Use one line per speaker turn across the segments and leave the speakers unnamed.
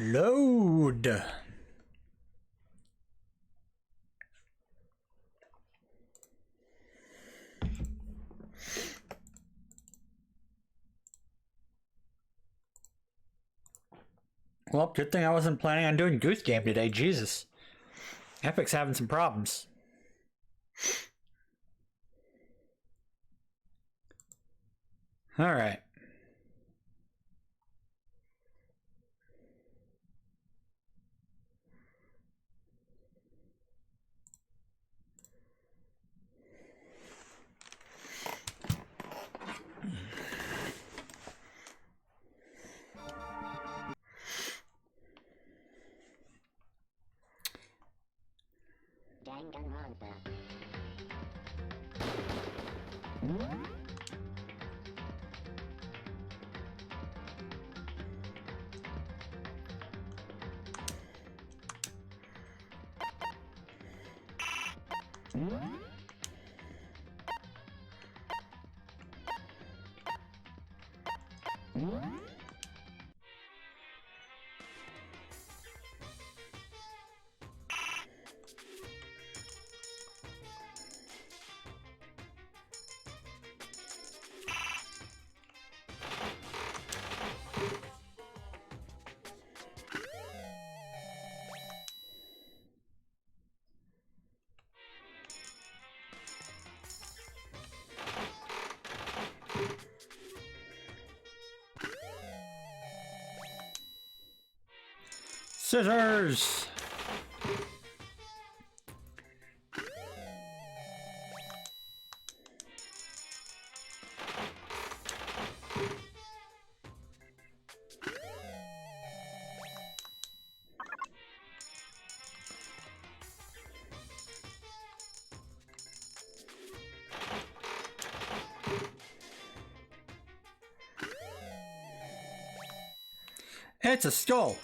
Load. Well, good thing I wasn't planning on doing Goose Game today, Jesus. Epic's having some problems. Alright.
Danganronpa.
Scissors! It's a skull!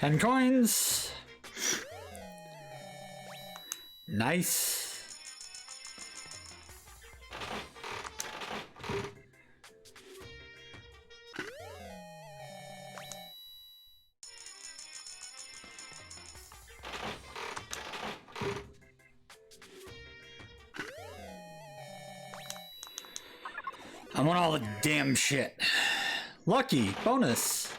$10 coins. Nice. I want all the damn shit. Lucky bonus.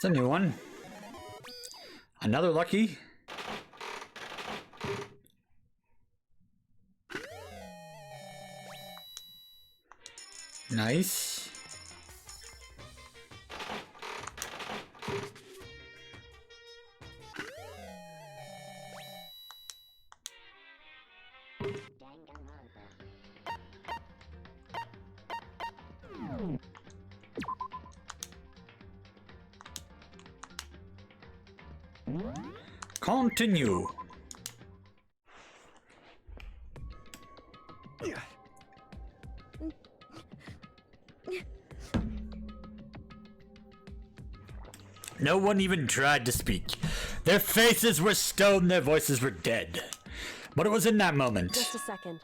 It's a new one. Another lucky. Nice. Continue. No one even tried to speak. Their faces were stone, their voices were dead. But it was in that moment.
Just a second.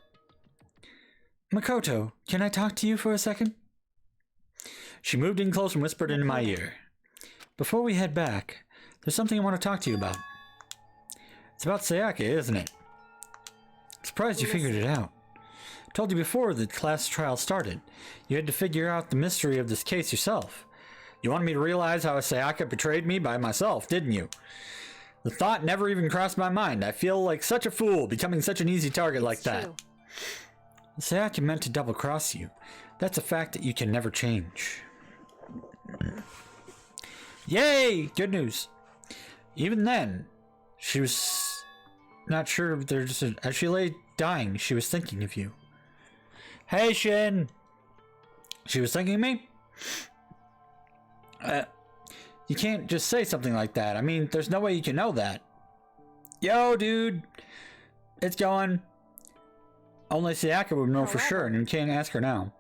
Makoto, can I talk to you for a second? She moved in close and whispered into my ear. Before we head back, there's something I want to talk to you about. It's about Sayaka, isn't it? I'm surprised you figured it out. I told you before the class trial started. You had to figure out the mystery of this case yourself. You wanted me to realize how Sayaka betrayed me by myself, didn't you? The thought never even crossed my mind. I feel like such a fool, becoming such an easy target like that.
True.
Sayaka meant to double-cross you. That's a fact that you can never change. Yay! Good news. Even then, she was not sure if there's as she lay dying, she was thinking of you. Hey, Shin! She was thinking of me? You can't just say something like that. I mean, there's no way you can know that. Yo, dude! It's going. Only Sayaka would know for sure, and you can't ask her now.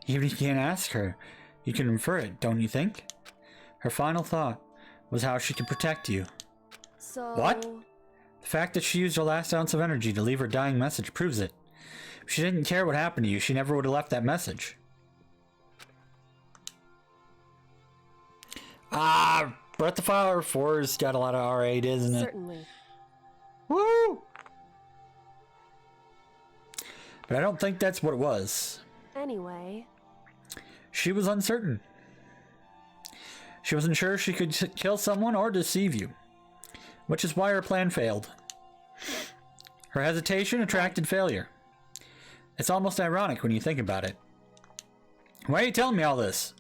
Even if you can't ask her, you can infer it, don't you think? Her final thought was how she could protect you.
So...
What? The fact that she used her last ounce of energy to leave her dying message proves it. If she didn't care what happened to you, she never would have left that message. Breath of Fire 4's got a lot of R8, isn't it?
Certainly.
Woo! But I don't think that's what it was.
Anyway.
She was uncertain. She wasn't sure she could kill someone or deceive you, which is why her plan failed. Her hesitation attracted failure. It's almost ironic when you think about it. Why are you telling me all this?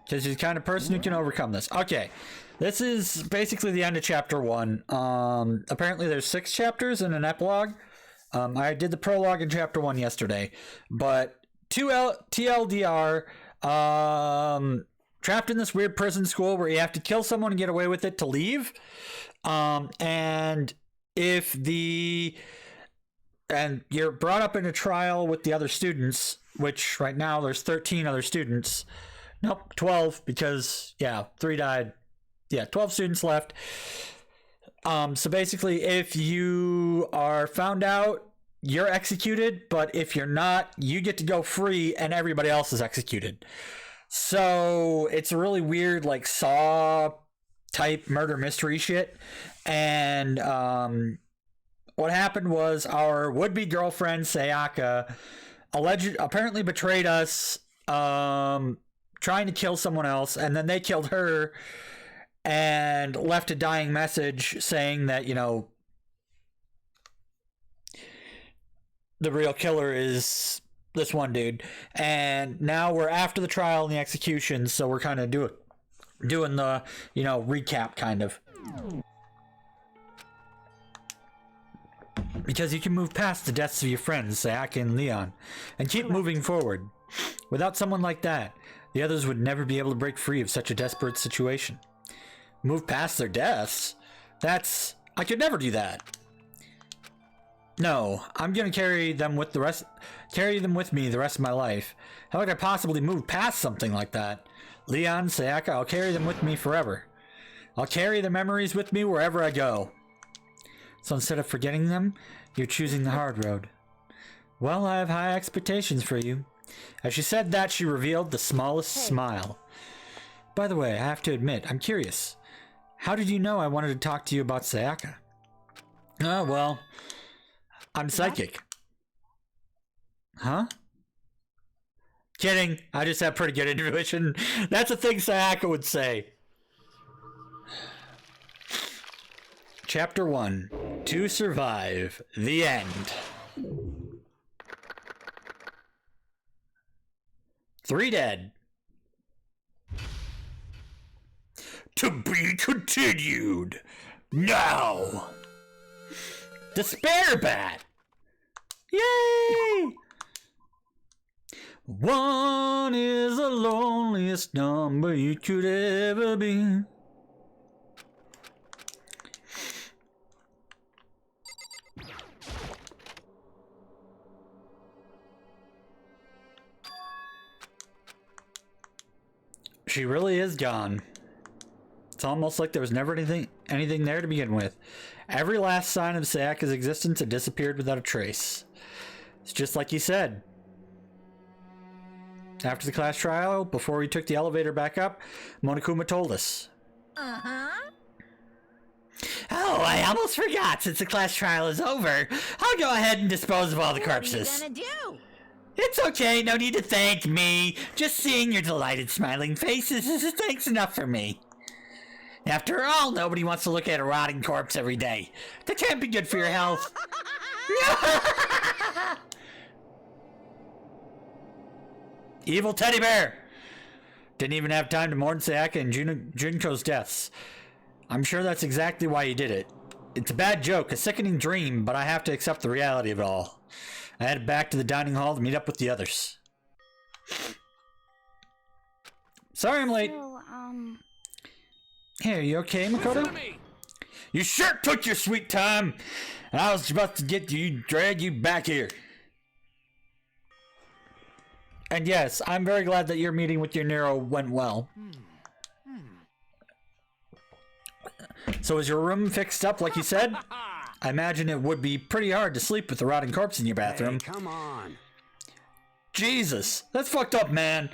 Because you're the kind of person who can overcome this. Okay, this is basically the end of chapter 1. Apparently there's 6 chapters and an epilogue. I did the prologue in chapter 1 yesterday, but TLDR, trapped in this weird prison school where you have to kill someone and get away with it to leave. And you're brought up in a trial with the other students, which right now there's 13 other students. Nope, 12, because, 3 died. 12 students left. So basically, if you are found out, you're executed, but if you're not, you get to go free and everybody else is executed. So it's a really weird, like, Saw type murder mystery shit. And what happened was our would-be girlfriend, Sayaka, apparently betrayed us, trying to kill someone else, and then they killed her and left a dying message saying that, the real killer is this one dude. And now we're after the trial and the execution, so we're kind of doing the, recap kind of. Because you can move past the deaths of your friends, Sayaka and Leon, and keep moving forward. Without someone like that, the others would never be able to break free of such a desperate situation. Move past their deaths? I could never do that. No, I'm gonna carry them with me the rest of my life. How could I possibly move past something like that? Leon, Sayaka, I'll carry them with me forever. I'll carry the memories with me wherever I go. So instead of forgetting them, you're choosing the hard road. Well, I have high expectations for you. As she said that, she revealed the smallest smile. By the way, I have to admit, I'm curious. How did you know I wanted to talk to you about Sayaka? Oh, well, I'm psychic. Huh? Kidding. I just have pretty good intuition. That's a thing Sayaka would say. Chapter 1. To Survive. The End. 3 dead. To be continued. Now. Despair Bat. Yay! 1 is the loneliest number you could ever be. She really is gone. It's almost like there was never anything there to begin with. Every last sign of Sayaka's existence had disappeared without a trace. It's just like he said. After the class trial, before we took the elevator back up, Monokuma told us. Oh, I almost forgot. Since the class trial is over, I'll go ahead and dispose of all the corpses.
What are you gonna do?
It's okay, no need to thank me. Just seeing your delighted smiling faces is thanks enough for me. After all, nobody wants to look at a rotting corpse every day. That can't be good for your health. Evil teddy bear! Didn't even have time to mourn Sayaka and Junko's deaths. I'm sure that's exactly why he did it. It's a bad joke, a sickening dream, but I have to accept the reality of it all. I headed back to the dining hall to meet up with the others. Sorry I'm late.
So,
Hey, are you okay, Makoto? You sure took your sweet time, and I was about to drag you back here. And yes, I'm very glad that your meeting with your Nero went well. So is your room fixed up like you said? I imagine it would be pretty hard to sleep with a rotting corpse in your bathroom.
Hey, come on.
Jesus, that's fucked up, man.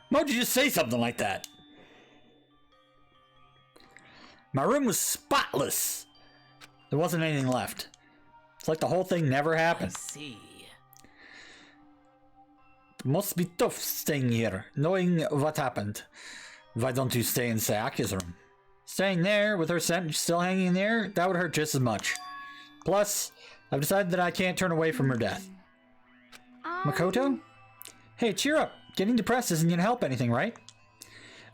Why would you just say something like that? My room was spotless. There wasn't anything left. It's like the whole thing never happened.
I see.
It must be tough staying here, knowing what happened. Why don't you stay in Sayaka's room? Staying there, with her scent still hanging in the air, that would hurt just as much. Plus, I've decided that I can't turn away from her death. Makoto? Hey, cheer up. Getting depressed isn't gonna help anything, right?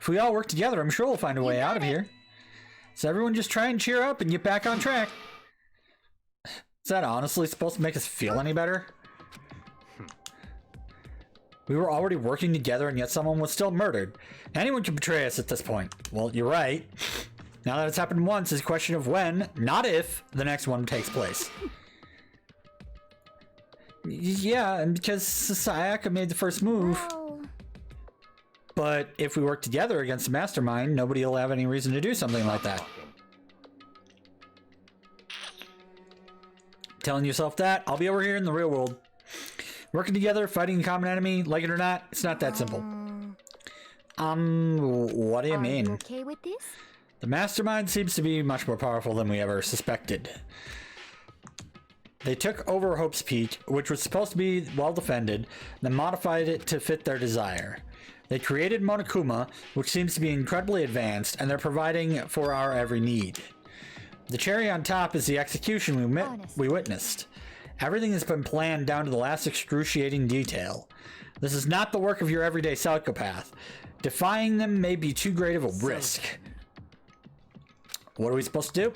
If we all work together, I'm sure we'll find a way out of here. So everyone just try and cheer up and get back on track. Is that honestly supposed to make us feel any better? We were already working together and yet someone was still murdered. Anyone can betray us at this point. Well, you're right. Now that it's happened once, it's a question of when, not if, the next one takes place. Yeah, and because Sayaka made the first move.
well,
But if we work together against the mastermind, nobody will have any reason to do something like that. Telling yourself that, I'll be over here in the real world. Working together, fighting a common enemy, like it or not, it's not that simple. What do you
are
mean?
you okay with this?
The mastermind seems to be much more powerful than we ever suspected. They took over Hope's Peak, which was supposed to be well defended, then modified it to fit their desire. They created Monokuma, which seems to be incredibly advanced, and they're providing for our every need. The cherry on top is the execution we witnessed. Everything has been planned down to the last excruciating detail. This is not the work of your everyday psychopath. Defying them may be too great of a risk. What are we supposed to do?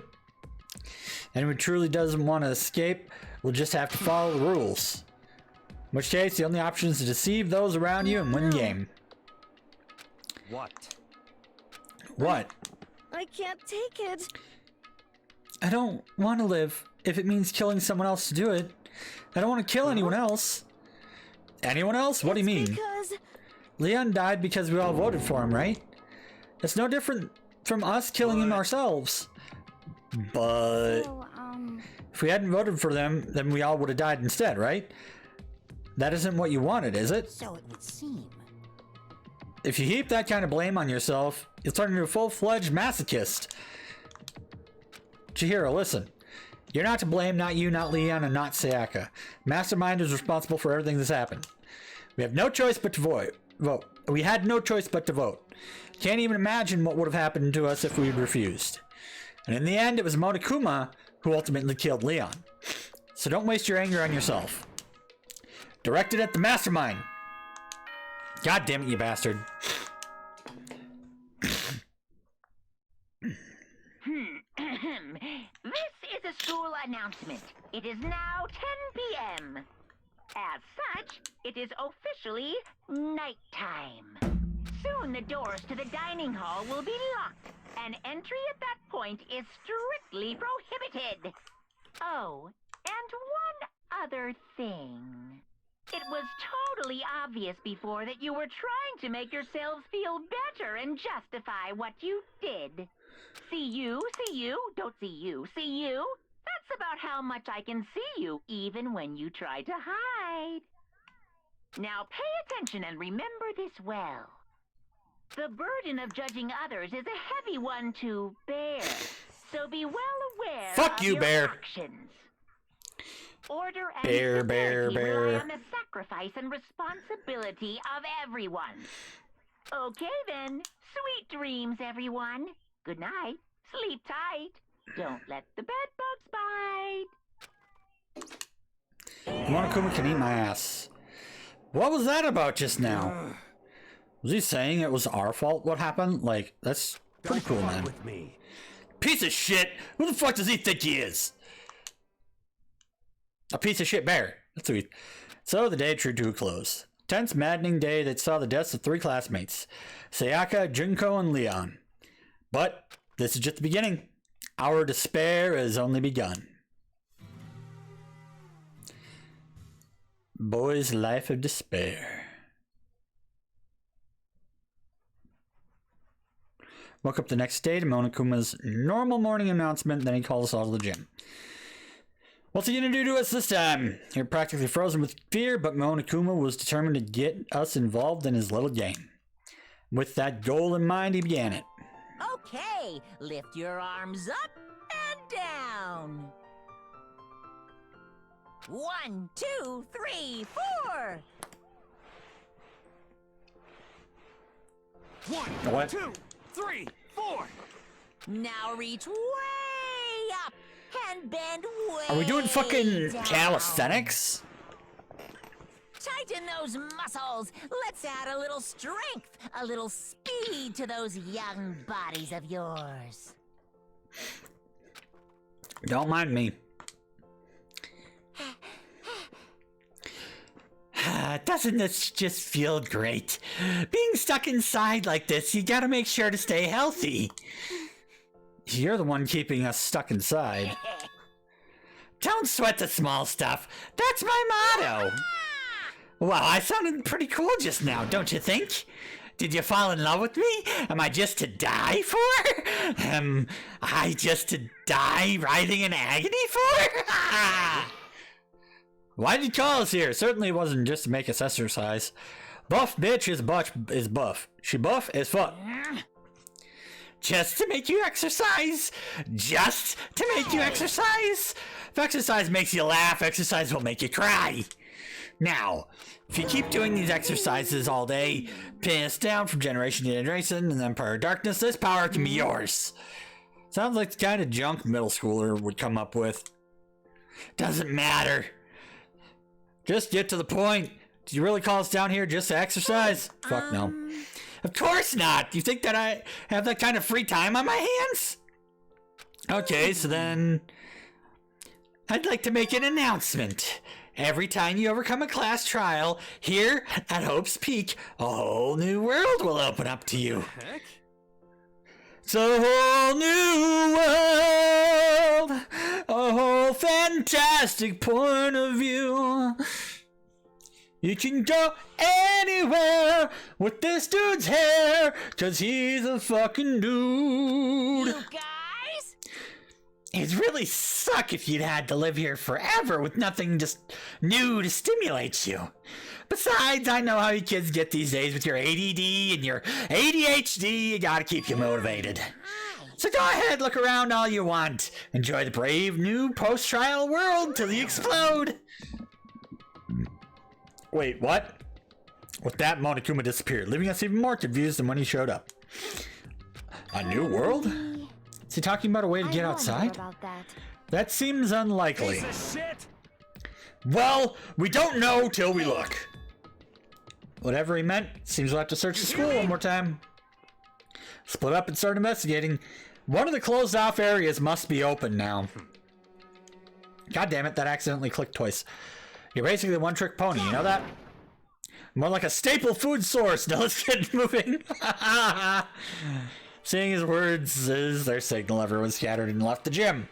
Anyone who truly doesn't want to escape will just have to follow the rules. In which case, the only option is to deceive those around you and win the game.
What?
What?
I can't take it.
I don't want to live if it means killing someone else to do it. I don't want to kill anyone else. Anyone else? What do you mean?
Because
Leon died because we all voted for him, right? It's no different from us killing him ourselves. But
so,
if we hadn't voted for them, then we all would have died instead, right? That isn't what you wanted, is it?
So it would seem.
If you heap that kind of blame on yourself, you'll turn into a full-fledged masochist. Chihiro, listen. You're not to blame, not you, not Leon, and not Sayaka. Mastermind is responsible for everything that's happened. We have no choice but to vote. We had no choice but to vote. Can't even imagine what would have happened to us if we'd refused. And in the end, it was Monokuma who ultimately killed Leon. So don't waste your anger on yourself. Directed at the mastermind. God damn it, you bastard.
This is a school announcement. It is now 10 p.m. As such, it is officially nighttime. Soon the doors to the dining hall will be locked, and entry at that point is strictly prohibited. Oh, and one other thing. It was totally obvious before that you were trying to make yourselves feel better and justify what you did. See you, don't see you, see you. That's about how much I can see you, even when you try to hide. Now pay attention and remember this well. The burden of judging others is a heavy one to bear, so be well aware of
you,
your
Bear.
actions. Order and
Bear,
stability
bear,
rely
bear.
on the sacrifice and responsibility of everyone. Okay then, sweet dreams, everyone. Good night. Sleep tight. Don't let the bed bugs bite.
Monokuma can eat my ass. What was that about just now? Was he saying it was our fault what happened? Like, that's pretty
Don't
cool,
fuck
man.
with me.
Piece of shit! Who the fuck does he think he is? A piece of shit bear. That's sweet. So the day drew to a close. Tense, maddening day that saw the deaths of 3 classmates. Sayaka, Junko, and Leon. But this is just the beginning. Our despair has only begun. Boy's life of despair. Woke up the next day to Monokuma's normal morning announcement, then he called us all to the gym. What's he gonna do to us this time? You're practically frozen with fear, but Monokuma was determined to get us involved in his little game. With that goal in mind, he began it.
Okay, lift your arms up and down. 1, 2, 3, 4.
1,
What?
2, 3, 4.
Now reach way up and bend way
Are we doing fucking
down.
calisthenics?
Tighten those muscles. Let's add a little strength, a little speed to those young bodies of yours.
Don't mind me. Doesn't this just feel great? Being stuck inside like this, you gotta make sure to stay healthy. You're the one keeping us stuck inside. Don't sweat the small stuff. That's my motto. Wow, I sounded pretty cool just now, don't you think? Did you fall in love with me? Am I just to die for? Am I just to die writhing in agony for? Why did you call us here? Certainly it wasn't just to make us exercise. Buff bitch is buff. She buff as fuck. Just to make you exercise? Just to make you exercise? If exercise makes you laugh, exercise will make you cry. Now, if you keep doing these exercises all day, passed down from generation to generation in the Empire of Darkness, this power can be yours. Sounds like the kind of junk middle schooler would come up with. Doesn't matter. Just get to the point. Did you really call us down here just to exercise? Fuck no. Of course not. Do you think that I have that kind of free time on my hands? Okay, so then I'd like to make an announcement. Every time you overcome a class trial, here at Hope's Peak, a whole new world will open up to you.
Heck?
It's a whole new world, a whole fantastic point of view. You can go anywhere with this dude's hair, 'cause he's a fucking dude.
You guys?
It'd really suck if you'd had to live here forever with nothing just new to stimulate you. Besides, I know how you kids get these days with your ADD and your ADHD. You gotta keep you motivated. So go ahead, look around all you want. Enjoy the brave new post-trial world till you explode. Wait, what? With that, Monokuma disappeared, leaving us even more confused than when he showed up. A new world? Is he talking about a way to get outside?
About that.
That seems unlikely.
Piece of shit.
Well, we don't know till we look. Whatever he meant, seems we'll have to search the school one more time. Split up and start investigating. One of the closed off areas must be open now. God damn it, that accidentally clicked twice. You're basically a one-trick pony, you know that? More like a staple food source. Now let's get moving. Seeing his words as their signal, everyone scattered and left the gym.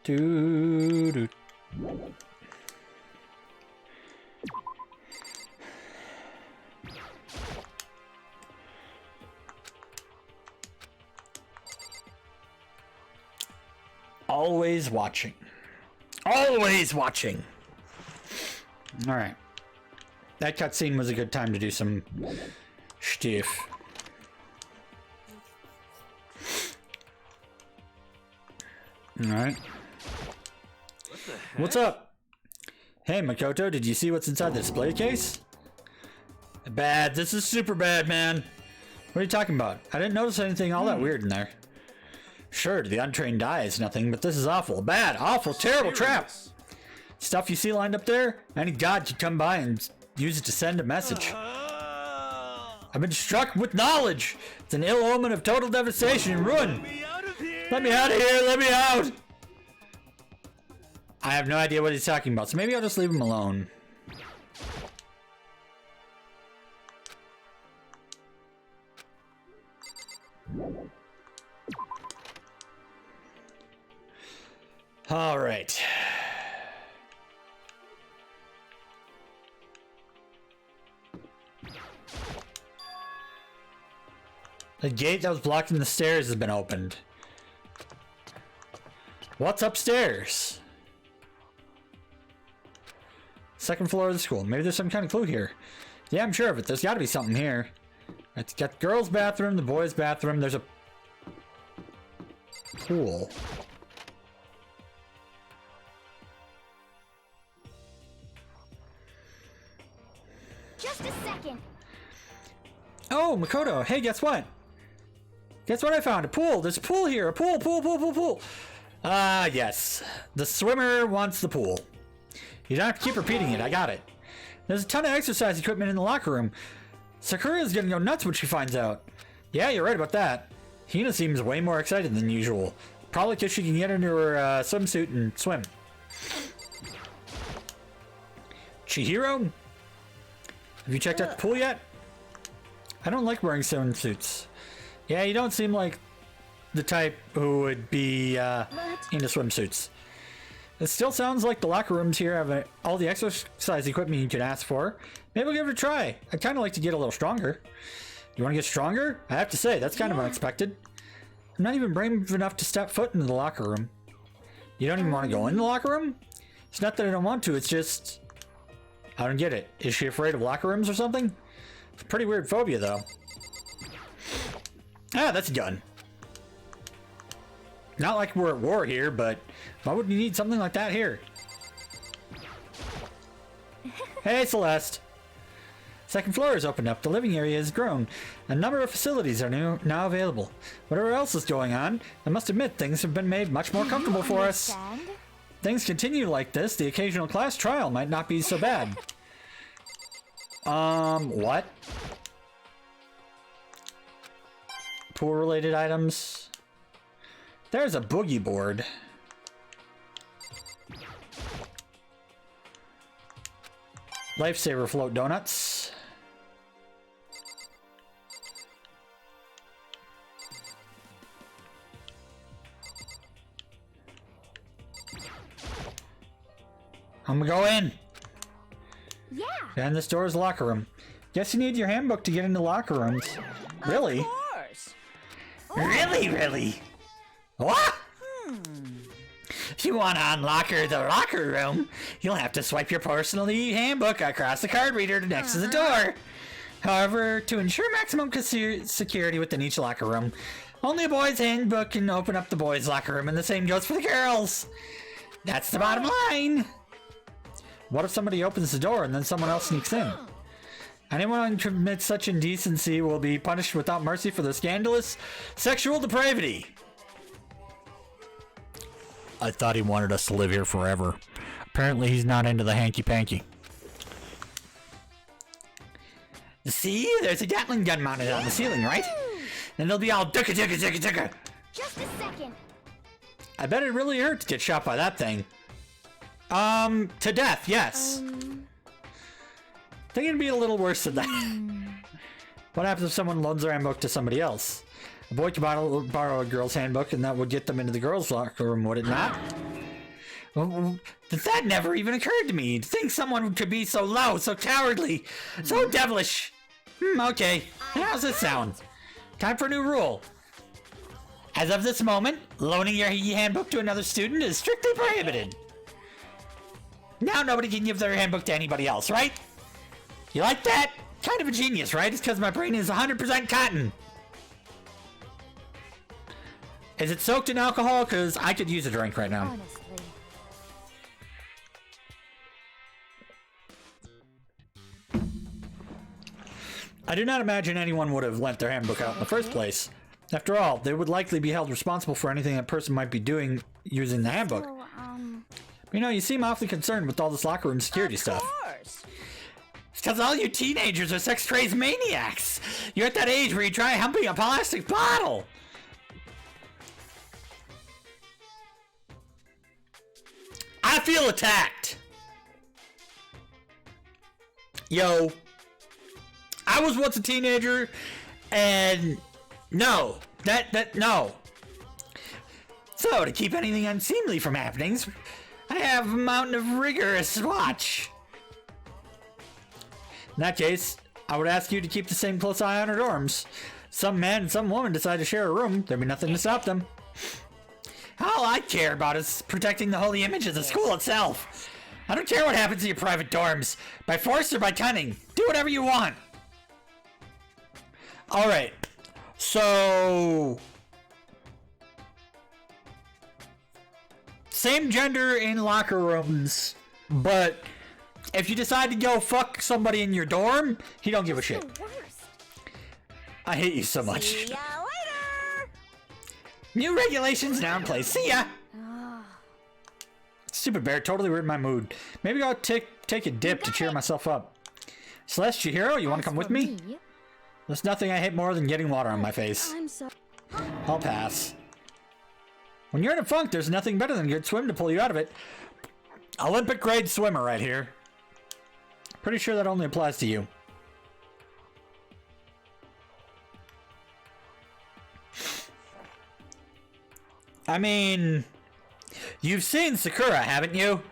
Doo-doo. Always watching. Always watching. Alright. That cutscene was a good time to do some stuff. Alright.
What the heck?
What's up? Hey, Makoto, did you see what's inside the display case? Bad. This is super bad, man. What are you talking about? I didn't notice anything all that weird in there. Sure, to the untrained eye is nothing, but this is awful. Bad, awful, terrible trap. Stuff you see lined up there? Any god could come by and use it to send a message. I've been struck with knowledge. It's an ill omen of total devastation and ruin. Let me out of here, let me out. I have no idea what he's talking about, so maybe I'll just leave him alone. All right. The gate that was blocking the stairs has been opened. What's upstairs? Second floor of the school. Maybe there's some kind of clue here. Yeah, I'm sure of it. There's got to be something here. It's got the girls' bathroom, the boys' bathroom. There's a pool.
Just a second.
Oh, Makoto. Hey, guess what? Guess what I found? A pool. There's a pool here. A pool, pool, pool, pool, pool. Ah, yes. The swimmer wants the pool. You don't have to keep repeating it. I got it. There's a ton of exercise equipment in the locker room. Sakura's gonna go nuts when she finds out. Yeah, you're right about that. Hina seems way more excited than usual. Probably because she can get into her swimsuit and swim. Chihiro? Have you checked out the pool yet? I don't like wearing swimsuits. Yeah, you don't seem like the type who would be into swimsuits. It still sounds like the locker rooms here have all the exercise equipment you could ask for. Maybe we'll give it a try. I'd kind of like to get a little stronger. You want to get stronger? I have to say, that's kind of unexpected. I'm not even brave enough to step foot into the locker room. You don't even want to go in the locker room? It's not that I don't want to, it's just... I don't get it. Is she afraid of locker rooms or something? It's a pretty weird phobia, though. Ah, that's a gun. Not like we're at war here, but why would you need something like that here? Hey, Celeste. Second floor is opened up. The living area has grown. A number of facilities are now available. Whatever else is going on, I must admit things have been made much more comfortable for us. Things continue like this, the occasional class trial might not be so bad. What? Pool-related items. There's a boogie board. Lifesaver float donuts. I'm gonna go in.
Yeah.
And this door is the locker room. Guess you need your handbook to get into locker rooms. Really?
Of course.
Really? What? If you want to unlock the locker room, you'll have to swipe your personal handbook across the card reader next to the door. However, to ensure maximum security within each locker room, only a boy's handbook can open up the boys' locker room, and the same goes for the girls. That's the bottom line. What if somebody opens the door and then someone else sneaks in? Anyone who commits such indecency will be punished without mercy for their scandalous sexual depravity. I thought he wanted us to live here forever. Apparently he's not into the hanky-panky. See? There's a Gatling gun mounted on the ceiling, right? And they'll be all ducka.
Just a second.
I bet it really hurt to get shot by that thing. To death, yes. I think it'd be a little worse than that. What happens if someone loans their handbook to somebody else? A boy could borrow a girl's handbook and that would get them into the girls' locker room, would it not? That never even occurred to me. To think someone could be so low, so cowardly, so devilish. Okay. How's this sound? Time for a new rule. As of this moment, loaning your handbook to another student is strictly prohibited. Now nobody can give their handbook to anybody else, right? You like that? Kind of a genius, right? It's because my brain is 100% cotton. Is it soaked in alcohol? Because I could use a drink right now.
Honestly.
I do not imagine anyone would have lent their handbook out in the first place. After all, they would likely be held responsible for anything that person might be doing using the handbook.
So,
You know, you seem awfully concerned with all this locker room security stuff.
Of course.
It's because all you teenagers are sex-crazed maniacs. You're at that age where you try humping a plastic bottle. I feel attacked. Yo. I was once a teenager, and no. No. So, to keep anything unseemly from happening, I have a mountain of rigorous watch. In that case, I would ask you to keep the same close eye on our dorms. Some man and some woman decide to share a room, there'd be nothing to stop them. All I care about is protecting the holy image of the school itself. I don't care what happens to your private dorms, by force or by cunning. Do whatever you want. Alright, so... same gender in locker rooms, but if you decide to go fuck somebody in your dorm, he don't give a shit.
the worst.
I hate you so much.
See ya later.
New regulations now in place. See ya! Stupid bear totally ruined my mood. Maybe I'll take a dip to cheer myself up. Celeste, Chihiro, you want to come with me? There's nothing I hate more than getting water on my face.
I'm so.
I'll pass. When you're in a funk, there's nothing better than a good swim to pull you out of it. Olympic grade swimmer right here. Pretty sure that only applies to you. I mean, you've seen Sakura, haven't you?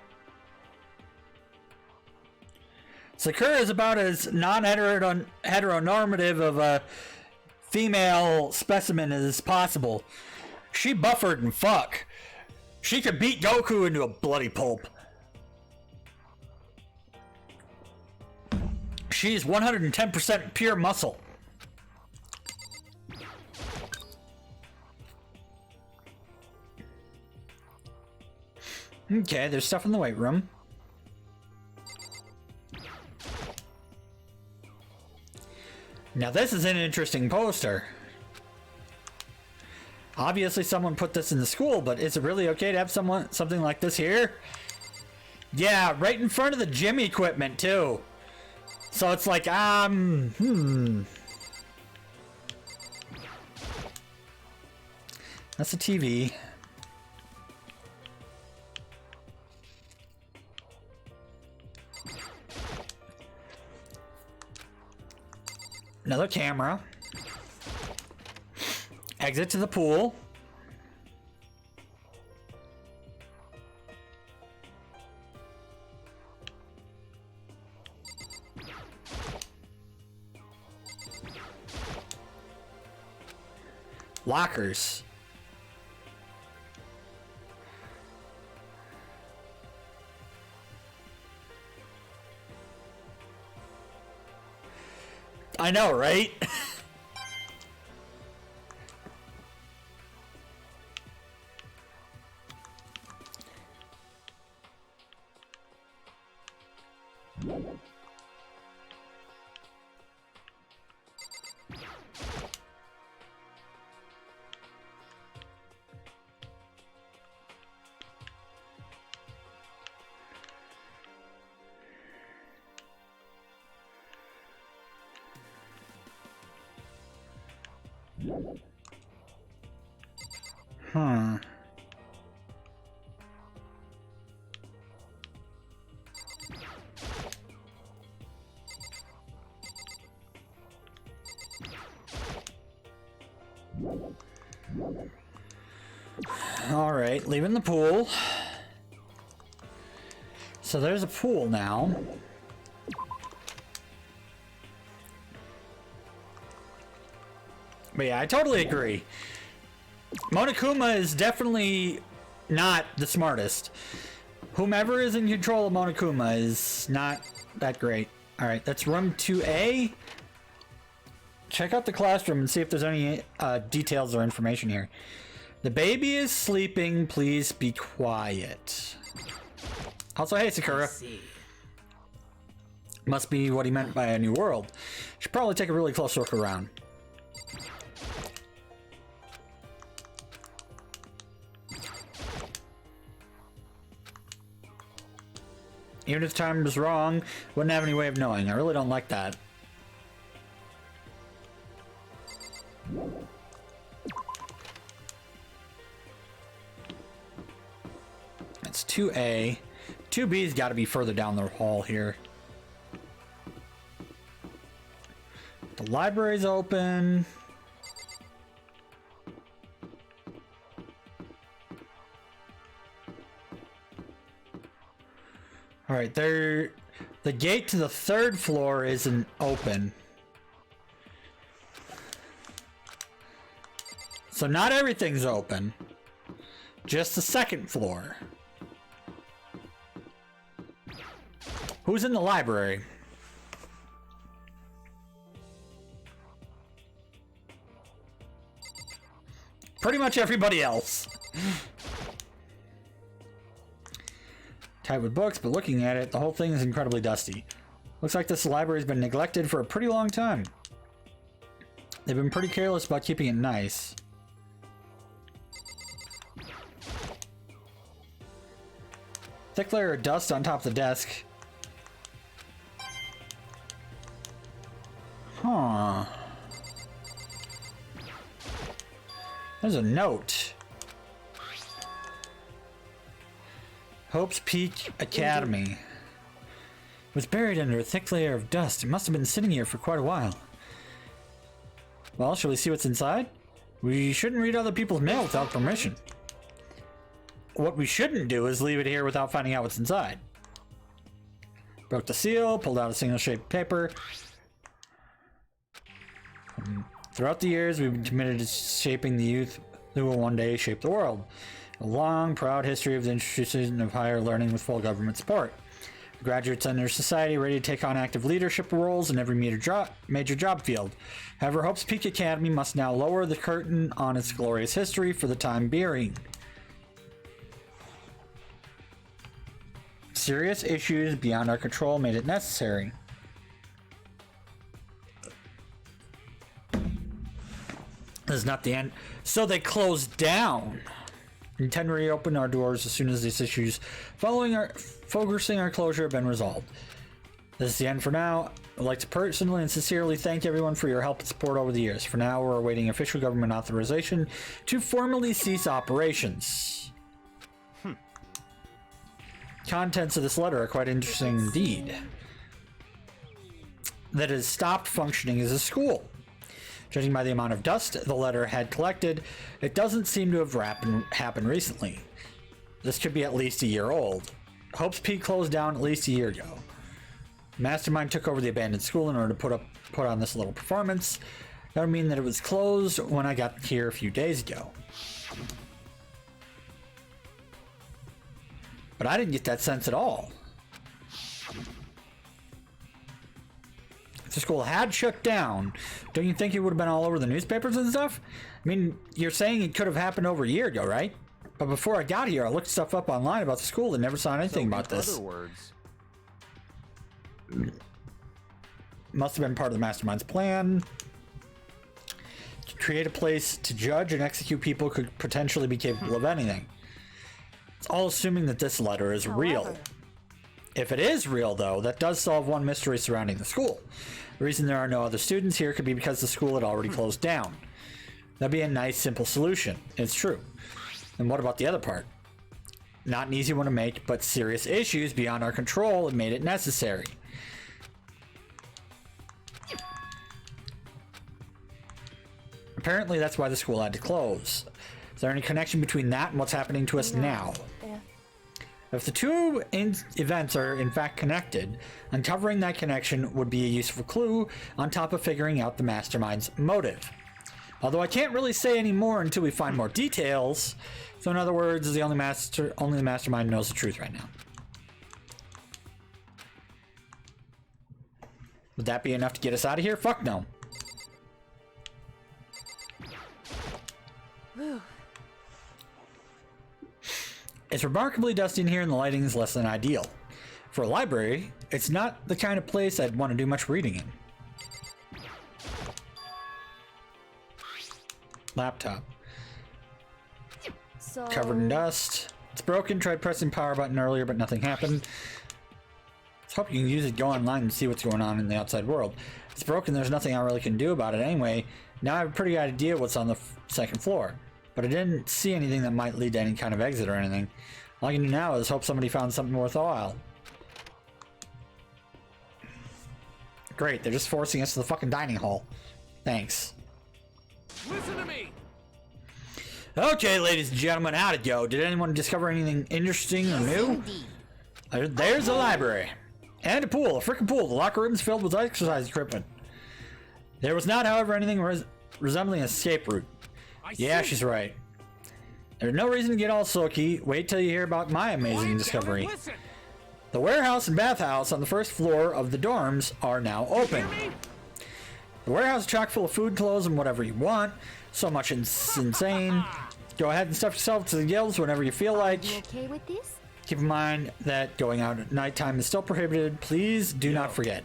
Sakura is about as non-heteronormative of a female specimen as possible. She buffered and fuck. She could beat Goku into a bloody pulp. She's 110% pure muscle. Okay, there's stuff in the weight room. Now this is an interesting poster. Obviously someone put this in the school, but is it really okay to have something like this here? Yeah, right in front of the gym equipment too. So it's like, That's a TV. Another camera. Exit to the pool. Lockers. I know, right? Huh. All right, leaving the pool. So there's a pool now. But yeah, I totally agree. Monokuma is definitely not the smartest. Whomever is in control of Monokuma is not that great. Alright, that's room 2A. Check out the classroom and see if there's any details or information here. The baby is sleeping. Please be quiet. Also, hey, Sakura. Must be what he meant by a new world. Should probably take a really close look around. Even if the time was wrong, wouldn't have any way of knowing. I really don't like that. That's 2A. 2B's got to be further down the hall here. The library's open. All right, the gate to the 3rd floor isn't open. So not everything's open. Just the 2nd floor. Who's in the library? Pretty much everybody else. Tight with books, but looking at it, the whole thing is incredibly dusty. Looks like this library's been neglected for a pretty long time. They've been pretty careless about keeping it nice. Thick layer of dust on top of the desk. Huh. There's a note. Hope's Peak Academy. It was buried under a thick layer of dust. It must have been sitting here for quite a while. Well, shall we see what's inside? We shouldn't read other people's mail without permission. What we shouldn't do is leave it here without finding out what's inside. Broke the seal, pulled out a single-shaped paper. Throughout the years, we've been committed to shaping the youth who will one day shape the world. A long, proud history of the institution of higher learning with full government support. Graduates in their society ready to take on active leadership roles in every major job field. However, Hope's Peak Academy must now lower the curtain on its glorious history for the time being. Serious issues beyond our control made it necessary. This is not the end. So they closed down. We intend to reopen our doors as soon as these issues focusing our closure have been resolved. This is the end for now. I'd like to personally and sincerely thank everyone for your help and support over the years. For now, we're awaiting official government authorization to formally cease operations. Contents of this letter are quite interesting indeed. That it has stopped functioning as a school. Judging by the amount of dust the letter had collected, it doesn't seem to have happened recently. This could be at least a year old. Hope's Peak closed down at least a year ago. Mastermind took over the abandoned school in order to put on this little performance. That would mean that it was closed when I got here a few days ago. But I didn't get that sense at all. If the school had shut down, don't you think it would have been all over the newspapers and stuff? I mean, you're saying it could have happened over a year ago, right? But before I got here, I looked stuff up online about the school and never saw anything about this.
In other words,
Must have been part of the mastermind's plan. To create a place to judge and execute people could potentially be capable of anything. It's all assuming that this letter is real. If it is real, though, that does solve one mystery surrounding the school. The reason there are no other students here could be because the school had already closed down. That'd be a nice, simple solution. It's true. And what about the other part? Not an easy one to make, but serious issues beyond our control have made it necessary. Apparently that's why the school had to close. Is there any connection between that and what's happening to us now? If the two events are in fact connected, uncovering that connection would be a useful clue on top of figuring out the mastermind's motive. Although I can't really say any more until we find more details. So in other words, only the mastermind knows the truth right now. Would that be enough to get us out of here? Fuck no. It's remarkably dusty in here and the lighting is less than ideal. For a library, it's not the kind of place I'd want to do much reading in. Laptop.
So
Covered in dust. It's broken. Tried pressing power button earlier, but nothing happened. hope you can use it, go online and see what's going on in the outside world. It's broken, there's nothing I really can do about it anyway. Now I have a pretty good idea what's on the second floor. But I didn't see anything that might lead to any kind of exit or anything. All I can do now is hope somebody found something worthwhile. Great, they're just forcing us to the fucking dining hall. Thanks.
Listen to me.
Okay, ladies and gentlemen, how'd it go? Did anyone discover anything interesting or new? There's the library. And a pool, a freaking pool. The locker room's filled with exercise equipment. There was not, however, anything resembling an escape route. Yeah, she's right. There's no reason to get all sulky. Wait till you hear about my amazing discovery. The warehouse and bathhouse on the first floor of the dorms are now open. The warehouse is chock full of food, clothes, and whatever you want. So much insane. Go ahead and stuff yourself to the gills whenever you feel like.
You okay with this?
Keep in mind that going out at nighttime is still prohibited. Please do not forget.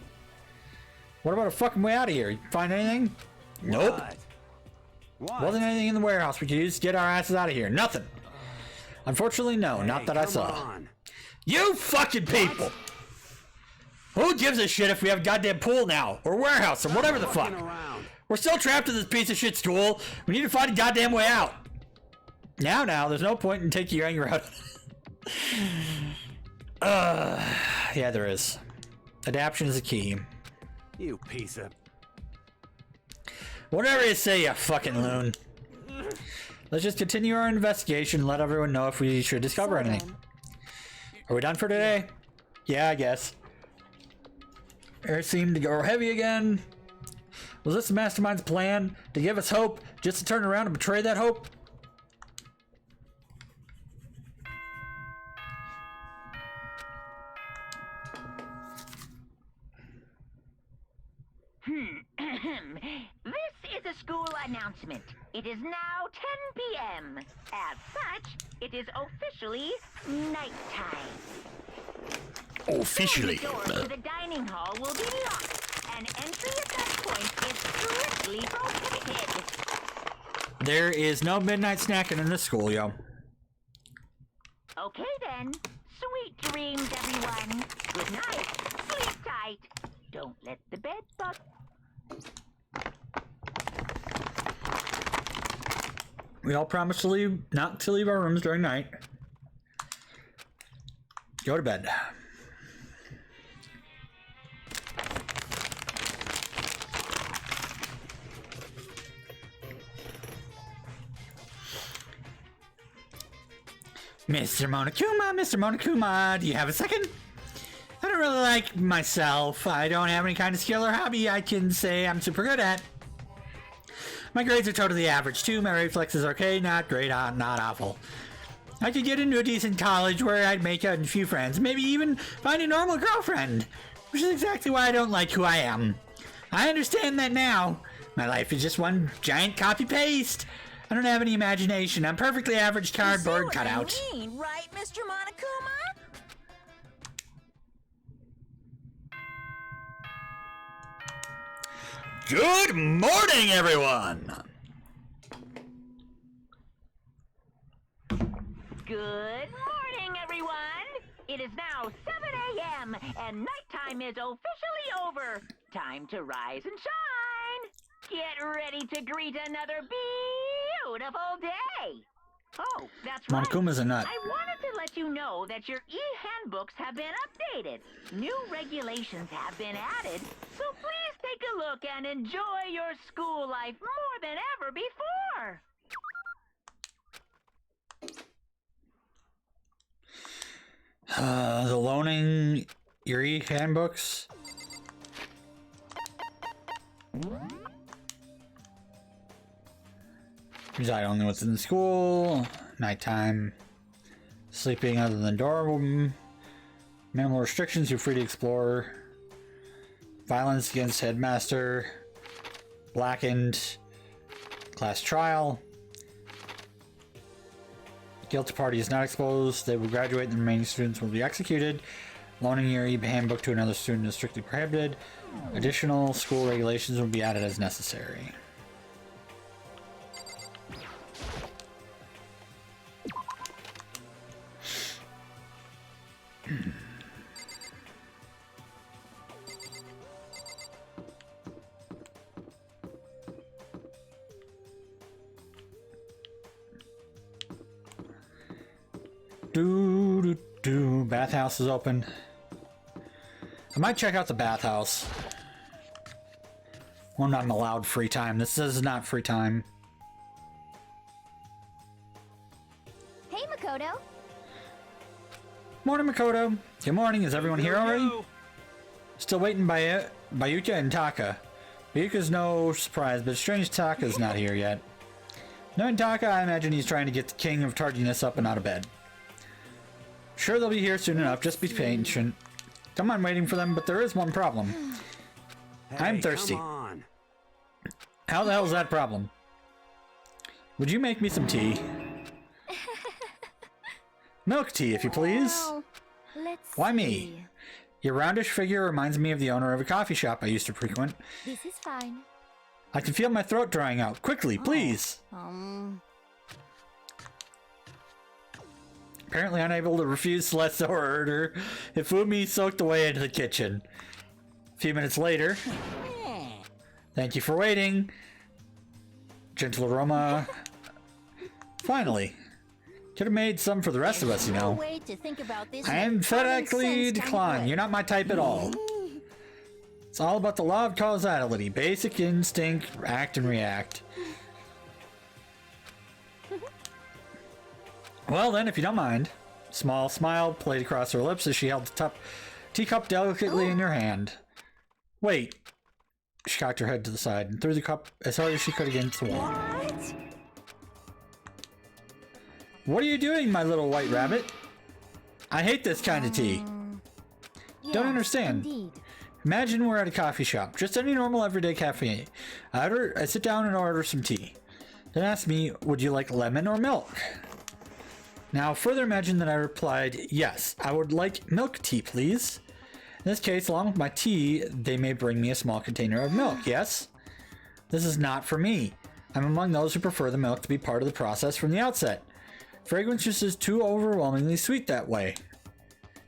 What about a fucking way out of here? You find anything? Nope.
What?
Wasn't anything in the warehouse we could use to get our asses out of here. Nothing. Unfortunately, no. Not that I
come
saw.
on.
You fucking people! Who gives a shit if we have a goddamn pool now? Or warehouse or whatever the fuck?
Around.
We're still trapped in this piece of shit school. We need to find a goddamn way out. Now, there's no point in taking your anger out. Yeah, there is. Adaption is a key.
You piece of...
Whatever you say, you fucking loon. Let's just continue our investigation and let everyone know if we should discover anything. Are we done for today? Yeah, I guess. Air seemed to go heavy again. Was this the mastermind's plan? To give us hope, just to turn around and betray that hope?
This is a school announcement. It is now 10 p.m. As such, it is officially nighttime.
Officially.
The doors to the dining hall will be locked, and entry at that point is strictly prohibited.
There is no midnight snacking in this school, yo.
Okay then. Sweet dreams, everyone. Good night. Sleep tight. Don't let the bed bug.
We all promise to leave, not to leave our rooms during night. Go to bed. Mr. Monokuma, do you have a second? I don't really like myself. I don't have any kind of skill or hobby I can say I'm super good at. My grades are totally average too. My reflexes are okay, not great, not awful. I could get into a decent college where I'd make a few friends, maybe even find a normal girlfriend, which is exactly why I don't like who I am. I understand that now. My life is just one giant copy-paste. I don't have any imagination. I'm perfectly average cardboard cutout.
You mean, right, Mr. Monokuma?
Good morning, everyone!
Good morning, everyone. It is now 7 a.m. and nighttime is officially over. Time to rise and shine. Get ready to greet another beautiful day. Oh, that's right.
Monokuma's a nut.
I wanted to let you know that your e-handbooks have been updated. New regulations have been added, so please take a look and enjoy your school life more than ever before.
The loaning your e-handbooks. Reside only within the school. Nighttime. Sleeping other than dorm. Minimal restrictions. You're free to explore. Violence against headmaster. Blackened. Class trial. Guilty party is not exposed. They will graduate and the remaining students will be executed. Loaning your e-handbook to another student is strictly prohibited. Additional school regulations will be added as necessary. Bathhouse is open. I might check out the bathhouse. When I'm allowed free time. This is not free time.
Hey, Makoto.
Morning, Makoto. Good morning. Is everyone here already? Still waiting by Bayuka and Taka. Bayuka's no surprise, but strange Taka's not here yet. Knowing Taka, I imagine he's trying to get the king of tardiness up and out of bed. Sure, they'll be here soon enough. Just be patient. Don't mind waiting for them, but there is one problem.
Hey,
I'm thirsty.
Come on.
How the hell is that a problem? Would you make me some tea? Milk tea, if you please.
Well, let's
Why
see.
me? Your roundish figure reminds me of the owner of a coffee shop I used to frequent.
This is fine.
I can feel my throat drying out. Quickly, please. Apparently unable to refuse Celeste's order, Ifumi soaked away into the kitchen. A few minutes later... Thank you for waiting. Gentle aroma. Finally. Could have made some for the rest of us, you know.
Way to think about this
I
in a
emphatically
common sense kind of
decline.
way.
You're not my type at all. It's all about the law of causality. Basic instinct, act and react. Well then, if you don't mind. Small smile played across her lips as she held the teacup delicately in her hand. Wait. She cocked her head to the side and threw the cup as hard as she could against the wall.
What?
What are you doing, my little white rabbit? I hate this kind of tea. Don't understand.
Indeed.
Imagine we're at a coffee shop, just any normal everyday cafe. I sit down and order some tea. Then ask me, would you like lemon or milk? Now further imagine that I replied, yes, I would like milk tea, please. In this case, along with my tea, they may bring me a small container of milk, yes? This is not for me. I'm among those who prefer the milk to be part of the process from the outset. Fragrance just is too overwhelmingly sweet that way.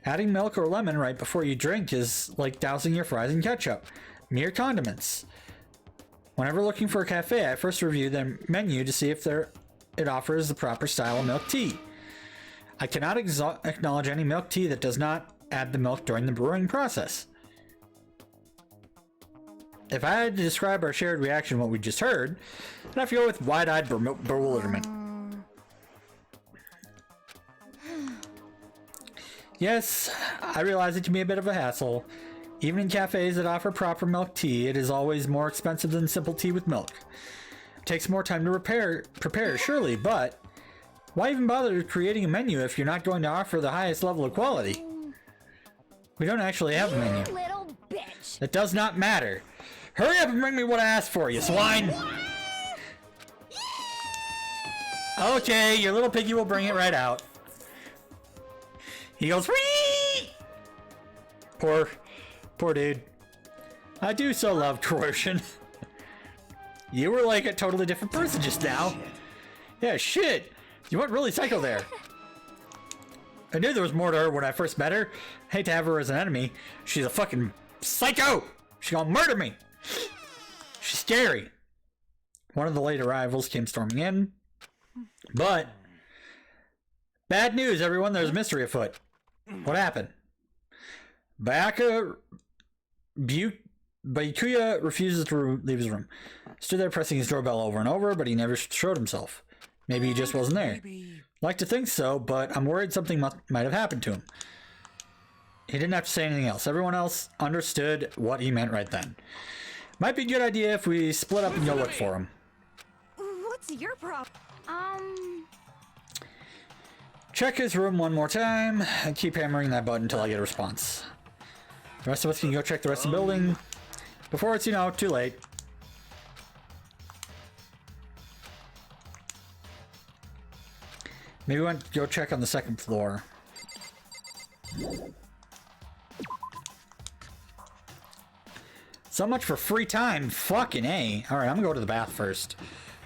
Adding milk or lemon right before you drink is like dousing your fries in ketchup. Mere condiments. Whenever looking for a cafe, I first review their menu to see if it offers the proper style of milk tea. I cannot acknowledge any milk tea that does not add the milk during the brewing process. If I had to describe our shared reaction to what we just heard, I'd have to go with wide-eyed bewilderment. Yes, I realize it can be a bit of a hassle. Even in cafes that offer proper milk tea, it is always more expensive than simple tea with milk. It takes more time to prepare, surely, but why even bother creating a menu if you're not going to offer the highest level of quality? We don't actually have a menu.
Little bitch.
It does not matter. Hurry up and bring me what I asked for, you swine! Okay, your little piggy will bring it right out. He goes, whee! Poor dude. I do so love coercion. You were like a totally different person just now. Yeah, shit. You went really psycho there. I knew there was more to her when I first met her. Hate to have her as an enemy. She's a fucking psycho. She's gonna murder me. She's scary. One of the late arrivals came storming in. But bad news, everyone. There's a mystery afoot. What happened? Bayuka refuses to leave his room. Stood there pressing his doorbell over and over, but he never showed himself. Maybe he just wasn't there. Like to think so, but I'm worried something might have happened to him. He didn't have to say anything else. Everyone else understood what he meant right then. Might be a good idea if we split up and go look for him.
What's your problem?
Check his room one more time and keep hammering that button until I get a response. The rest of us can go check the rest of the building before it's, too late. Maybe we want to go check on the second floor. So much for free time. Fucking A. Alright, I'm gonna go to the bath first.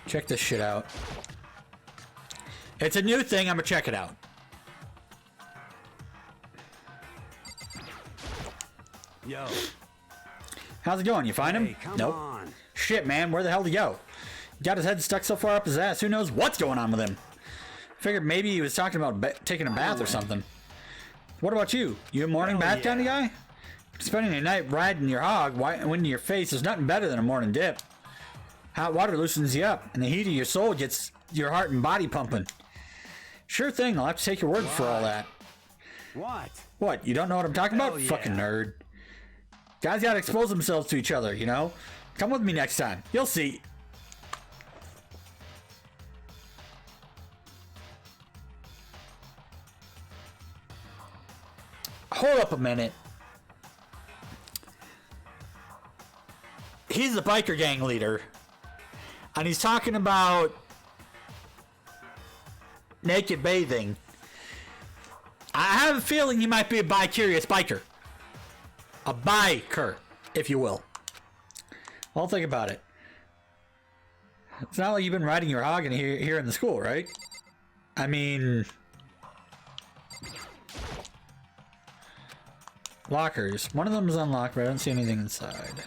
Check this shit out. It's a new thing. I'm gonna check it out.
Yo.
How's it going? You find him?
Hey, come
Nope.
on.
Shit, man. Where the hell did he go? He got his head stuck so far up his ass. Who knows what's going on with him? Figured maybe he was talking about taking a bath or something. What about you? You a morning
Hell
bath kind of guy? Spending a night riding your hog, wind in your face is nothing better than a morning dip. Hot water loosens you up, and the heat of your soul gets your heart and body pumping. Sure thing, I'll have to take your word for all that.
What?
What, you don't know what I'm talking about?
Hell yeah.
Fucking nerd. Guys gotta expose themselves to each other, you know? Come with me next time. You'll see. Hold up a minute. He's the biker gang leader. And he's talking about naked bathing. I have a feeling he might be a bi-curious biker. A biker, if you will. Well, think about it. It's not like you've been riding your hog in here in the school, right? I mean... Lockers. One of them is unlocked, but I don't see anything inside.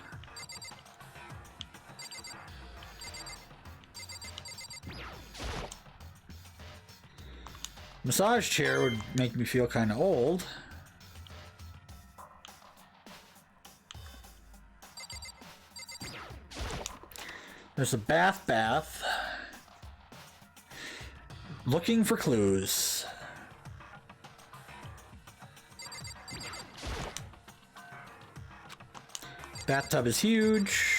Massage chair would make me feel kind of old. There's a bath. Looking for clues. Bathtub is huge.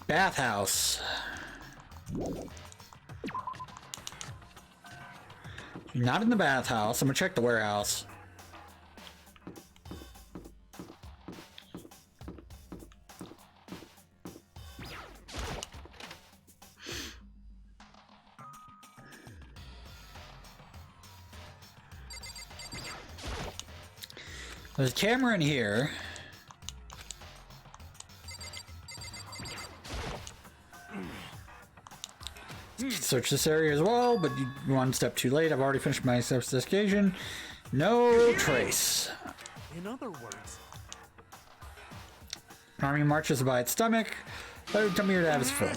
Bathhouse. Not in the bathhouse. I'm gonna check the warehouse. There's a camera in here. Search this area as well, but you're one step too late. I've already finished my investigation. No trace.
In other words,
Army marches by its stomach. Let it come here to have its fill.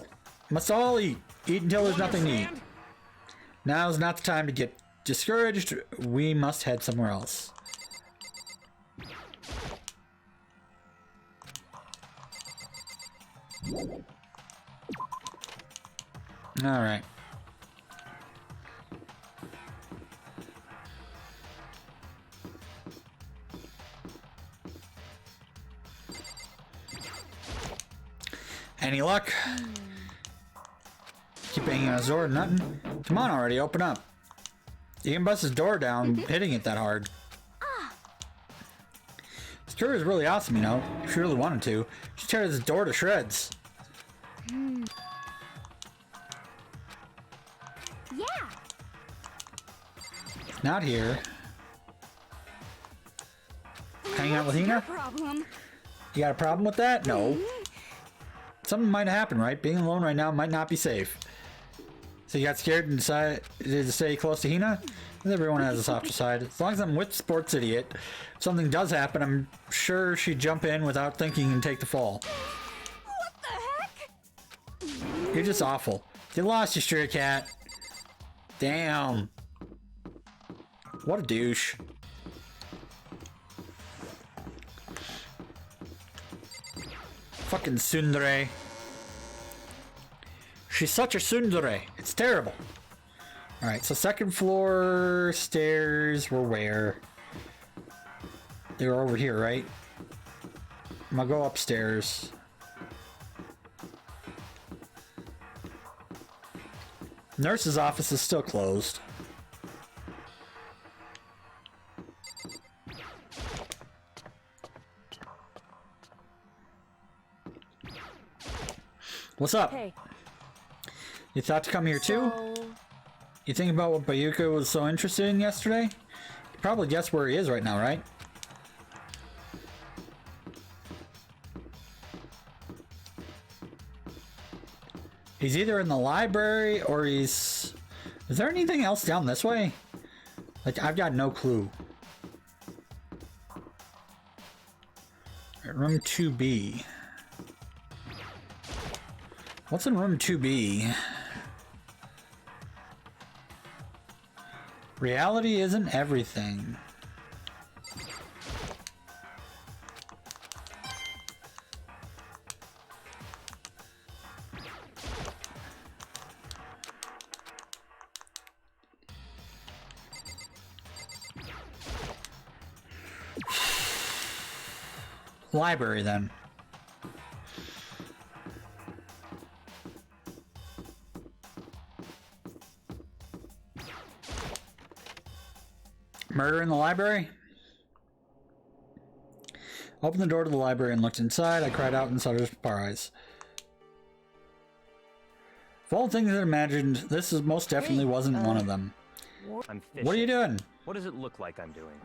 Must all eat. Eat until there's nothing to eat. Now's not the time to get discouraged. We must head somewhere else. All right. Any luck? Keep banging on his door, nothing. Come on already, open up. You can bust his door down, hitting it that hard. This tour is really awesome, you know. If you really wanted to, just tear this door to shreds.
Yeah.
Not here. Hanging out with Hina?
Problem.
You got a problem with that? No. Something might happen, right? Being alone right now might not be safe. So you got scared and decided to stay close to Hina? Everyone has a softer side. As long as I'm with Sports Idiot, if something does happen, I'm sure she'd jump in without thinking and take the fall.
What the heck?
You're just awful. You lost, you stray cat. Damn. What a douche. Fucking tsundere. She's such a tsundere. It's terrible. Alright, so second floor stairs were where? They were over here, right? I'm gonna go upstairs. Nurse's office is still closed. What's up?
Hey.
You thought to come here too? You think about what Bayuka was so interested in yesterday? You probably guess where he is right now, right? He's either in the library or he's... Is there anything else down this way? Like, I've got no clue. Room 2B. What's in room 2B? Reality isn't everything. Library then. Murder in the library? Opened the door to the library and looked inside. I cried out in utter surprise. Of all things I imagined, this is most definitely wasn't one of them.
I'm fishing.
What are you doing?
What does it look like I'm doing?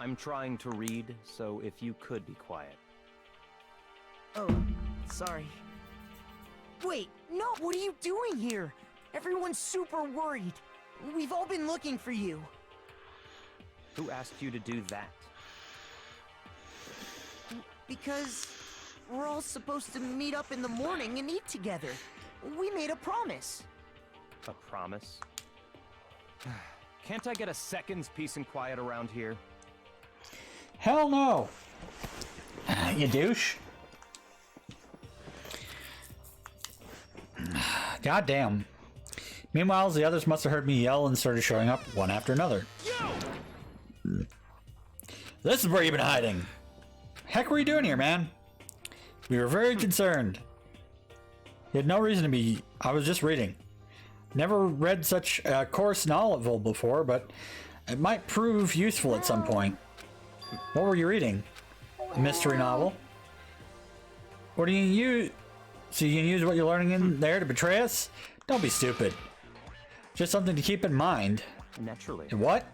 I'm trying to read, so if you could be quiet.
Oh, sorry. Wait, no, what are you doing here? Everyone's super worried. We've all been looking for you.
Who asked you to do that?
Because we're all supposed to meet up in the morning and eat together. We made a promise.
A promise? Can't I get a second's peace and quiet around here?
Hell no! You douche. Goddamn. Meanwhile, the others must have heard me yell and started showing up one after another. This is where you've been hiding. Heck were you doing here, man? We were very concerned. You had no reason to be. I was just reading. Never read such a coarse novel before, but it might prove useful at some point. What were you reading? A mystery novel? What do you use? So you can use what you're learning in there to betray us? Don't be stupid. Just something to keep in mind.
Naturally.
And what?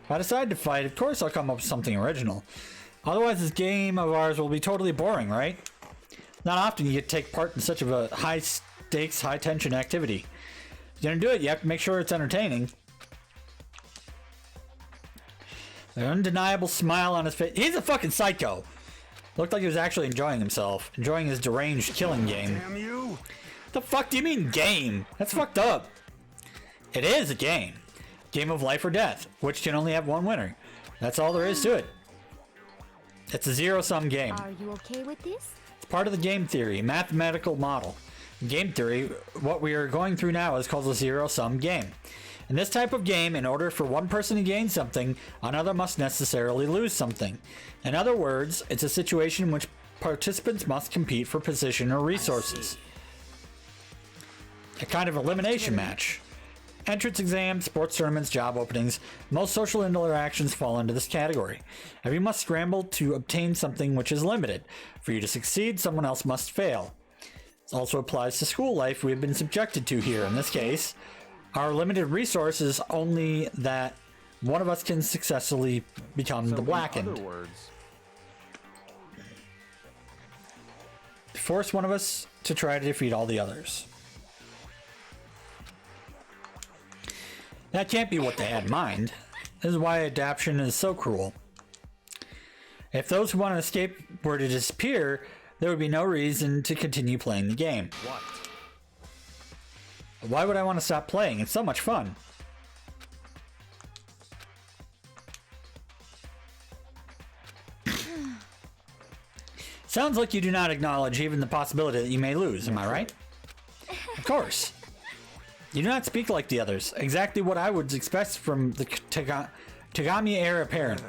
If I decide to fight, of course I'll come up with something original. Otherwise this game of ours will be totally boring, right? Not often you get to take part in such of a high stakes, high tension activity. If you're gonna do it, you have to make sure it's entertaining. An undeniable smile on his face. He's a fucking psycho. Looked like he was actually enjoying himself. Enjoying his deranged killing game.
Damn you!
What the fuck do you mean game? That's fucked up. It is a game. Game of life or death, which can only have one winner. That's all there is to it. It's a zero-sum game.
Are you okay with this?
It's part of the game theory, mathematical model. In game theory, what we are going through now is called a zero-sum game. In this type of game, in order for one person to gain something, another must necessarily lose something. In other words, it's a situation in which participants must compete for position or resources. A kind of elimination match. Entrance exams, sports tournaments, job openings, most social interactions fall into this category. Everyone must scramble to obtain something which is limited. For you to succeed, someone else must fail. This also applies to school life we have been subjected to here. In this case, our limited resource is only that one of us can successfully become the blackened.
In other words,
Force one of us to try to defeat all the others. That can't be what they had in mind. This is why adaptation is so cruel. If those who want to escape were to disappear, there would be no reason to continue playing the game.
what?
Why would I want to stop playing? It's so much fun. Sounds like you do not acknowledge even the possibility that you may lose, am I right? Of course. You do not speak like the others. Exactly what I would expect from the Tagami heir apparent.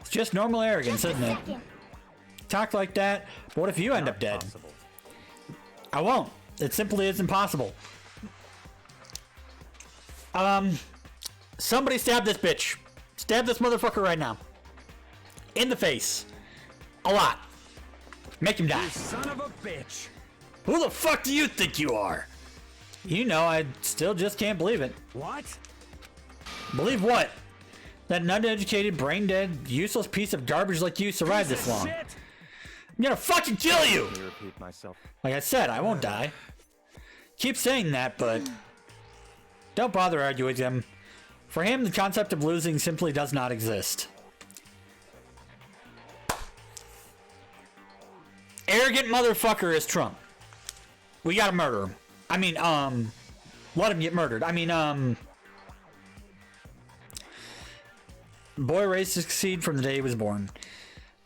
It's just normal arrogance, isn't it? Talk like that, but what if you end up dead?
Possible.
I won't. It simply isn't possible. Somebody stab this bitch. Stab this motherfucker right now. In the face. A lot. Make him die.
Son of a bitch!
Who the fuck do you think you are? You know, I still just can't believe it.
What?
Believe what? That an uneducated, brain-dead, useless piece of garbage like you survived this long.
Shit!
I'm gonna fucking kill you!
Let me repeat myself.
Like I said, I won't die. Keep saying that, but don't bother arguing with him. For him, the concept of losing simply does not exist. arrogant motherfucker is Trump. We gotta murder him. I mean, let him get murdered. I mean, boy raised to succeed from the day he was born.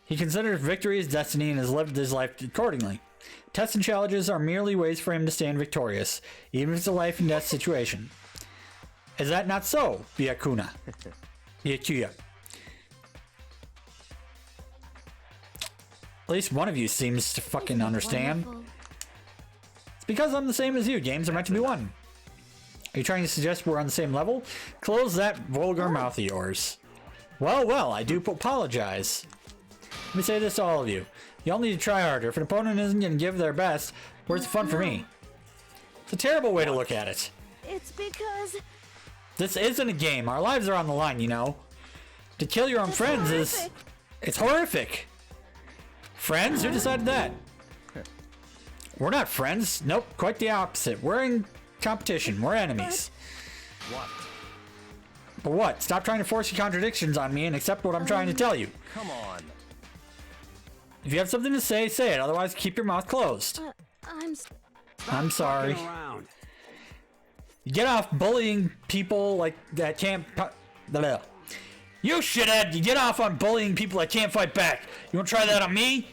He considers victory his destiny and has lived his life accordingly. Tests and challenges are merely ways for him to stand victorious, even if it's a life and death situation. Is that not so, Byakuna? Byakuya. At least one of you seems to fucking understand. It's because I'm the same as you. Games are meant to be won. Are you trying to suggest we're on the same level? Close that vulgar mouth of yours. Well, I do apologize. Let me say this to all of you. You all need to try harder. If an opponent isn't going to give their best, where's the fun for me? It's a terrible way to look at it.
It's because
This isn't a game. Our lives are on the line, you know. To kill your own friends is...
horrific.
It's horrific. Friends? Who decided that? We're not friends. Nope, quite the opposite. We're in competition. We're enemies.
What?
But what? Stop trying to force your contradictions on me and accept what I'm trying to tell you.
Come on.
If you have something to say, say it. Otherwise, keep your mouth closed. I'm sorry.
Fucking around.
Get off bullying people like that can't... You shithead! You get off on bullying people that can't fight back. You wanna try that on me?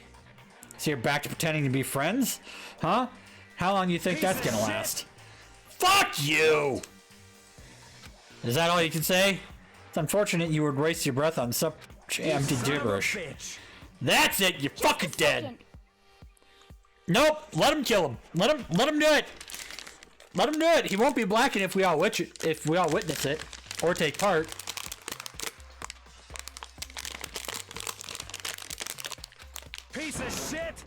So you're back to pretending to be friends? Huh? How long do you think that's gonna last? Fuck you! Is that all you can say? It's unfortunate you would waste your breath on such empty
Son of a
gibberish.
bitch.
That's it! You're fucking dead! Nope! Let him kill him! Let him do it! Let him do it! He won't be blackened if we all witness it. Or take part.
Piece of shit.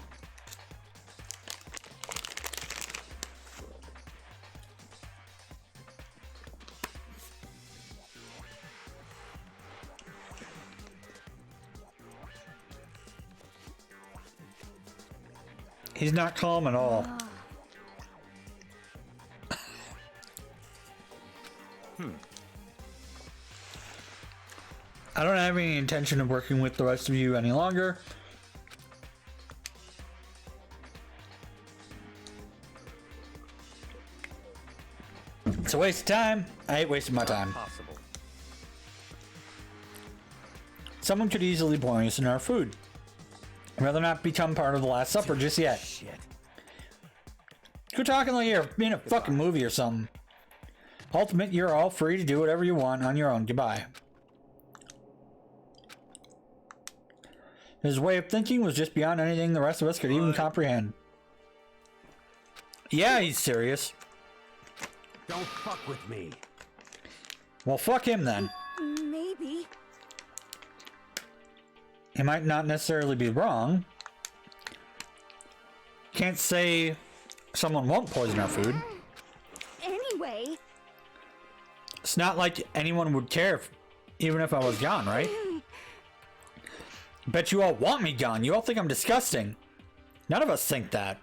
He's not calm at all. I don't have any intention of working with the rest of you any longer. It's a waste of time. I hate wasting my time.
Possible.
Someone could easily poison us in our food. I'd rather not become part of the Last Supper just yet.
Shit.
You're talking like you're in a fucking movie or something. Ultimate, you're all free to do whatever you want on your own. Goodbye. His way of thinking was just beyond anything the rest of us could even comprehend. Yeah, he's serious.
Don't fuck with me.
Well, fuck him then.
maybe.
He might not necessarily be wrong. Can't say someone won't poison our food.
Anyway,
It's not like anyone would care even if I was gone, right? Bet you all want me gone. You all think I'm disgusting. None of us think that.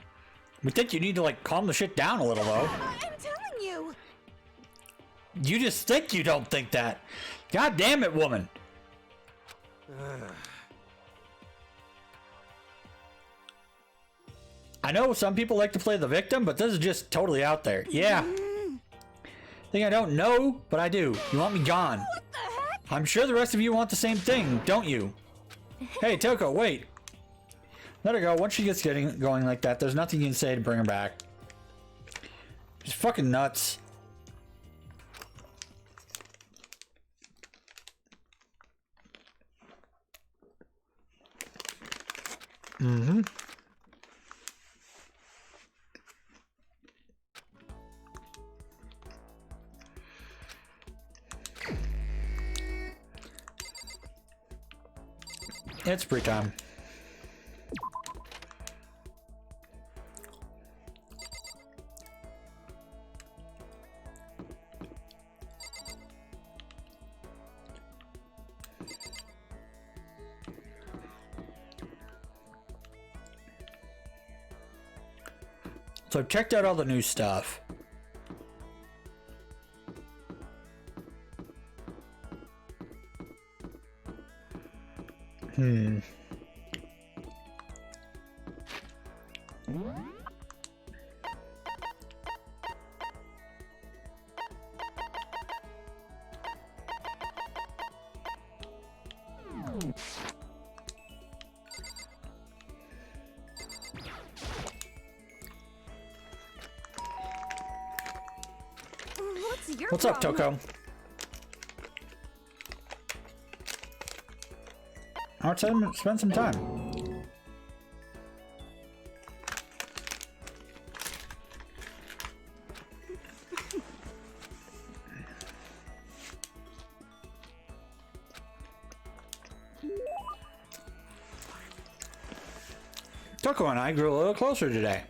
We think you need to, like, calm the shit down a little, though.
I'm telling you.
You just think you don't think that. God damn it, woman. I know some people like to play the victim, but this is just totally out there. Yeah. Think I don't know, but I do. You want me gone.
What the heck?
I'm sure the rest of you want the same thing, don't you? Hey, Toko, wait. Let her go. Once she gets going like that, there's nothing you can say to bring her back. She's fucking nuts. Mm-hmm. It's free time. So I've checked out all the new stuff.
What's your
What's up,
problem?
Toko? I'll tell him to spend some time. Toko and I grew a little closer today.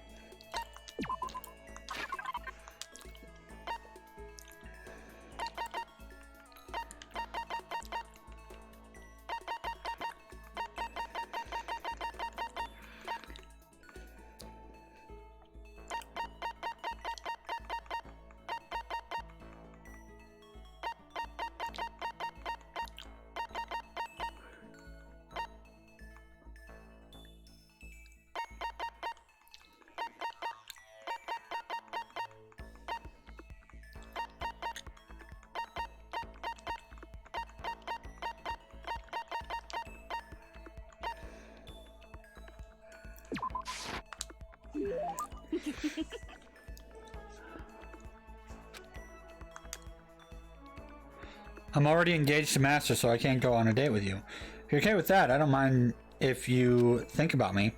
I'm already engaged to Master, so I can't go on a date with you. If you're okay with that, I don't mind if you think about me.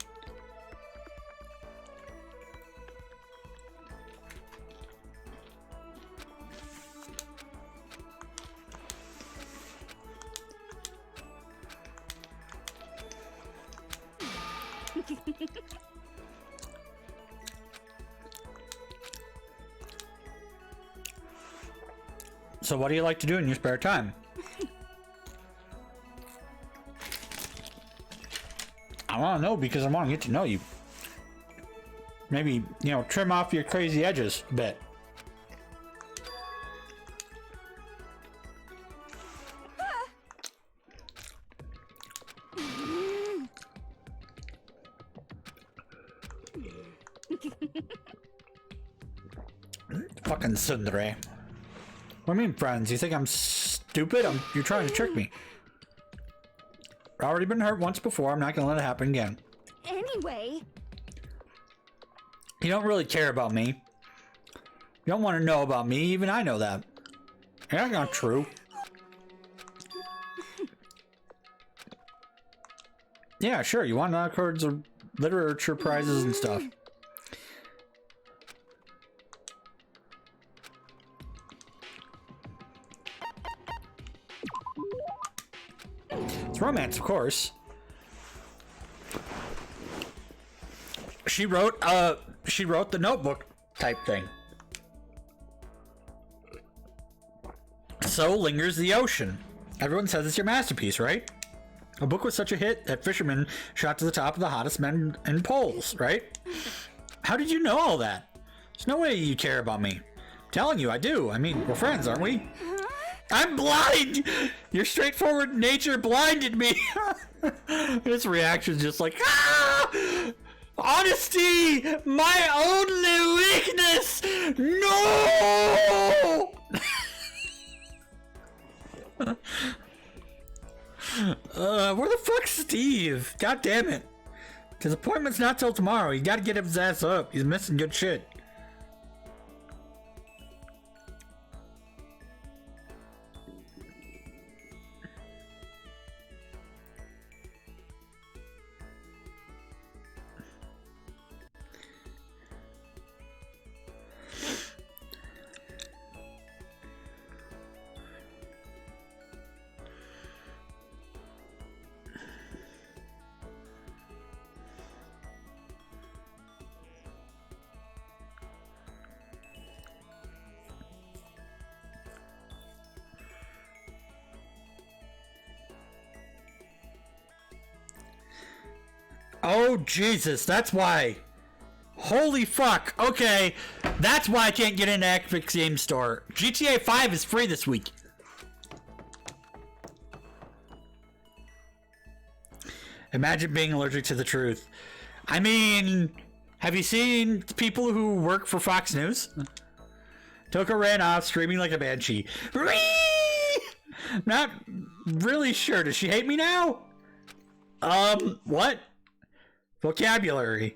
So what do you like to do in your spare time? I want to know because I want to get to know you. Maybe, you know, trim off your crazy edges a bit. Fucking tsundere. What do you mean, friends? You think I'm stupid? You're trying to trick me. I've already been hurt once before. I'm not gonna let it happen again.
Anyway,
You don't really care about me. You don't want to know about me. Even I know that. That's not true. Yeah, sure. You want records of literature prizes and stuff. It's romance, of course. She wrote the Notebook type thing. So lingers the ocean. Everyone says it's your masterpiece, right? A book was such a hit that fishermen shot to the top of the hottest men in polls, right? How did you know all that? There's no way you care about me. I'm telling you, I do. I mean, we're friends, aren't we? I'm blind! Your straightforward nature blinded me! His reaction's just like, ah! Honesty! My only weakness! No! Where the fuck's Steve? God damn it. His appointment's not till tomorrow. You gotta get his ass up. He's missing good shit. Oh, Jesus, that's why. Holy fuck. Okay, that's why I can't get into Epic Game Store. GTA 5 is free this week. Imagine being allergic to the truth. I mean, Have you seen people who work for Fox News? Toko ran off, screaming like a banshee. Not really sure. Does she hate me now? What? Vocabulary.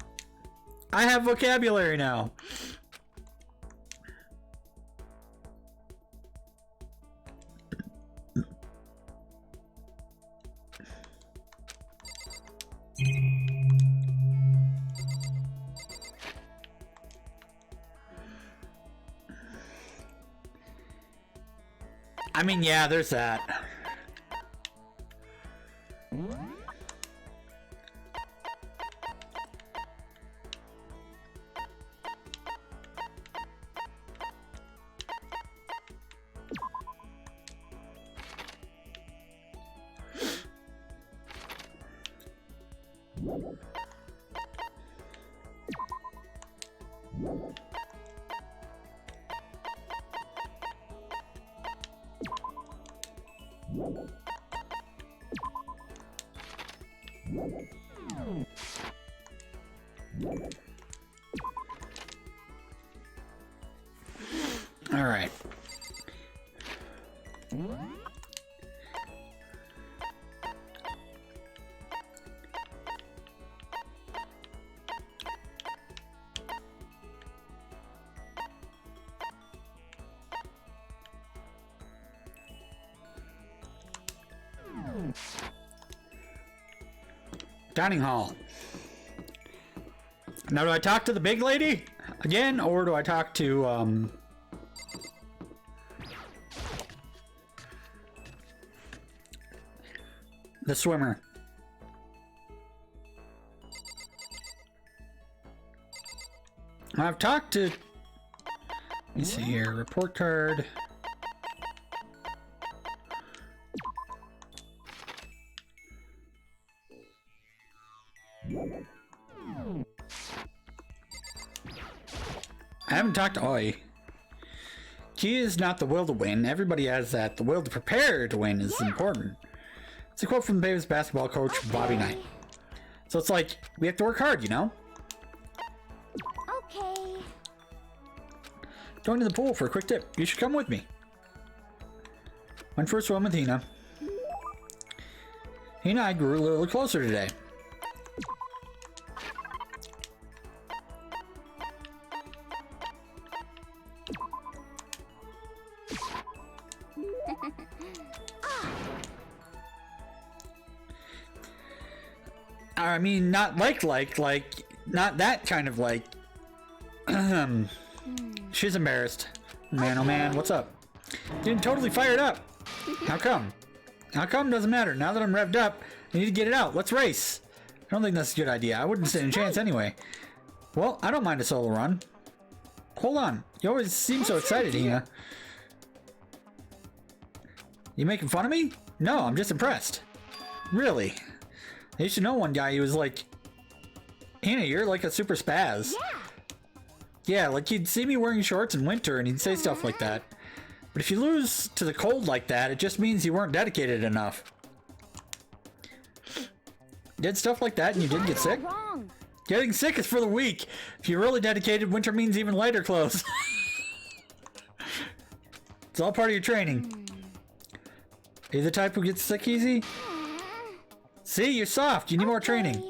I have vocabulary now. I mean, yeah, there's that. All right. Dining hall. Now, do I talk to the big lady again, or do I talk to, the swimmer? I've talked to... Let me see here. Report card. I haven't talked to Oi. Key is not the will to win. Everybody has that. The will to prepare to win is important. It's a quote from the Baby's basketball coach, Bobby Knight. So it's like, we have to work hard, you know?
Okay.
Going to the pool for a quick dip. You should come with me. Went for a swim with Hina. Hina and I grew a little closer today. I mean, not like, not that kind of like. She's embarrassed. Man, oh man, what's up? Getting totally fired up. How come? How come doesn't matter. Now that I'm revved up, I need to get it out. Let's race. I don't think that's a good idea. I wouldn't stand a chance anyway. Well, I don't mind a solo run. Hold on. You always seem so excited, Hina. You making fun of me? No, I'm just impressed. Really? I used to know one guy who was like, Hina, you're like a super spaz. Yeah, like he'd see me wearing shorts in winter and he'd say stuff like that. But if you lose to the cold like that, it just means you weren't dedicated enough. Did stuff like that and you didn't get sick?
Wrong.
Getting sick is for the weak. If you're really dedicated, winter means even lighter clothes. It's all part of your training. Are you the type who gets sick easy? See, you're soft. You need more training.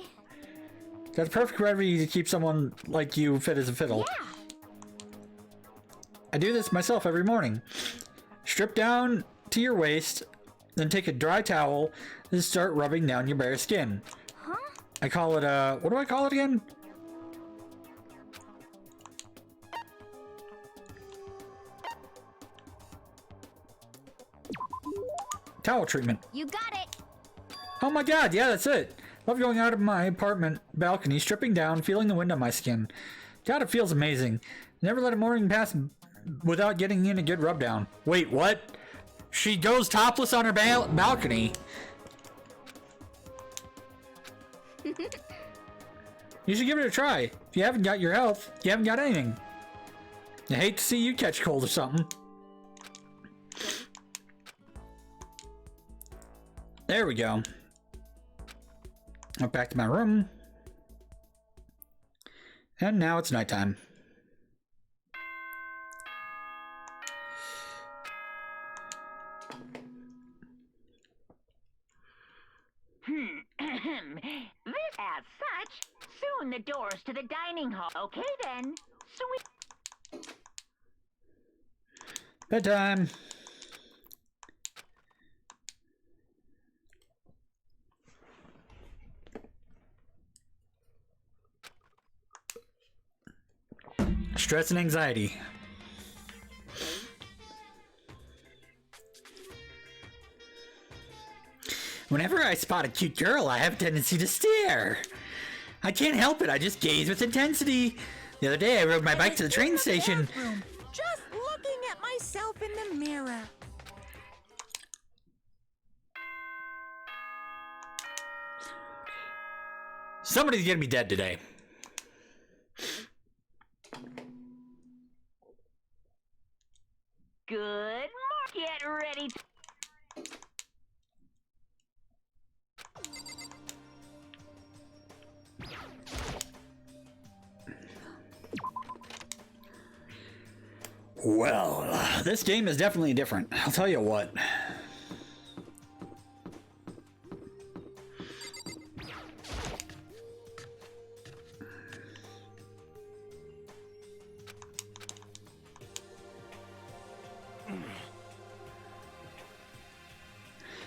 That's perfect remedy to keep someone like you fit as a fiddle.
Yeah.
I do this myself every morning. Strip down to your waist, then take a dry towel, and start rubbing down your bare skin.
Huh?
I call it what do I call it again? Towel treatment.
You got it.
Oh my god, yeah, that's it. Love going out of my apartment balcony, stripping down, feeling the wind on my skin. God, it feels amazing. Never let a morning pass without getting in a good rub down. Wait, what? She goes topless on her balcony. You should give it a try. If you haven't got your health, you haven't got anything. I hate to see you catch cold or something. There we go. Went back to my room. And now it's nighttime.
This, as such, soon the doors to the dining hall. Okay then, sweet.
Bedtime. Stress and anxiety. Whenever I spot a cute girl, I have a tendency to stare. I can't help it, I just gaze with intensity. The other day, I rode my bike to the train station.
Just looking at myself in the mirror.
Somebody's gonna be dead today.
Good. Get ready.
Well, this game is definitely different. I'll tell you what.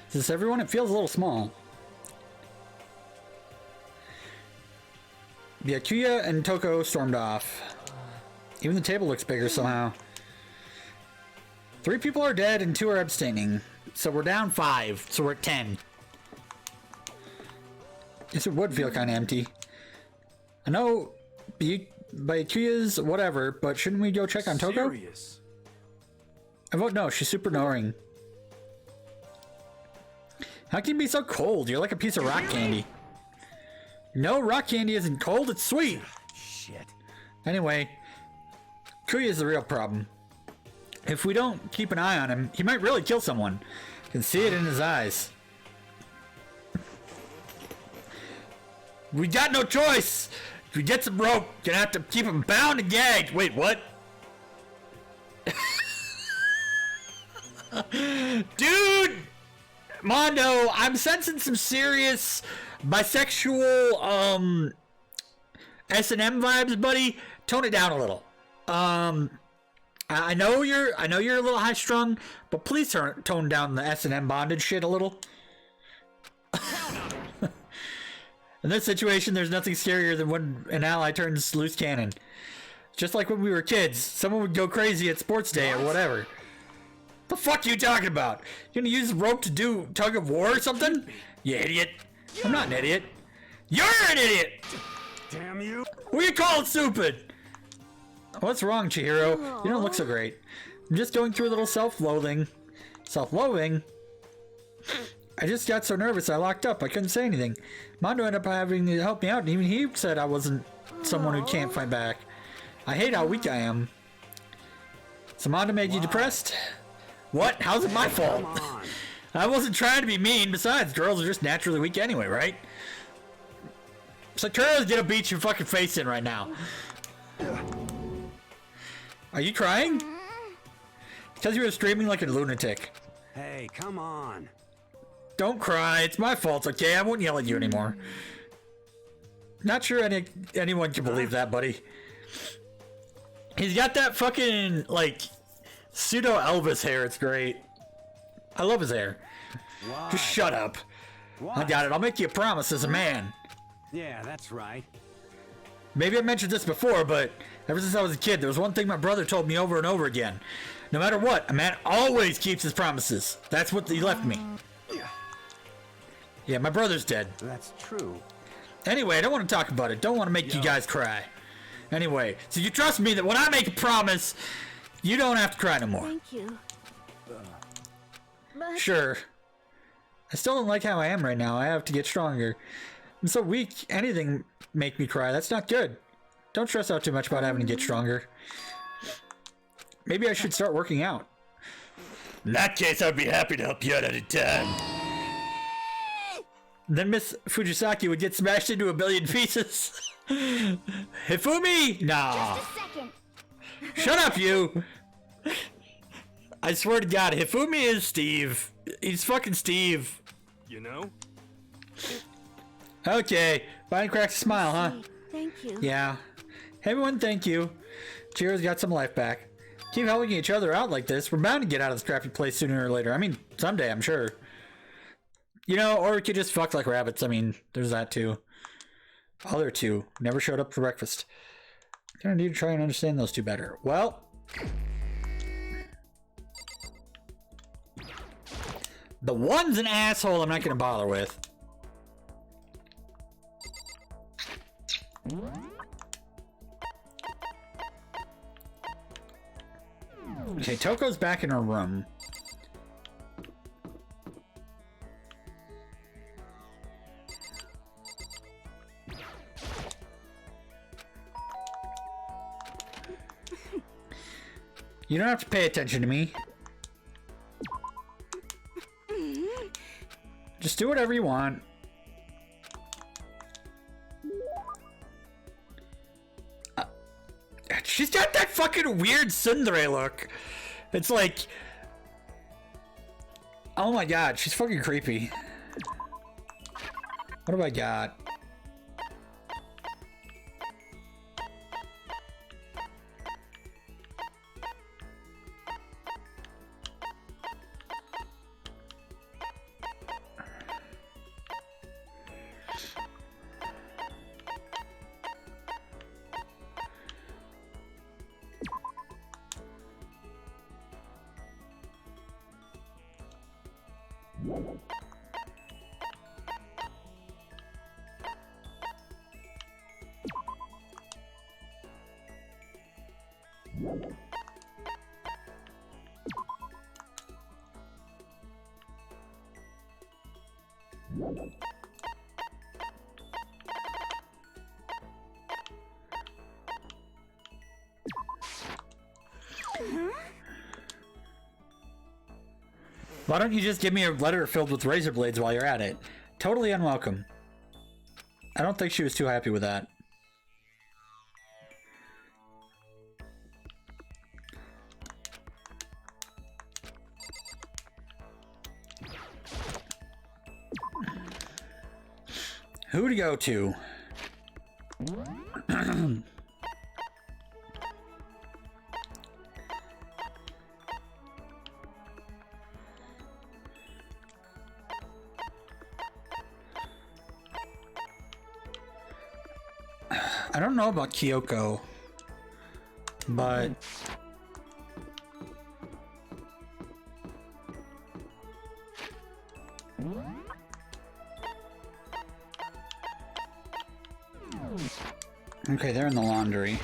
Is this everyone? It feels a little small. Byakuya and Toko stormed off. Even the table looks bigger somehow. 3 people are dead and 2 are abstaining. So we're down 5, so we're at 10. Guess it would feel kind of empty. I know Byakuya's whatever, but shouldn't we go check on Toko?
Serious?
I vote no, she's super annoying. How can you be so cold? You're like a piece of rock candy. No, rock candy isn't cold, it's sweet.
Shit.
Anyway, Kuya's the real problem. If we don't keep an eye on him, he might really kill someone. You can see it in his eyes. We got no choice. If we get some rope, gonna have to keep him bound and gagged. Wait, what? Dude! Mondo, I'm sensing some serious bisexual S&M vibes, buddy. Tone it down a little. I know you're a little high strung, but please tone down the S&M bondage shit a little. In this situation, there's nothing scarier than when an ally turns loose cannon. Just like when we were kids, someone would go crazy at sports day or whatever. The fuck you talking about? You gonna use the rope to do tug of war or something? You idiot. I'm not an idiot. You're an idiot!
Damn you!
Who you calling stupid? What's wrong, Chihiro? You don't look so great. I'm just going through a little self-loathing. Self-loathing? I just got so nervous I locked up. I couldn't say anything. Mondo ended up having to help me out, and even he said I wasn't someone who can't fight back. I hate how weak I am. So Mondo made you depressed? What? How's it my fault?
Come on.
I wasn't trying to be mean. Besides, girls are just naturally weak anyway, right? Sakura's gonna beat your fucking face in right now. Are you crying? Because you were streaming like a lunatic.
Hey, come on.
Don't cry. It's my fault, okay? I won't yell at you anymore. Not sure anyone can believe that, buddy. He's got that fucking, like, pseudo Elvis hair. It's great. I love his hair.
Why?
Just shut up. I got it. I'll make you a promise as a man.
Yeah, that's right.
Maybe I mentioned this before, but ever since I was a kid, there was one thing my brother told me over and over again. No matter what, a man always keeps his promises. That's what he left me. Yeah, my brother's dead.
That's true.
Anyway, I don't want to talk about it. Don't want to make you guys cry. Anyway, so you trust me that when I make a promise, you don't have to cry no more.
Thank you. But
Sure. I still don't like how I am right now. I have to get stronger. I'm so weak, anything make me cry. That's not good. Don't stress out too much about having to get stronger. Maybe I should start working out. In that case, I'd be happy to help you out at a time. then Miss Fujisaki would get smashed into a billion pieces. Hifumi? Nah.
Just a second.
Shut up, you! I swear to God, Hifumi is Steve. He's fucking Steve.
You know?
Okay, Vine cracks a smile, huh?
Thank you.
Yeah. Hey, everyone, thank you. Cheers, got some life back. Keep helping each other out like this. We're bound to get out of this crappy place sooner or later. I mean, someday, I'm sure. You know, or we could just fuck like rabbits. I mean, there's that too. Other two never showed up for breakfast. Gonna need to try and understand those two better. Well, the one's an asshole I'm not gonna bother with. Okay, Toko's back in her room. You don't have to pay attention to me. Just do whatever you want. She's got that fucking weird tsundere look. It's like... Oh my god, she's fucking creepy. What have I got? Why don't you just give me a letter filled with razor blades while you're at it? Totally unwelcome. I don't think she was too happy with that. Who to go to? I don't know about Kyoko, but okay, they're in the laundry.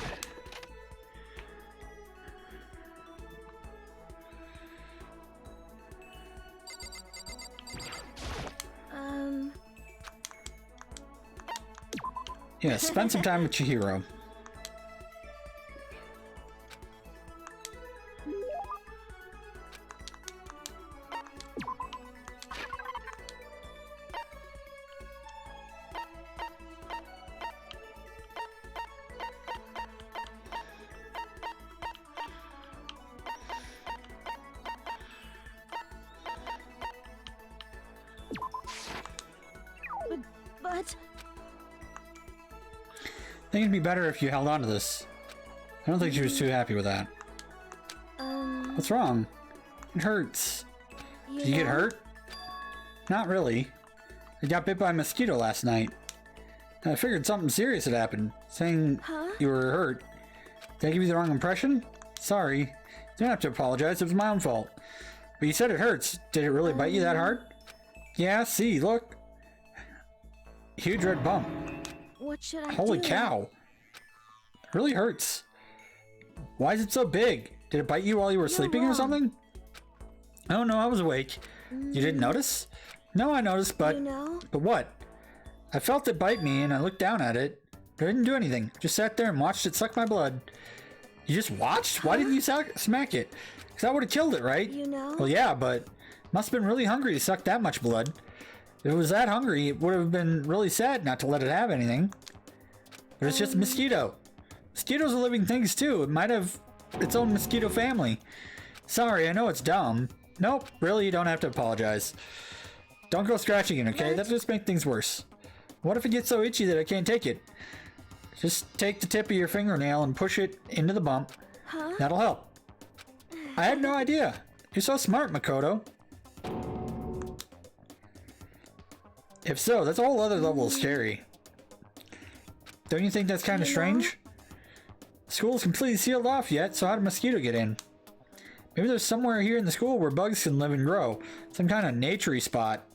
Yeah, spend some time with Chihiro.
But
I think it'd be better if you held on to this. I don't think she was too happy with that. What's wrong? It hurts. Did you get hurt? Not really. I got bit by a mosquito last night. I figured something serious had happened, saying you were hurt. Did I give you the wrong impression? Sorry. You don't have to apologize, it was my own fault. But you said it hurts. Did it really bite you that hard? Yeah, see, look. Huge red bump.
what should I
Holy
do?
cow. It really hurts. Why is it so big? Did it bite you while you were sleeping or something? Oh no, I was awake. You didn't notice? No, I noticed, but...
You know?
But what? I felt it bite me and I looked down at it. But I didn't do anything. Just sat there and watched it suck my blood. You just watched? Why didn't you smack it? Because that would have killed it, right?
You know?
Well, yeah, but... Must have been really hungry to suck that much blood. If it was that hungry, it would have been really sad not to let it have anything. But it's just a mosquito. Mosquitoes are living things too. It might have its own mosquito family. Sorry, I know it's dumb. Nope, really, you don't have to apologize. Don't go scratching it, okay? That'll just make things worse. What if it gets so itchy that I can't take it? Just take the tip of your fingernail and push it into the bump.
Huh?
That'll help. I had no idea. You're so smart, Makoto. If so, that's a whole other level of scary. Don't you think that's kind of strange? School's completely sealed off yet, so how did a mosquito get in? Maybe there's somewhere here in the school where bugs can live and grow. Some kind of naturey spot.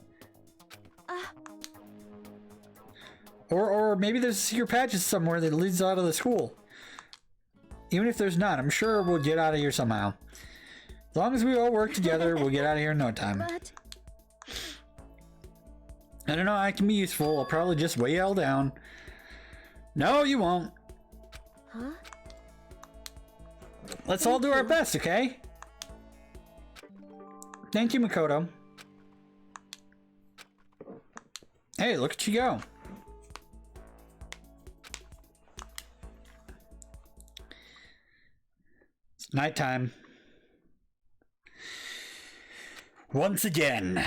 Or maybe there's a secret passage somewhere that leads out of the school. Even if there's none, I'm sure we'll get out of here somehow. As long as we all work together, we'll get out of here in no time.
But
I don't know, I can be useful. I'll probably just weigh y'all down. No, you won't.
huh?
Let's all do our best, okay? Thank you, Makoto. Hey, look at you go. It's nighttime. Once again.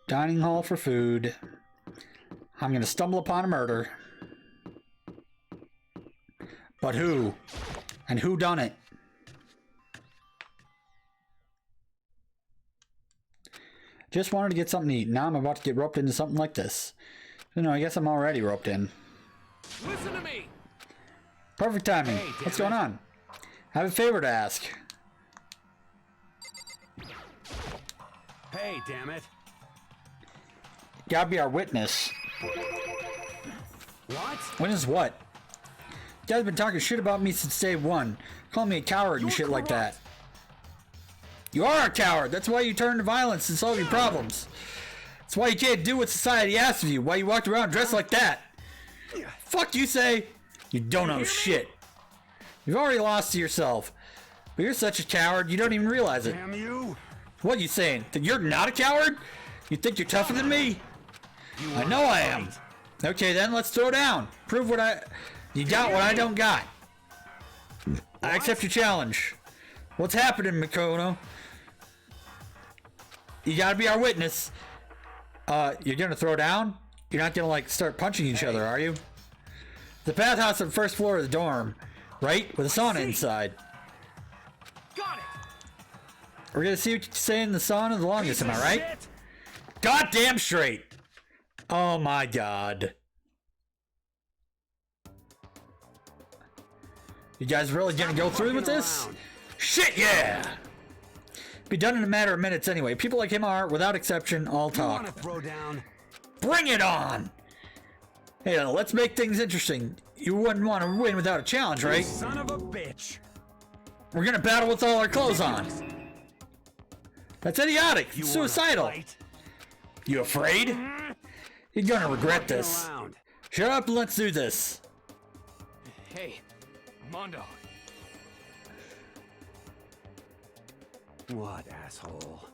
Dining hall for food. I'm gonna stumble upon a murder. But who? And who done it? Just wanted to get something to eat. Now I'm about to get roped into something like this. You know, I guess I'm already roped in.
Listen to me!
Perfect timing.
Hey,
What's
damn
going
it.
on? I have a favor to ask.
Hey, damn it.
You gotta be our witness.
What?
Witness what? You guys have been talking shit about me since day one. Calling me a coward and shit like that. You are a coward. That's why you turn to violence and solve your problems. That's why you can't do what society asks of you. Why you walked around dressed like that. Fuck you say. You don't know shit. You've already lost to yourself. But you're such a coward, you don't even realize it.
Damn you.
What you saying? That you're not a coward? You think you're tougher than me? I know I am. Okay, then let's throw down. Prove what you got what I don't got. I accept your challenge. What's happening, Makoto? You gotta be our witness. You're gonna throw down? You're not gonna like start punching each other, are you? The bathhouse on the first floor of the dorm, right? With a sauna inside.
Got it!
We're gonna see what you say in the sauna the longest, am I right?
Shit.
Goddamn straight! Oh my god. You guys really gonna go through with this?
Around.
Shit, yeah! Be done in a matter of minutes anyway. People like him are, without exception, all
You want
talk.
to throw down?
Bring it on! Hey, now, let's make things interesting. You wouldn't want to win without a challenge, right?
Son of a bitch.
We're gonna battle with all our clothes on. That's idiotic.
You
It's
wanna
suicidal.
fight?
You afraid? You're gonna regret
Fucking
this.
around.
Shut up and let's do this.
Hey, Mondo.
What, asshole?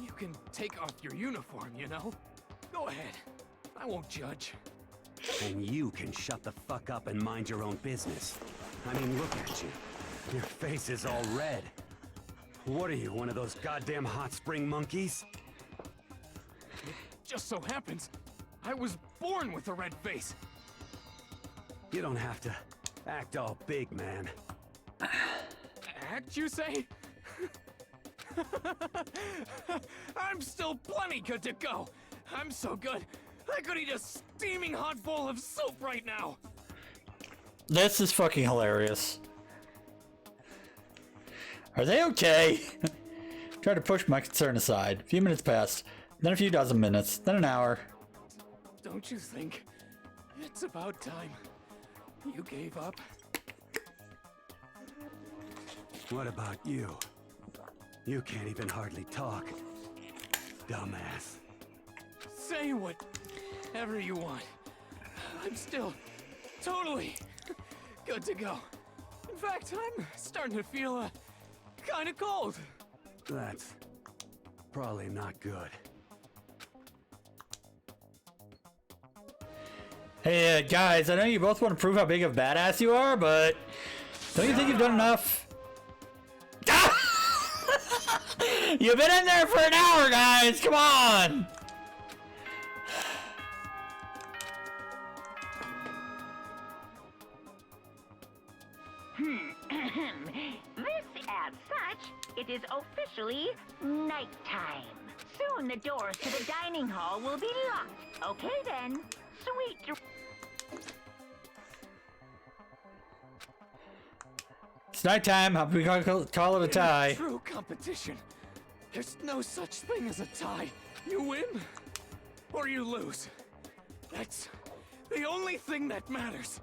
You can take off your uniform, you know? Go ahead. I won't judge.
And you can shut the fuck up and mind your own business. I mean, look at you. Your face is all red. What are you, one of those goddamn hot spring monkeys?
Just so happens, I was born with a red face.
You don't have to act all big, man.
Act, you say? I'm still plenty good to go. I'm so good, I could eat a steaming hot bowl of soup right now.
This is fucking hilarious. Are they okay? Try to push my concern aside. A few minutes passed, then a few dozen minutes, then an hour.
Don't you think it's about time you gave up?
What about you? You can't even hardly talk. Dumbass.
Say whatever you want. I'm still totally good to go. fact, I'm starting to feel kind of cold.
That's probably not good.
Hey, guys, I know you both want to prove how big of a badass you are, but don't you think you've done enough? You've been in there for an hour, guys! Come on!
This, as such, it is officially nighttime. Soon the doors to the dining hall will be locked. Okay then. Sweet dreams.
It's nighttime. How we gonna call it a tie?
True competition. There's no such thing as a tie. You win or you lose. That's the only thing that matters.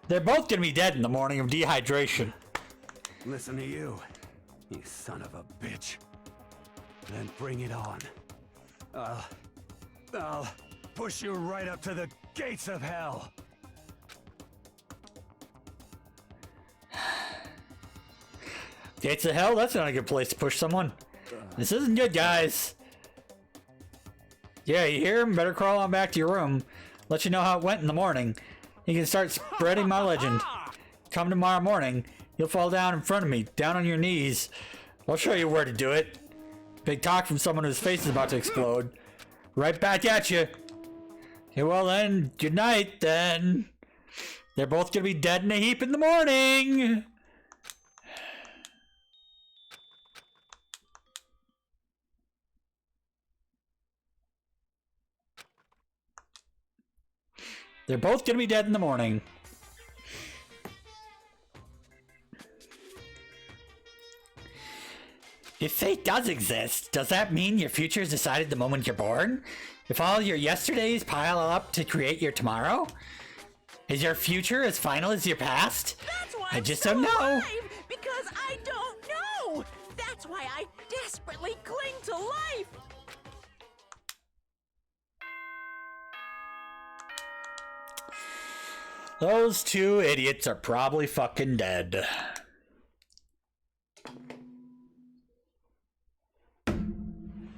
They're both gonna be dead in the morning of dehydration.
Listen to you, you son of a bitch. Then bring it on. I'll push you right up to the gates of hell.
Gates of hell? That's not a good place to push someone. This isn't good, guys. Yeah, you hear him? Better crawl on back to your room. Let you know how it went in the morning. You can start spreading my legend. Come tomorrow morning. You'll fall down in front of me, down on your knees. I'll show you where to do it. Big talk from someone whose face is about to explode. Right back at you. Okay, well then, good night then. They're both gonna be dead in a heap in the morning. They're both gonna be dead in the morning. If fate does exist, does that mean your future is decided the moment you're born? If all your yesterdays pile up to create your tomorrow? Is your future as final as your past?
That's why
I just
I'm
don't
so
know.
alive, because I don't know. That's why I desperately cling to life.
Those two idiots are probably fucking dead.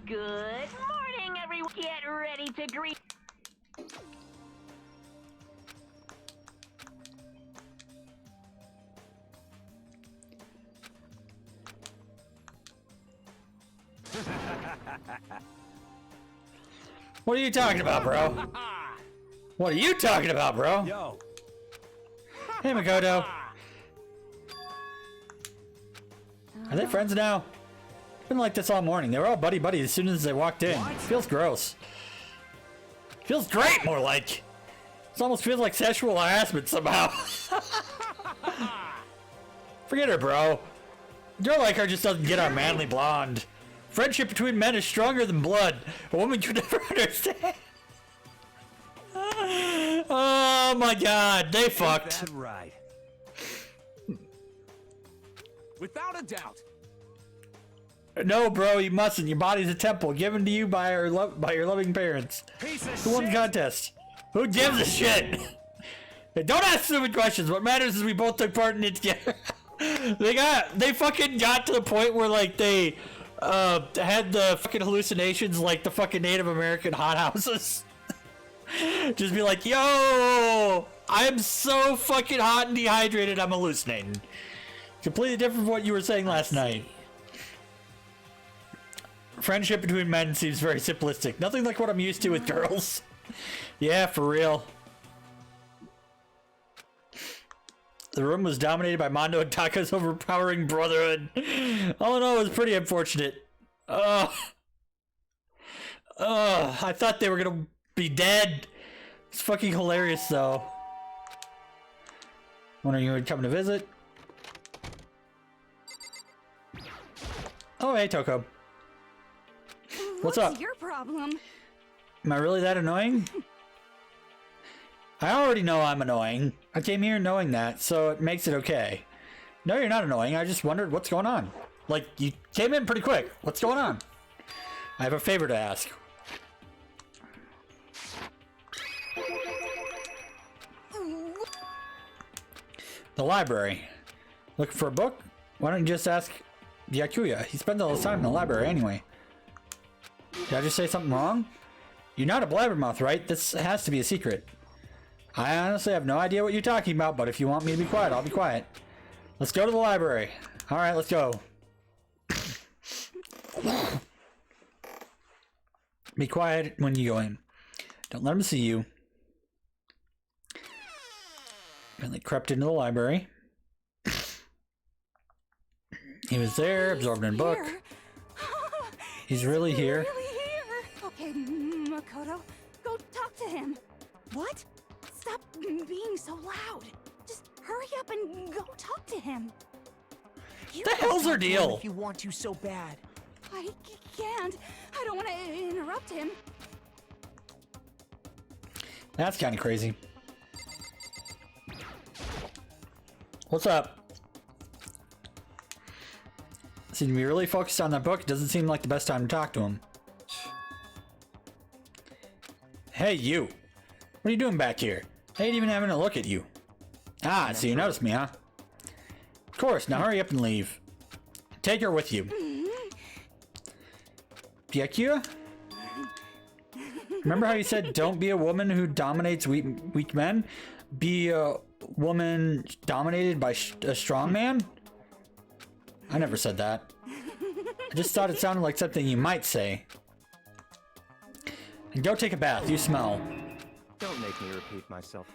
Good morning, everyone. Get ready to greet.
What are you talking about, bro? What are you talking about, bro?
Yo,
Hey, Makoto. Are they friends now? It's been like this all morning. They were all buddy-buddy as soon as they walked in. Feels gross. Feels great, more like. It almost feels like sexual harassment somehow. Forget her, bro. A girl like her just doesn't get our manly blonde. Friendship between men is stronger than blood. A woman could never understand. Oh my god, they fucked.
that right.
Without a doubt.
No, bro, you mustn't. Your body's a temple given to you by your loving parents.
Piece of
Who won the
shit.
contest? Who gives a shit? Hey, don't ask stupid questions. What matters is we both took part in it together. They fucking got to the point where like they had the fucking hallucinations like the fucking Native American hothouses. Just be like, yo, I'm so fucking hot and dehydrated, I'm hallucinating. Completely different from what you were saying last night. Friendship between men seems very simplistic. Nothing like what I'm used to with girls. Yeah, for real. The room was dominated by Mondo and Taka's overpowering brotherhood. All in all, it was pretty unfortunate. I thought they were gonna be dead. It's fucking hilarious, though. Wondering who would come to visit. Oh, hey, Toko. What's up?
your problem?
Am I really that annoying? I already know I'm annoying. I came here knowing that, so it makes it okay. No, you're not annoying. I just wondered what's going on. Like, you came in pretty quick. What's going on? I have a favor to ask. The library. Looking for a book? Why don't you just ask Yakuya? He spends all his time in the library anyway. Did I just say something wrong? You're not a blabbermouth, right? This has to be a secret. I honestly have no idea what you're talking about, but if you want me to be quiet, I'll be quiet. Let's go to the library. Alright, let's go. Be quiet when you go in. Don't let him see you. And they crept into the library. He was there, absorbed in a book. He's really here.
Okay, Makoto, go talk to him. What? Stop being so loud. Just hurry up and go talk to him.
You
The
can
hell's her
talk to him
deal?
If you want to so bad.
I can't. I don't want to interrupt him.
That's kind of crazy. What's up? Seem to be really focused on that book. It doesn't seem like the best time to talk to him. Hey, you. What are you doing back here? I ain't even having a look at you. Ah, so you noticed me, huh? Of course, now hurry up and leave. Take her with you. Byakuya? Remember how you said don't be a woman who dominates weak men? Be a woman dominated by a strong man? I never said that. I just thought it sounded like something you might say. And go take a bath, you smell.
Don't make me repeat myself.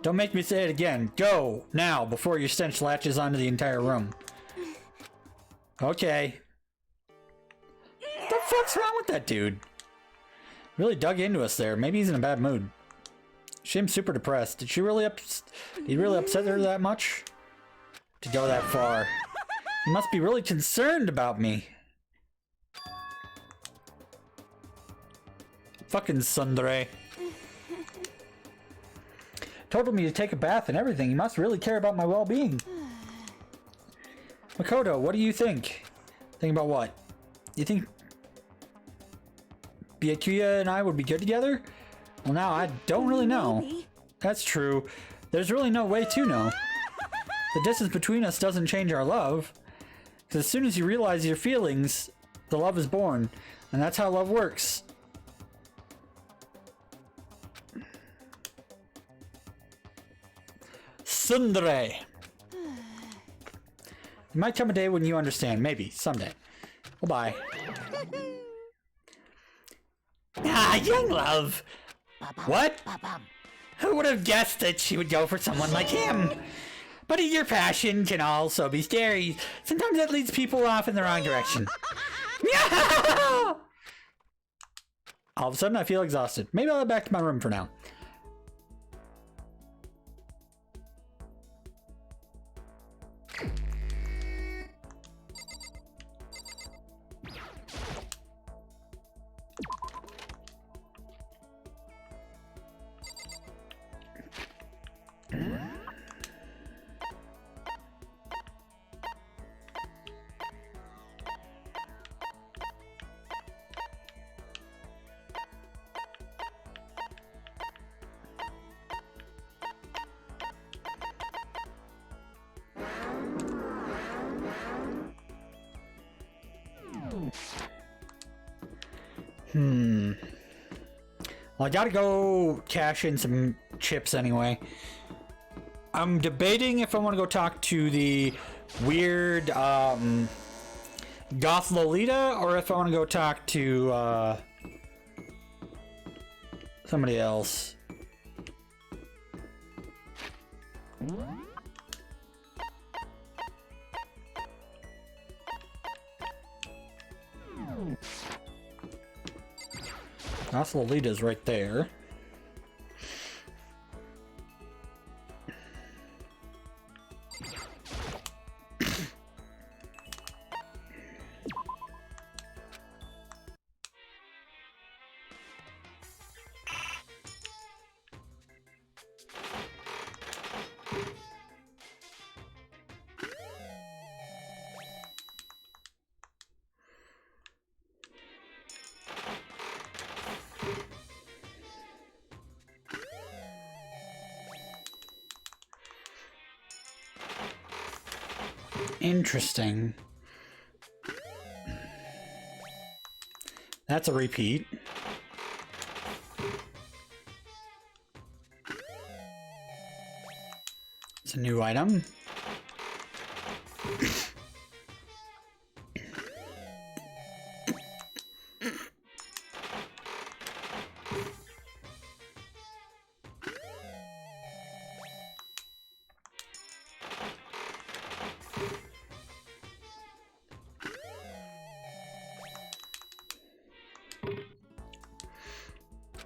Don't make me say it again. Go, now, before your stench latches onto the entire room. Okay. What the fuck's wrong with that dude? Really dug into us there. Maybe he's in a bad mood. She seems super depressed. Did he really upset her that much? To go that far. He must be really concerned about me. Fucking Sundere. Told me to take a bath and everything. He must really care about my well-being. Makoto, what do you think? Think about what? You think Byakuya and I would be good together? Well, now I don't really know.
Maybe.
That's true. There's really no way to know. The distance between us doesn't change our love. Because as soon as you realize your feelings, the love is born. And that's how love works. Sundere. There might come a day when you understand. Maybe. Someday. Bye-bye. Ah, young love. What? Who would have guessed that she would go for someone like him? But your passion can also be scary. Sometimes that leads people off in the wrong direction. All of a sudden, I feel exhausted. Maybe I'll head back to my room for now. Well, I gotta go cash in some chips anyway. I'm debating if I want to go talk to the weird goth Lolita or if I want to go talk to somebody else. Goth Lolita's right there. Interesting. That's a repeat. It's a new item.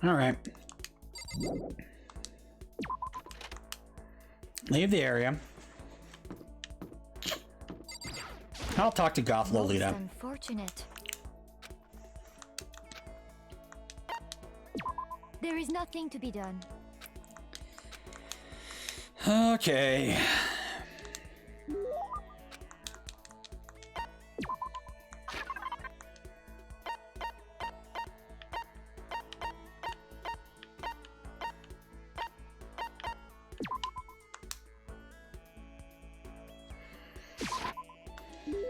All right. Leave the area. I'll talk to Goth Lolita.
Most unfortunate. There is nothing to be done.
Okay.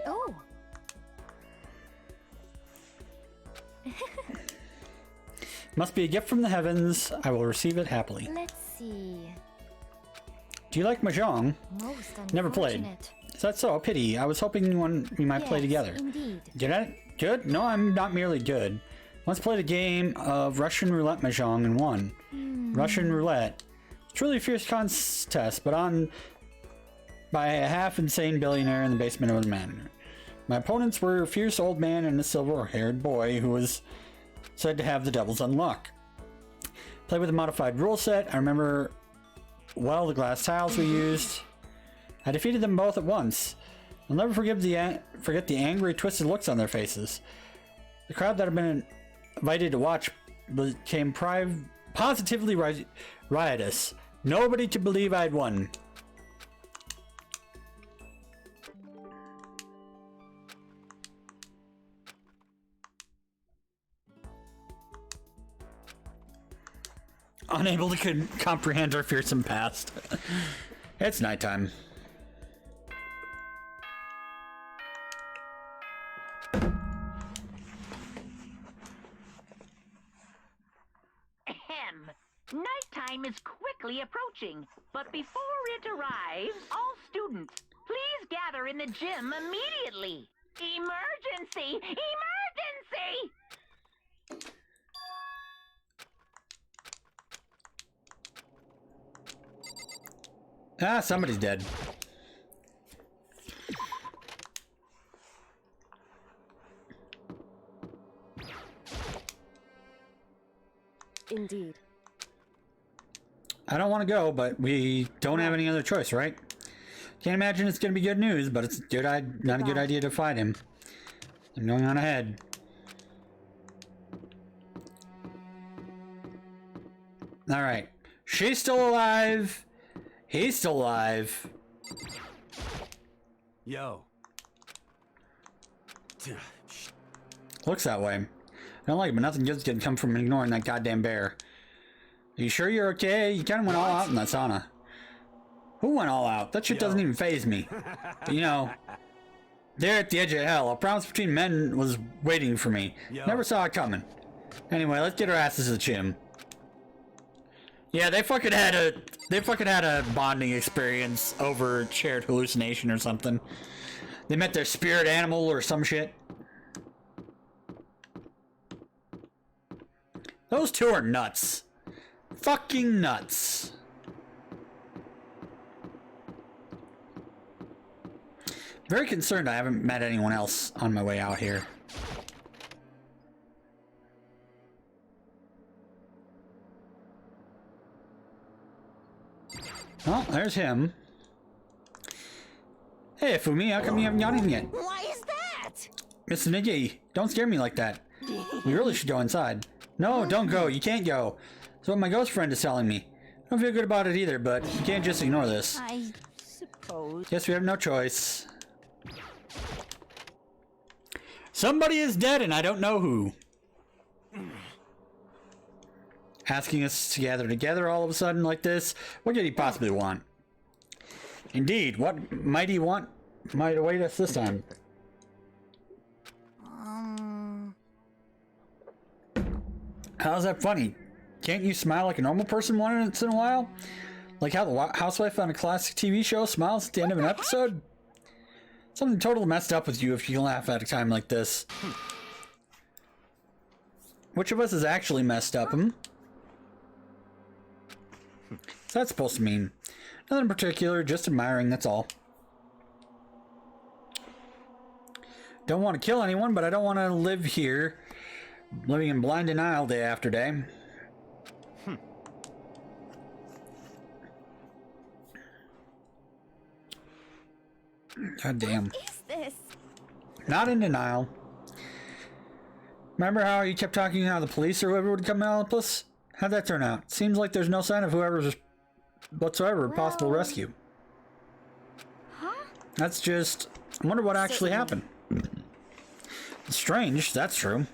Oh.
Must be a gift from the heavens. I will receive it happily.
Let's see.
Do you like Mahjong?
Most unfortunate.
Never played. Is that so? A pity. I was hoping we might play
Yes,
together.
Indeed.
Did I? Good? No, I'm not merely good. Once played a game of Russian roulette Mahjong and won. Russian roulette. Truly a fierce contest, but on by a half-insane billionaire in the basement of a manor. My opponents were a fierce old man and a silver-haired boy who was said to have the devil's unluck. Played with a modified rule set. I remember well the glass tiles we used. I defeated them both at once. I'll never forget the angry, twisted looks on their faces. The crowd that had been invited to watch became positively riotous. Nobody to believe I'd won. Unable to comprehend our fearsome past. It's nighttime.
Ahem. Nighttime is quickly approaching, but before it arrives, all students, please gather in the gym immediately. Emergency! Emergency!
Ah, somebody's dead.
Indeed.
I don't want to go, but we don't have any other choice, right? Can't imagine it's going to be good news, but it's not a good idea to fight him. I'm going on ahead. All right. She's still alive. He's still alive.
Yo.
Looks that way. I don't like it, but nothing good's gonna come from ignoring that goddamn bear. Are you sure you're okay? You kind of went all out in that sauna. Who went all out? That shit doesn't even faze me. But, you know, there at the edge of hell, a promise between men was waiting for me. Never saw it coming. Anyway, let's get our asses to the gym. Yeah, they fucking had a bonding experience over shared hallucination or something. They met their spirit animal or some shit. Those two are nuts. Fucking nuts. Very concerned I haven't met anyone else on my way out here. Oh, there's him. Hey, Fumi, how come you haven't gone in yet?
Why is that?
Mr. Niggy, don't scare me like that. We really should go inside. No, don't go. You can't go. That's what my ghost friend is telling me. I don't feel good about it either, but you can't just ignore this.
I suppose.
Guess we have no choice. Somebody is dead and I don't know who. Asking us to gather together all of a sudden like this? What could he possibly want? Indeed, what might he want Might await us this time. How's that funny? Can't you smile like a normal person once in a while? Like how the housewife on a classic TV show smiles at the end of an episode? Something totally messed up with you if you can laugh at a time like this. Which of us is actually messed up, What's that supposed to mean? Nothing in particular, just admiring, that's all. Don't want to kill anyone, but I don't want to live here, living in blind denial day after day. God damn.
What is this?
Not in denial. Remember how you kept talking how the police or whoever would come help us? How'd that turn out? Seems like there's no sign of whoever's whatsoever possible rescue.
Huh?
That's just... I wonder what actually happened. It's strange, that's true.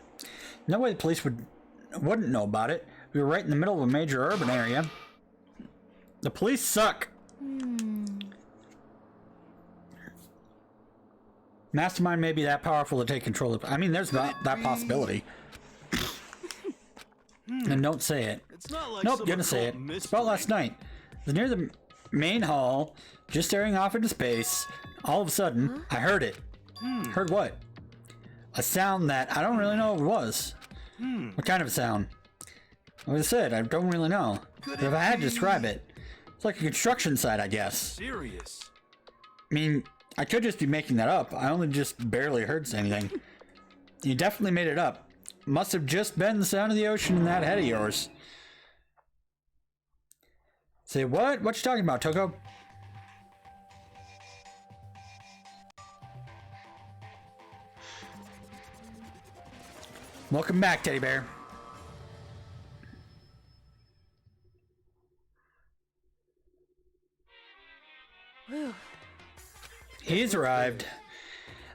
No way the police wouldn't know about it. We were right in the middle of a major urban area. The police suck. Mastermind may be that powerful to take control of... I mean, there's not that possibility. And don't say it. Nope, gonna say it. It's about last night. I was near the main hall, just staring off into space. All of a sudden, I heard it. Heard what? A sound that I don't really know what it was. What kind of a sound? Like I said, I don't really know. But if I had to describe it, it's like a construction site, I guess.
Serious.
I mean, I could just be making that up. I only just barely heard anything. You definitely made it up. Must have just been the sound of the ocean in that head of yours. Say what? What you talking about, Toko? Welcome back, Teddy Bear. He's arrived.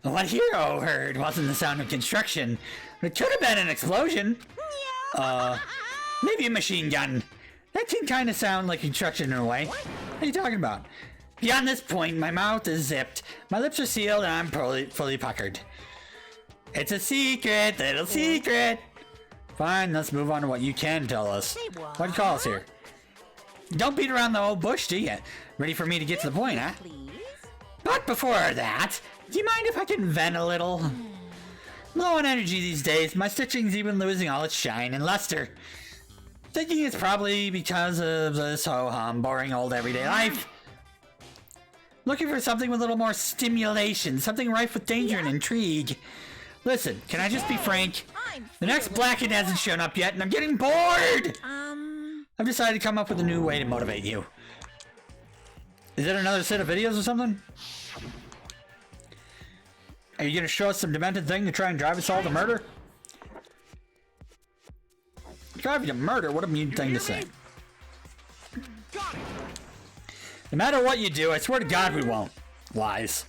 What Hero heard wasn't the sound of construction. It could have been an explosion. Maybe a machine gun. That can kind of sound like construction in a way. What are you talking about? Beyond this point, my mouth is zipped, my lips are sealed, and I'm fully puckered. It's a secret, little secret. Fine, let's move on to what you can tell us. Why'd you call us here? Don't beat around the old bush, do you? Ready for me to get to the point, huh? But before that, do you mind if I can vent a little? Low on energy these days, my stitching's even losing all its shine and luster. Thinking it's probably because of this ho-hum, boring old everyday life. Looking for something with a little more stimulation, something rife with danger and intrigue. Listen, can I just be frank? The next Blacken hasn't shown up yet, and I'm getting bored! I've decided to come up with a new way to motivate you. Is it another set of videos or something? Are you gonna show us some demented thing to try and drive us all to murder? Drive you to murder? What a mean thing to say. No matter what you do, I swear to God we won't. Lies.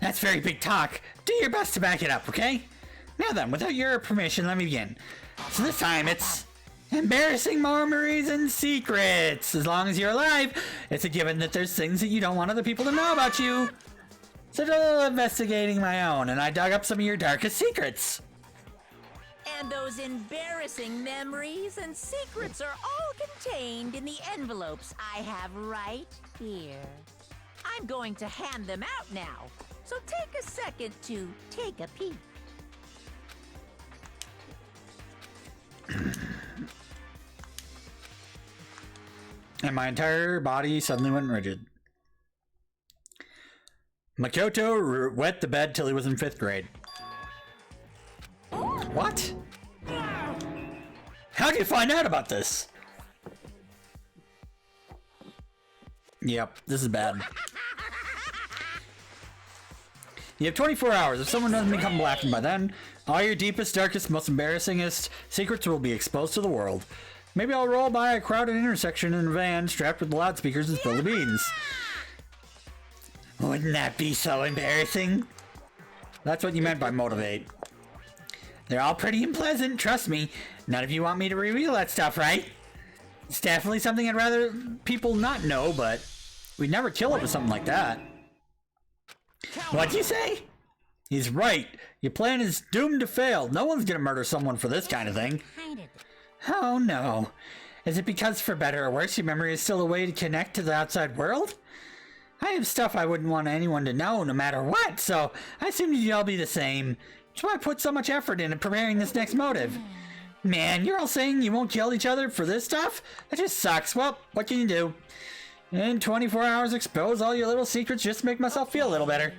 That's very big talk. Do your best to back it up, okay? Now then, without your permission, let me begin. So this time it's... embarrassing memories and secrets. As long as you're alive, it's a given that there's things that you don't want other people to know about you. So a little investigating my own, and I dug up some of your darkest secrets.
And those embarrassing memories and secrets are all contained in the envelopes I have right here. I'm going to hand them out now, so take a second to take a peek.
And my entire body suddenly went rigid. Makoto wet the bed till he was in 5th grade. What? How'd you find out about this? Yep, this is bad. You have 24 hours. If someone doesn't become blackened by then, all your deepest, darkest, most embarrassingest secrets will be exposed to the world. Maybe I'll roll by a crowded intersection in a van strapped with loudspeakers and spill the beans. Wouldn't that be so embarrassing? That's what you meant by motivate. They're all pretty unpleasant, trust me. None of you want me to reveal that stuff, right? It's definitely something I'd rather people not know, but we'd never kill it with something like that. What'd you say? He's right. Your plan is doomed to fail. No one's gonna murder someone for this kind of thing. Oh no. Is it because for better or worse your memory is still a way to connect to the outside world? I have stuff I wouldn't want anyone to know no matter what, so I assumed you'd all be the same. That's why I put so much effort into preparing this next motive. Man, you're all saying you won't kill each other for this stuff? That just sucks. Well, what can you do? In 24 hours expose all your little secrets just to make myself feel a little better.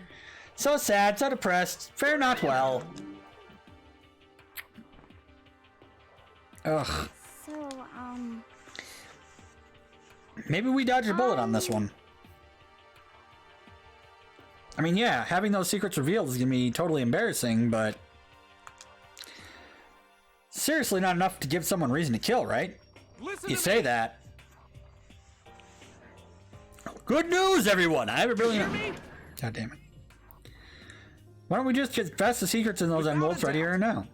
So sad, so depressed. Fare not well. Ugh.
So,
Maybe we dodged a bullet on this one. I mean, yeah, having those secrets revealed is gonna be totally embarrassing, but seriously not enough to give someone reason to kill, right? You say that. Good news, everyone! I have a brilliant... God damn it. Why don't we just confess the secrets in those envelopes right here and now?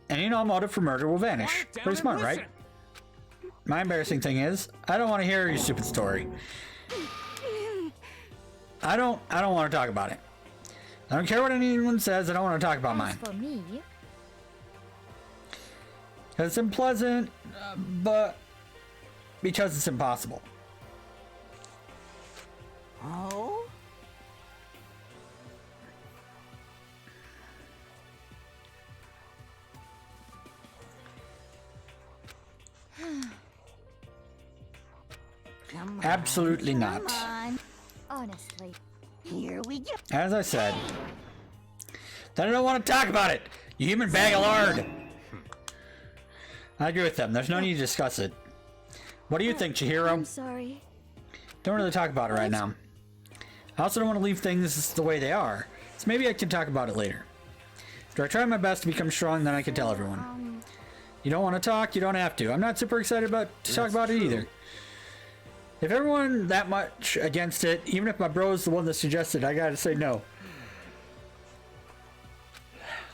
Any and all motive for murder will vanish. Pretty smart, right? My embarrassing thing is, I don't want to hear your stupid story. I don't want to talk about it. I don't care what anyone says, I don't want to talk about mine.
As for me,
It's unpleasant, but because it's impossible.
Oh? Come on,
Absolutely not.
come on.
honestly,
Here we go.
As I said, then I don't want to talk about it. You human bag of lard. I agree with them. There's no need to discuss it. What do you think,
I'm
Chihiro?
sorry.
Don't really talk about it right now. I also don't want to leave things the way they are, so maybe I can talk about it later. After I try my best to become strong, then I can tell everyone. You don't want to talk, you don't have to. I'm not super excited to talk about it either. If everyone that much against it, even if my bro's the one that suggested, I gotta say no.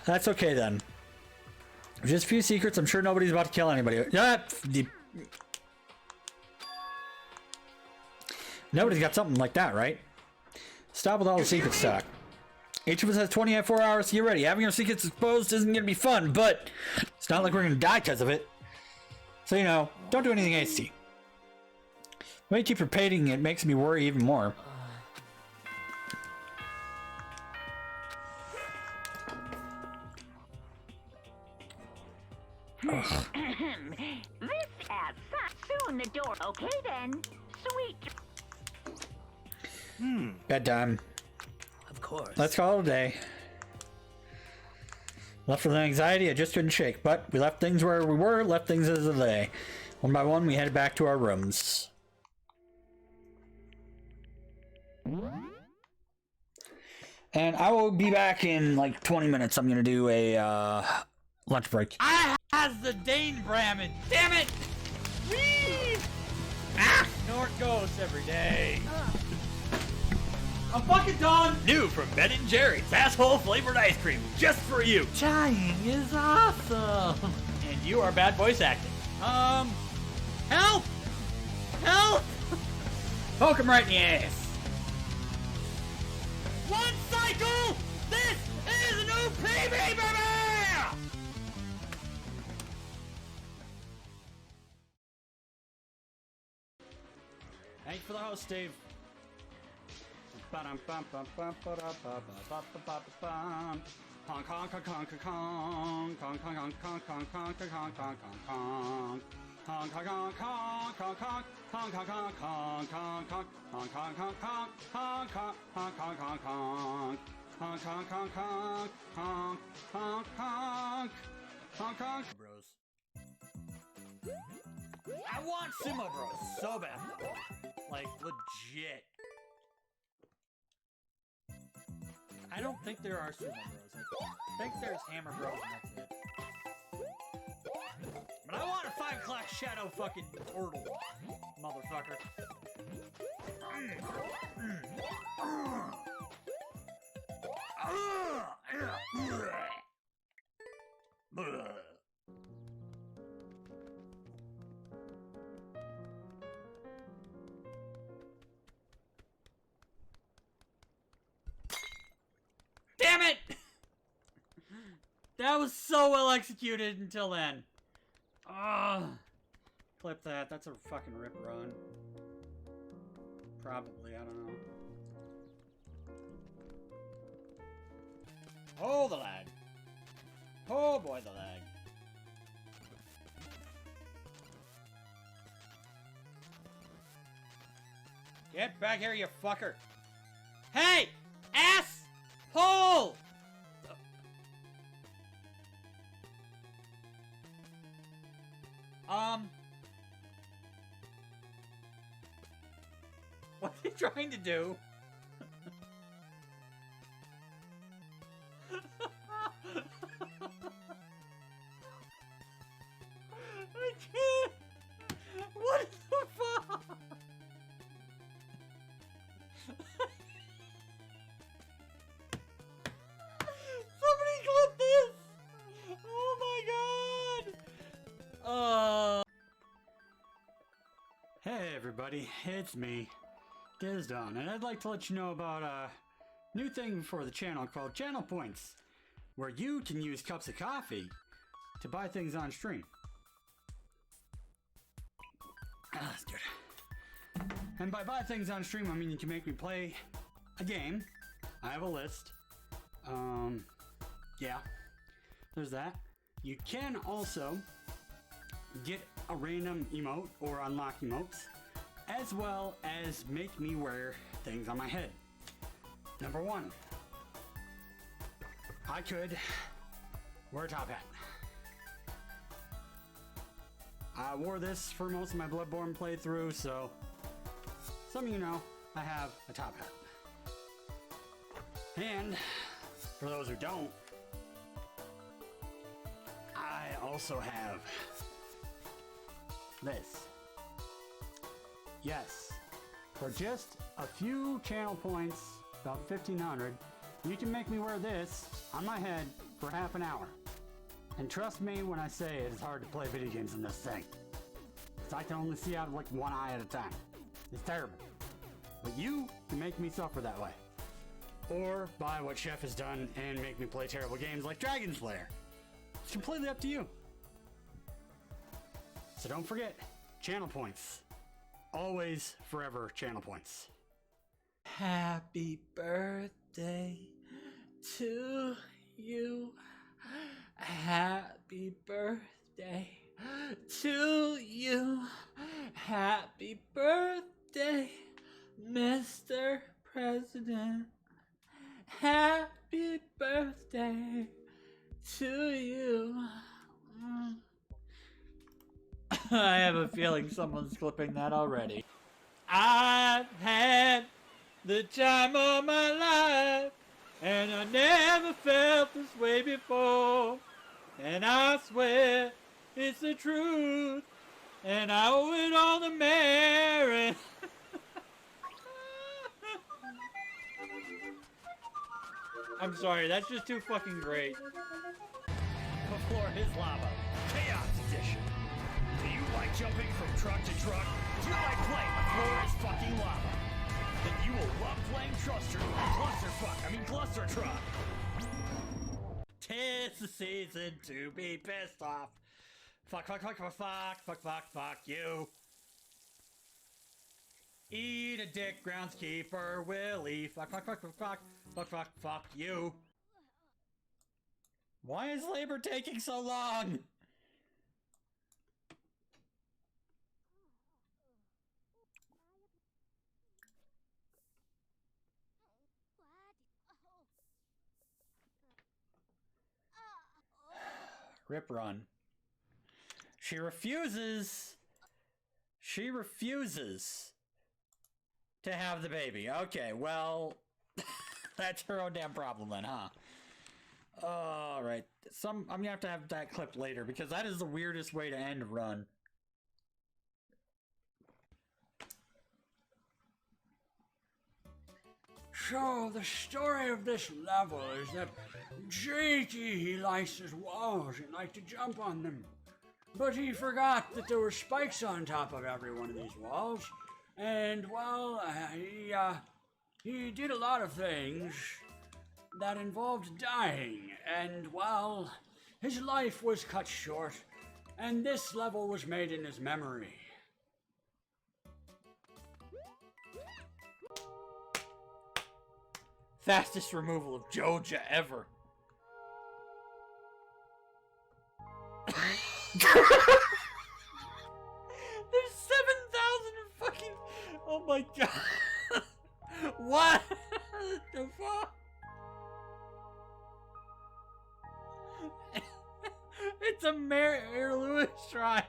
That's okay then. Just a few secrets, I'm sure nobody's about to kill anybody. Nobody's got something like that, right? Stop with all the secret stock. Each of us has 24 hours to get ready. Having our secrets exposed isn't going to be fun, but it's not like we're going to die because of it. So, you know, don't do anything hasty. The way you keep repeating it makes me worry even more.
This adds soon the door. Okay then. Sweet.
Bedtime.
Of course.
Let's call it a day. Left with an anxiety I just couldn't shake, but we left things where we were, left things as they. One by one, we headed back to our rooms. And I will be back in like 20 minutes. I'm gonna do a lunch break.
I has the Dane Bramman. Damn it! Whee! Ah! Snort ghosts every day. I'm fucking done. New from Ben and Jerry's asshole flavored ice cream, just for you. Trying is awesome. And you are bad voice acting. Help! Help!
Poke him right in the ass.
One cycle. This is a new PB, baby!
Thanks for the host, Steve. Bros.
I want Sumo Bros so bad though. Like legit. I don't think there are Sumo Bros. I think there's Hammer Bros and that's it. But I want a 5 o'clock shadow fucking turtle, motherfucker. That was so well executed until then. Ugh. Clip that. That's a fucking rip run. Probably, I don't know. Oh, the lag. Oh boy, the lag. Get back here, you fucker. Hey! Ass! Hole! What's he trying to do? I can't! What the fuck? Somebody clip this! Oh my god!
Hey everybody, it's me, Dizdon, and I'd like to let you know about a new thing for the channel called Channel Points, where you can use cups of coffee to buy things on stream. Let's do it. And by buy things on stream, I mean you can make me play a game. I have a list. Yeah, there's that. You can also get a random emote or unlock emotes, as well as make me wear things on my head. Number one, I could wear a top hat. I wore this for most of my Bloodborne playthrough, so some of you know I have a top hat. And for those who don't, I also have this. Yes, for just a few channel points, about 1,500, you can make me wear this on my head for half an hour. And trust me when I say it is hard to play video games in this thing. Because I can only see out of like one eye at a time. It's terrible. But you can make me suffer that way. Or buy what Chef has done and make me play terrible games like Dragon Slayer. It's completely up to you. So don't forget, channel points. Always, forever, channel points.
Happy birthday to you. Happy birthday to you. Happy birthday, Mr. President. Happy birthday to you. I have a feeling someone's clipping that already. I've had the time of my life, and I never felt this way before. And I swear it's the truth, and I owe it all to Mary. I'm sorry, that's just too fucking great.
The floor is lava. Chaos Edition. Do you like jumping from truck to truck? Do you like playing The Floor is Fucking Lava? Then you will love playing Cluster Truck.
'Tis the season to be pissed off. Fuck you. Eat a dick, groundskeeper Willie. Fuck you. Why is labor taking so long? Rip run. She refuses to have the baby. Okay, well, that's her own damn problem then, huh? Alright. I'm gonna have that clip later because that is the weirdest way to end a run.
So, the story of this level is that Jakey, he likes his walls and likes to jump on them. But he forgot that there were spikes on top of every one of these walls. And, well, he did a lot of things that involved dying. And, well, his life was cut short, and this level was made in his memory.
Fastest removal of Joja ever. There's 7,000 fucking... Oh my god. What the fuck? It's a Mayor Lewis shrine.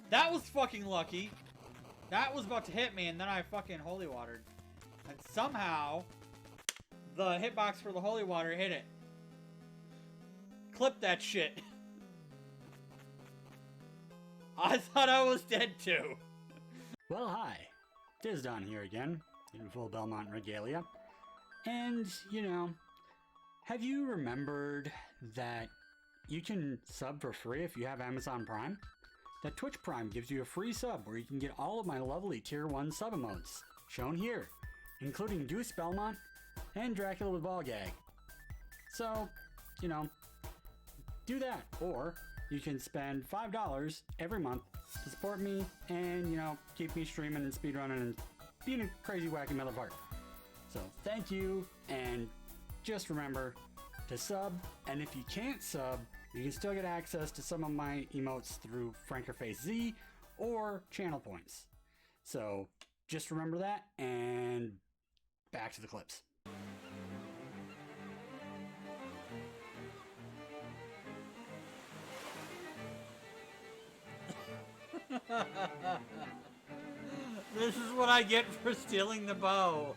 That was fucking lucky. That was about to hit me and then I fucking holy watered. And somehow the hitbox for the holy water hit it. Clip that shit. I thought I was dead too.
Well, hi. Tis Don here again, in full Belmont regalia. And, you know, have you remembered that you can sub for free if you have Amazon Prime? That Twitch Prime gives you a free sub where you can get all of my lovely Tier 1 sub emotes, shown here, including Goose Belmont and Dracula with Ball Gag. So, you know, do that, or you can spend $5 every month to support me and, you know, keep me streaming and speedrunning and being a crazy wacky motherfucker. So thank you, and just remember to sub, and if you can't sub, you can still get access to some of my emotes through Frankerface Z or channel points. So just remember that, and back to the clips.
This is what I get for stealing the bow.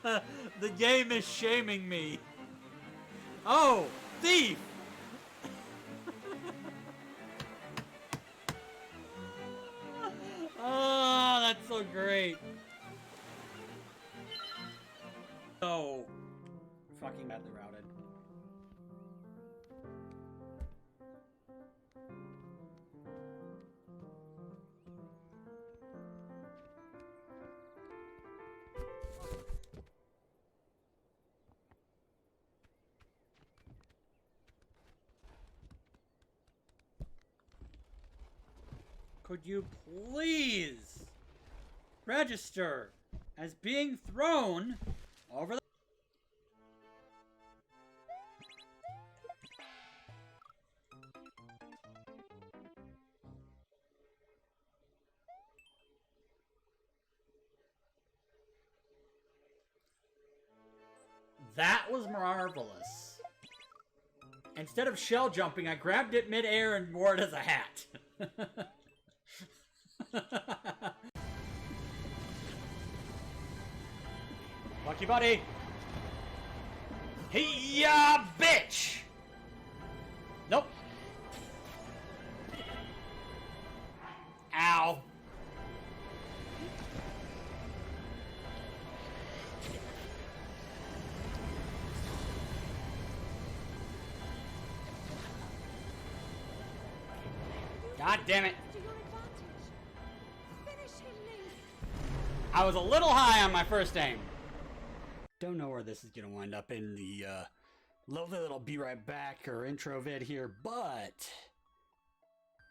The game is shaming me. Oh, thief! Oh, that's so great. So fucking badly routed. Could you please register as being thrown over the... That was marvelous. Instead of shell jumping, I grabbed it mid-air and wore it as a hat. Lucky buddy. Hey-ya, bitch! Nope. Ow. God damn it. I was a little high on my first aim.
Don't know where this is gonna wind up in the lovely little be right back or intro vid here, but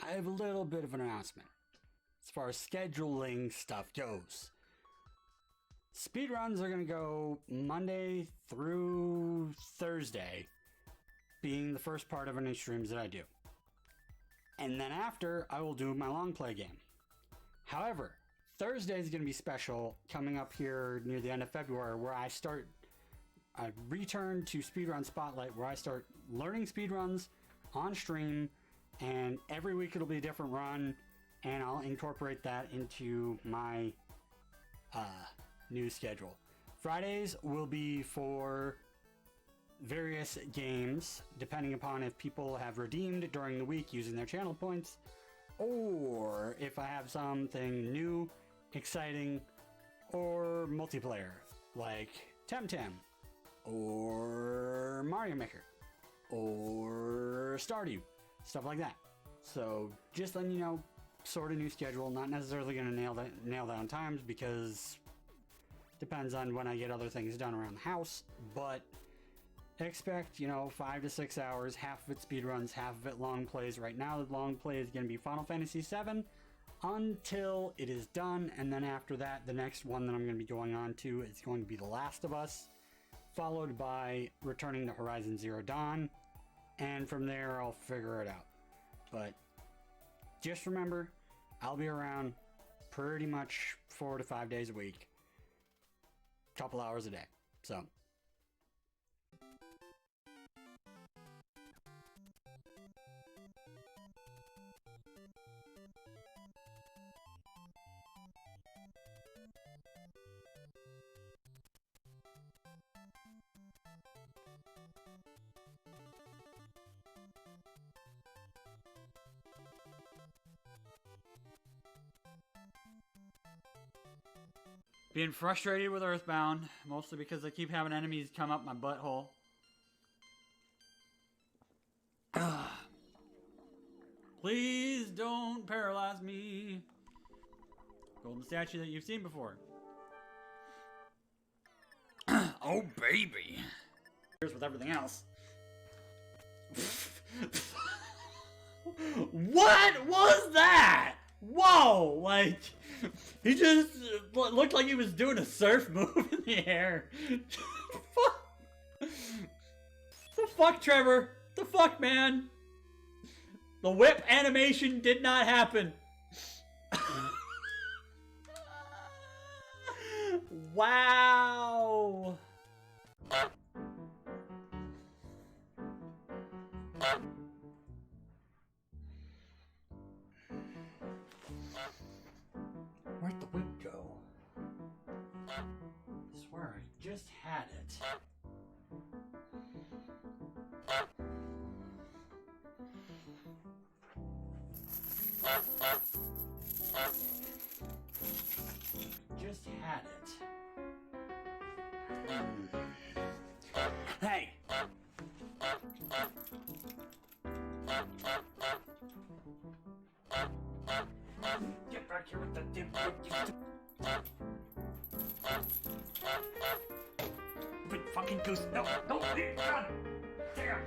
I have a little bit of an announcement as far as scheduling stuff goes. Speedruns are gonna go Monday through Thursday, being the first part of any streams that I do. And then after, I will do my long play game. However, Thursday is going to be special, coming up here near the end of February, where I return to Speedrun Spotlight, where I start learning speedruns on stream, and every week it'll be a different run, and I'll incorporate that into my new schedule. Fridays will be for various games, depending upon if people have redeemed during the week using their channel points, or if I have something new, exciting, or multiplayer, like Temtem, or Mario Maker, or Stardew, stuff like that. So just letting you know, sort of new schedule, not necessarily going to nail down times, because Depends on when I get other things done around the house, but expect, 5 to 6 hours, half of it speedruns, half of it long plays. Right now, the long play is going to be Final Fantasy VII until it is done, and then after that, the next one that I'm going to be going on to is going to be The Last of Us, followed by returning to Horizon Zero Dawn, and from there, I'll figure it out. But just remember, I'll be around pretty much 4 to 5 days a week, couple hours a day, so...
Being frustrated with Earthbound, mostly because I keep having enemies come up my butthole. Please don't paralyze me. Golden statue that you've seen before. Oh, baby. Here's with everything else. What was that? Whoa, like, he just looked like he was doing a surf move in the air. The fuck, Trevor? The fuck, man? The whip animation did not happen. Wow. Where'd the whip go? I swear I just had it. Just had it. Hey! Get back here with the dim. Stupid fucking goose. No, no, God damn.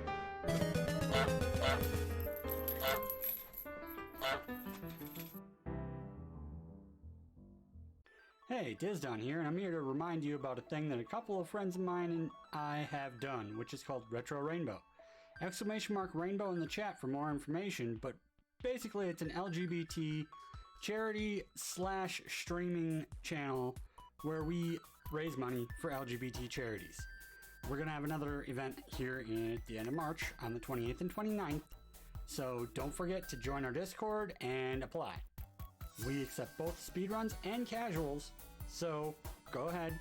Hey, Dizdon here, and I'm here to remind you about a thing that a couple of friends of mine and I have done, which is called Retro Rainbow. !Rainbow in the chat for more information, but basically it's an LGBT charity / streaming channel where we raise money for LGBT charities. We're going to have another event here at the end of March on the 28th and 29th, so don't forget to join our Discord and apply. We accept both speedruns and casuals, so go ahead,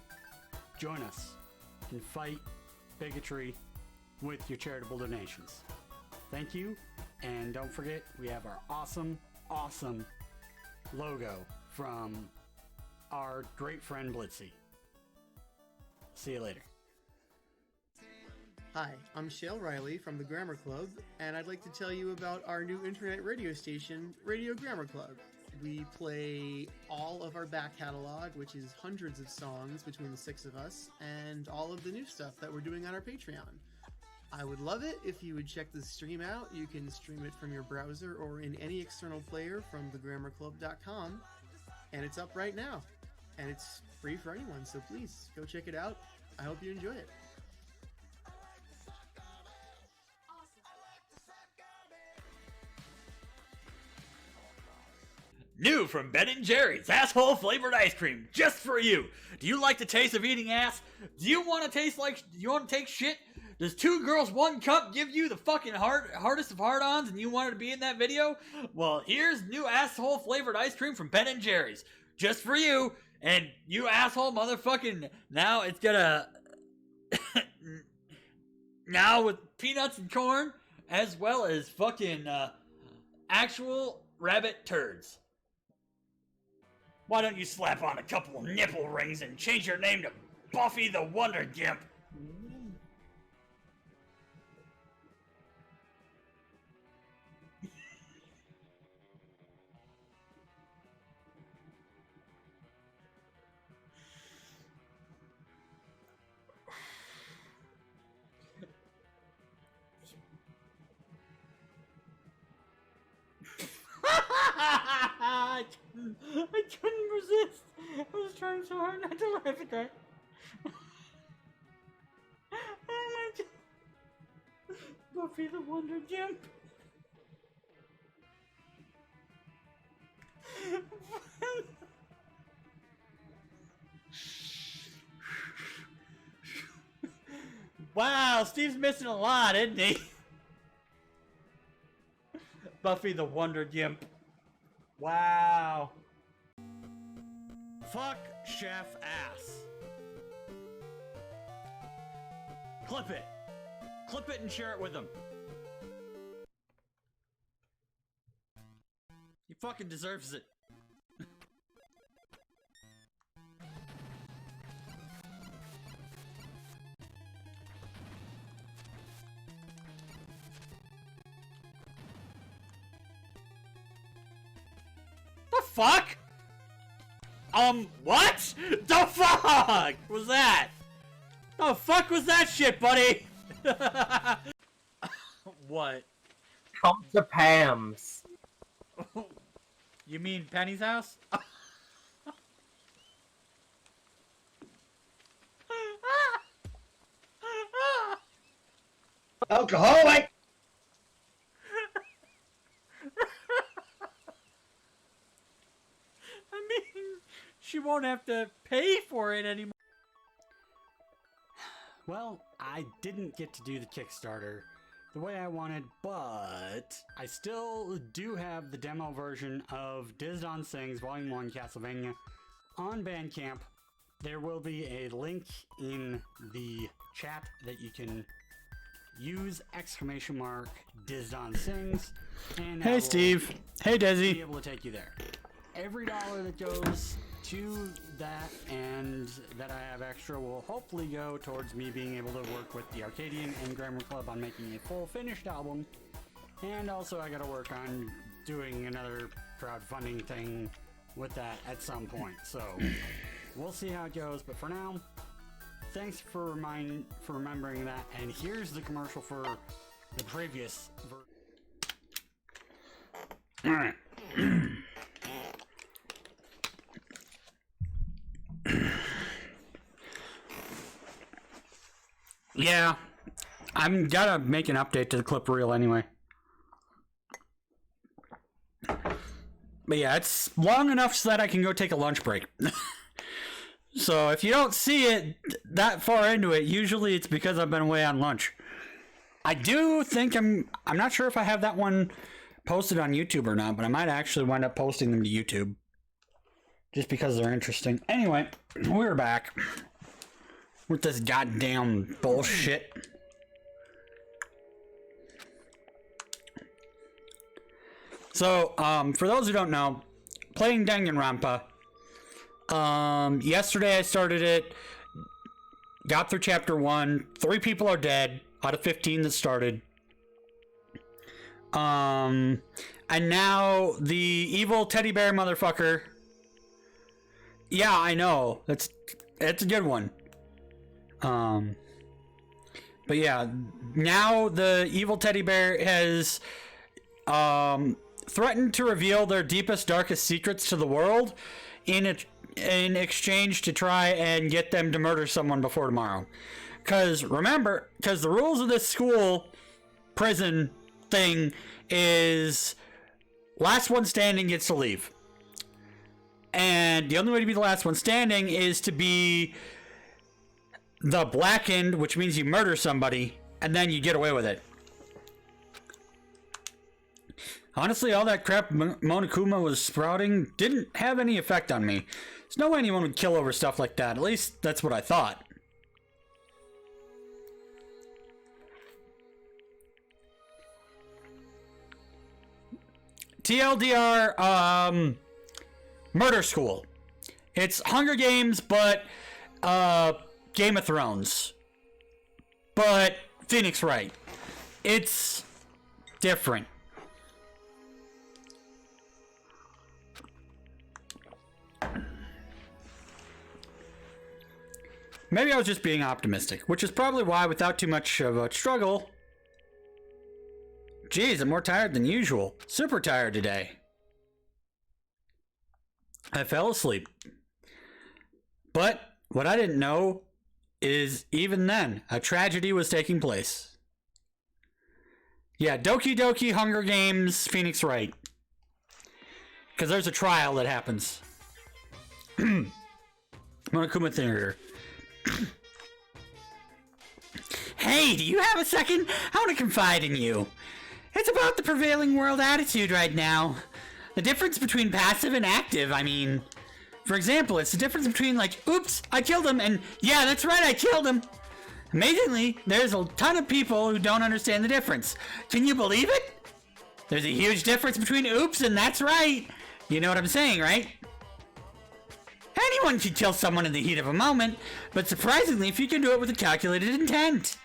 join us, and fight bigotry with your charitable donations. Thank you, and don't forget, we have our awesome, awesome logo from our great friend Blitzy. See you later.
Hi, I'm Shale Riley from the Grammar Club, and I'd like to tell you about our new internet radio station, Radio Grammar Club. We play all of our back catalog, which is hundreds of songs between the 6 of us, and all of the new stuff that we're doing on our Patreon. I would love it if you would check the stream out. You can stream it from your browser or in any external player from thegrammarclub.com, and it's up right now. And it's free for anyone, so please go check it out. I hope you enjoy it.
New from Ben & Jerry's asshole flavored ice cream, just for you. Do you like the taste of eating ass? Do you want to taste like you want to take shit? Does 2 girls 1 cup give you the fucking hardest of hard-ons and you wanted to be in that video? Well, here's new asshole flavored ice cream from Ben & Jerry's, just for you. And you asshole motherfucking, now it's gonna now with peanuts and corn as well as fucking actual rabbit turds. Why don't you slap on a couple of nipple rings and change your name to Buffy the Wonder Gimp?
I forgot. Oh my god. Buffy the Wonder Gimp.
Wow, Steve's missing a lot, isn't he? Buffy the Wonder Gimp. Wow.
Fuck Chef Ass. Clip it. Clip it and share it with him.
He fucking deserves it. The fuck? What? The fuck was that? The fuck was that shit, buddy? What?
Come to Pam's.
You mean Penny's house?
Alcoholic!
I mean, she won't have to pay for it anymore.
Well, I didn't get to do the Kickstarter the way I wanted, but I still do have the demo version of Dizdon Sings Volume 1 Castlevania on Bandcamp. There will be a link in the chat that you can use !Dizdon Sings, and
Hey, Steve. Hey, Desi.
be able to take you there. Every dollar that goes to that and that I have extra will hopefully go towards me being able to work with the Arcadian and Grammar Club on making a full finished album. And also I gotta work on doing another crowdfunding thing with that at some point. So we'll see how it goes, but for now, thanks for remembering that. And here's the commercial for the previous
Alright. Yeah, I'm gotta make an update to the clip reel anyway. But yeah, it's long enough so that I can go take a lunch break. So if you don't see it that far into it, usually it's because I've been away on lunch. I do think I'm not sure if I have that one posted on YouTube or not, but I might actually wind up posting them to YouTube. Just because they're interesting. Anyway, we're back with this goddamn bullshit. So, for those who don't know, playing Danganronpa. Yesterday I started it, got through chapter 1. 3 people are dead out of 15 that started. And now the evil teddy bear motherfucker. Yeah, I know. It's a good one. But yeah, now the evil teddy bear has threatened to reveal their deepest, darkest secrets to the world in exchange to try and get them to murder someone before tomorrow. Because remember, the rules of this school prison thing is last one standing gets to leave. And the only way to be the last one standing is to be the blackened, which means you murder somebody, and then you get away with it. Honestly, all that crap Monokuma was sprouting didn't have any effect on me. There's no way anyone would kill over stuff like that. At least that's what I thought. TLDR, Murder School. It's Hunger Games, but Game of Thrones. But Phoenix Wright. It's different. Maybe I was just being optimistic, which is probably why, without too much of a struggle... Geez, I'm more tired than usual. Super tired today. I fell asleep. But What I didn't know is even then, a tragedy was taking place. Yeah, Doki Doki Hunger Games Phoenix Wright. Because there's a trial that happens. Monokuma Theater. Hey, do you have a second? I want to confide in you. It's about the prevailing world attitude right now. The difference between passive and active, I mean. For example, it's the difference between like, oops, I killed him, and yeah, that's right, I killed him. Amazingly, there's a ton of people who don't understand the difference. Can you believe it? There's a huge difference between oops and that's right. You know what I'm saying, right? Anyone can kill someone in the heat of a moment, but surprisingly, if you can do it with a calculated intent.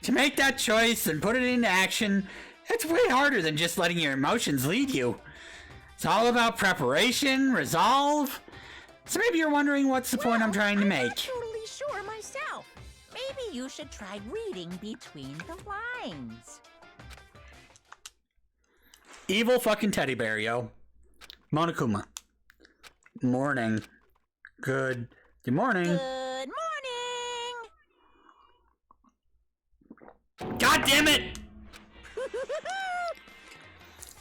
To make that choice and put it into action, it's way harder than just letting your emotions lead you. It's all about preparation, resolve. So maybe you're wondering what's the point I'm trying to make.
I'm not totally sure myself. Maybe you should try reading between the lines.
Evil fucking teddy bear, yo. Monokuma. Morning. Good morning.
Good morning!
God damn it!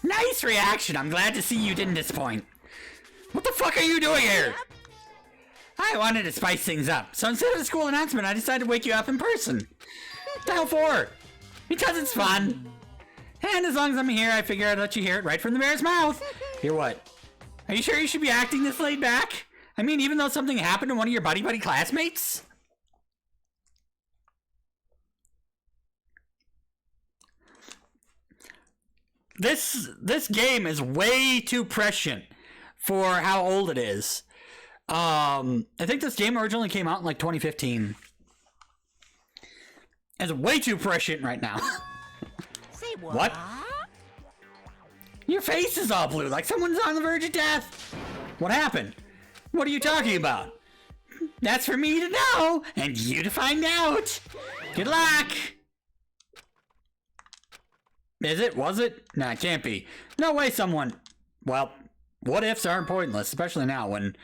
Nice reaction. I'm glad to see you didn't disappoint. What the fuck are you doing here? I wanted to spice things up, so instead of the school announcement, I decided to wake you up in person. What the hell for? Because it's fun. And as long as I'm here, I figure I'd let you hear it right from the bear's mouth. Hear what? Are you sure you should be acting this laid back? I mean, even though something happened to one of your buddy classmates? This game is way too prescient for how old it is. I think this game originally came out in like 2015. It's way too prescient right now.
Say what?
What? Your face is all blue, like someone's on the verge of death. What happened? What are you talking about? That's for me to know, and you to find out. Good luck. Is it? Was it? Nah, it can't be. No way someone... Well, what ifs aren't pointless, especially now when...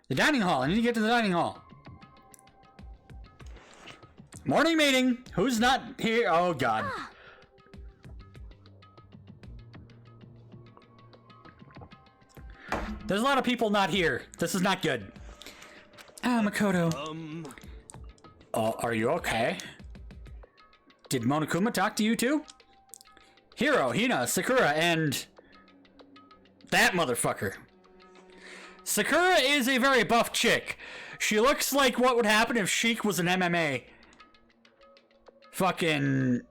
The dining hall. I need to get to the dining hall. Morning meeting. Who's not here? Oh, God. There's a lot of people not here. This is not good. Ah, Makoto. Are you okay? Did Monokuma talk to you too? Hiro, Hina, Sakura, and... that motherfucker. Sakura is a very buff chick. She looks like what would happen if Sheik was an MMA fucking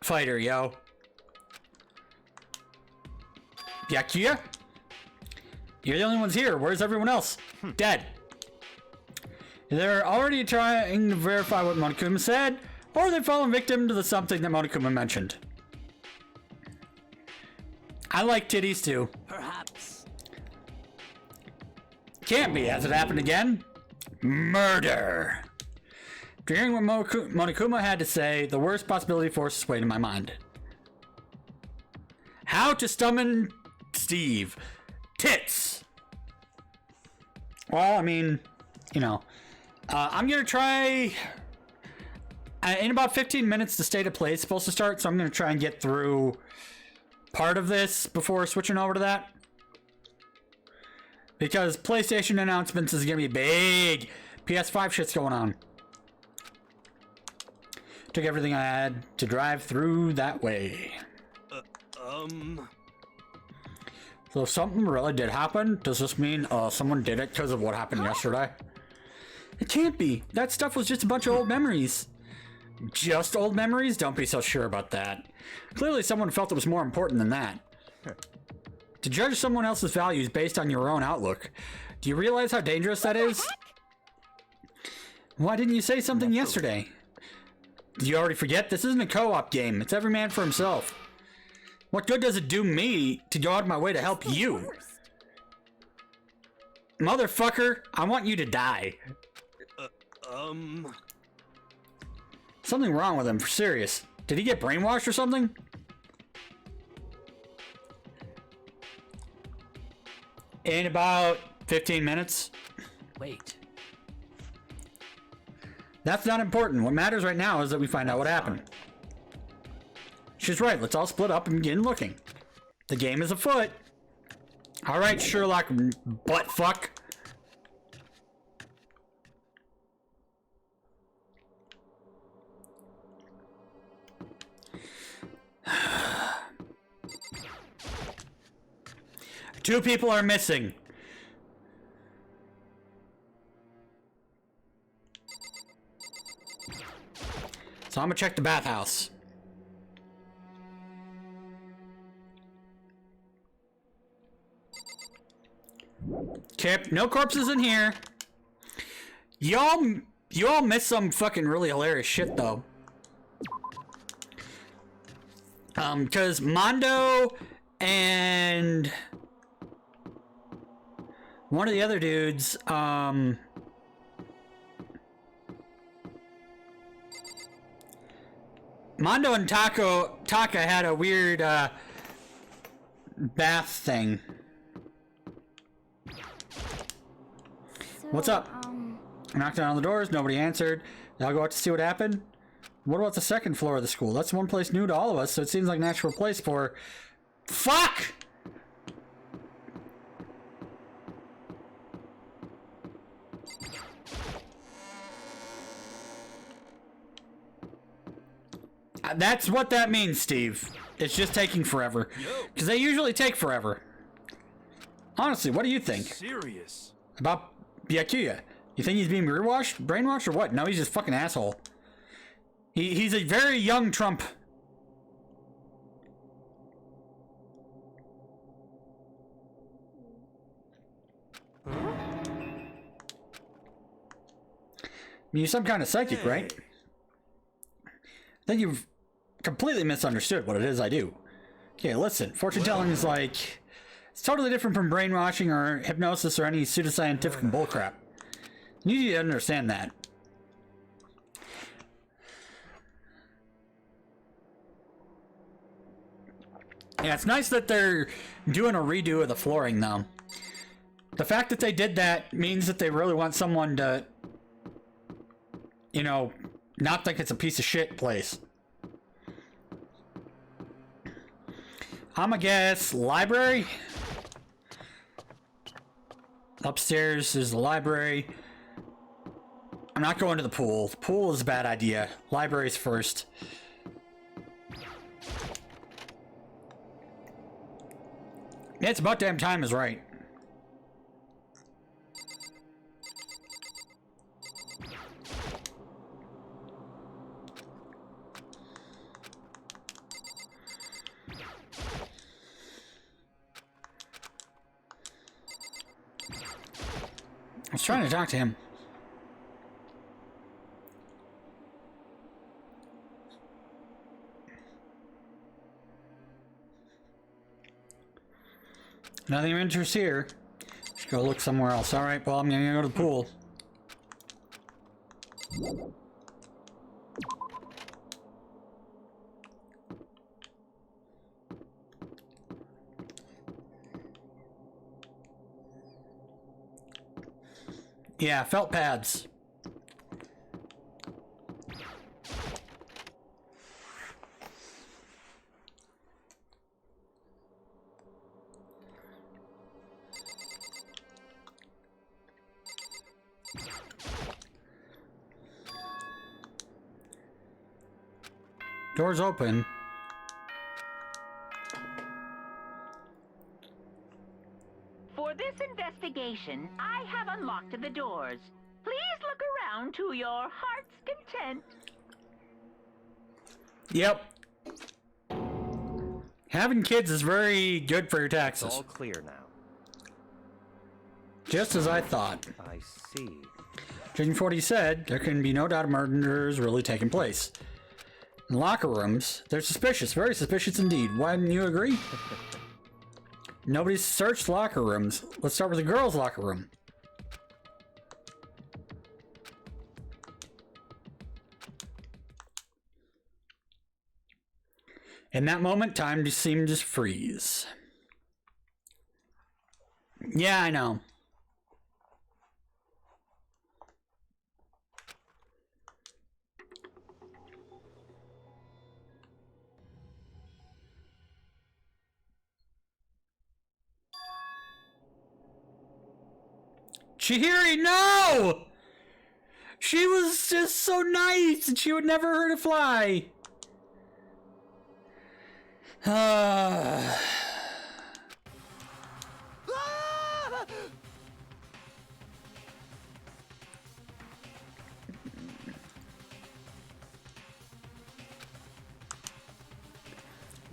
fighter, yo. Byakuya? You're the only ones here. Where's everyone else? Dead. They're already trying to verify what Monokuma said, or they've fallen victim to the something that Monokuma mentioned. I like titties too.
Perhaps.
Can't be. Has it happened again? Murder. Hearing what Monokuma had to say, the worst possibility forced its way to my mind. How to summon Steve. Tits. Well, I mean, you know, I'm gonna try. In about 15 minutes, the state of play is supposed to start, so I'm gonna try and get through part of this before switching over to that. Because PlayStation announcements is gonna be big. PS5 shit's going on. Took everything I had to drive through that way. So if something really did happen, does this mean someone did it because of what happened yesterday? It can't be. That stuff was just a bunch of old memories. Just old memories? Don't be so sure about that. Clearly someone felt it was more important than that. To judge someone else's values based on your own outlook, do you realize how dangerous that is? Why didn't you say something yesterday? Did you already forget? This isn't a co-op game. It's every man for himself. What good does it do me to go out of my way to help you? Motherfucker, I want you to die. Something wrong with him, for serious. Did he get brainwashed or something? In about 15 minutes.
Wait.
That's not important. What matters right now is that we find out what happened. She's right. Let's all split up and begin looking. The game is afoot. All right, Sherlock buttfuck. Two people are missing. So I'm gonna check the bathhouse. Kip, no corpses in here. You all missed some fucking really hilarious shit though. Cause Mondo and one of the other dudes, Mondo and Taka had a weird bath thing. What's up? I knocked on the doors, nobody answered. I'll go out to see what happened. What about the second floor of the school? That's one place new to all of us, so it seems like a natural place for... Fuck! That's what that means, Steve. It's just taking forever. Because they usually take forever. Honestly, what do you think?
Serious?
About Byakuya? You think he's being brainwashed, or what? No, he's just fucking asshole. He's a very young Trump. You're some kind of psychic, right? I think you've completely misunderstood what it is I do. Okay, listen. Fortune telling is like... It's totally different from brainwashing or hypnosis or any pseudoscientific bullcrap. You need to understand that. Yeah, it's nice that they're doing a redo of the flooring, though. The fact that they did that means that they really want someone to, you know, not think it's a piece of shit place. I'ma guess library? Upstairs is the library. I'm not going to the pool. The pool is a bad idea. Library's first. Yeah, it's about damn time is right. I was trying to talk to him. Nothing of interest here. Should go look somewhere else. Alright, well, I'm gonna go to the pool. Yeah, felt pads. Doors open.
For this investigation, I have unlocked the doors. Please look around to your heart's content.
Yep. Having kids is very good for your taxes.
It's all clear now.
Just as I thought.
I see.
Judging from what he said, there can be no doubt a murder is really taking place. In locker rooms, they're suspicious, very suspicious indeed. Wouldn't you agree? Nobody's searched locker rooms. Let's start with the girls' locker room. In that moment, time just seemed to freeze. Yeah, I know. Chihiri, no! She was just so nice, and she would never hurt a fly.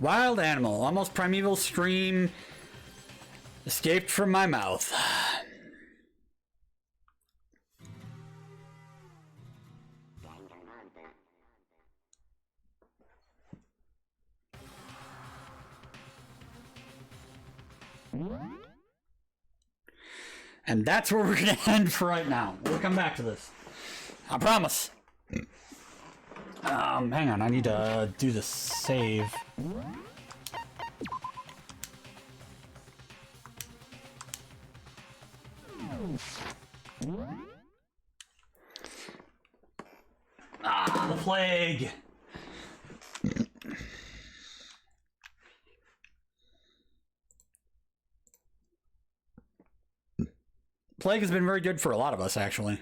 Wild animal, almost primeval scream escaped from my mouth. And that's where we're gonna end for right now. We'll come back to this. I promise. Hang on, I need to do the save. Ah, the plague. Plague has been very good for a lot of us, actually.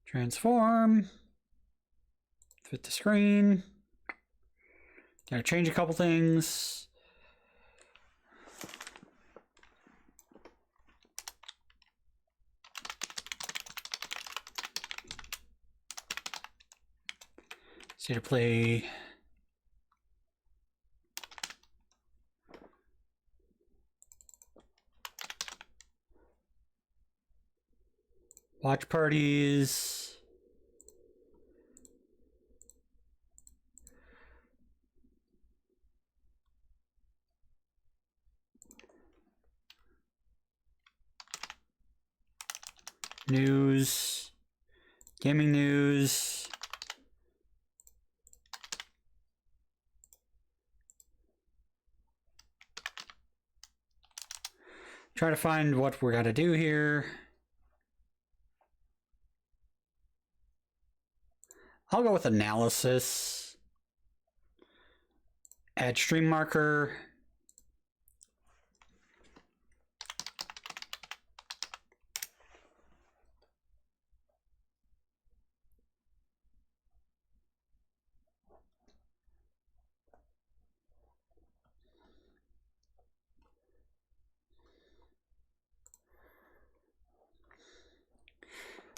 Transform. Fit the screen. Gotta change a couple things. State of play. Watch parties. News. Gaming news. Try to find what we're gonna do here. I'll go with analysis. Add stream marker.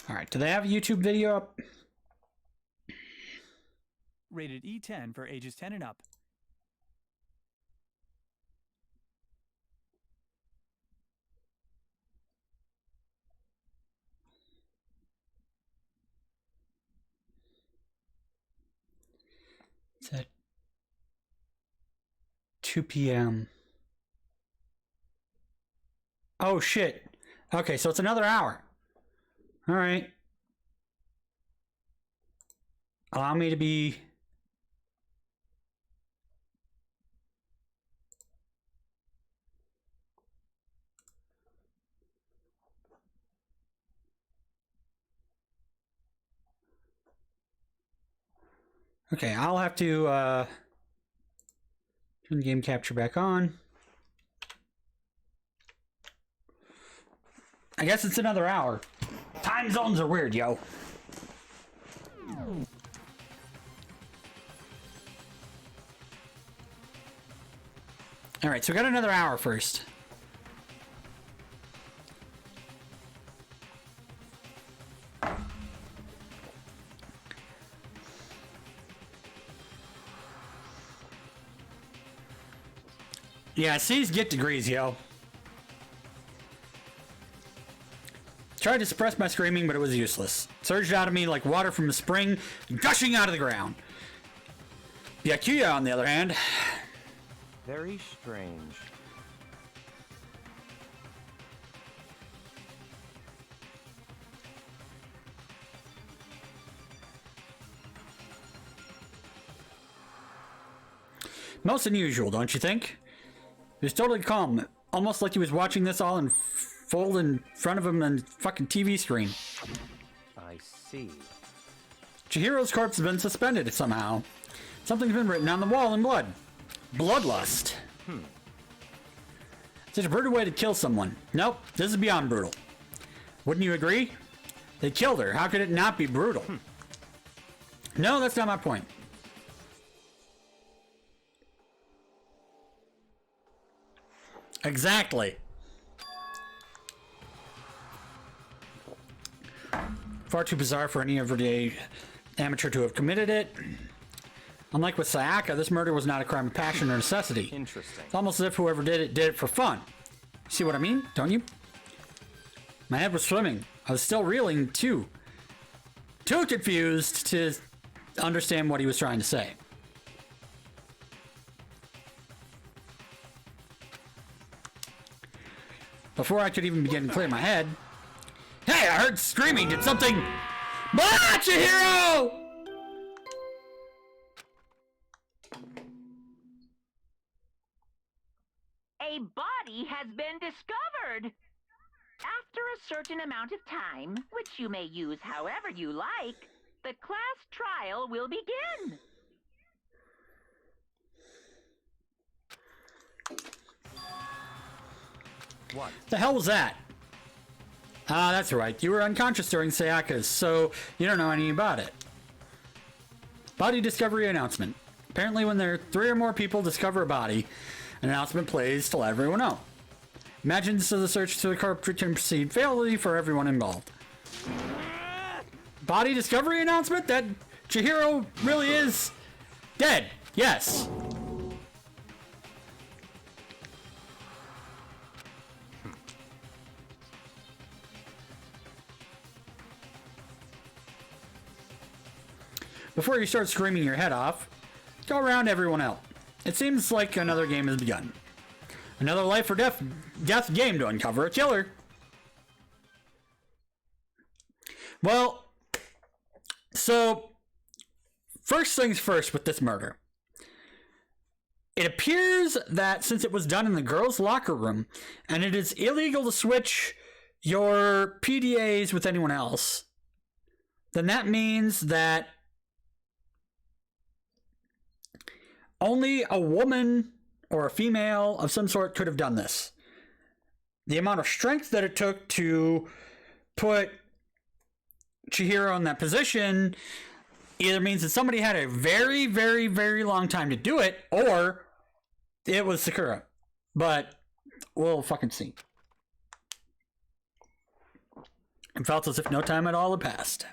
All right, do they have a YouTube video up?
Rated E10 for ages 10 and up.
It's at 2 p.m. Oh, shit. Okay, so it's another hour. All right. Allow me to be... Okay, I'll have to turn the game capture back on. I guess it's another hour. Time zones are weird, yo. All right, so we got another hour first. Yeah, C's get degrees, yo. Tried to suppress my screaming, but it was useless. Surged out of me like water from a spring, gushing out of the ground. Byakuya, on the other hand...
Very strange.
Most unusual, don't you think? He was totally calm, almost like he was watching this all unfold in front of him on the fucking TV screen.
I see.
Chihiro's corpse has been suspended somehow. Something's been written on the wall in blood. Bloodlust. Such a brutal way to kill someone. Nope, this is beyond brutal. Wouldn't you agree? They killed her. How could it not be brutal? No, that's not my point. Exactly. Far too bizarre for any everyday amateur to have committed it. Unlike with Sayaka, this murder was not a crime of passion or necessity.
Interesting.
It's almost as if whoever did it for fun. See what I mean? Don't you? My head was swimming. I was still reeling, too. Too confused to understand what he was trying to say. Before I could even begin to clear my head... Hey, I heard screaming! Did something... Blah, Chihiro!
A body has been discovered! After a certain amount of time, which you may use however you like, the class trial will begin.
What?
The hell was that? Ah, that's right. You were unconscious during Sayaka's, so you don't know anything about it. Body discovery announcement. Apparently when there are 3 or more people discover a body, an announcement plays to let everyone know. Imagine this is a search to the corpse can proceed fairly for everyone involved. Body discovery announcement? That Chihiro really is dead. Yes. Before you start screaming your head off, go around everyone else. It seems like another game has begun. Another life or death game to uncover a killer. Well, so first things first with this murder. It appears that since it was done in the girls' locker room, and it is illegal to switch your PDAs with anyone else, then that means that only a woman or a female of some sort could have done this. The amount of strength that it took to put Chihiro in that position either means that somebody had a very, very, very long time to do it, or it was Sakura. But we'll fucking see. It felt as if no time at all had passed.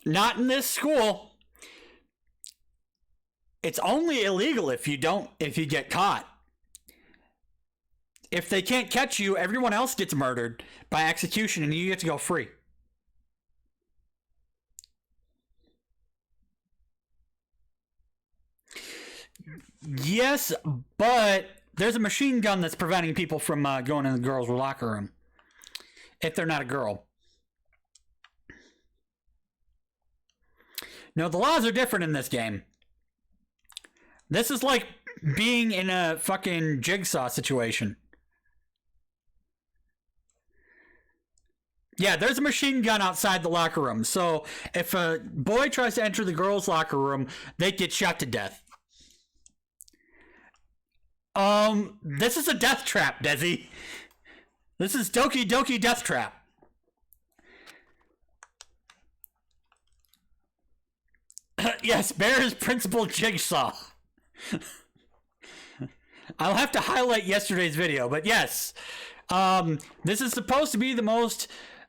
Not in this school. It's only illegal if you get caught. If they can't catch you, everyone else gets murdered by execution and you get to go free. Yes, but there's a machine gun that's preventing people from going in the girls' locker room. If they're not a girl. No, the laws are different in this game. This is like being in a fucking Jigsaw situation. Yeah, there's a machine gun outside the locker room. So if a boy tries to enter the girls' locker room, they get shot to death. This is a death trap, Desi. This is Doki Doki Death Trap. Yes, Bear is Principal Jigsaw. I'll have to highlight yesterday's video, but yes. This is supposed to be the most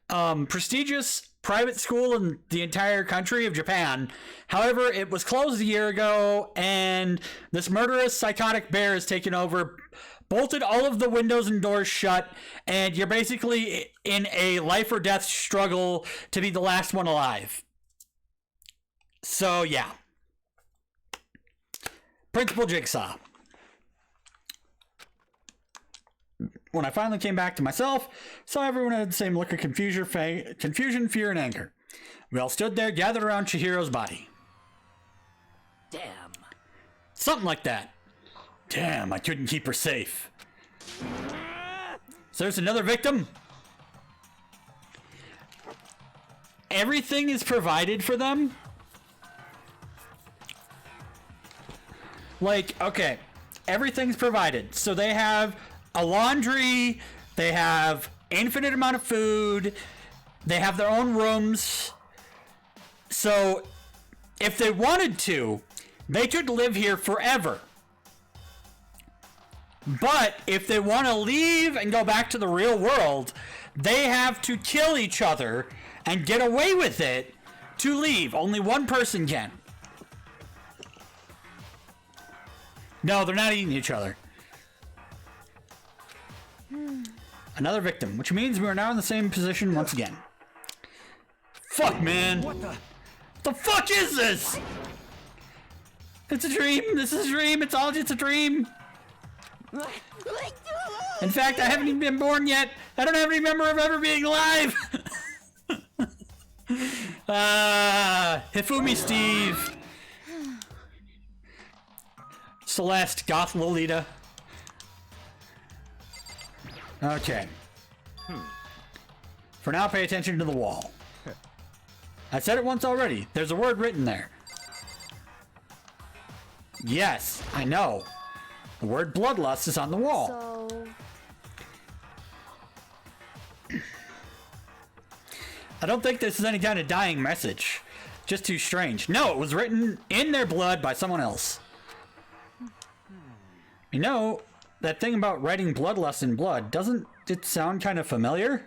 prestigious private school in the entire country of Japan. However, it was closed a year ago, and this murderous, psychotic bear has taken over, bolted all of the windows and doors shut, and you're basically in a life or death struggle to be the last one alive. So, yeah. Principal Jigsaw. When I finally came back to myself, saw everyone had the same look of confusion, fear, and anger. We all stood there, gathered around Chihiro's body.
Damn.
Something like that. Damn, I couldn't keep her safe. So there's another victim? everything is provided for them. Like, okay, everything's provided. So they have a laundry, they have infinite amount of food, they have their own rooms. So if they wanted to, they could live here forever. But if they want to leave and go back to the real world, they have to kill each other and get away with it to leave. Only one person can. No, they're not eating each other. Another victim, which means we are now in the same position once again. Fuck, man. What the fuck is this? It's a dream. This is a dream. It's all just a dream. In fact, I haven't even been born yet. I don't have any memory of ever being alive. Hifumi Steve. Celeste, Goth Lolita. Okay. For now, pay attention to the wall. I said it once already. There's a word written there. Yes, I know. The word bloodlust is on the wall.
So...
I don't think this is any kind of dying message. Just too strange. No, it was written in their blood by someone else. You know, that thing about writing bloodlust in blood, doesn't it sound kind of familiar?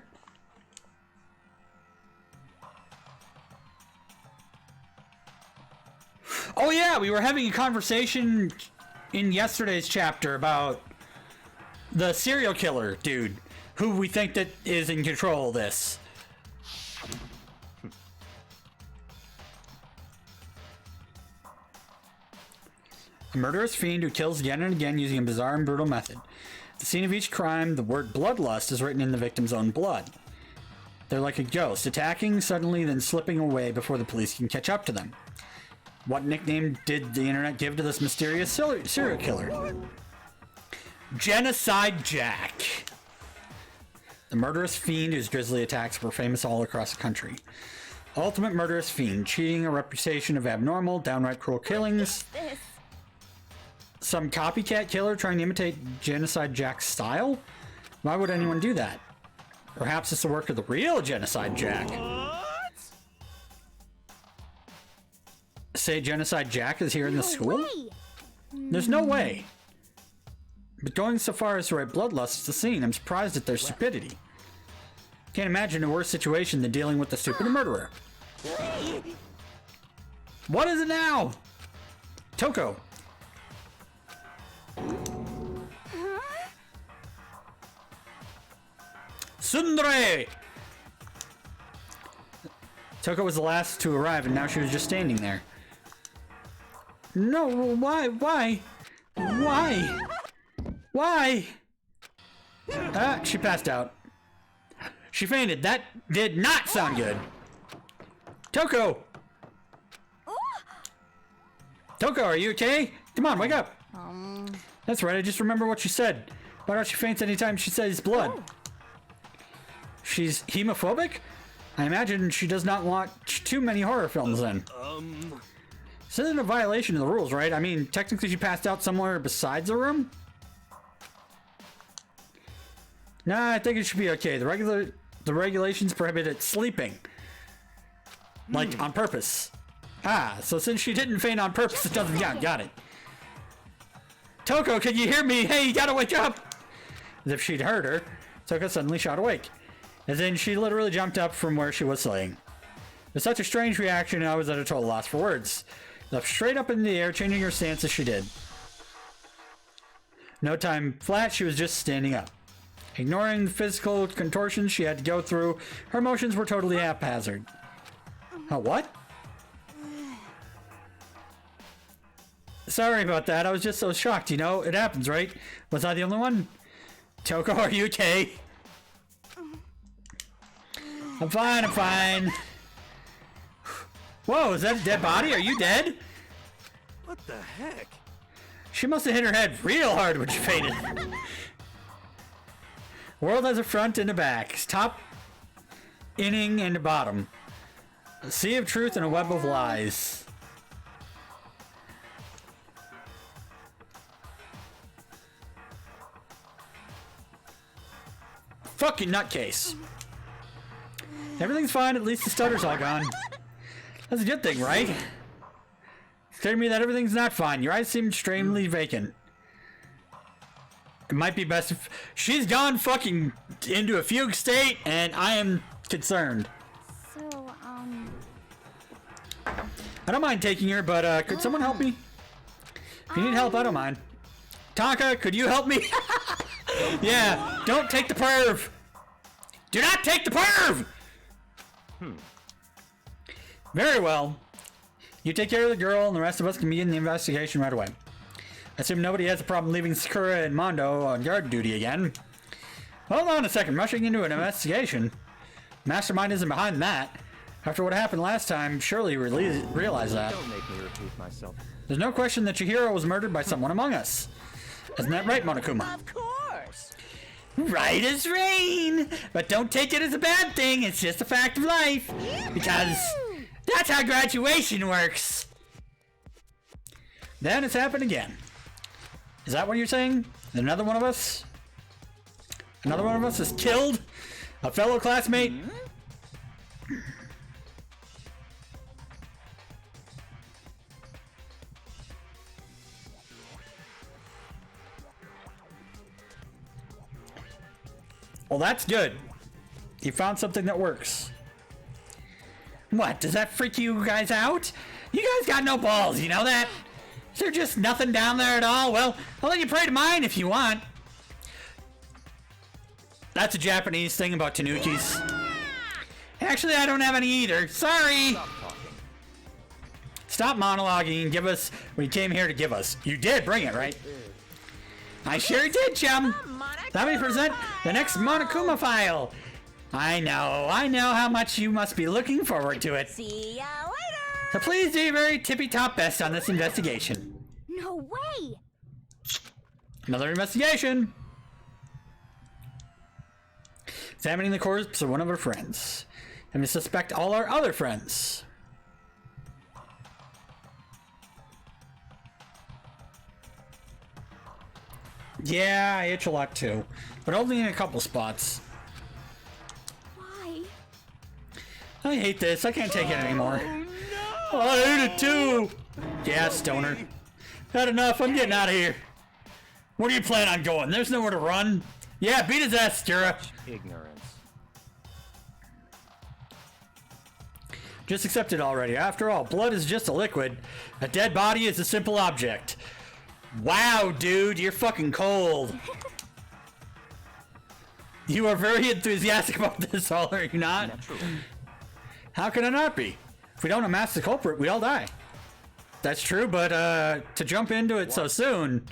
Oh yeah, we were having a conversation in yesterday's chapter about the serial killer dude who we think that is in control of this. A murderous fiend who kills again and again using a bizarre and brutal method. At the scene of each crime, the word bloodlust is written in the victim's own blood. They're like a ghost, attacking suddenly, then slipping away before the police can catch up to them. What nickname did the internet give to this mysterious serial killer? Genocide Jack. The murderous fiend whose grisly attacks were famous all across the country. Ultimate murderous fiend, cheating a reputation of abnormal, downright cruel killings. Some copycat killer trying to imitate Genocide Jack's style? Why would anyone do that? Perhaps it's the work of the real Genocide Jack. Say Genocide Jack is here in the school? There's no way. But going so far as to write bloodlust is the scene, I'm surprised at their stupidity. Can't imagine a worse situation than dealing with the stupid murderer. What is it now? Toko. Sundre! Toko was the last to arrive and now she was just standing there. No, why? Why? She passed out. She fainted. That did not sound good. Toko! Toko, are you okay? Come on, wake up. That's right, I just remember what she said. Why don't she faint anytime she says blood? She's hemophobic? I imagine she does not watch too many horror films then. This isn't a violation of the rules, right? I mean, technically she passed out somewhere besides the room? Nah, I think it should be okay. The regulations prohibit sleeping. Like, on purpose. Ah, so since she didn't faint on purpose, it doesn't count. Got it. Toko, can you hear me? Hey, you gotta wake up! As if she'd heard her, Toko suddenly shot awake. As in, she literally jumped up from where she was laying. With such a strange reaction, I was at a total loss for words. Leapt straight up in the air, changing her stance as she did. No time flat, she was just standing up. Ignoring the physical contortions she had to go through, her motions were totally haphazard. What? Sorry about that, I was just so shocked, you know? It happens, right? Was I the only one? Toko, are you okay? I'm fine, I'm fine. Whoa, is that a dead body? Are you dead?
What the heck?
She must have hit her head real hard when she fainted. World has a front and a back. Top, inning, and a bottom. A sea of truth and a web of lies. Fucking nutcase. Everything's fine, at least the stutter's all gone. That's a good thing, right? It's clear to me that everything's not fine. Your eyes seem extremely vacant. It might be best if she's gone fucking into a fugue state, and I am concerned.
So,
I don't mind taking her, but could someone help me? If you need help, I don't mind. Tonka, could you help me? Yeah, don't take the perv. Do not take the perv. Very well. You take care of the girl, and the rest of us can begin the investigation right away. I assume nobody has a problem leaving Sakura and Mondo on guard duty again. Hold on a second, rushing into an investigation. Mastermind isn't behind that. After what happened last time, surely you realize that.
Don't make me repeat myself.
There's no question that Chihiro was murdered by someone among us. Isn't that right, Monokuma?
Of course.
Right as rain! But don't take it as a bad thing, it's just a fact of life. Because that's how graduation works. Then it's happened again. Is that what you're saying? Another one of us? Another one of us is killed? A fellow classmate? Well, that's good. You found something that works. What, does that freak you guys out? You guys got no balls, you know that? Is there just nothing down there at all? Well, I'll let you pray to mine if you want. That's a Japanese thing about tanukis. Actually, I don't have any either. Sorry! Stop monologuing and give us what you came here to give us. You did bring it, right? I sure did, chum. Let me present the next Monokuma file. I know how much you must be looking forward to it.
See ya later.
So please do your very tippy-top best on this investigation.
no way!
Another investigation. Examining the corpse of one of our friends. And we suspect all our other friends. Yeah, I itch a lot too. But only in a couple spots.
Why?
I hate this. I can't take it anymore. Oh, I hate it too. Yeah, stoner. Had enough. I'm getting out of here. Where do you plan on going? There's nowhere to run. Yeah, beat his ass, Skira.
Ignorance.
Just accept it already. After all, blood is just a liquid. A dead body is a simple object. Wow, dude, you're fucking cold. You are very enthusiastic about this, all, are you not?
Naturally.
How can I not be? If we don't amass the culprit, we all die. That's true, but to jump into it so soon...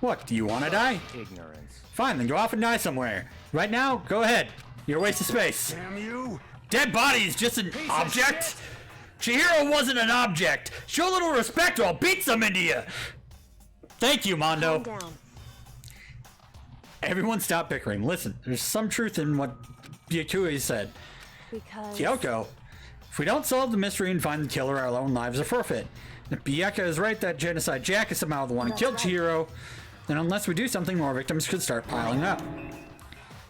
What, do you want to die?
Ignorance.
Fine, then go off and die somewhere. Right now, go ahead. You're a waste of space.
Damn you!
Dead body is just an object? Chihiro wasn't an object. Show a little respect or I'll beat some into you. Thank you, Mondo.
Calm down.
Everyone stop bickering. Listen, there's some truth in what Byakui said.
Because...
Kyoko, if we don't solve the mystery and find the killer, our own lives are forfeit. If Byakuya is right that Genocide Jack is somehow the one who killed Chihiro, then unless we do something, more victims could start piling up.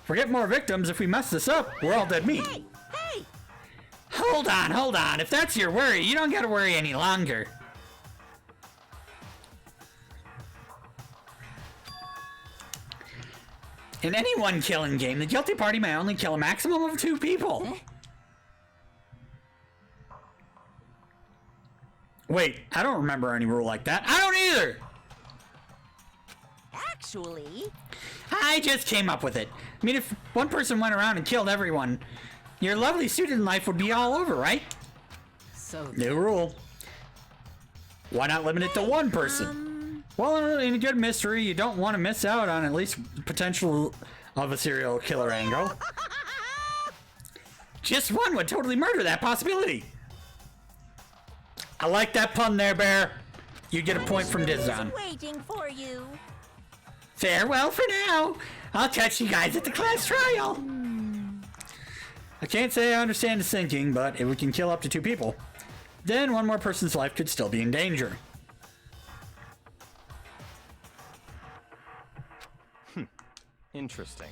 Forget more victims, if we mess this up, we're all dead meat.
Hey, hey!
Hold on. If that's your worry, you don't gotta worry any longer. In any one killing game, the guilty party may only kill a maximum of 2 people. Wait, I don't remember any rule like that. I don't either!
Actually...
I just came up with it. I mean, if one person went around and killed everyone, your lovely student life would be all over, right?
So...
New rule. Why not limit it to one person? Well, in a good mystery, you don't want to miss out on at least potential of a serial killer angle. Just one would totally murder that possibility. I like that pun there, Bear. You get a point from Dizdon.
Waiting for you.
Farewell for now. I'll catch you guys at the class trial. I can't say I understand his thinking, but if we can kill up to 2 people, then one more person's life could still be in danger.
Interesting.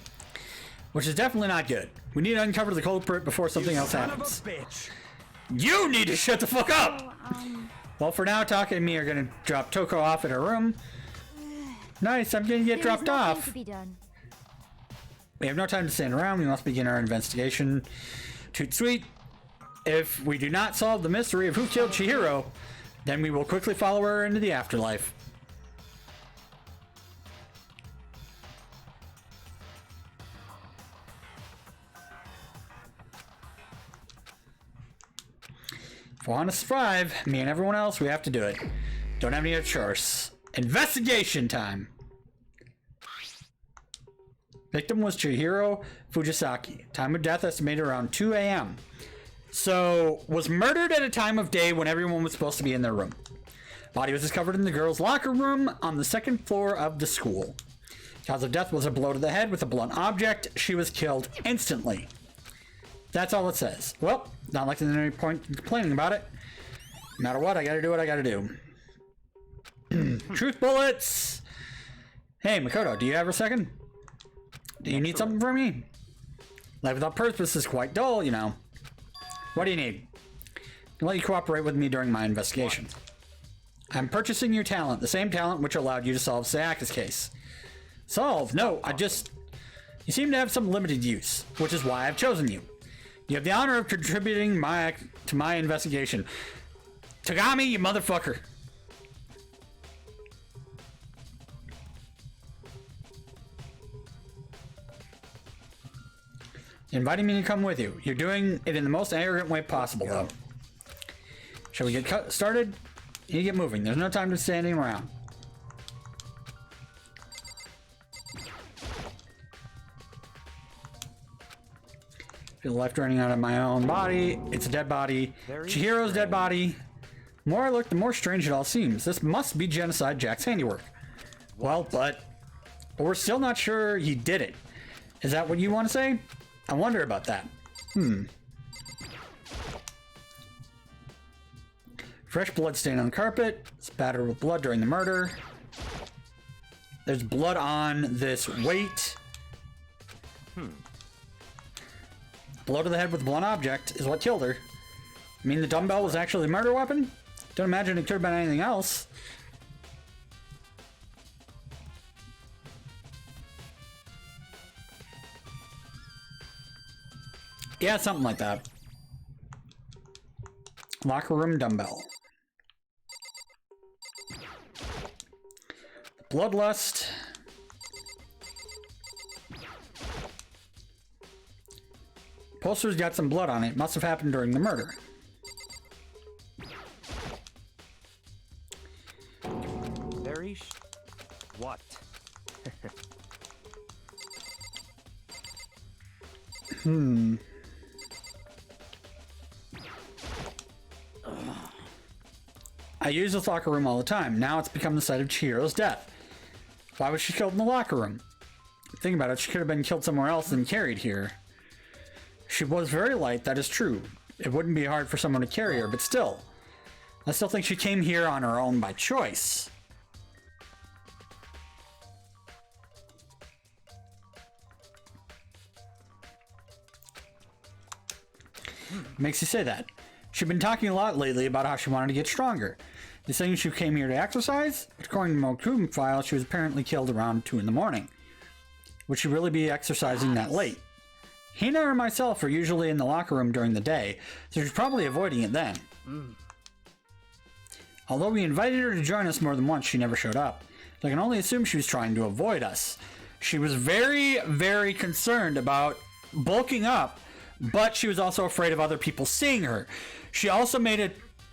Which is definitely not good. We need to uncover the culprit before something else happens.
Bitch.
You need to shut the fuck up! Well, for now, Taka and me are gonna drop Toko off at her room. Nice, I'm gonna get dropped off.
To be done.
We have no time to stand around. We must begin our investigation. Toot sweet. If we do not solve the mystery of who killed Chihiro, then we will quickly follow her into the afterlife. If we want to survive, me and everyone else, we have to do it. Don't have any other choice. Investigation time! Victim was Chihiro Fujisaki. Time of death estimated around 2 a.m. So, was murdered at a time of day when everyone was supposed to be in their room. Body was discovered in the girls' locker room on the 2nd floor of the school. Cause of death was a blow to the head with a blunt object. She was killed instantly. That's all it says. Well, not like there's any point in complaining about it. No matter what, I gotta do what I gotta do. Truth bullets! Hey, Makoto, do you have a second? Do you need something from me? Life without purpose is quite dull, you know. What do you need? I'll let you cooperate with me during my investigation. I'm purchasing your talent, the same talent which allowed you to solve Sayaka's case. Solve? No, you seem to have some limited use, which is why I've chosen you. You have the honor of contributing to my investigation. Tagami, you motherfucker. Inviting me to come with you. You're doing it in the most arrogant way possible, though. Shall we get started? You get moving. There's no time to standing around. Feel the life draining out of my own body. It's a dead body. Chihiro's dead body. The more I look, the more strange it all seems. This must be Genocide Jack's handiwork. Well, but we're still not sure he did it. Is that what you want to say? I wonder about that. Fresh blood stain on the carpet. Spattered with blood during the murder. There's blood on this weight. Blow to the head with a blunt object is what killed her. I mean, the dumbbell was actually a murder weapon? Don't imagine it could have been anything else. Yeah, something like that. Locker room dumbbell. Bloodlust. Poster's got some blood on it. Must have happened during the murder.
What?
I use this locker room all the time. Now it's become the site of Chihiro's death. Why was she killed in the locker room? Think about it, she could have been killed somewhere else than carried here. She was very light, that is true. It wouldn't be hard for someone to carry her, but still. I still think she came here on her own by choice. Makes you say that. She's been talking a lot lately about how she wanted to get stronger. You're saying she came here to exercise? According to the Mokume file, she was apparently killed around 2 in the morning. Would she really be exercising that late? Hina or myself are usually in the locker room during the day, so she's probably avoiding it then. Although we invited her to join us more than once, she never showed up. So I can only assume she was trying to avoid us. She was very, very concerned about bulking up, but she was also afraid of other people seeing her. She also made a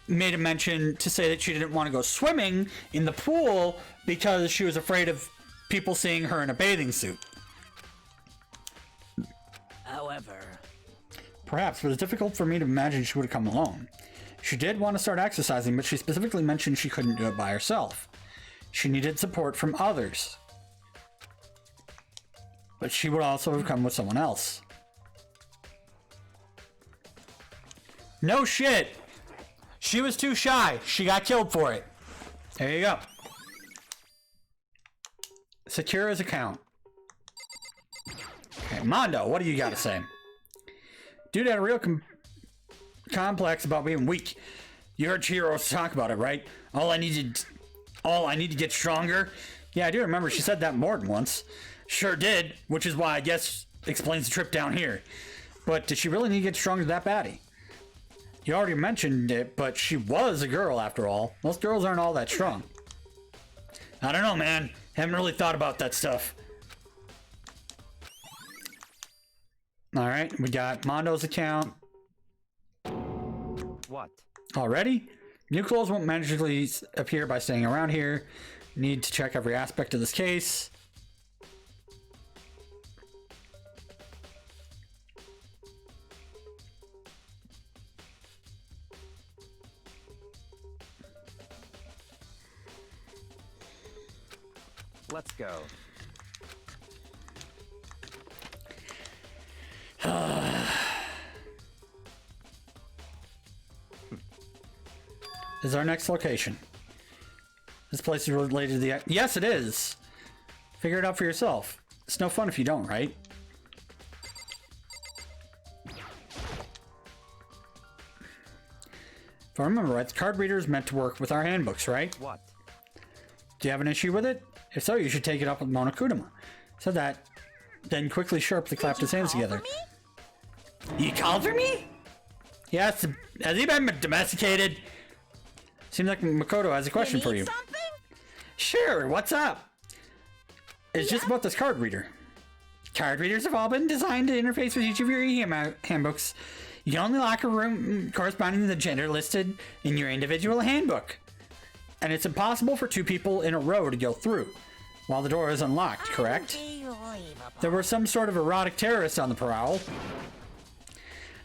mention to say that she didn't want to go swimming in the pool because she was afraid of people seeing her in a bathing suit.
However,
perhaps, but it's difficult for me to imagine she would have come alone. She did want to start exercising, but she specifically mentioned she couldn't do it by herself. She needed support from others. But she would also have come with someone else. No shit. She was too shy. She got killed for it. There you go. Secure his account. Okay, Mondo, what do you got to say? Dude had a real complex about being weak. You heard Chihiro talk about it, right? All I need to get stronger. Yeah, I do remember she said that more than once. Sure did, which is why I guess explains the trip down here. But did she really need to get stronger that baddie? You already mentioned it, but she was a girl after all. Most girls aren't all that strong. I don't know, man. Haven't really thought about that stuff. Alright, we got Mondo's account.
What?
Already? New clothes won't magically appear by staying around here. Need to check every aspect of this case.
Let's go.
This is our next location. This place is related to the... Yes, it is! Figure it out for yourself. It's no fun if you don't, right? If I remember right, the card reader is meant to work with our handbooks, right?
What?
Do you have an issue with it? If so, you should take it up with Monokudama. Said that, then quickly sharply clapped his hands together. You called for me? Yes, has he been domesticated? Seems like Makoto has a question for you.
Something?
Sure, what's up? It's just about this card reader. Card readers have all been designed to interface with each of your handbooks. You can only lock a room corresponding to the gender listed in your individual handbook. And it's impossible for two people in a row to go through while the door is unlocked, correct? There were some sort of erotic terrorists on the prowl.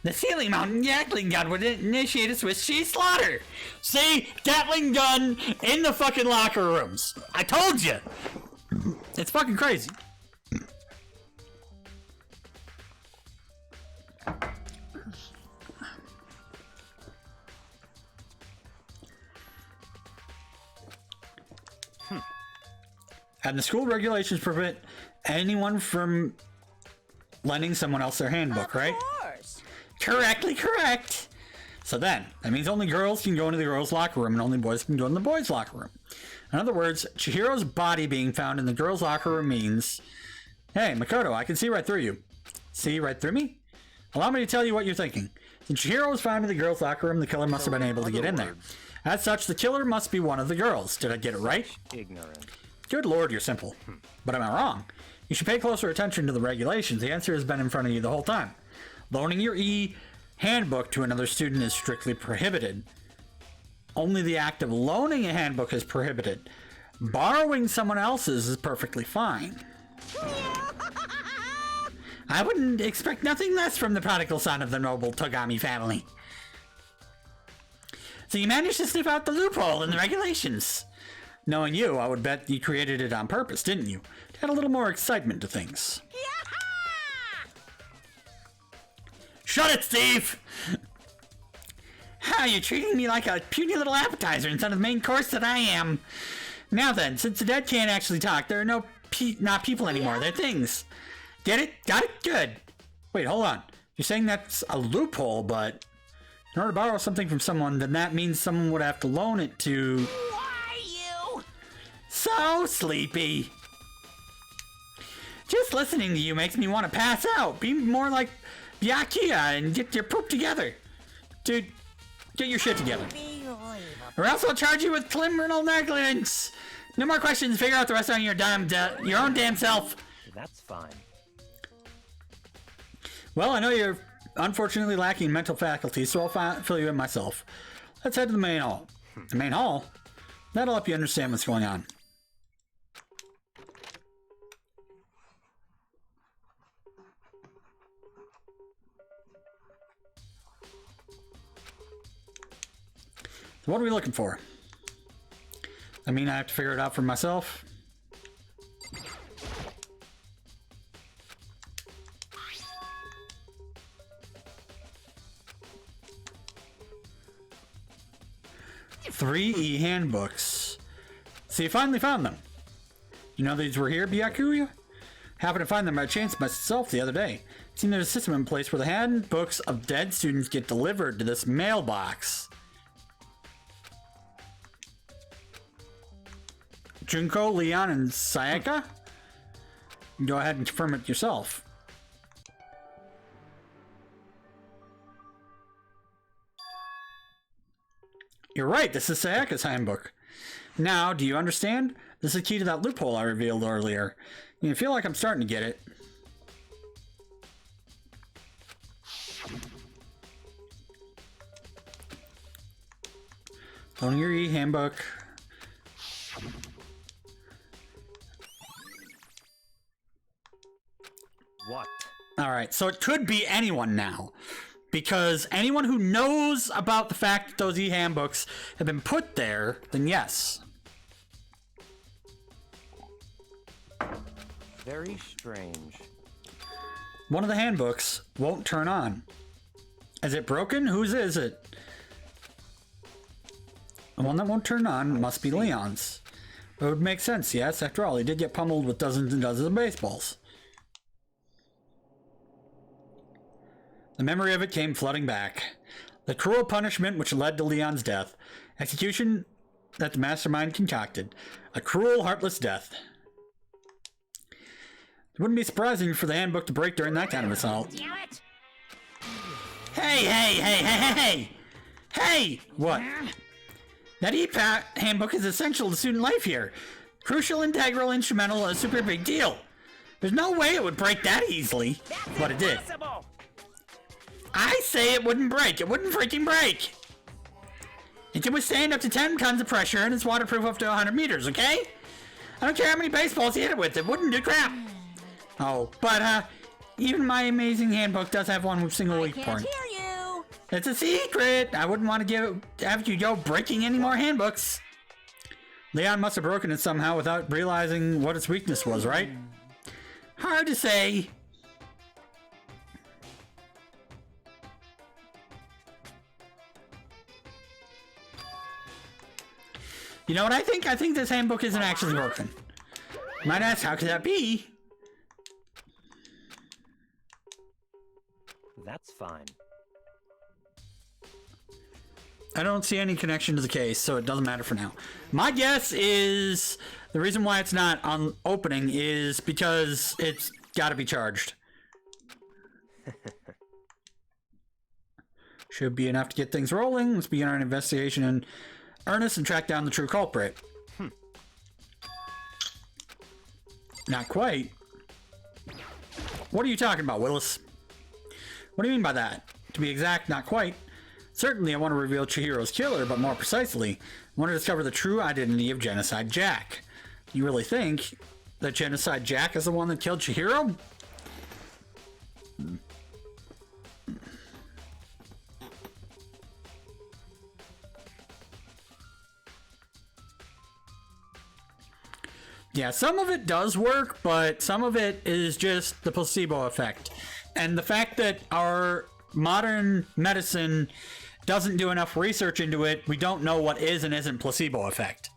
The ceiling mountain Gatling gun would initiate a Swiss cheese slaughter. See? Gatling gun in the fucking locker rooms. I told you. It's fucking crazy. And the school regulations prevent anyone from lending someone else their handbook, right?
Of course.
Correctly correct. So then, that means only girls can go into the girls' locker room and only boys can go in the boys' locker room. In other words, Chihiro's body being found in the girls' locker room means, hey, Makoto, I can see right through you. See right through me? Allow me to tell you what you're thinking. Since Chihiro was found in the girls' locker room, the killer must have been able to get in there. As such, the killer must be one of the girls. Did I get it right?
Ignorant.
Good lord, you're simple. But am I wrong? You should pay closer attention to the regulations. The answer has been in front of you the whole time. Loaning your handbook to another student is strictly prohibited. Only the act of loaning a handbook is prohibited. Borrowing someone else's is perfectly fine. I wouldn't expect nothing less from the prodigal son of the noble Togami family. So you managed to sniff out the loophole in the regulations. Knowing you, I would bet you created it on purpose, didn't you? To add a little more excitement to things. Shut it, Steve! How, you're treating me like a puny little appetizer instead of the main course that I am. Now then, since the dead can't actually talk, there are not people anymore, they're things. Get it? Got it? Good. Wait, hold on. You're saying that's a loophole, but in order to borrow something from someone, then that means someone would have to loan it to...
Why you?
So sleepy. Just listening to you makes me want to pass out. Be more like Byakuya and get your poop together. Dude, get your shit together. Or else I'll charge you with criminal negligence. No more questions. Figure out the rest on your own damn self.
That's fine.
Well, I know you're unfortunately lacking mental faculties, so I'll fill you in myself. Let's head to the main hall. The main hall? That'll help you understand what's going on. So what are we looking for? I mean, I have to figure it out for myself. 3 e-handbooks. So you finally found them. You know these were here, Byakuya? Happened to find them by chance myself the other day. Seen there's a system in place where the handbooks of dead students get delivered to this mailbox. Junko, Leon, and Sayaka? Go ahead and confirm it yourself. You're right, this is Sayaka's handbook. Now, do you understand? This is key to that loophole I revealed earlier. You feel like I'm starting to get it. Loading your e-handbook.
What?
Alright, so it could be anyone now. Because anyone who knows about the fact that those e-handbooks have been put there, then yes.
Very strange.
One of the handbooks won't turn on. Is it broken? Whose is it? The one that won't turn on must be Leon's. It would make sense, yes. After all, he did get pummeled with dozens and dozens of baseballs. The memory of it came flooding back. The cruel punishment which led to Leon's death. Execution that the mastermind concocted. A cruel, heartless death. It wouldn't be surprising for the handbook to break during that kind of assault.
Damn it!
Hey! Hey! What? That handbook is essential to student life here. Crucial, integral, instrumental, a super big deal. There's no way it would break that easily. But it did. I say it wouldn't break. It wouldn't freaking break. It can withstand up to 10 tons of pressure and it's waterproof up to 100 meters, okay? I don't care how many baseballs you hit it with. It wouldn't do crap. Oh, but, even my amazing handbook does have one with single weak point.
Can't hear you!
It's a secret! I wouldn't want to have you go breaking any more handbooks. Leon must have broken it somehow without realizing what its weakness was, right? Hard to say. You know what I think? I think this handbook isn't actually broken. Might ask, how could that be?
That's fine.
I don't see any connection to the case, so it doesn't matter for now. My guess is the reason why it's not on opening is because it's got to be charged. Should be enough to get things rolling. Let's begin our investigation in earnest and track down the true culprit. Not quite. What are you talking about, Willis? What do you mean by that? To be exact, not quite. Certainly, I want to reveal Chihiro's killer, but more precisely, I want to discover the true identity of Genocide Jack. You really think that Genocide Jack is the one that killed Chihiro? Yeah, some of it does work, but some of it is just the placebo effect. And the fact that our modern medicine doesn't do enough research into it, we don't know what is and isn't placebo effect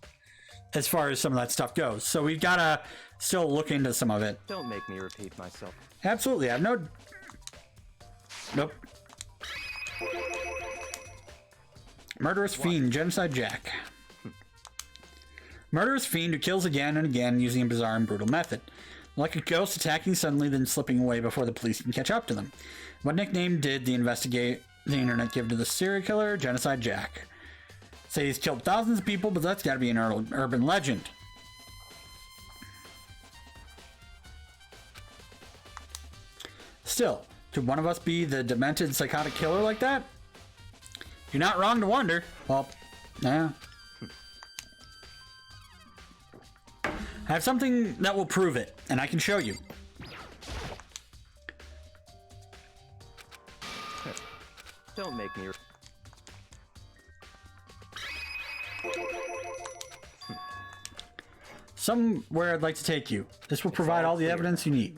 as far as some of that stuff goes. So we've got to still look into some of it.
Don't make me repeat myself.
Absolutely. I have no... Nope. Murderous Fiend, Genocide Jack. Murderous Fiend who kills again and again using a bizarre and brutal method. Like a ghost attacking suddenly, then slipping away before the police can catch up to them. What nickname did the internet give to the serial killer? Genocide Jack. Say he's killed thousands of people, but that's gotta be an urban legend. Still, could one of us be the demented psychotic killer like that? You're not wrong to wonder. Well, yeah. I have something that will prove it, and I can show you.
Don't make me...
Somewhere I'd like to take you. This will provide all the evidence you need.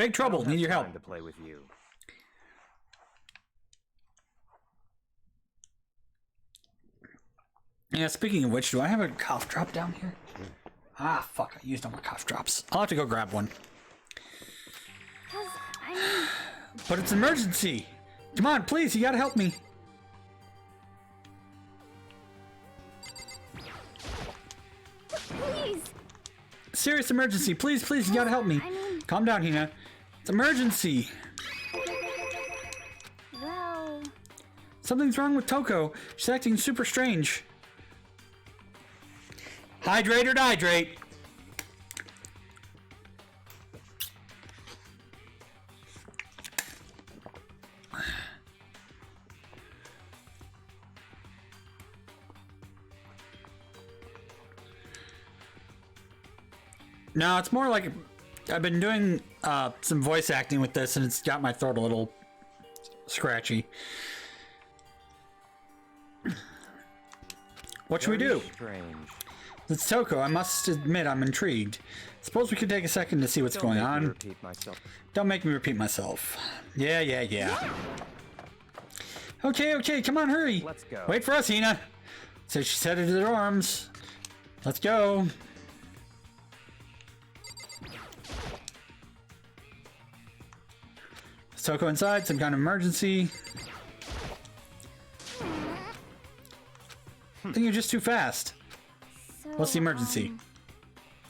Big trouble. Need your help.
Time to play with you.
Yeah, speaking of which, do I have a cough drop down here? Ah, fuck, I used all my cough drops. I'll have to go grab one. But it's an emergency! Come on, please, you gotta help me.
Please!
Serious emergency, please, please, you gotta help me. Calm down, Hina. It's emergency.
Well...
Something's wrong with Toko. She's acting super strange. Hydrate or dihydrate. No, it's more like I've been doing some voice acting with this and it's got my throat a little scratchy. What should we do?
Strange.
It's Toko. I must admit I'm intrigued. Suppose we could take a second to see what's going on.
Repeat myself.
Don't make me repeat myself. Yeah. Okay, come on, hurry.
Let's go.
Wait for us, Hina. So she's headed to their arms. Let's go. Is Toko inside? Some kind of emergency? I think you're just too fast. What's the emergency?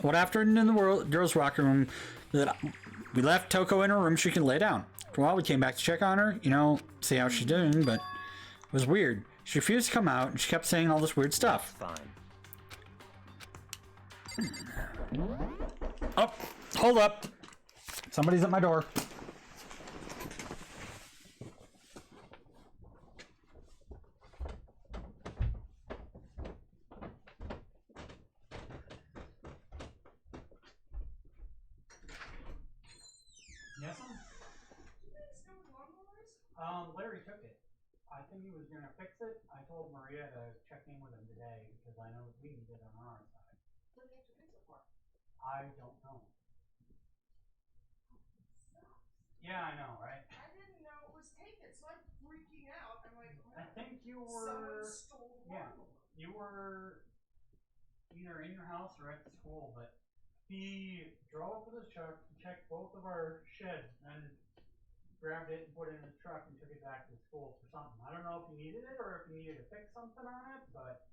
What after in the girls' locker room? We left Toko in her room. She can lay down. For a while, we came back to check on her. You know, see how she's doing. But it was weird. She refused to come out, and she kept saying all this weird stuff.
Fine.
Oh, hold up! Somebody's at my door. Larry took it. I think he was going to fix it. I told Maria to check in with him today because I know we need it on our side. What do you have to fix it for? I don't know. Yeah, I know, right?
I didn't know it was taken, so I'm freaking out. I'm like,
I think you were.
Someone stole the
Yeah, you were either in your house or at the school, but he drove with his truck, checked both of our sheds, and grabbed it and put it in his truck and took it back to the school for something. I don't know if he needed it or if he needed to fix something on it, but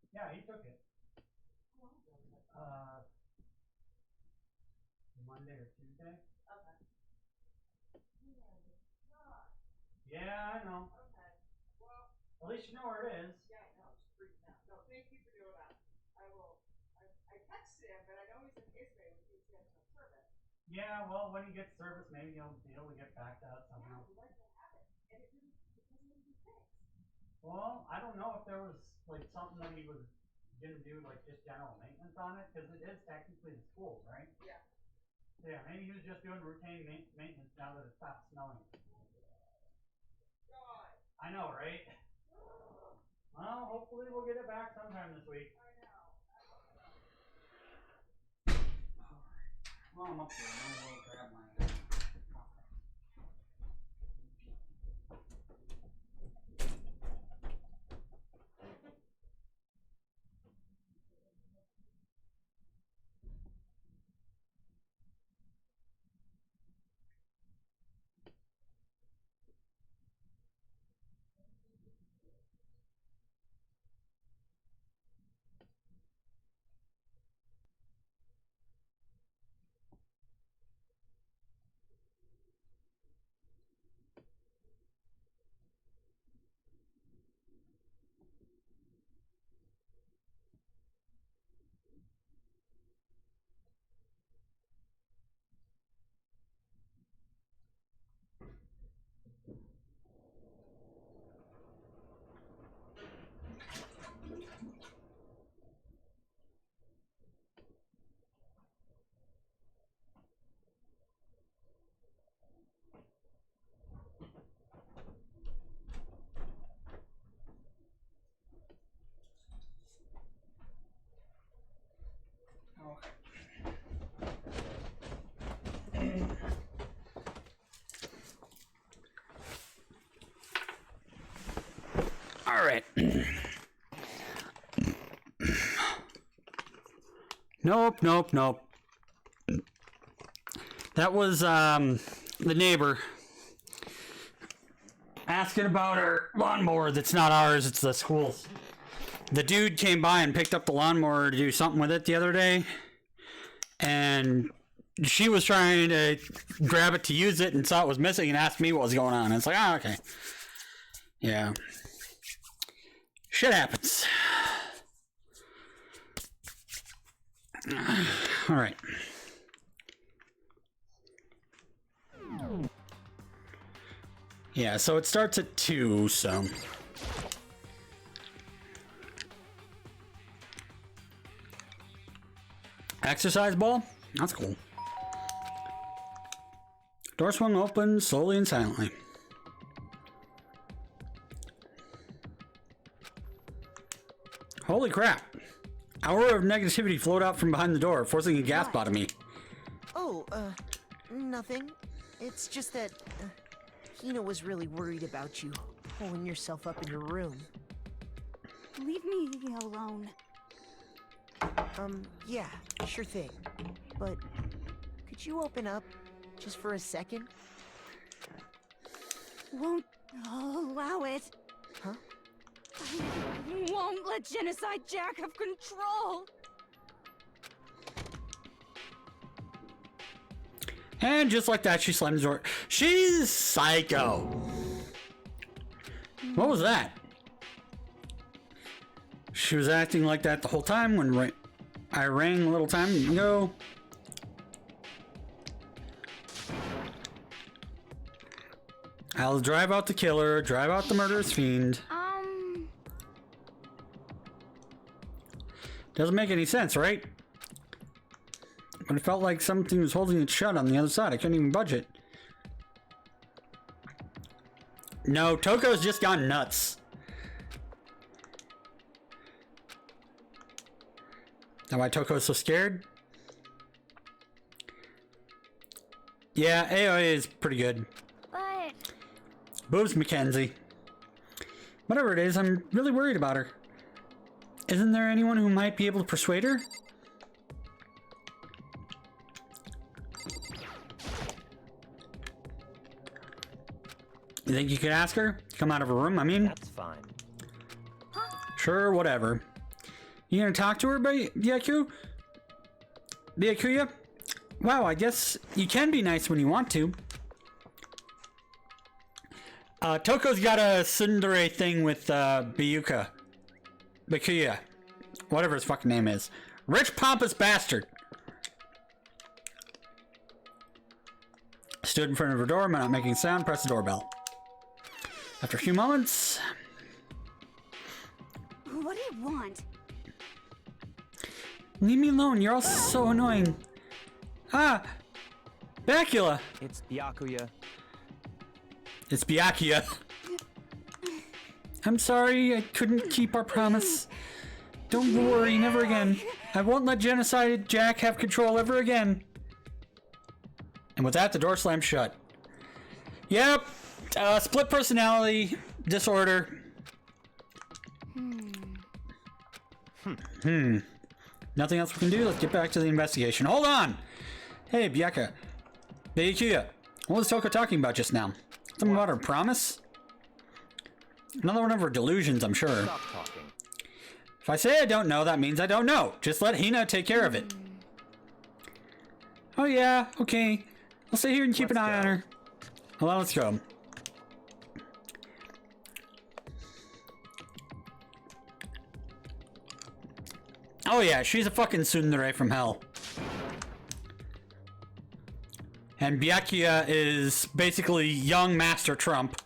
yeah, he took it. Monday or Tuesday.
Okay.
Yeah, I know.
Okay. Well,
at least you know where it is.
Yeah, I know. It's freaking out. No, thank you for doing that. I will. I texted him, but I know he's in Israel with he has no service.
Yeah, well, when he gets service, maybe he'll be able to get back to us somehow.
Yeah, we'd like to have it, and it doesn't need to be fixed.
Well, I don't know if there was like something that he was gonna do, like just general maintenance on it, because it is technically the school, right?
Yeah.
Yeah, maybe he was just doing routine maintenance now that it stopped snowing.
God.
I know, right? Well, hopefully we'll get it back sometime this week.
I know.
Well, I'm up there. I'm gonna go grab my.
right. Nope. That was the neighbor asking about our lawnmower that's not ours, it's the school's. The dude came by and picked up the lawnmower to do something with it the other day, and she was trying to grab it to use it and saw it was missing and asked me what was going on. And it's like, oh, okay. Yeah. Shit happens. All right. Yeah, so it starts at 2, so... Exercise ball? That's cool. Door swung open, slowly and silently. Holy crap. Aura of negativity flowed out from behind the door, forcing a gasp out of me.
Oh, nothing. It's just that, Hina was really worried about you, pulling yourself up in your room.
Leave me alone.
Yeah, sure thing. But, could you open up, just for a second?
Won't allow it.
Huh?
I won't let Genocide Jack have control.
And just like that, she slammed the door. She's psycho. What was that? She was acting like that the whole time when I rang a little time ago. I'll drive out the killer, drive out the murderous fiend. Doesn't make any sense, right? But it felt like something was holding it shut on the other side. I couldn't even budge it. No, Toko's just gone nuts. Now why Toko's so scared? Yeah, AOA is pretty good.
But...
Boobs Mackenzie. Whatever it is, I'm really worried about her. Isn't there anyone who might be able to persuade her? You think you could ask her? Come out of her room, I mean?
That's fine.
Sure, whatever. You gonna talk to her, Byakuya? Byakuya? Wow, I guess you can be nice when you want to. Toko's got a tsundere thing with Byakuya. Whatever his fucking name is. Rich pompous bastard. Stood in front of her door, not making a sound, pressed the doorbell. After a few moments...
What do you want?
Leave me alone, you're all so annoying. Ah! Bacula!
It's Byakuya.
It's Byakuya. I'm sorry, I couldn't keep our promise. Don't worry, never again. I won't let Genocide Jack have control ever again. And with that, the door slammed shut. Yep, split personality disorder. Nothing else we can do? Let's get back to the investigation. Hold on! Hey, Byakuya. What was Toko talking about just now? Something about her promise? Another one of her delusions, I'm sure.
Stop talking.
If I say I don't know, that means I don't know. Just let Hina take care of it. Oh yeah, okay. I'll stay here and keep an eye on her. Well, let's go. Oh yeah, she's a fucking tsundere from hell. And Byakuya is basically young Master Trump.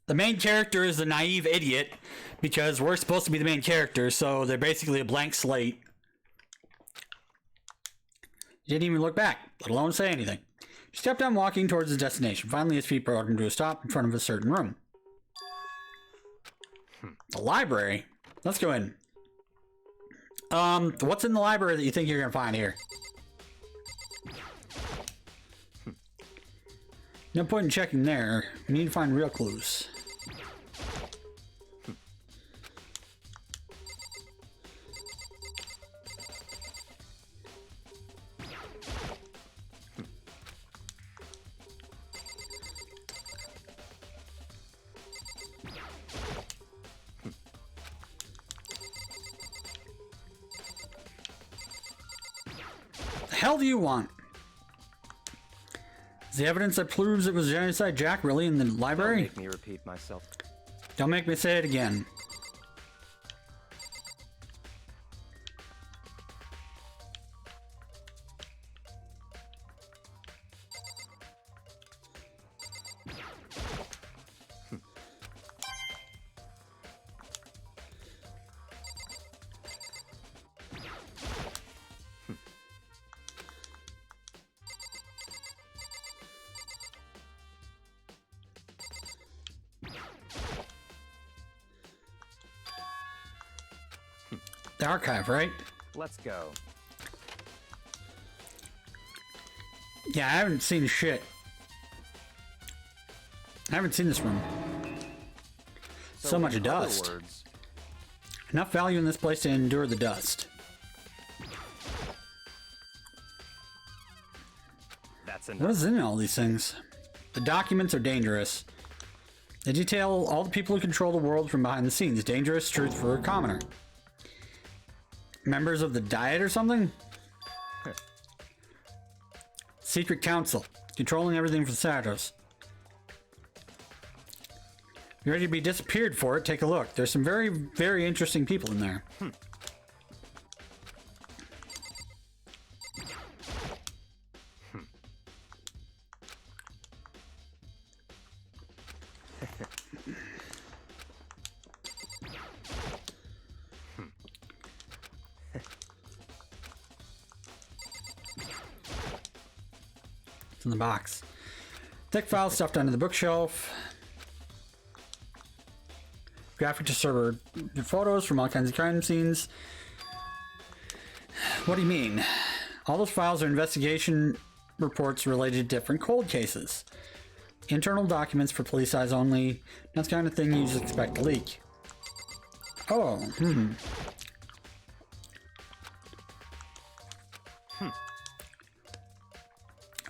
The main character is the naive idiot, because we're supposed to be the main character, so they're basically a blank slate. He didn't even look back, let alone say anything. He stepped on walking towards his destination. Finally, his feet brought him to a stop in front of a certain room. The library? Let's go in. What's in the library that you think you're gonna find here? No point in checking there.
We need to find real clues. The hell do you want? Is the evidence that proves it was Genocide Jack really in the library?
Don't make me repeat myself.
Don't make me say it again. The archive, right?
Let's go.
Yeah, I haven't seen shit. I haven't seen this room. So much
in
dust.
other words,
Enough value in this place to endure the dust.
that's enough.
What is in all these things? The documents are dangerous. They detail all the people who control the world from behind the scenes. Dangerous truth for a commoner. Members of the Diet or something? Secret Council. Controlling everything from Satos. You ready to be disappeared for it? Take a look. There's some very, very interesting people in there. In the box. Thick files stuffed under the bookshelf. Graphic to server photos from all kinds of crime scenes. What do you mean? All those files are investigation reports related to different cold cases. Internal documents for police eyes only. That's the kind of thing you just expect to leak. Oh,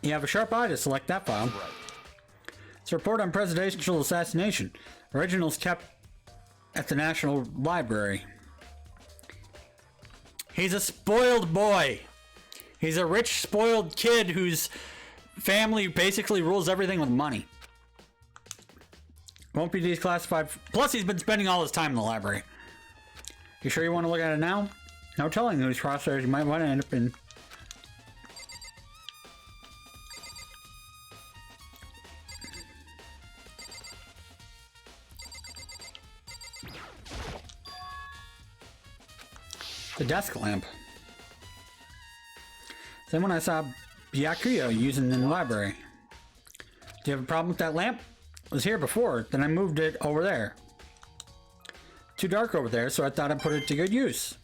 You have a sharp eye to select that file.
Right.
It's a report on presidential assassination. Originals kept at the National Library. He's a spoiled boy. He's a rich, spoiled kid whose family basically rules everything with money. Won't be declassified. Plus, he's been spending all his time in the library. You sure you want to look at it now? No telling whose crosshairs you might want to end up in. The desk lamp. Then when I saw Byakuya using in the library. Do you have a problem with that lamp? It was here before, then I moved it over there. Too dark over there, so I thought I'd put it to good use.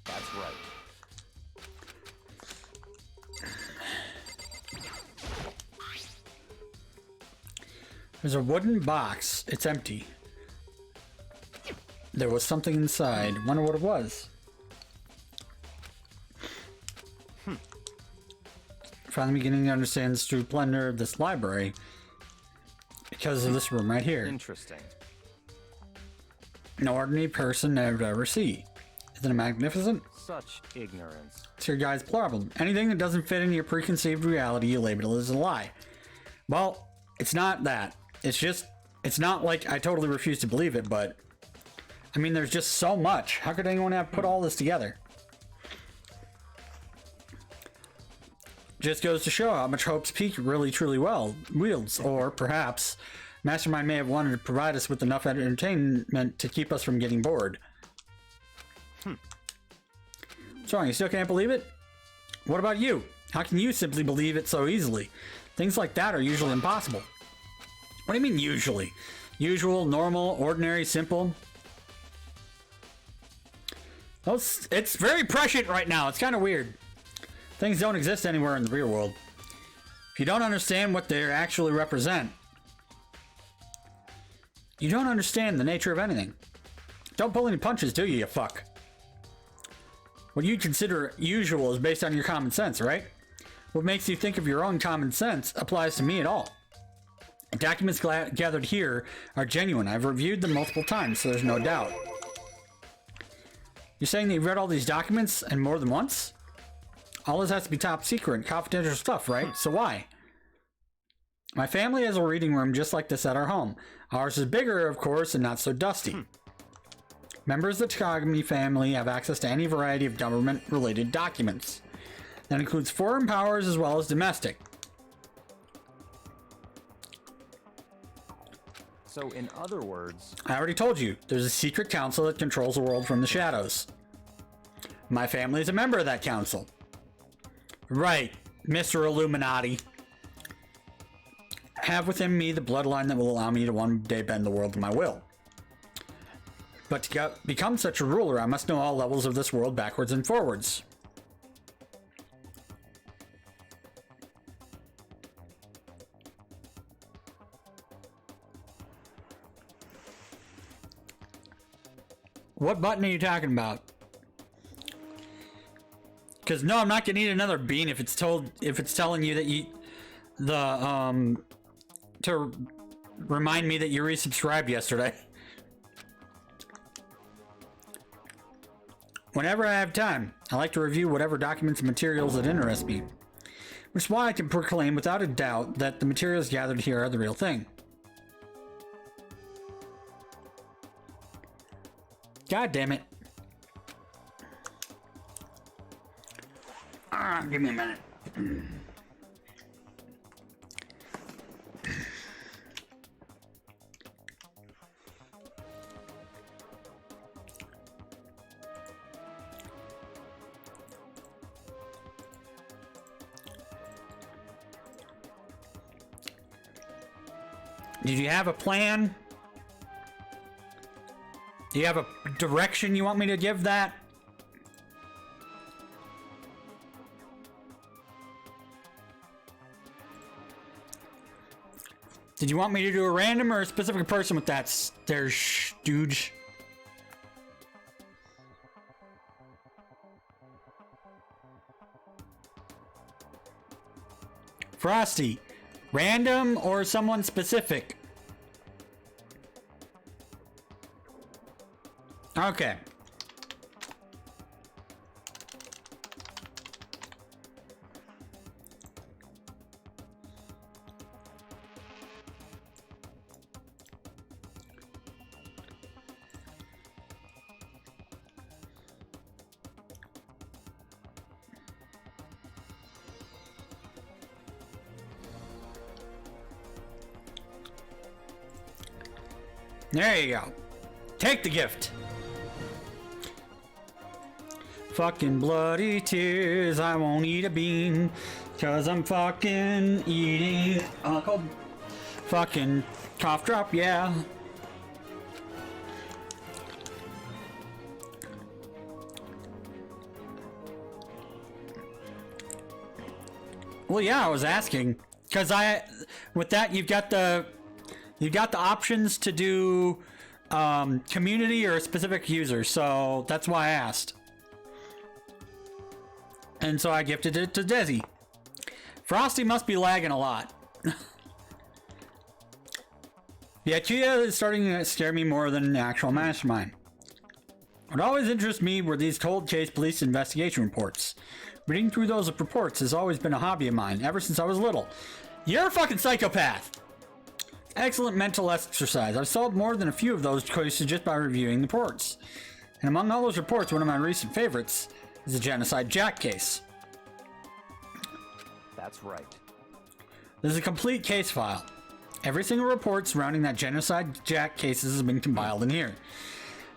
That's right.
There's a wooden box. It's empty. There was something inside. Wonder what it was. Finally beginning to understand the splendor of this library because of this room right here.
Interesting.
No ordinary person I would ever see. Isn't it magnificent?
Such ignorance.
It's your guy's problem. Anything that doesn't fit into your preconceived reality, you label it as a lie. Well, it's not that. It's just, it's not like I totally refuse to believe it, but I mean, there's just so much. How could anyone have put all this together? Just goes to show how much Hope's Peak really truly wields. Or perhaps Mastermind may have wanted to provide us with enough entertainment to keep us from getting bored. What's wrong? You still can't believe it? What about you? How can you simply believe it so easily? Things like that are usually impossible. What do you mean usually? Usual, normal, ordinary, simple? Well, it's very prescient right now. It's kind of weird. Things don't exist anywhere in the real world. If you don't understand what they actually represent, you don't understand the nature of anything. Don't pull any punches, do you, you fuck? What you consider usual is based on your common sense, right? What makes you think of your own common sense applies to me at all. The documents gathered here are genuine. I've reviewed them multiple times, so there's no doubt. You're saying that you've read all these documents and more than once? All this has to be top secret and confidential stuff, right? So why? My family has a reading room just like this at our home. Ours is bigger, of course, and not so dusty. Members of the Takagami family have access to any variety of government-related documents. That includes foreign powers as well as domestic.
So, in other words...
I already told you, there's a secret council that controls the world from the shadows. My family is a member of that council. Right, Mr. Illuminati. Have within me the bloodline that will allow me to one day bend the world to my will. But to become such a ruler, I must know all levels of this world backwards and forwards. What button are you talking about? Because no, I'm not gonna need another bean if it's telling you that you to remind me that you resubscribed yesterday. Whenever I have time, I like to review whatever documents and materials that interest me. Which is why I can proclaim without a doubt that the materials gathered here are the real thing. God damn it. Give me a minute. Did you have a plan? Do you have a direction you want me to give that? Did you want me to do a random or a specific person with that stooge? Frosty, random or someone specific? Okay. There you go. Take the gift. Fucking bloody tears, I won't eat a bean, 'cause I'm fucking eating Uncle. Fucking cough drop, yeah. Well, yeah, I was asking, 'cause with that you've got the options to do community or a specific user, so that's why I asked. And so I gifted it to Desi. Frosty must be lagging a lot. The idea is starting to scare me more than an actual mastermind. What always interested me were these cold case police investigation reports. Reading through those reports has always been a hobby of mine, ever since I was little. You're a fucking psychopath! Excellent mental exercise. I've solved more than a few of those cases just by reviewing the reports. And among all those reports, one of my recent favorites is the Genocide Jack case.
That's right.
This is a complete case file. Every single report surrounding that Genocide Jack cases has been compiled in here.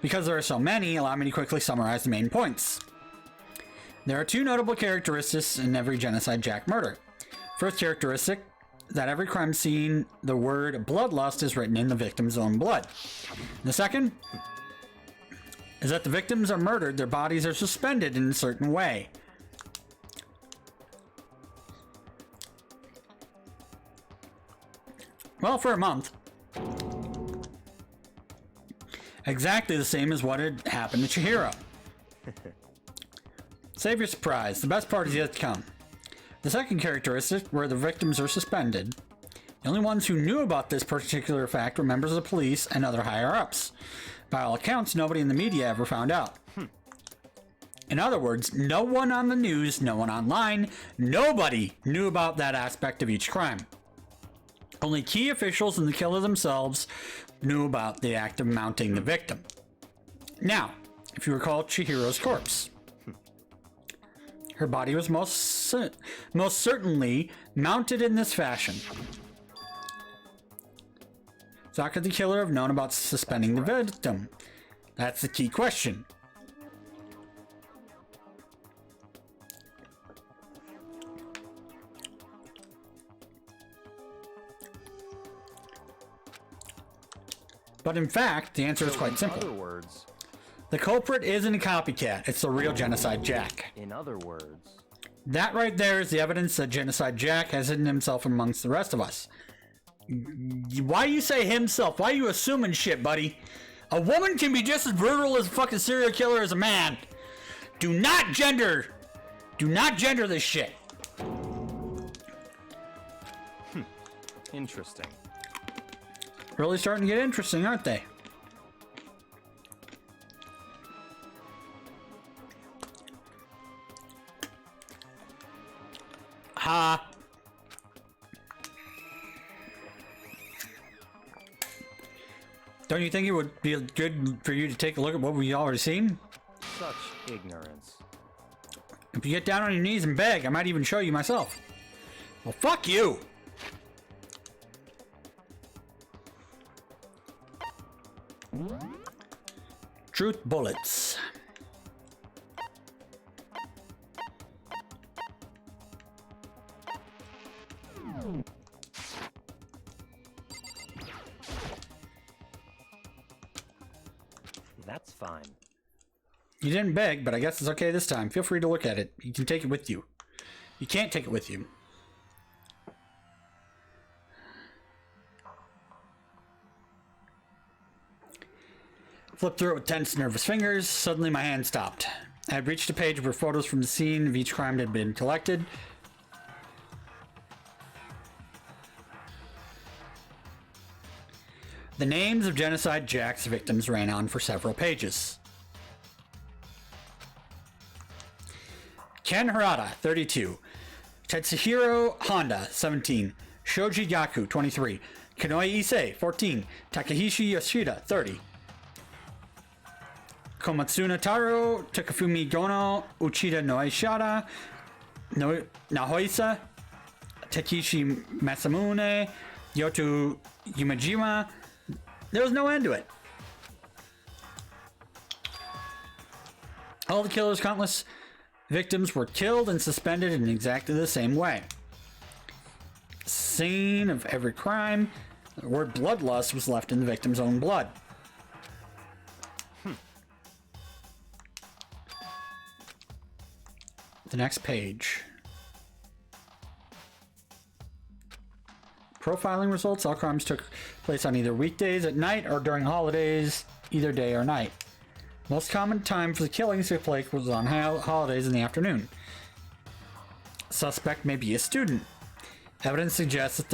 Because there are so many, allow me to quickly summarize the main points. There are two notable characteristics in every Genocide Jack murder. First characteristic, that every crime scene, the word bloodlust is written in the victim's own blood. The second is that the victims are murdered, their bodies are suspended in a certain way. Well, for a month. Exactly the same as what had happened to Chihiro. Save your surprise, the best part is yet to come. The second characteristic, where the victims are suspended. The only ones who knew about this particular fact were members of the police and other higher-ups. By all accounts, nobody in the media ever found out. In other words, no one on the news, no one online, nobody knew about that aspect of each crime. Only key officials and the killer themselves knew about the act of mounting the victim. Now, if you recall Chihiro's corpse, her body was most certainly mounted in this fashion. So how could the killer have known about suspending the victim? That's the key question. But in fact, the answer is quite simple.
In other words,
the culprit isn't a copycat, it's the real Genocide Jack.
In other words,
that right there is the evidence that Genocide Jack has hidden himself amongst the rest of us. Why you say himself? Why you assuming shit, buddy? A woman can be just as brutal as a fucking serial killer as a man. Do not gender this shit.
Interesting.
Really starting to get interesting, aren't they? Ha. Don't you think it would be good for you to take a look at what we already seen?
Such ignorance.
If you get down on your knees and beg, I might even show you myself. Well, fuck you! Truth bullets.
That's fine.
You didn't beg, but I guess it's okay this time. Feel free to look at it. You can take it with you. You can't take it with you. Flipped through it with tense, nervous fingers. Suddenly my hand stopped. I had reached a page where photos from the scene of each crime had been collected. The names of Genocide Jack's victims ran on for several pages. Ken Harada, 32. Tetsuhiro Honda, 17. Shoji Yaku, 23. Kanoi Issei, 14. Takahishi Yoshida, 30. Komatsuna Taro, Takafumi Gono, Uchida Noishada, Nahoisa, Takeshi Masamune, Yoto Yumajima. There was no end to it. All the killer's countless victims were killed and suspended in exactly the same way. Scene of every crime, the word bloodlust was left in the victim's own blood. The next page. Profiling results. All crimes took place on either weekdays at night or during holidays, either day or night. Most common time for the killings to take place was on holidays in the afternoon. Suspect may be a student. Evidence suggests that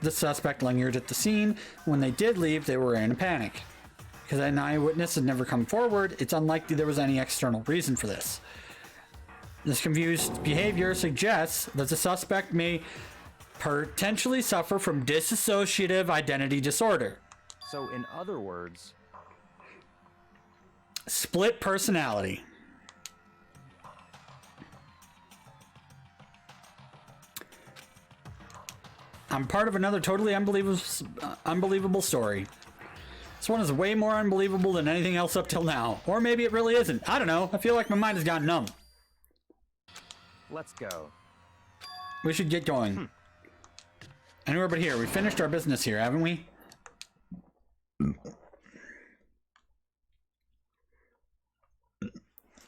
the suspect lingered at the scene. When they did leave, they were in a panic. Because an eyewitness had never come forward, it's unlikely there was any external reason for this. This confused behavior suggests that the suspect may potentially suffer from dissociative identity disorder.
So, in other words,
split personality. I'm part of another totally unbelievable story. This one is way more unbelievable than anything else up till now. Or maybe it really isn't. I don't know. I feel like my mind has gone numb.
Let's go.
We should get going. Anywhere but here. We finished our business here, haven't we?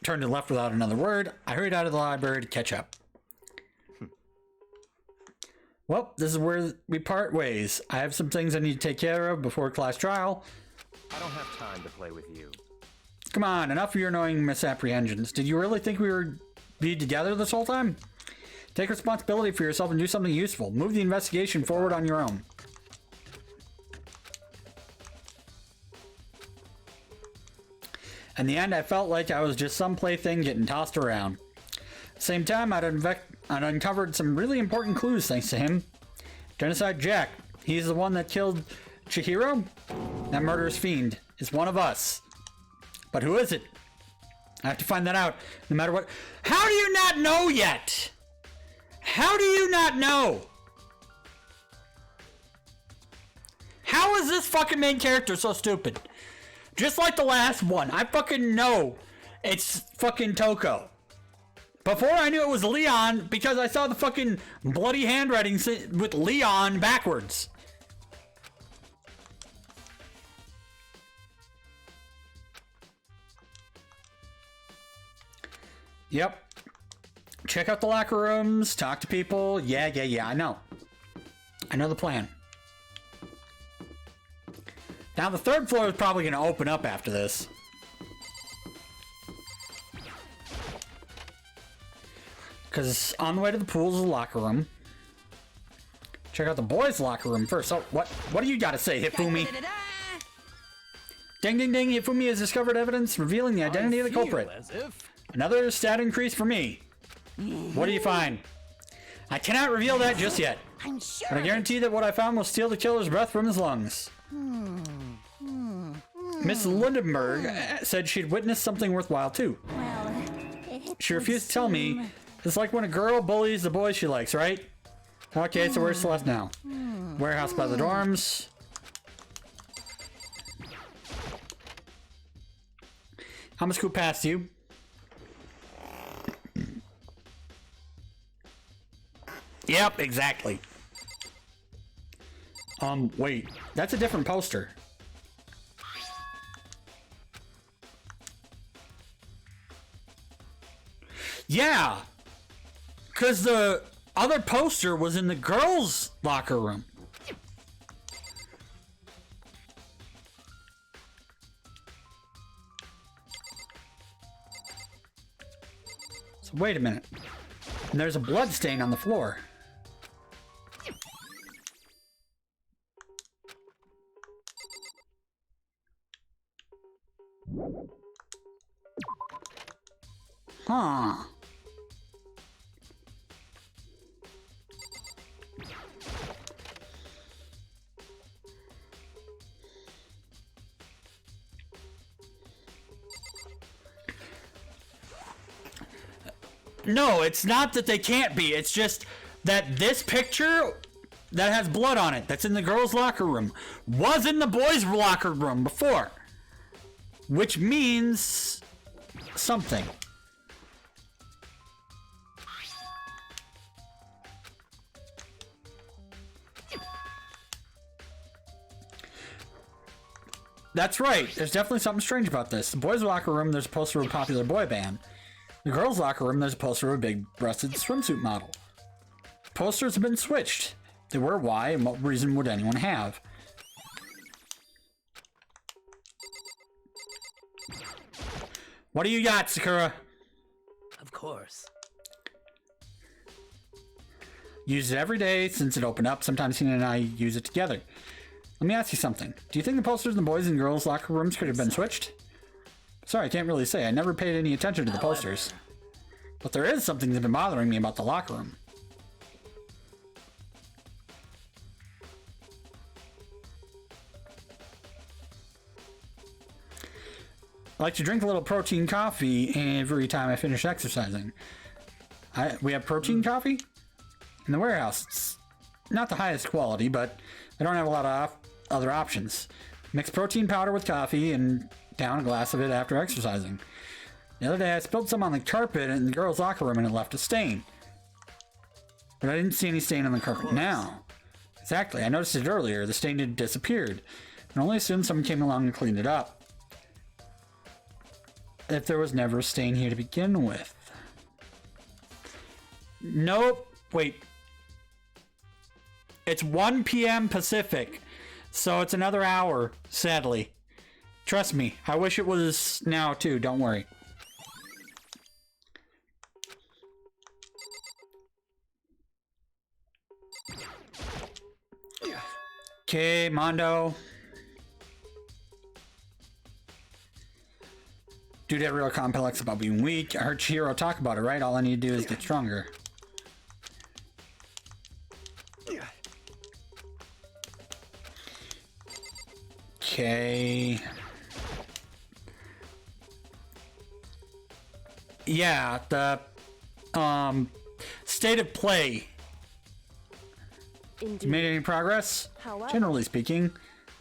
Turned to the left without another word. I hurried out of the library to catch up. Well, this is where we part ways. I have some things I need to take care of before class trial.
I don't have time to play with you.
Come on, enough of your annoying misapprehensions. Did you really think we were be together this whole time? Take responsibility for yourself and do something useful. Move the investigation forward on your own. In the end, I felt like I was just some plaything getting tossed around. Same time, I'd uncovered some really important clues thanks to him. Genocide Jack. He's the one that killed Chihiro? That murderous fiend is one of us. But who is it? I have to find that out, no matter what. How do you not know yet? How do you not know? How is this fucking main character so stupid? Just like the last one, I fucking know it's fucking Toko. Before I knew it was Leon because I saw the fucking bloody handwriting with Leon backwards. Yep. Check out the locker rooms, talk to people. Yeah, I know. I know the plan. Now the third floor is probably going to open up after this. Because on the way to the pool is the locker room. Check out the boys' locker room first. Oh, what do you got to say, Hifumi? Ding, ding, ding. Hifumi has discovered evidence revealing the identity of the culprit. Another stat increase for me. What do you find? I cannot reveal that just yet.
I'm sure.
But I guarantee that what I found will steal the killer's breath from his lungs. Miss Lindenberg said she'd witnessed something worthwhile too.
Well,
She refused to tell me. It's like when a girl bullies the boy she likes, right? Okay, so where's Celeste now? Warehouse by the dorms. I'm gonna scoot past you. Yep, exactly. Wait. That's a different poster. Yeah! Because the other poster was in the girls' locker room. So wait a minute. And there's a blood stain on the floor. Huh. No, it's not that they can't be. It's just that this picture that has blood on it, that's in the girls' locker room, was in the boys' locker room before. Which means something. That's right. There's definitely something strange about this. The boys' locker room, there's a poster of a popular boy band. In the girls' locker room, there's a poster of a big-breasted swimsuit model. Posters have been switched. They were why, and what reason would anyone have? What do you got, Sakura?
Of course.
Use it every day since it opened up. Sometimes Tina and I use it together. Let me ask you something. Do you think the posters in the boys' and girls' locker rooms could have been switched? Sorry, I can't really say. I never paid any attention to the posters. But there is something that's been bothering me about the locker room. I like to drink a little protein coffee every time I finish exercising. We have protein coffee in the warehouse. It's not the highest quality, but I don't have a lot of other options. Mix protein powder with coffee and down a glass of it after exercising. The other day I spilled some on the carpet in the girls' locker room and it left a stain. But I didn't see any stain on the carpet now. Exactly, I noticed it earlier. The stain had disappeared. And only assumed someone came along and cleaned it up. If there was never a stain here to begin with. Nope. Wait. It's 1 p.m. Pacific. So it's another hour, sadly. Trust me, I wish it was now too, don't worry. Okay, Mondo. Dude, that real complex about being weak. I heard Chihiro talk about it, right? All I need to do is get stronger. Okay. Yeah, the state of play. You made any progress?
However,
Generally speaking,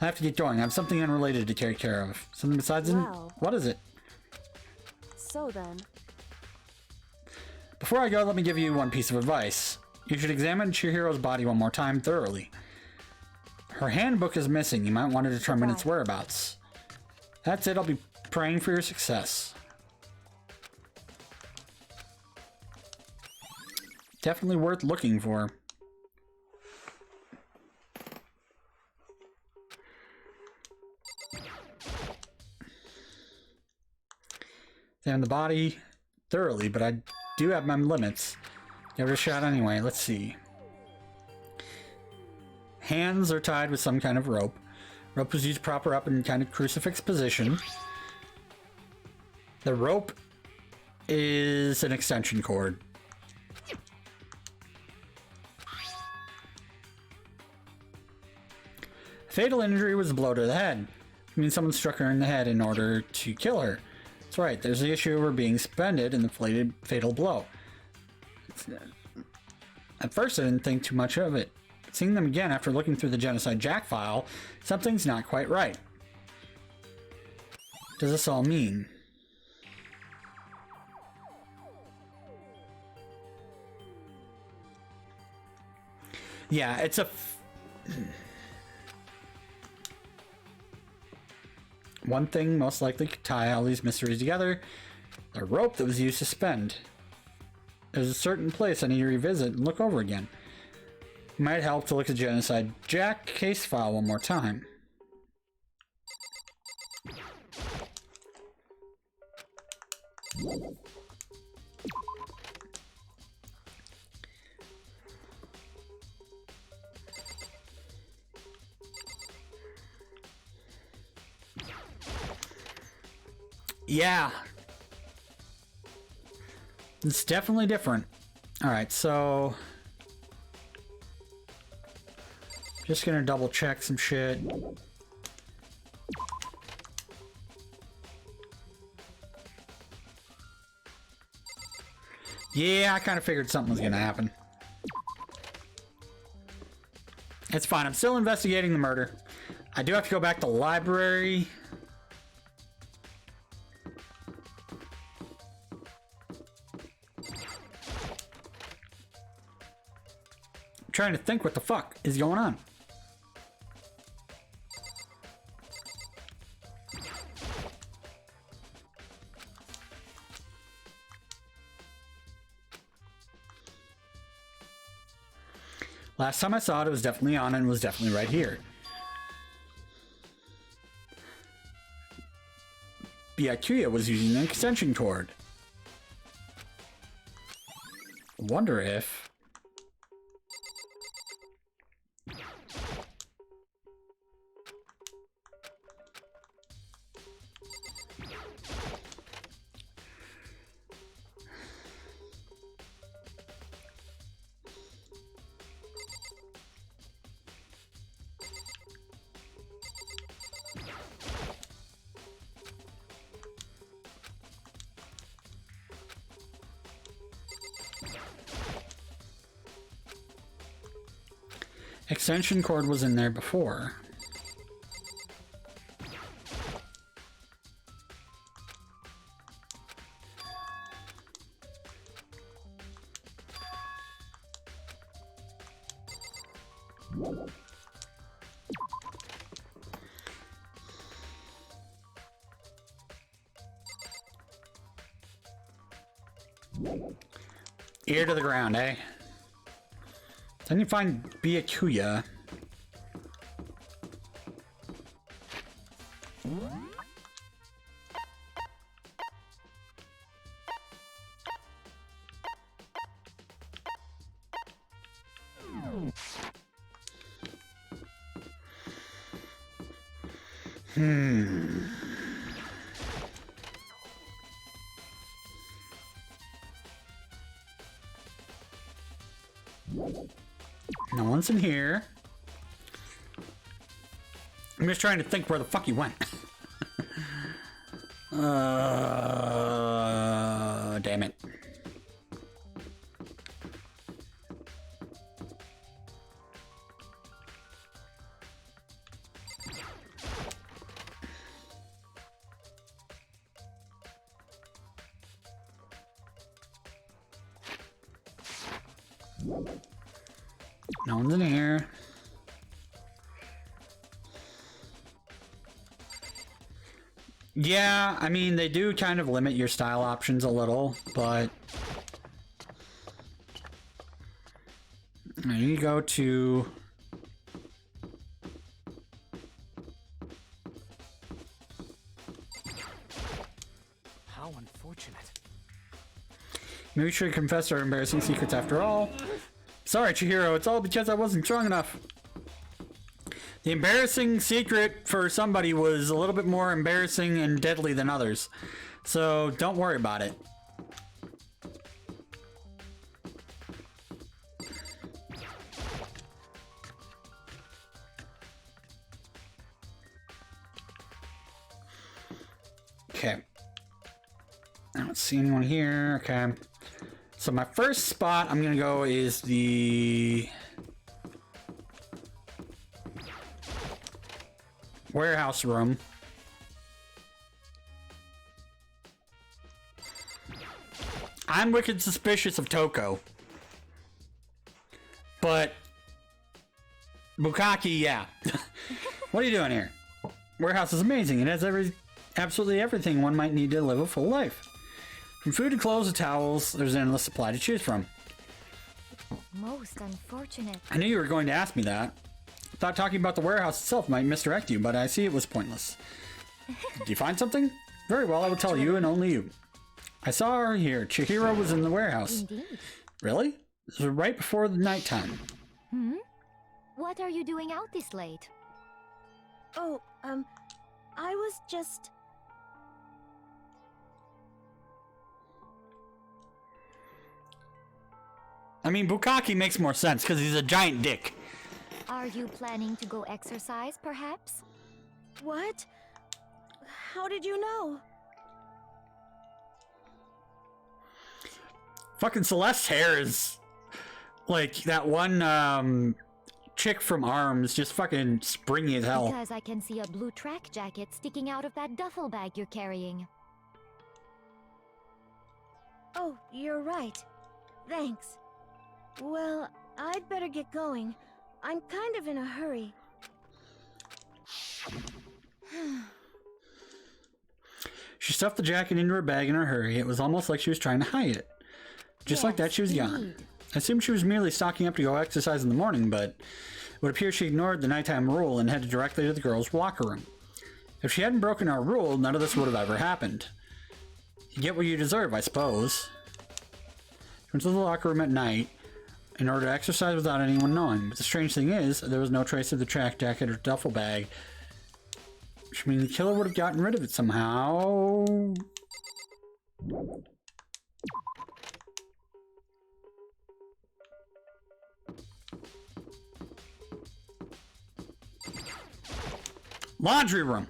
I have to get going. I have something unrelated to take care of. Something besides
Well.
What is it?
So then,
Before I go, let me give you one piece of advice. You should examine Chihiro's body one more time thoroughly. Her handbook is missing. You might want to determine its whereabouts. That's it. I'll be praying for your success. Definitely worth looking for. Examine the body thoroughly, but I do have my limits. Give it a shot anyway. Let's see. Hands are tied with some kind of rope. Rope was used proper up in kind of crucifix position. The rope is an extension cord. Fatal injury was a blow to the head. I mean, someone struck her in the head in order to kill her. That's right, there's the issue of her being suspended in the fatal blow. At first I didn't think too much of it. Seeing them again after looking through the Genocide Jack file, something's not quite right. What does this all mean? Yeah, it's a... One thing most likely could tie all these mysteries together. The rope that was used to suspend. There's a certain place I need to revisit and look over again. It might help to look at Genocide Jack case file one more time. Yeah. It's definitely different. Alright, so... Just gonna double check some shit. Yeah, I kind of figured something was gonna happen. It's fine, I'm still investigating the murder. I do have to go back to the library. Trying to think what the fuck is going on. Last time I saw it, it was definitely on and was definitely right here. Byakuya was using an extension cord. Wonder if... Extension cord was in there before. Ear to the ground, eh? Then you find Byakuya. No one's in here. I'm just trying to think where the fuck he went. Damn it. No one's in here. Yeah, I mean, they do kind of limit your style options a little, but... I need to go to...
How unfortunate.
Maybe we should confess our embarrassing secrets after all. Sorry, Chihiro, it's all because I wasn't strong enough. The embarrassing secret for somebody was a little bit more embarrassing and deadly than others. So don't worry about it. Okay. I don't see anyone here. Okay. So my first spot I'm gonna go is the warehouse room. I'm wicked suspicious of Toko. But Bukaki, yeah. What are you doing here? Warehouse is amazing. It has absolutely everything one might need to live a full life. From food to clothes to towels, there's an endless supply to choose from.
Most unfortunate.
I knew you were going to ask me that. Thought talking about the warehouse itself might misdirect you, but I see it was pointless. Did you find something? Very well, I will tell you and only you. I saw her here. Chihiro was in the warehouse.
Indeed.
Really? This was right before the nighttime.
Hmm? What are you doing out this late?
Oh, I was just...
I mean, Bukaki makes more sense because he's a giant dick.
Are you planning to go exercise, perhaps?
What? How did you know?
Fucking Celeste's hair is like that one chick from ARMS, just fucking springy as hell.
Because I can see a blue track jacket sticking out of that duffel bag you're carrying.
Oh, you're right. Thanks. Well, I'd better get going. I'm kind of in a hurry.
She stuffed the jacket into her bag in a hurry. It was almost like she was trying to hide it. Just like that, she was gone. I assumed she was merely stocking up to go exercise in the morning, but it would appear she ignored the nighttime rule and headed directly to the girls' locker room. If she hadn't broken our rule, none of this would have ever happened. You get what you deserve, I suppose. She went to the locker room at night in order to exercise without anyone knowing. But the strange thing is, there was no trace of the track jacket or duffel bag. Which means the killer would have gotten rid of it somehow. Laundry room.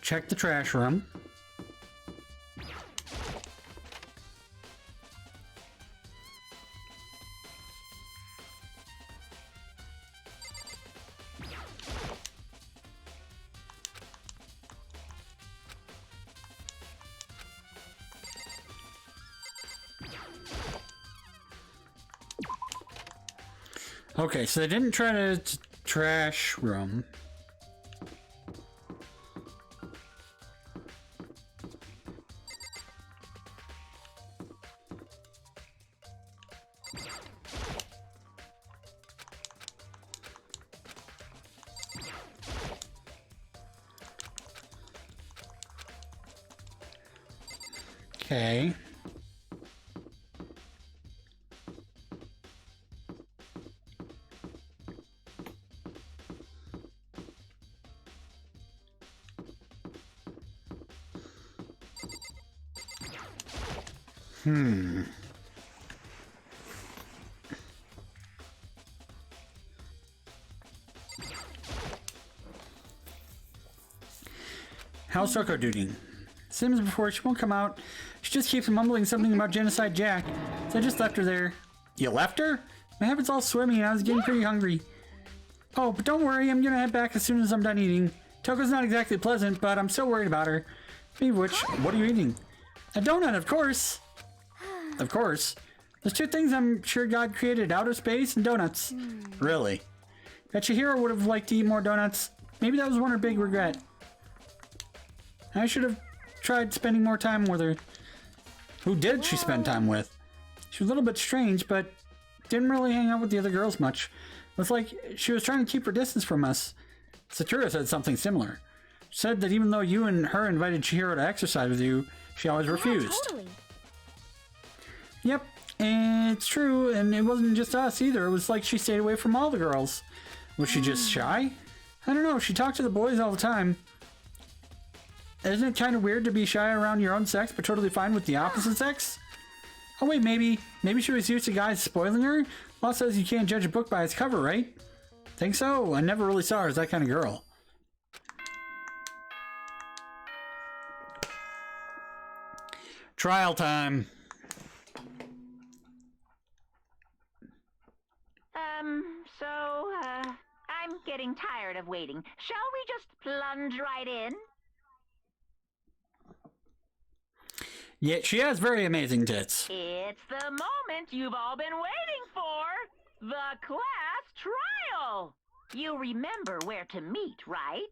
Check the trash room. Okay, so they didn't try to trash room. Okay. How's Soko doing? Same as before, she won't come out. She just keeps mumbling something about Genocide Jack, so I just left her there. You left her? My habit's all swimmy and I was getting pretty hungry. Oh, but don't worry, I'm gonna head back as soon as I'm done eating. Toko's not exactly pleasant, but I'm still worried about her. Speaking of which, what are you eating? A donut, of course! Of course. There's two things I'm sure God created, outer space and donuts. Really? Bet Chihiro would have liked to eat more donuts. Maybe that was one her big regret. I should have tried spending more time with her. Who did she spend time with? She was a little bit strange, but didn't really hang out with the other girls much. It was like she was trying to keep her distance from us. Satura said something similar. She said that even though you and her invited Chihiro to exercise with you, she always refused.
Yeah, totally.
Yep, and it's true, and it wasn't just us either. It was like she stayed away from all the girls. Was she just shy? I don't know, she talked to the boys all the time. Isn't it kind of weird to be shy around your own sex, but totally fine with the opposite sex? Oh wait, maybe she was used to guys spoiling her? Law says you can't judge a book by its cover, right? Think so? I never really saw her as that kind of girl. Trial time.
I'm getting tired of waiting. Shall we just plunge right in?
Yeah, she has very amazing tits.
It's the moment you've all been waiting for. The class trial. You remember where to meet, right?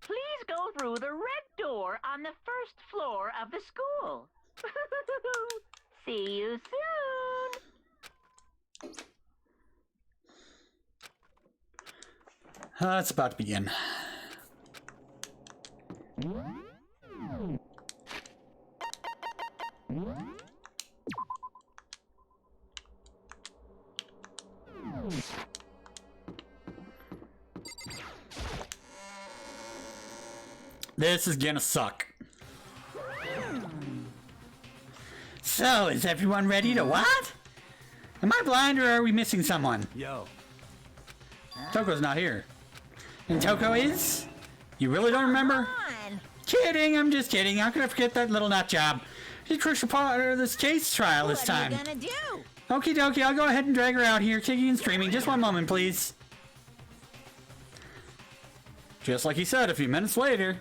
Please go through the red door on the first floor of the school. See you soon.
It's about to begin. This is gonna suck. So, is everyone ready to what? Am I blind or are we missing someone?
Yo.
Toko's not here. And Toko is? You really don't remember? Kidding, I'm just kidding. How could I forget that little nut job? She's a crucial part of this case trial this time.
What are you gonna do?
Okie dokie, I'll go ahead and drag her out here, kicking and screaming. Just one moment, please. Just like he said a few minutes later.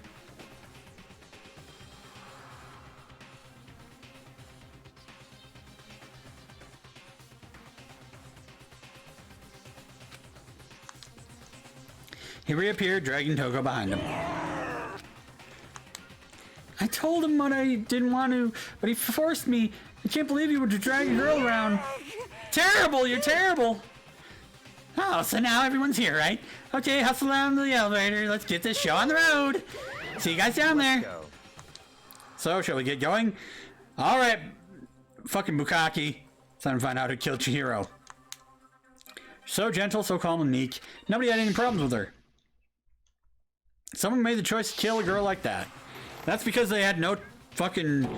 He reappeared, dragging Toko behind him. I told him what I didn't want to, but he forced me. I can't believe you would drag a girl around. Terrible, you're terrible. Oh, so now everyone's here, right? Okay, hustle down to the elevator. Let's get this show on the road. See you guys down there. So, shall we get going? All right, fucking Bukaki. It's time to find out who killed Chihiro. So gentle, so calm and meek. Nobody had any problems with her. Someone made the choice to kill a girl like that. That's because they had no fucking...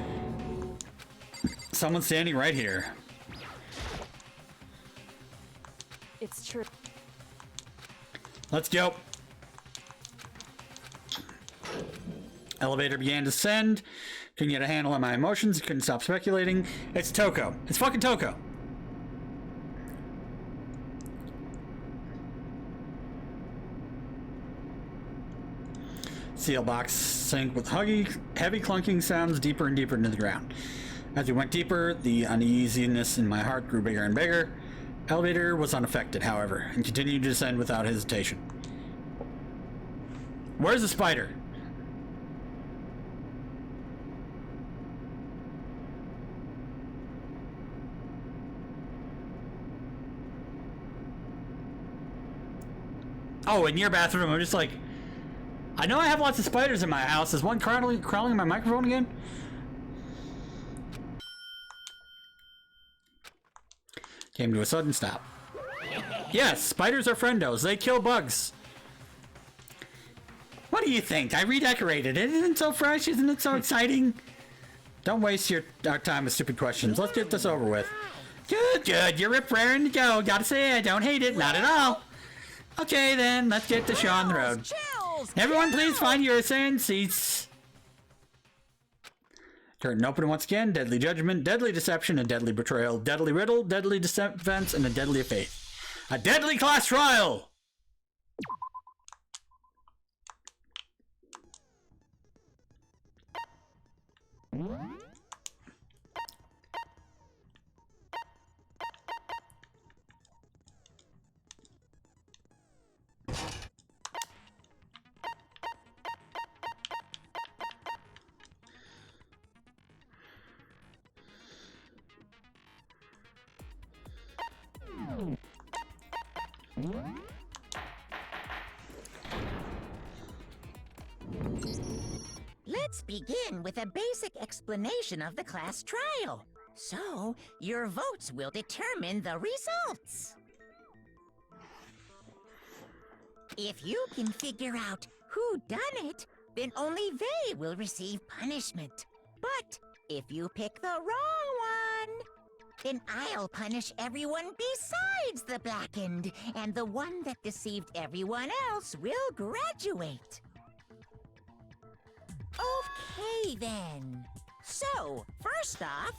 Someone standing right here.
It's true.
Let's go. Elevator began to descend. Couldn't get a handle on my emotions. Couldn't stop speculating. It's Toko. It's fucking Toko. Seal box sank with heavy clunking sounds deeper and deeper into the ground. As we went deeper, the uneasiness in my heart grew bigger and bigger. Elevator was unaffected, however, and continued to descend without hesitation. Where's the spider? Oh, in your bathroom. I'm just like, I know I have lots of spiders in my house. Is one crawling in my microphone again? Came to a sudden stop. Yes, spiders are friendos. They kill bugs. What do you think? I redecorated it. Isn't it so fresh? Isn't it so exciting? Don't waste our time with stupid questions. Let's get this over with. Good, good. You're raring to go. Gotta say, I don't hate it. Not at all. Okay, then. Let's get the show on the road. Everyone, please find your assigned seats. Curtain open once again. Deadly judgment, deadly deception, a deadly betrayal, deadly riddle, deadly defense, and a deadly faith. A deadly class trial!
Let's begin with a basic explanation of the class trial. So, your votes will determine the results. If you can figure out who done it, then only they will receive punishment. But if you pick the wrong one, then I'll punish everyone besides the blackened, and the one that deceived everyone else will graduate. Okay, then. So, first off,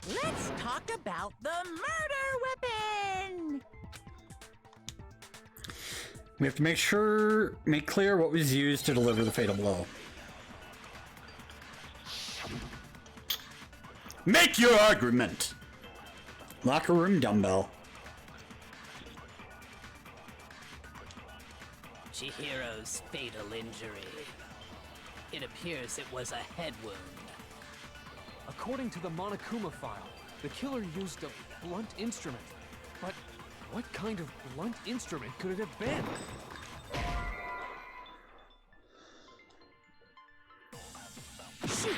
let's talk about the murder weapon!
We have to make clear what was used to deliver the fatal blow. Make your argument! Locker room dumbbell.
Chihiro's fatal injury. It appears it was a head wound.
According to the Monokuma file, the killer used a blunt instrument. But what kind of blunt instrument could it have been?
Shoot!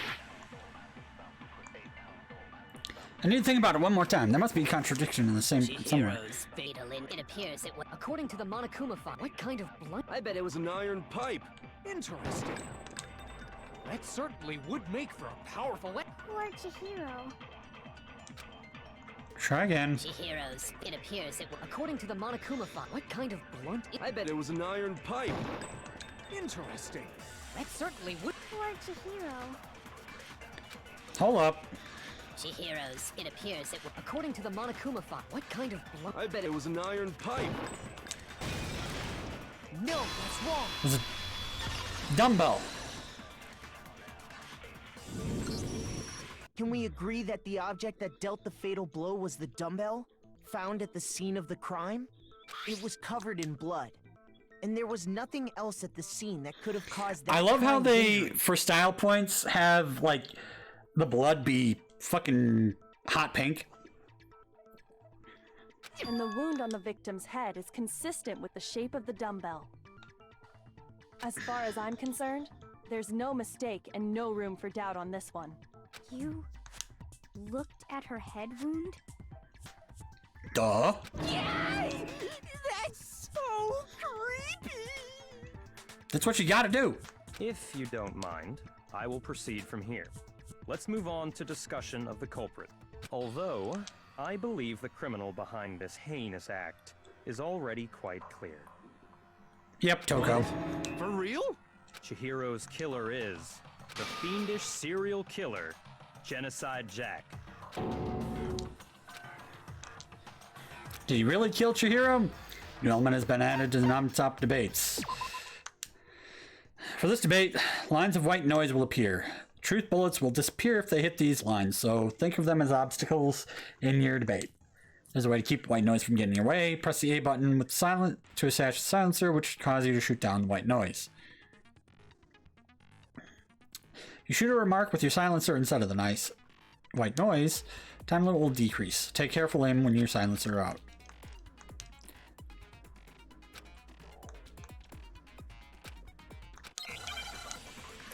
I need to think about it one more time. There must be a contradiction in the same somewhere.
Chihiro's fatal
It appears it was... According to the Monokuma file, what kind of blunt...
I bet it was an iron pipe. Interesting. That certainly would make for a powerful weapon.
Poor Chihiro.
Try again.
Chihiro's. It appears it was... According to the Monokuma file, what kind of blunt...
I bet it was an iron pipe. Interesting.
That certainly would... Poor Chihiro.
Hold up.
Chihiro's. It appears it was... According to the Monokuma file, what kind of blunt...
I bet it was an iron pipe.
No, that's wrong.
It was a dumbbell.
Can we agree that the object that dealt the fatal blow was the dumbbell, found at the scene of the crime? It was covered in blood, and there was nothing else at the scene that could have caused that.
I love how
kind of
they,
injury.
for style points, have, like, the blood be fucking hot pink.
And the wound on the victim's head is consistent with the shape of the dumbbell. As far as I'm concerned, there's no mistake and no room for doubt on this one.
You looked at her head wound?
Duh.
Yay! That's so creepy!
That's what you gotta do.
If you don't mind, I will proceed from here. Let's move on to discussion of the culprit. Although, I believe the criminal behind this heinous act is already quite clear.
Yep, Toko.
For real?
Chihiro's killer is the fiendish serial killer, Genocide Jack.
Did he really kill Chihiro? New element has been added to the non-stop debates. For this debate, lines of white noise will appear. Truth bullets will disappear if they hit these lines, so think of them as obstacles in your debate. There's a way to keep white noise from getting in your way. Press the A button with silent to attach the silencer, which should cause you to shoot down the white noise. You shoot a remark with your silencer instead of the nice white noise, time limit will decrease. Take careful aim when your silencer out.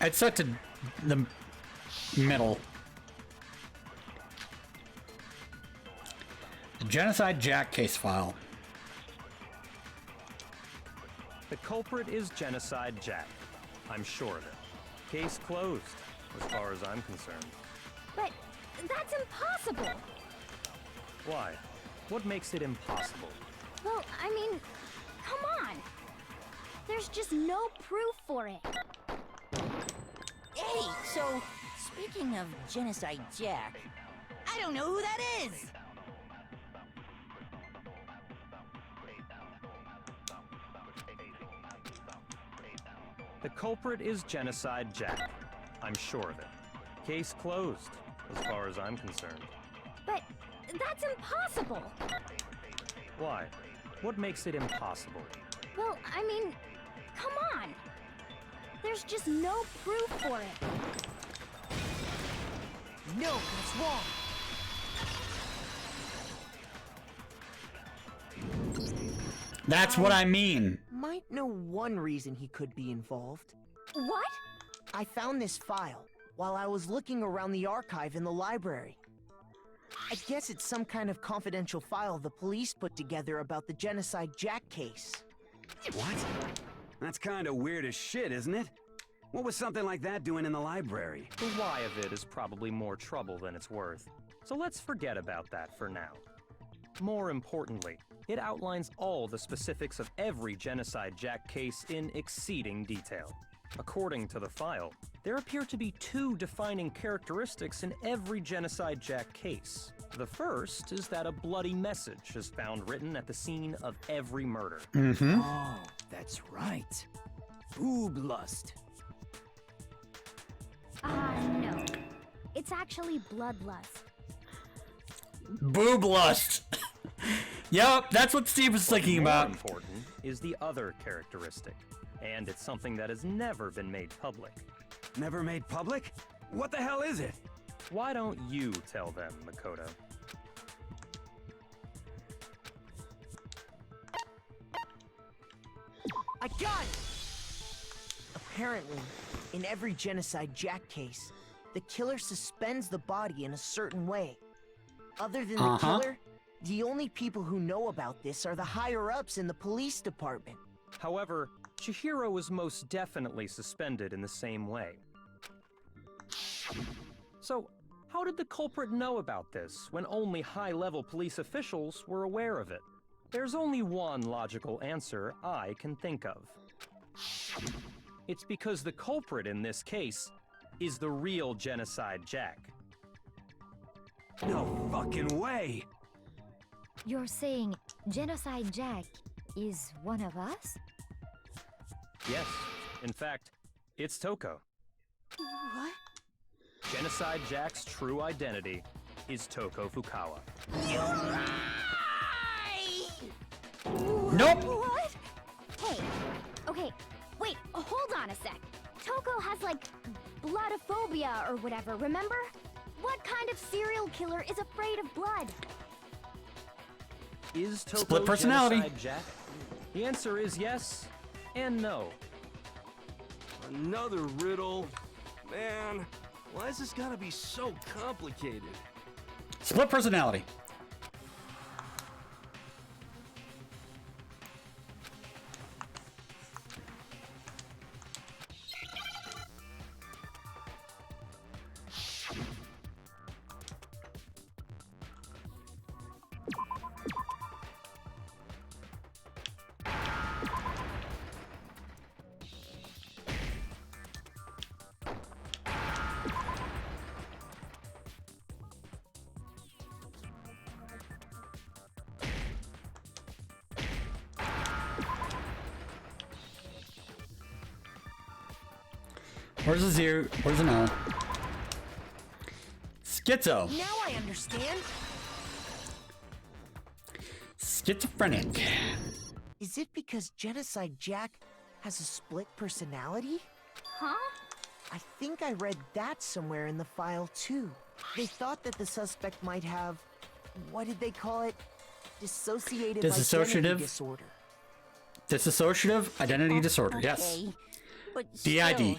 It's set to the middle. The Genocide Jack case file.
The culprit is Genocide Jack. I'm sure of it. Case closed, as far as I'm concerned.
But that's impossible.
Why? What makes it impossible?
Well, I mean, come on. There's just no proof for it.
Hey, so speaking of Genocide Jack, I don't know who that is.
The culprit is Genocide Jack. I'm sure of it. Case closed, as far as I'm concerned.
But that's impossible.
Why? What makes it impossible?
Well, I mean, come on. There's just no proof for it.
No, that's wrong.
That's what I mean.
Might know one reason he could be involved.
What?
I found this file while I was looking around the archive in the library. I guess it's some kind of confidential file the police put together about the Genocide Jack case.
What? That's kind of weird as shit, isn't it? What was something like that doing in the library?
The why of it is probably more trouble than it's worth. So let's forget about that for now. More importantly, it outlines all the specifics of every Genocide Jack case in exceeding detail. According to the file, there appear to be two defining characteristics in every Genocide Jack case. The first is that a bloody message is found written at the scene of every murder.
Mm-hmm.
Oh, that's right. Boob lust.
No. It's actually bloodlust.
Boob lust. Yup, that's what Steve was thinking about.
More important is the other characteristic, and it's something that has never been made public.
Never made public? What the hell is it?
Why don't you tell them, Makoto?
I got it! Apparently, in every Genocide Jack case, the killer suspends the body in a certain way. Other than the killer, the only people who know about this are the higher-ups in the police department.
However, Chihiro was most definitely suspended in the same way. So, how did the culprit know about this when only high-level police officials were aware of it? There's only one logical answer I can think of. It's because the culprit in this case is the real Genocide Jack.
No fucking way!
You're saying Genocide Jack is one of us?
Yes, in fact, it's Toko.
What?
Genocide Jack's true identity is Toko Fukawa.
You lie!
Nope!
What? Hey, okay, wait, hold on a sec. Toko has, like, bloodophobia or whatever, remember? What kind of serial killer is afraid of blood?
Is Toko
Split personality.
Genocide Jack? The answer is yes and no.
Another riddle. Man, why is this gotta be so complicated?
Split personality. Where's the zero? Where's the no? Schizo.
Now I understand.
Schizophrenic.
Is it because Genocide Jack has a split personality?
Huh?
I think I read that somewhere in the file too. They thought that the suspect might have, what did they call it? Dissociative identity disorder.
Dissociative identity disorder, yes.
But
DID.
still, to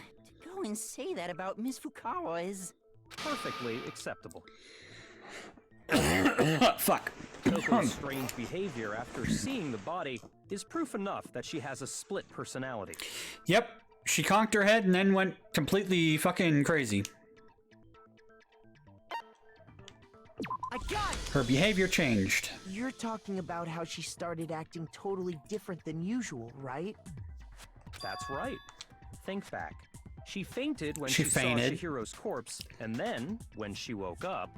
go and say that about Miss Fukawa is...
Perfectly acceptable.
Fuck.
Toko's strange behavior after seeing the body is proof enough that she has a split personality.
Yep. She conked her head and then went completely fucking crazy.
I got it!
Her behavior changed.
You're talking about how she started acting totally different than usual, right?
That's right. Think back. She fainted when
She
she
fainted.
saw Chihiro's corpse, and then, when she woke up...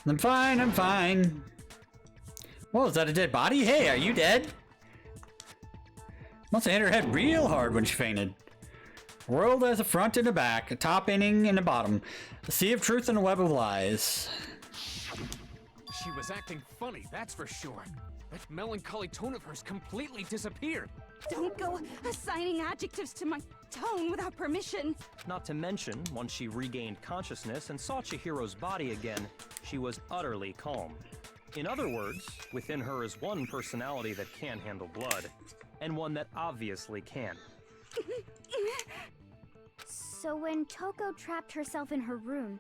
I'm fine, I'm fine. Whoa, is that a dead body? Hey, are you dead? Must have hit her head real hard when she fainted. World has a front and a back, a top inning and a bottom. A sea of truth and a web of lies.
She was acting funny, that's for sure. That melancholy tone of hers completely disappeared.
Don't go assigning adjectives to my tone without permission.
Not to mention, once she regained consciousness and saw Chihiro's body again, she was utterly calm. In other words, within her is one personality that can handle blood, and one that obviously can.
So when Toko trapped herself in her room,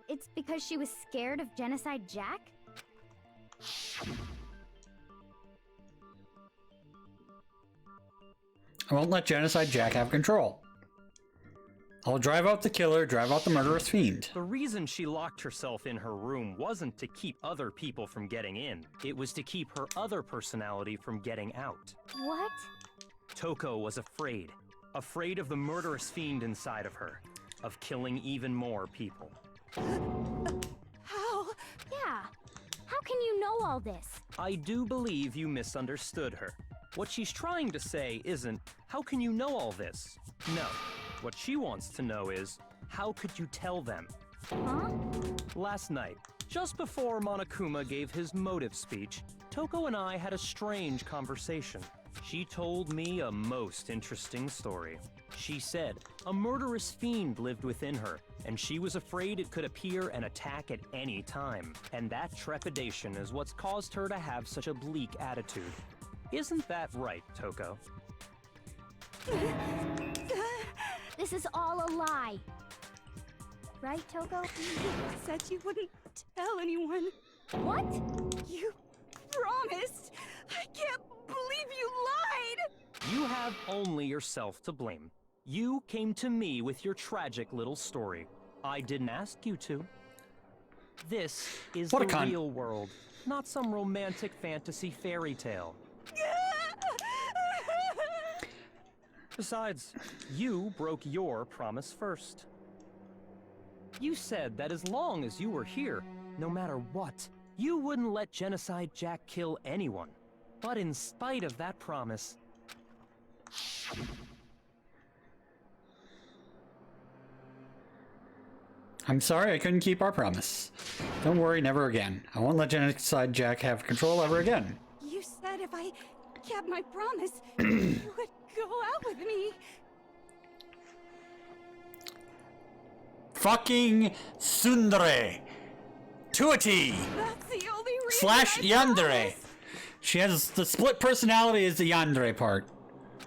it's because she was scared of Genocide Jack?
I won't let Genocide Jack have control. I'll drive out the killer, drive out the murderous fiend.
The reason she locked herself in her room wasn't to keep other people from getting in. It was to keep her other personality from getting out.
What?
Toko was afraid. Afraid of the murderous fiend inside of her. Of killing even more people.
How?
Yeah. How can you know all this?
I do believe you misunderstood her. What she's trying to say isn't, how can you know all this? No. What she wants to know is, how could you tell them?
Huh?
Last night, just before Monokuma gave his motive speech, Toko and I had a strange conversation. She told me a most interesting story. She said a murderous fiend lived within her, and she was afraid it could appear and attack at any time. And that trepidation is what's caused her to have such a bleak attitude. Isn't that right, Toko?
This is all a lie. Right, Toko?
You said you wouldn't tell anyone.
What?
You promised. I can't believe you lied.
You have only yourself to blame. You came to me with your tragic little story. I didn't ask you to. This is
What a
the
cunt.
real world, not some romantic fantasy fairy tale. Besides, you broke your promise first. You said that as long as you were here, no matter what, you wouldn't let Genocide Jack kill anyone. But in spite of that promise...
I'm sorry I couldn't keep our promise. Don't worry, never again. I won't let Genocide Jack have control ever again.
You said if I kept my promise, you would go out with me.
Fucking Tsundere. To a T.
That's the only reason.
Slash
I
Yandere.
promised.
She has the split personality is the Yandere part.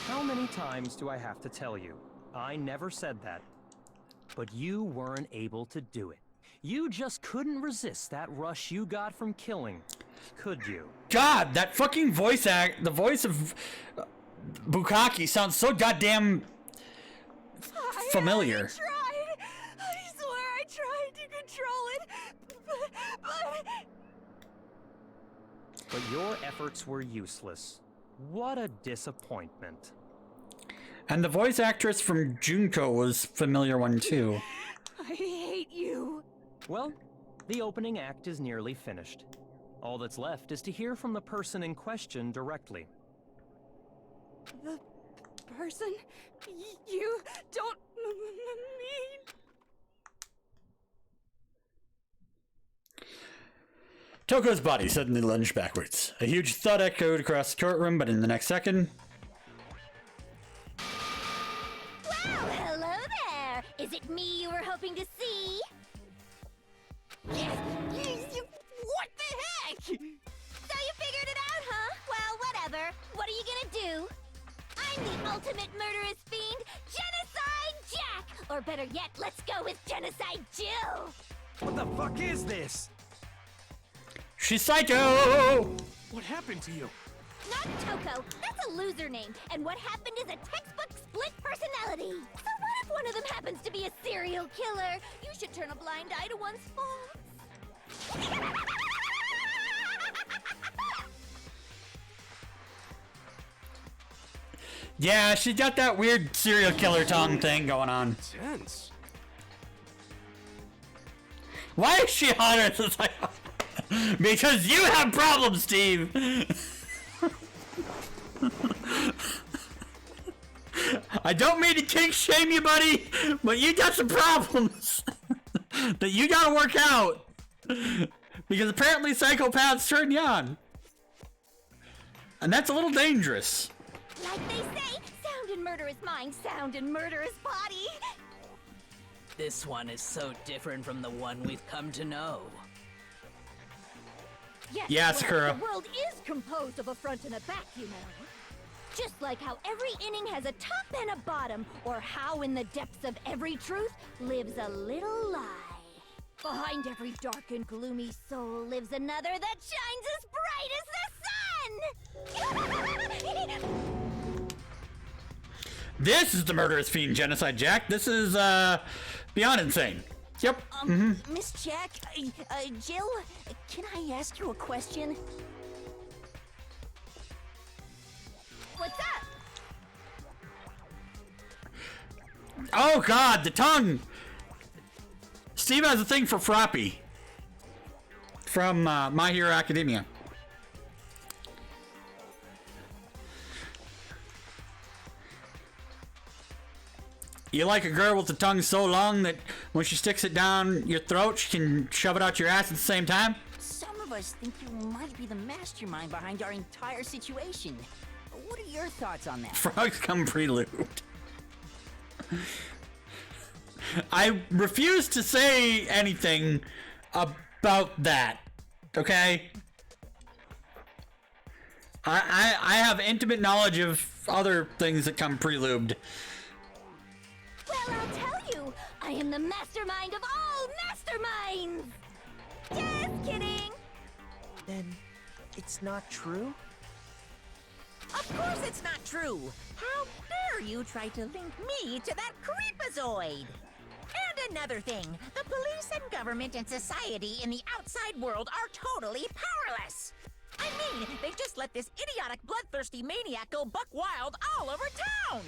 How many times do I have to tell you? I never said that. But you weren't able to do it. You just couldn't resist that rush you got from killing, could you?
God, that fucking voice act, the voice of Bukaki sounds so goddamn familiar.
I tried. I swear I tried to control it, but...
But your efforts were useless. What a disappointment.
And the voice actress from Junko was familiar one too.
I hate you.
Well, the opening act is nearly finished. All that's left is to hear from the person in question directly.
The person? You don't mean...
Toko's body suddenly lunged backwards. A huge thud echoed across the courtroom, but in the next second...
Well, hello there! Is it me you were hoping to see? What the heck? So you figured it out, huh? Well, whatever. What are you gonna do? I'm the ultimate murderous fiend, Genocide Jack! Or better yet, let's go with Genocide Jill!
What the fuck is this?
She's psycho!
What happened to you?
Not Toko. That's a loser name. And what happened is a textbook split personality. So what if one of them happens to be a serial killer? You should turn a blind eye to one's faults.
Yeah, she got that weird serial killer tongue thing going on.
Tense.
Why is she hotter than psycho? Because you have problems, Steve! I don't mean to kink shame you, buddy, but you got some problems that you gotta work out. Because apparently psychopaths turn you on. And that's a little dangerous.
Like they say, sound in murderous mind, sound in murderous body.
This one is so different from the one we've come to know.
Yes,
Yeah,
well,
Sakura.
the world is composed of a front and a back, you know. Just like how every inning has a top and a bottom, or how in the depths of every truth lives a little lie. Behind every dark and gloomy soul lives another that shines as bright as the sun!
This is the murderous fiend Genocide Jack. This is, beyond insane. Yep.
Miss Jack, Jill, can I ask you a question?
What's up?
Oh god, the tongue! Steve has a thing for Froppy. From, My Hero Academia. You like a girl with the tongue so long that when she sticks it down your throat, she can shove it out your ass at the same time?
Some of us think you might be the mastermind behind our entire situation. What are your thoughts on that?
Frogs come pre-lubed. I refuse to say anything about that, okay? I have intimate knowledge of other things that come pre-lubed.
Well, I'll tell you, I am the mastermind of all masterminds! Just kidding!
Then it's not true?
Of course it's not true. How dare you try to link me to that creepazoid? And another thing, the police and government and society in the outside world are totally powerless. I mean, they just let this idiotic, bloodthirsty maniac go buck wild all over town.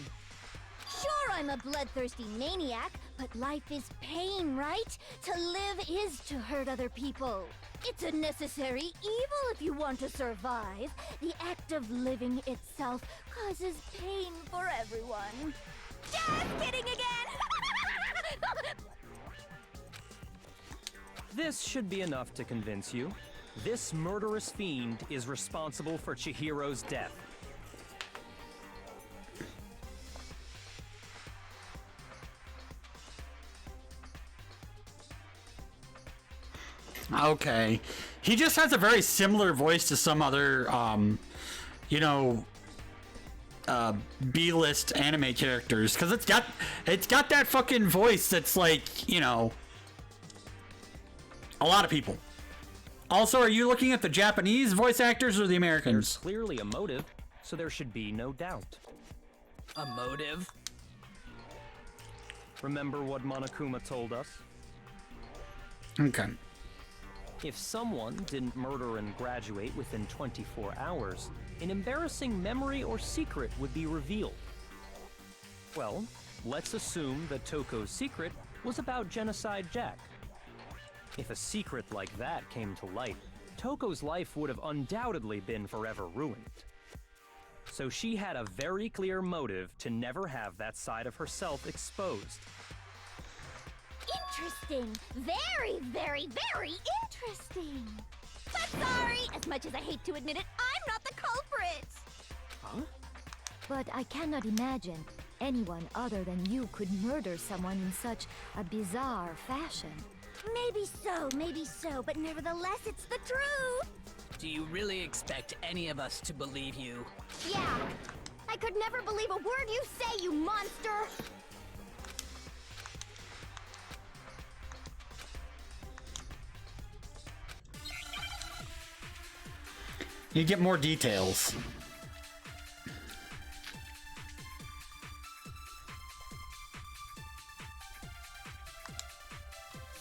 Sure, I'm a bloodthirsty maniac, but life is pain, right? To live is to hurt other people. It's a necessary evil if you want to survive. The act of living itself causes pain for everyone. Just kidding again!
This should be enough to convince you. This murderous fiend is responsible for Chihiro's death.
Okay. He just has a very similar voice to some other, you know, B-list anime characters. Because it's got that fucking voice that's like, you know, a lot of people. Also, are you looking at the Japanese voice actors or the Americans?
There's clearly a motive, so there should be no doubt.
A motive?
Remember what Monokuma told us?
Okay.
If someone didn't murder and graduate within 24 hours, an embarrassing memory or secret would be revealed. Well, let's assume that Toko's secret was about Genocide Jack. If a secret like that came to light, Toko's life would have undoubtedly been forever ruined. So she had a very clear motive to never have that side of herself exposed.
Interesting. Very, very, very interesting. But sorry, as much as I hate to admit it, I'm not the culprit.
Huh?
But I cannot imagine anyone other than you could murder someone in such a bizarre fashion. Maybe so, but nevertheless, it's the truth.
Do you really expect any of us to believe you?
Yeah. I could never believe a word you say, you monster.
You get more details.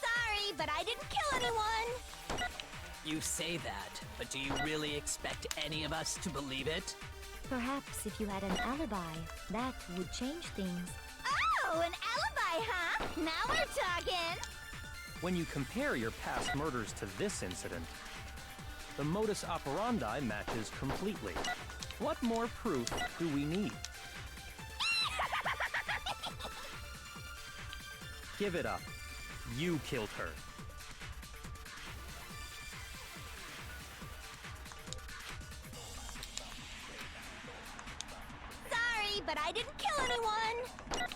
Sorry, but I didn't kill anyone.
You say that, but do you really expect any of us to believe it?
Perhaps if you had an alibi, that would change things. Oh, an alibi, huh? Now we're talking.
When you compare your past murders to this incident, the modus operandi matches completely. What more proof do we need? Give it up. You killed her.
Sorry, but I didn't kill anyone.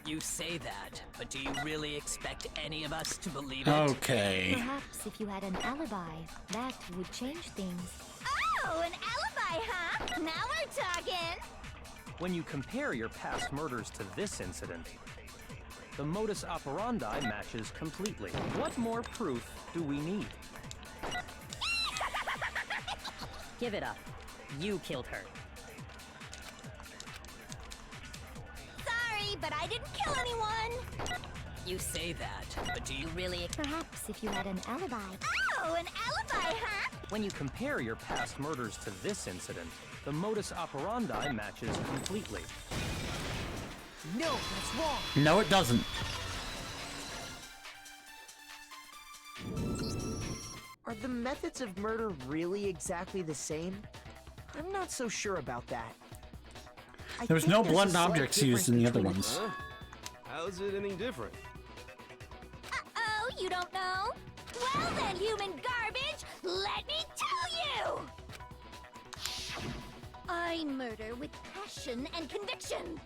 You say that, but do you really expect any of us to believe it?
Okay.
Perhaps if you had an alibi, that would change things. Oh, an alibi, huh? Now we're talking.
When you compare your past murders to this incident, the modus operandi matches completely. What more proof do we need?
Give it up. You killed her.
Sorry, but I didn't kill anyone.
You say that, but do you really...
Perhaps if you had an alibi. Oh, an alibi, huh?
When you compare your past murders to this incident, the modus operandi matches completely.
No, that's wrong.
No, it doesn't.
Are the methods of murder really exactly the same? I'm not so sure about that.
There was no blunt objects used in the other ones.
Huh? How's it any different?
Uh-oh, you don't know? Well then, human garbage, let me tell you! I murder with passion and conviction.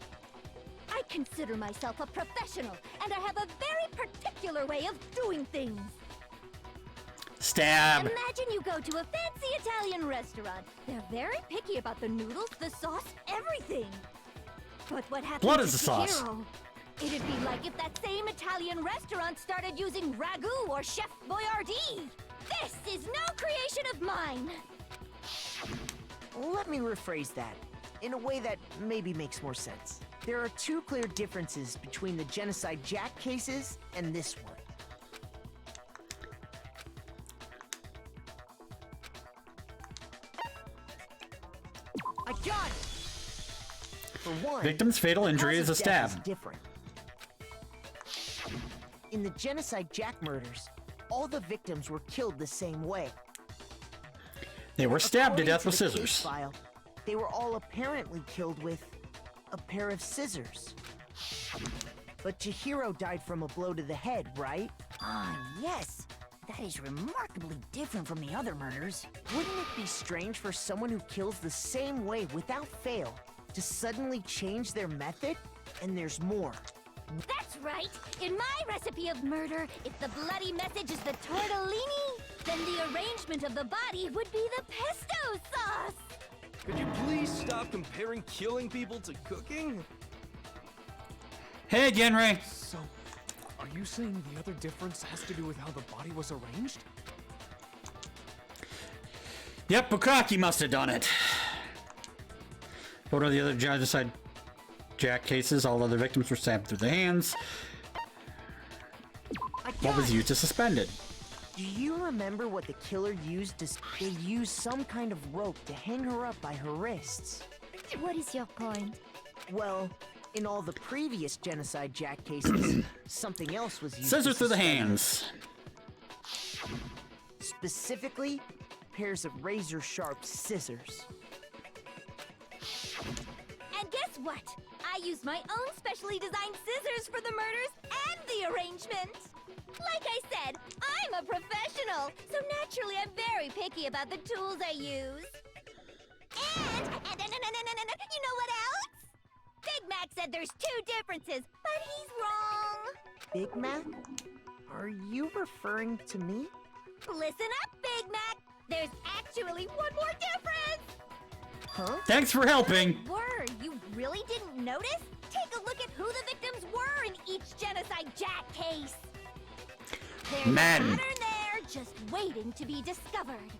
I consider myself a professional, and I have a very particular way of doing things.
Stab.
Imagine you go to a fancy Italian restaurant. They're very picky about the noodles, the sauce, everything. But what happens
Blood is
to
the sauce.
Chihiro? It'd be like if that same Italian restaurant started using ragu or Chef Boyardee. This is no creation of mine.
Let me rephrase that in a way that maybe makes more sense. There are two clear differences between the Genocide Jack cases and this one. I got it! For one,
Victim's fatal
the
injury
cause
is a
of death
stab.
is different. In the Genocide Jack murders, all the victims were killed the same way.
They were stabbed to
According
death
to
with
the case
scissors.
file, they were all apparently killed with a pair of scissors. But Chihiro died from a blow to the head, right?
Ah, yes. That is remarkably different from the other murders.
Wouldn't it be strange for someone who kills the same way without fail to suddenly change their method? And there's more.
That's right. In my recipe of murder, if the bloody message is the tortellini, then the arrangement of the body would be the pesto sauce.
Could you please stop comparing killing people to cooking?
Hey, Genray.
So, are you saying the other difference has to do with how the body was arranged?
Yep, Bukaki must have done it. What are the other Genocide Jack cases? All other victims were stabbed through the hands. What was used to suspend it?
Do you remember what the killer used to... They used some kind of rope to hang her up by her wrists.
What is your point?
Well, in all the previous Genocide Jack cases, something else was used
Scissors
to
through the
suspend her.
hands.
Specifically, pairs of razor-sharp scissors.
what? I used my own specially designed scissors for the murders and the arrangement. Like I said, I'm a professional, so naturally I'm very picky about the tools I use. And you know what else? Big Mac said there's 2 differences, but he's wrong.
Big Mac? Are you referring to me?
Listen up, Big Mac. There's actually one more difference.
Huh?
Thanks for helping.
Were you really didn't notice? Take a look at who the victims were in each Genocide Jack case. There's a pattern there, just waiting to be discovered.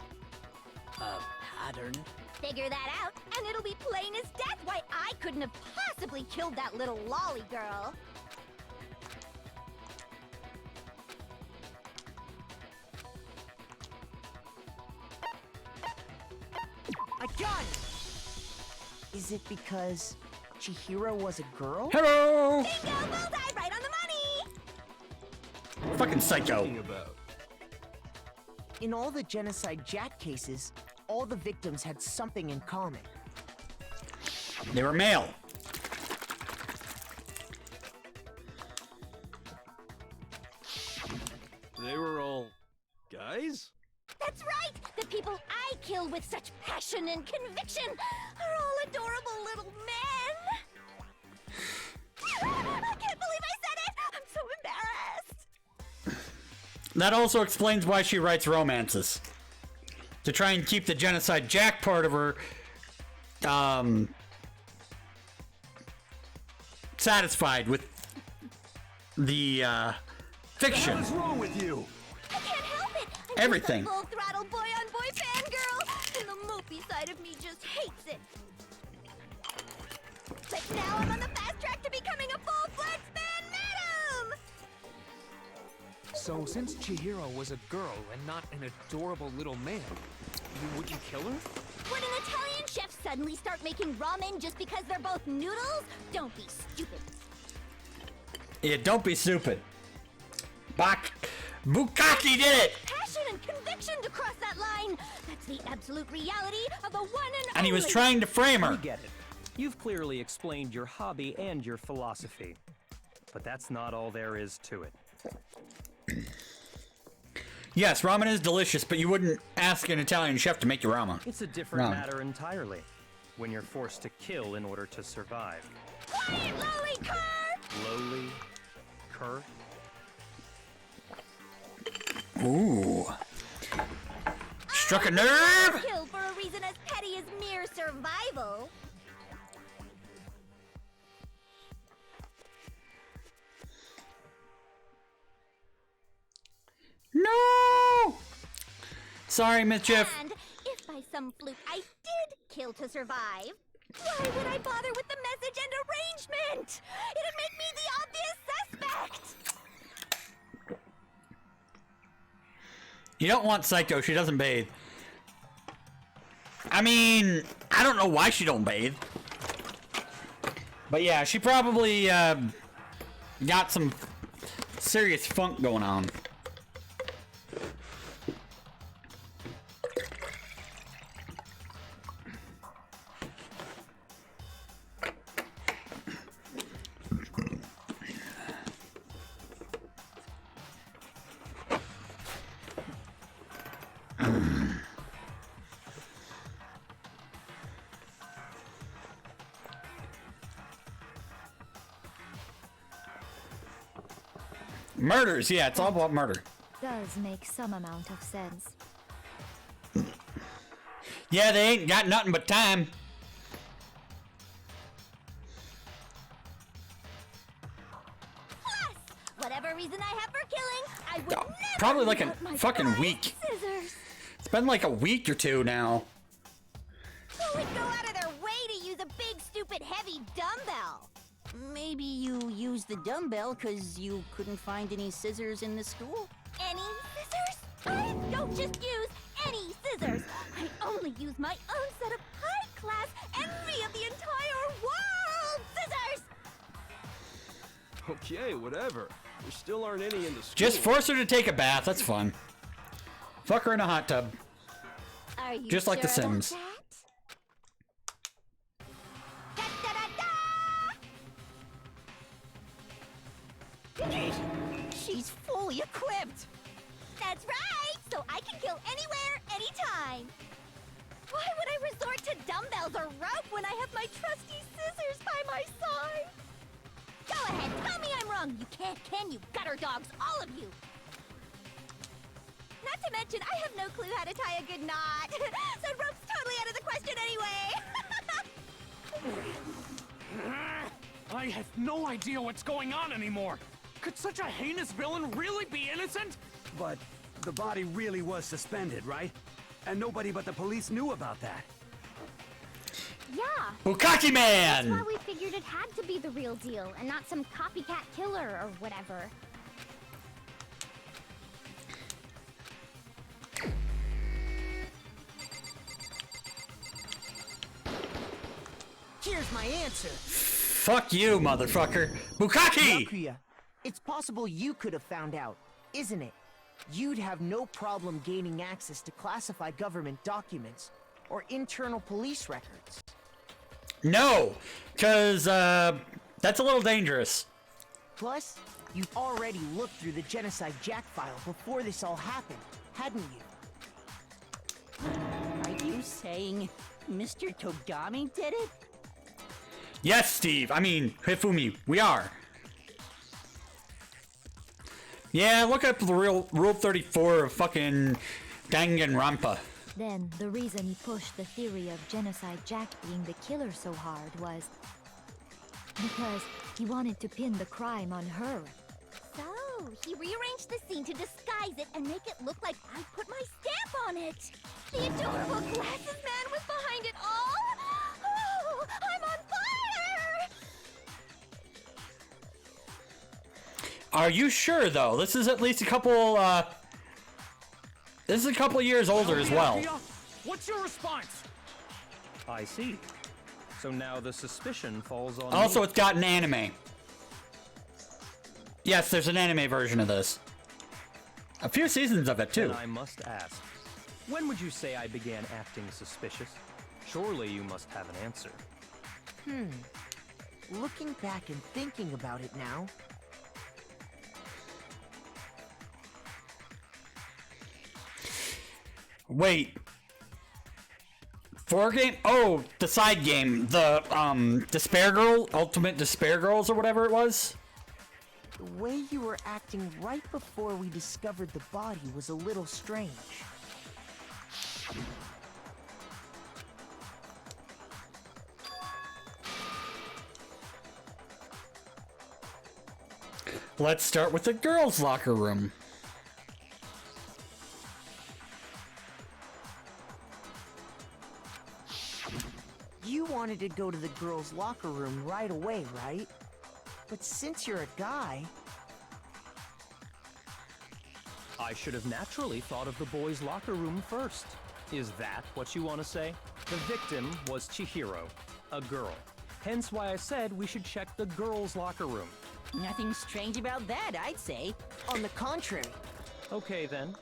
A pattern?
Figure that out, and it'll be plain as death why I couldn't have possibly killed that little lolly girl.
I got it! Is it because Chihiro was a girl?
Hello!
Bingo! Bullseye! Right on the money!
Fucking psycho.
In all the Genocide Jack cases, all the victims had something in common.
They were male.
They were all guys?
That's right! The people I kill with such passion and conviction are all adorable little men! I can't believe I said it! I'm so embarrassed!
That also explains why she writes romances. To try and keep the Genocide Jack part of her, satisfied with the, fiction.
What's wrong with you?
I can't help it! I'm
Everything.
just a full-throttle boy-on-boy fangirl, and the mopey side of me just hates it. But now I'm on the fast track to becoming a full-fledged fan madam!
So, since Chihiro was a girl and not an adorable little man, you wouldn't kill her?
Would an Italian chef suddenly start making ramen just because they're both noodles? Don't be stupid.
Yeah, don't be stupid. Bukaki did it!
Passion and conviction to cross that line. That's the absolute reality of the one and
And he was
only.
trying to frame her.
We get it. You've clearly explained your hobby and your philosophy. But that's not all there is to it.
Yes, ramen is delicious, but you wouldn't ask an Italian chef to make you ramen.
It's a different
Ramen.
matter entirely. When you're forced to kill in order to survive.
Quiet, lowly cur!
Lowly? Cur?
Ooh. Struck a nerve!
Kill for a reason as petty as mere survival.
No! Sorry, Mischief.
And if by some fluke I did kill to survive, why would I bother with the message and arrangement? It'd make me the obvious suspect.
You don't want Psycho. She doesn't bathe. I mean, I don't know why she don't bathe. But yeah, she probably got some serious funk going on. Murders, yeah, it's all about murder.
Does make some amount of sense.
Yeah, they ain't got nothing but time.
Plus, whatever reason I have for killing, I would never
Probably like
leave
a
out my
fucking
prized
week.
Scissors.
It's been like a week or two now.
Who would go out of their way to use a big, stupid, heavy dumbbell?
Maybe you used the dumbbell because you couldn't find any scissors in the school?
Any scissors? I don't just use any scissors. I only use my own set of high-class, envy of the entire world scissors.
Okay, whatever. There still aren't any in the school.
Just force her to take a bath, that's fun. Fuck her in a hot tub.
Are you
Just like The
sure about
Sims.
that? Da-da-da-da!
it. She's fully equipped.
That's right! So I can kill anywhere, anytime! Why would I resort to dumbbells or rope when I have my trusty scissors by my side? Go ahead, tell me I'm wrong! You can't, can you? Gutter dogs, all of you! Not to mention, I have no clue how to tie a good knot. So rope's totally out of the question anyway!
I have no idea what's going on anymore. Could such a heinous villain really be innocent?
But the body really was suspended, right? And nobody but the police knew about that.
Yeah.
Bukkake Man!
That's why we figured it had to be the real deal and not some copycat killer or whatever.
Here's my answer.
Fuck you, motherfucker. Bukkake!
Byakuya, it's possible you could have found out, isn't it? You'd have no problem gaining access to classified government documents or internal police records.
No, because, that's a little dangerous.
Plus, you've already looked through the Genocide Jack file before this all happened, hadn't you?
Are you saying Mr. Togami did it?
Yes, Steve. I mean, Hifumi, we are. Yeah, look up the Rule 34 of fucking Danganronpa.
Then, the reason he pushed the theory of Genocide Jack being the killer so hard was because he wanted to pin the crime on her. So, he rearranged the scene to disguise it and make it look like I put my stamp on it. The adorable glasses man was behind it all. Oh, I'm on fire!
Are you sure, though? This is at least a couple, this is a couple years older as well.
What's your response?
I see. So now the suspicion falls on
Also,
me.
it's got an anime. Yes, there's an anime version of this. A few seasons of it, too.
Then I must ask, when would you say I began acting suspicious? Surely you must have an answer.
Looking back and thinking about it now,
Wait. 4 game? Oh, the side game. The, Despair Girl? Ultimate Despair Girls or whatever it was?
the way you were acting right before we discovered the body was a little strange.
Let's start with the girls' locker room.
You wanted to go to the girls' locker room right away, right? But since you're a guy...
I should have naturally thought of the boys' locker room first. Is that what you want to say? The victim was Chihiro, a girl. Hence why I said we should check the girls' locker room.
Nothing strange about that, I'd say.
On the contrary.
Okay then.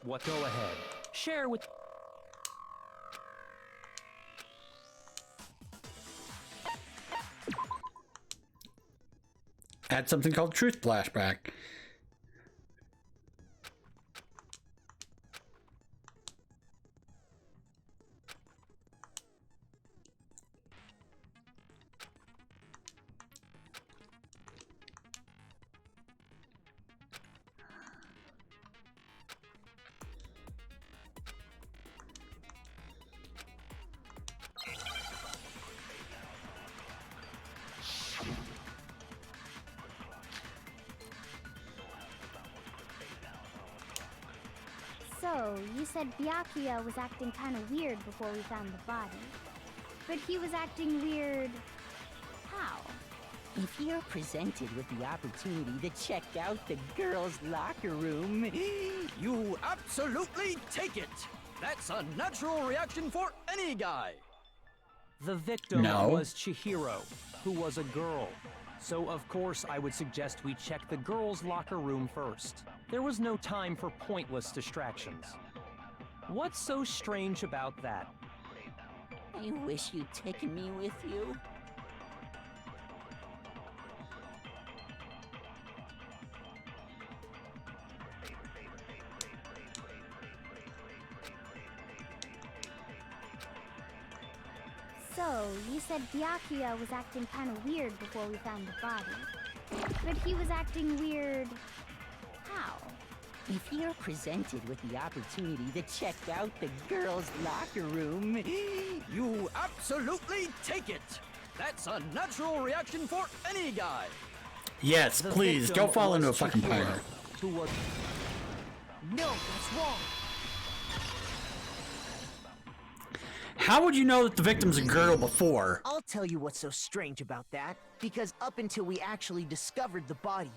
What? Go ahead. Share with...
Add something called Truth Flashback.
So, you said Byakuya was acting kind of weird before we found the body. But he was acting weird... how?
If you're presented with the opportunity to check out the girls' locker room...
You absolutely take it! That's a natural reaction for any guy!
The victim
No.
was Chihiro, who was a girl. So of course I would suggest we check the girls' locker room first. There was no time for pointless distractions. What's so strange about that?
I wish you'd taken me with you.
So, you said Byakuya was acting kind of weird before we found the body. But he was acting weird... how?
If you're presented with the opportunity to check out the girls' locker room,
You absolutely take it! That's a natural reaction for any guy!
Yes,
The
please,
victim
go fall into a
was
fucking
Chihiro,
fire.
who was...
No, that's wrong.
How would you know that the victim's a girl before?
I'll tell you what's so strange about that. Because up until we actually discovered the body,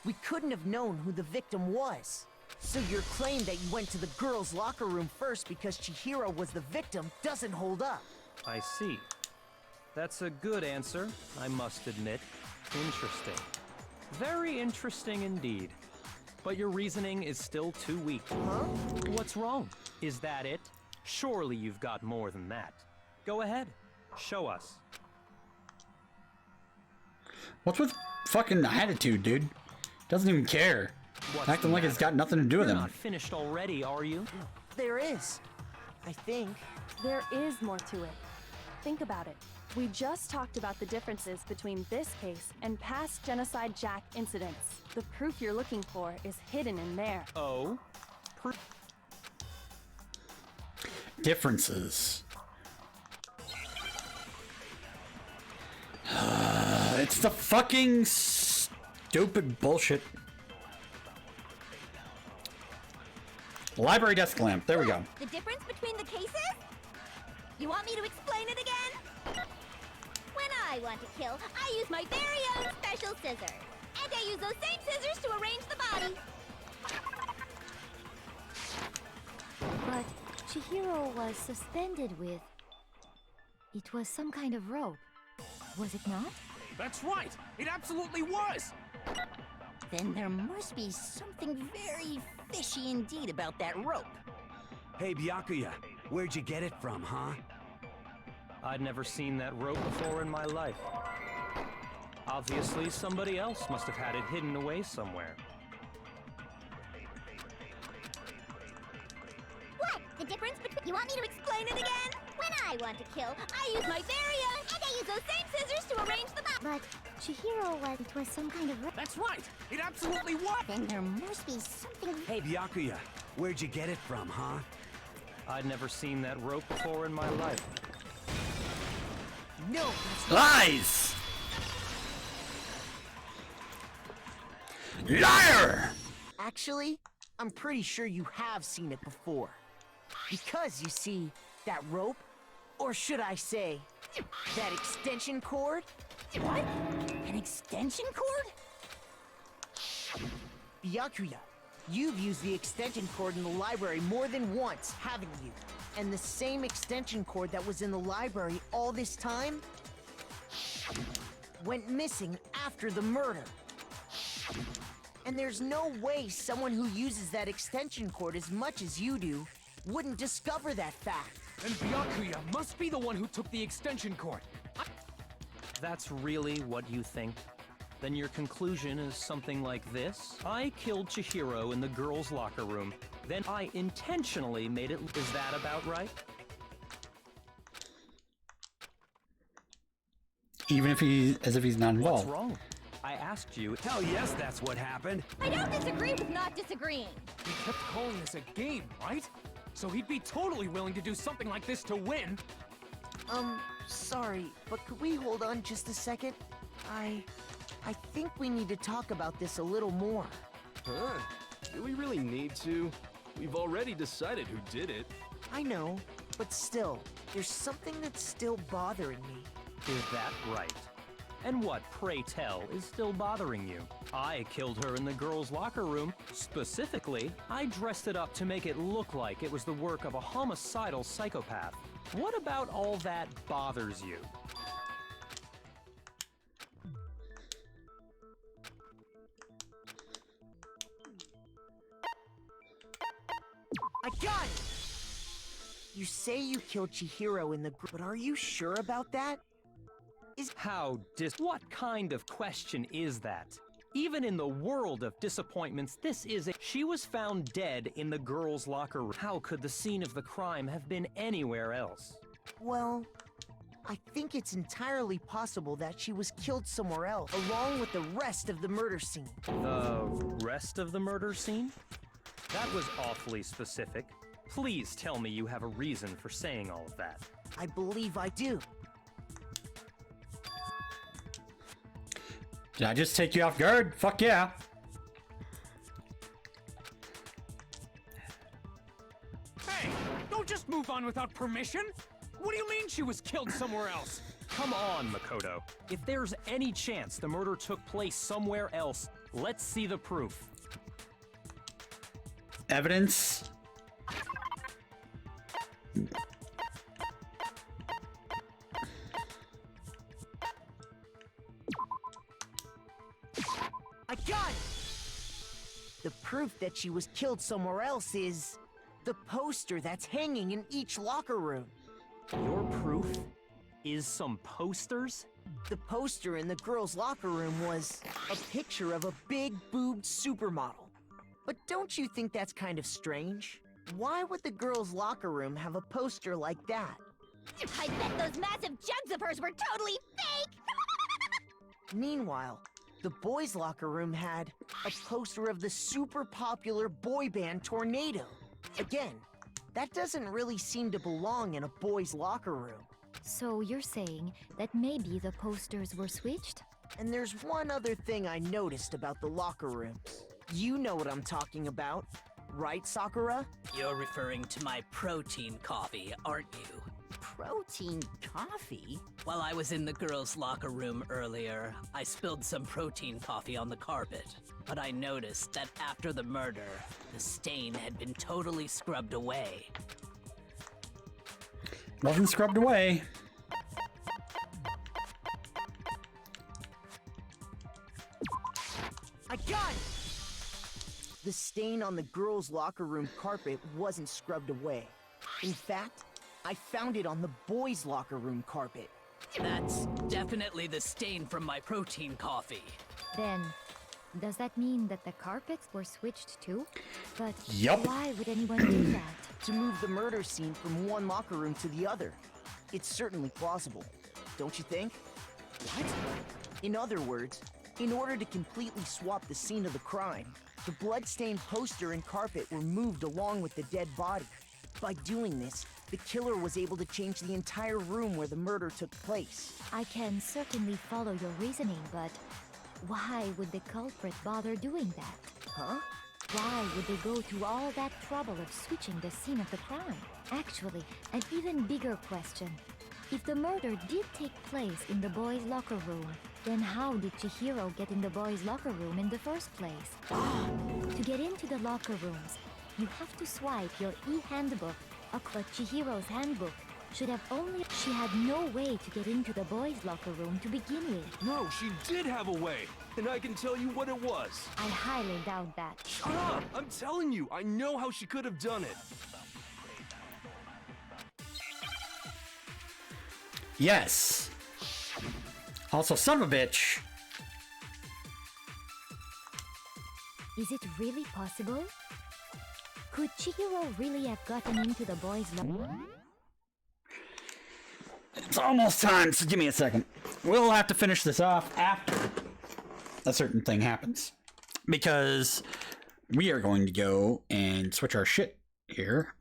we couldn't have known who the victim was. So your claim that you went to the girls' locker room first because Chihiro was the victim doesn't hold up.
I see. That's a good answer, I must admit. Interesting. Very interesting indeed. But your reasoning is still too weak.
Huh?
What's wrong? Is that it? Surely you've got more than that. Go ahead. Show us.
What's with fucking attitude, dude? Doesn't even care.
What's
Acting
the
like it's
matter?
got nothing to do with
You're
him.
not finished already, are you?
There is. I think.
There is more to it. Think about it. We just talked about the differences between this case and past Genocide Jack incidents. The proof you're looking for is hidden in there.
Oh?
Differences. It's the fucking stupid bullshit. Library desk lamp. There we go.
The difference between the cases? You want me to explain it again? When I want to kill, I use my very own special scissors. And I use those same scissors to arrange the body. But Chihiro was suspended with... It was some kind of rope. Was it not?
That's right! It absolutely was!
then there must be something very fishy indeed about that rope.
Hey, Byakuya, where'd you get it from, huh?
I'd never seen that rope before in my life. Obviously, somebody else must have had it hidden away somewhere.
What? The difference between... You want me to explain it again? When I want to kill, I use my very own... And I use those same scissors to arrange the body. But Chihiro was... It was some kind of...
That's right! It absolutely was!
Then there must be something...
Hey, Byakuya, where'd you get it from, huh?
I'd never seen that rope before in my life.
No,
Lies! Liar!
Actually, I'm pretty sure you have seen it before. Because, you see, that rope, or should I say, that extension cord?
What? An extension cord?
Byakuya, you've used the extension cord in the library more than once, haven't you? And the same extension cord that was in the library all this time went missing after the murder. And there's no way someone who uses that extension cord as much as you do wouldn't discover that fact.
And Byakuya must be the one who took the extension cord.
That's really what you think? Then your conclusion is something like this? I killed Chihiro in the girls' locker room. Then I intentionally made it... Is that about right?
Even if as if he's not involved.
What's wrong? I asked you...
Hell yes, that's what happened.
I don't disagree with not disagreeing.
He kept calling this a game, right? So he'd be totally willing to do something like this to win.
Sorry, but could we hold on just a second? I think we need to talk about this a little more.
Huh? Do we really need to? We've already decided who did it.
I know, but still, there's something that's still bothering me.
Is that right? And what, pray tell, is still bothering you? I killed her in the girls' locker room. Specifically, I dressed it up to make it look like it was the work of a homicidal psychopath. What about all that bothers you?
I got it! You say you killed Chihiro in the group, but are you sure about that?
What kind of question is that? Even in the world of disappointments, this is a... She was found dead in the girls' locker room. How could the scene of the crime have been anywhere else?
Well, I think it's entirely possible that she was killed somewhere else, along with the rest of the murder scene.
The rest of the murder scene? That was awfully specific. Please tell me you have a reason for saying all of that.
I believe I do.
Did I just take you off guard? Fuck yeah.
Hey, don't just move on without permission. What do you mean she was killed somewhere else?
Come on, Makoto. If there's any chance the murder took place somewhere else, let's see the proof.
Evidence?
I got it! The proof that she was killed somewhere else is the poster that's hanging in each locker room.
Your proof is some posters?
The poster in the girls' locker room was a picture of a big-boobed supermodel. But don't you think that's kind of strange? Why would the girls' locker room have a poster like that?
I bet those massive jugs of hers were totally fake!
Meanwhile, the boys' locker room had a poster of the super popular boy band Tornado. Again, that doesn't really seem to belong in a boys' locker room.
So you're saying that maybe the posters were switched?
And there's one other thing I noticed about the locker rooms. You know what I'm talking about, right, Sakura?
You're referring to my protein coffee, aren't you?
Protein coffee?
While I was in the girls' locker room earlier, I spilled some protein coffee on the carpet. But I noticed that after the murder, the stain had been totally scrubbed away.
Wasn't scrubbed away.
I got it! The stain on the girls' locker room carpet wasn't scrubbed away. In fact, I found it on the boys' locker room carpet.
That's definitely the stain from my protein coffee.
Then, does that mean that the carpets were switched too? But
Yup.
why would anyone do that?
To move the murder scene from one locker room to the other. It's certainly plausible, don't you think? What? In other words, in order to completely swap the scene of the crime, the blood-stained poster and carpet were moved along with the dead body. By doing this, the killer was able to change the entire room where the murder took place.
I can certainly follow your reasoning, but why would the culprit bother doing that?
Huh?
Why would they go through all that trouble of switching the scene of the crime? Actually, an even bigger question. If the murder did take place in the boys' locker room, then how did Chihiro get in the boys' locker room in the first place? To get into the locker rooms, you have to swipe your e-handbook, but Chihiro's handbook should have only... She had no way to get into the boys' locker room to begin with.
No, she did have a way, and I can tell you what it was.
I highly doubt that.
Shut up! I'm telling you, I know how she could have done it.
Yes. Also, son of a bitch.
Is it really possible? Could Chihiro really have gotten into the boys' locker?
It's almost time, so give me a second. We'll have to finish this off after a certain thing happens. Because we are going to go and switch our shit here.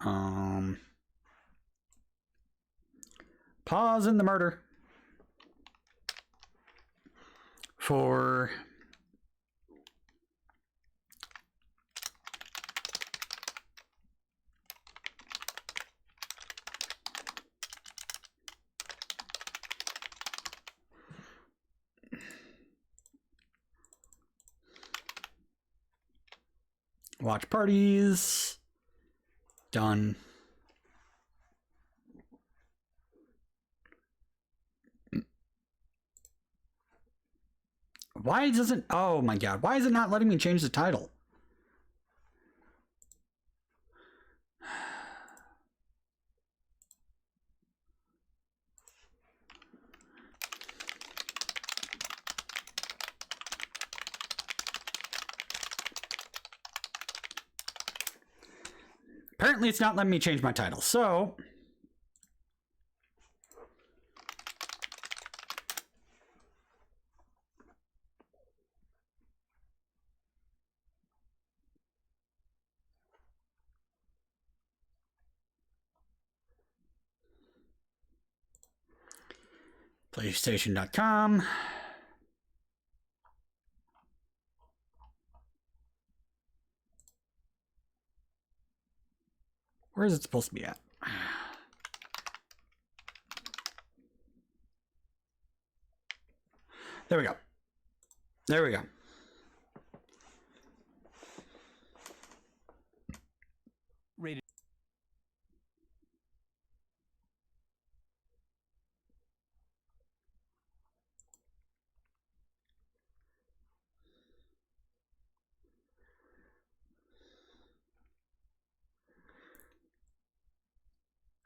Pause in the murder. For... watch parties. Done. Why doesn't... oh my god. Why is it not letting me change the title? Apparently it's not letting me change my title, so... PlayStation.com. Where is it supposed to be at? There we go. There we go.
Rated.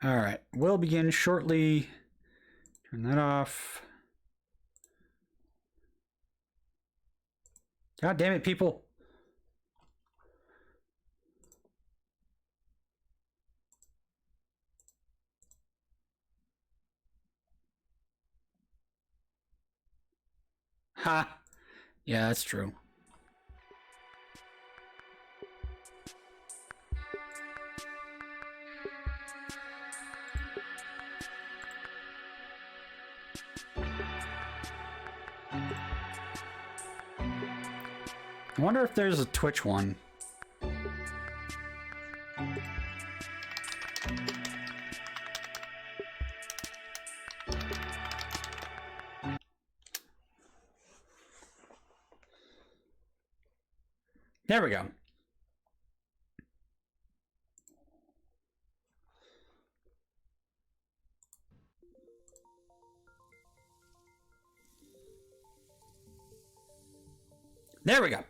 All right, we'll begin shortly. Turn that off. God damn it, people. Ha. Yeah, that's true. I wonder if there's a Twitch one. There we go. There we go.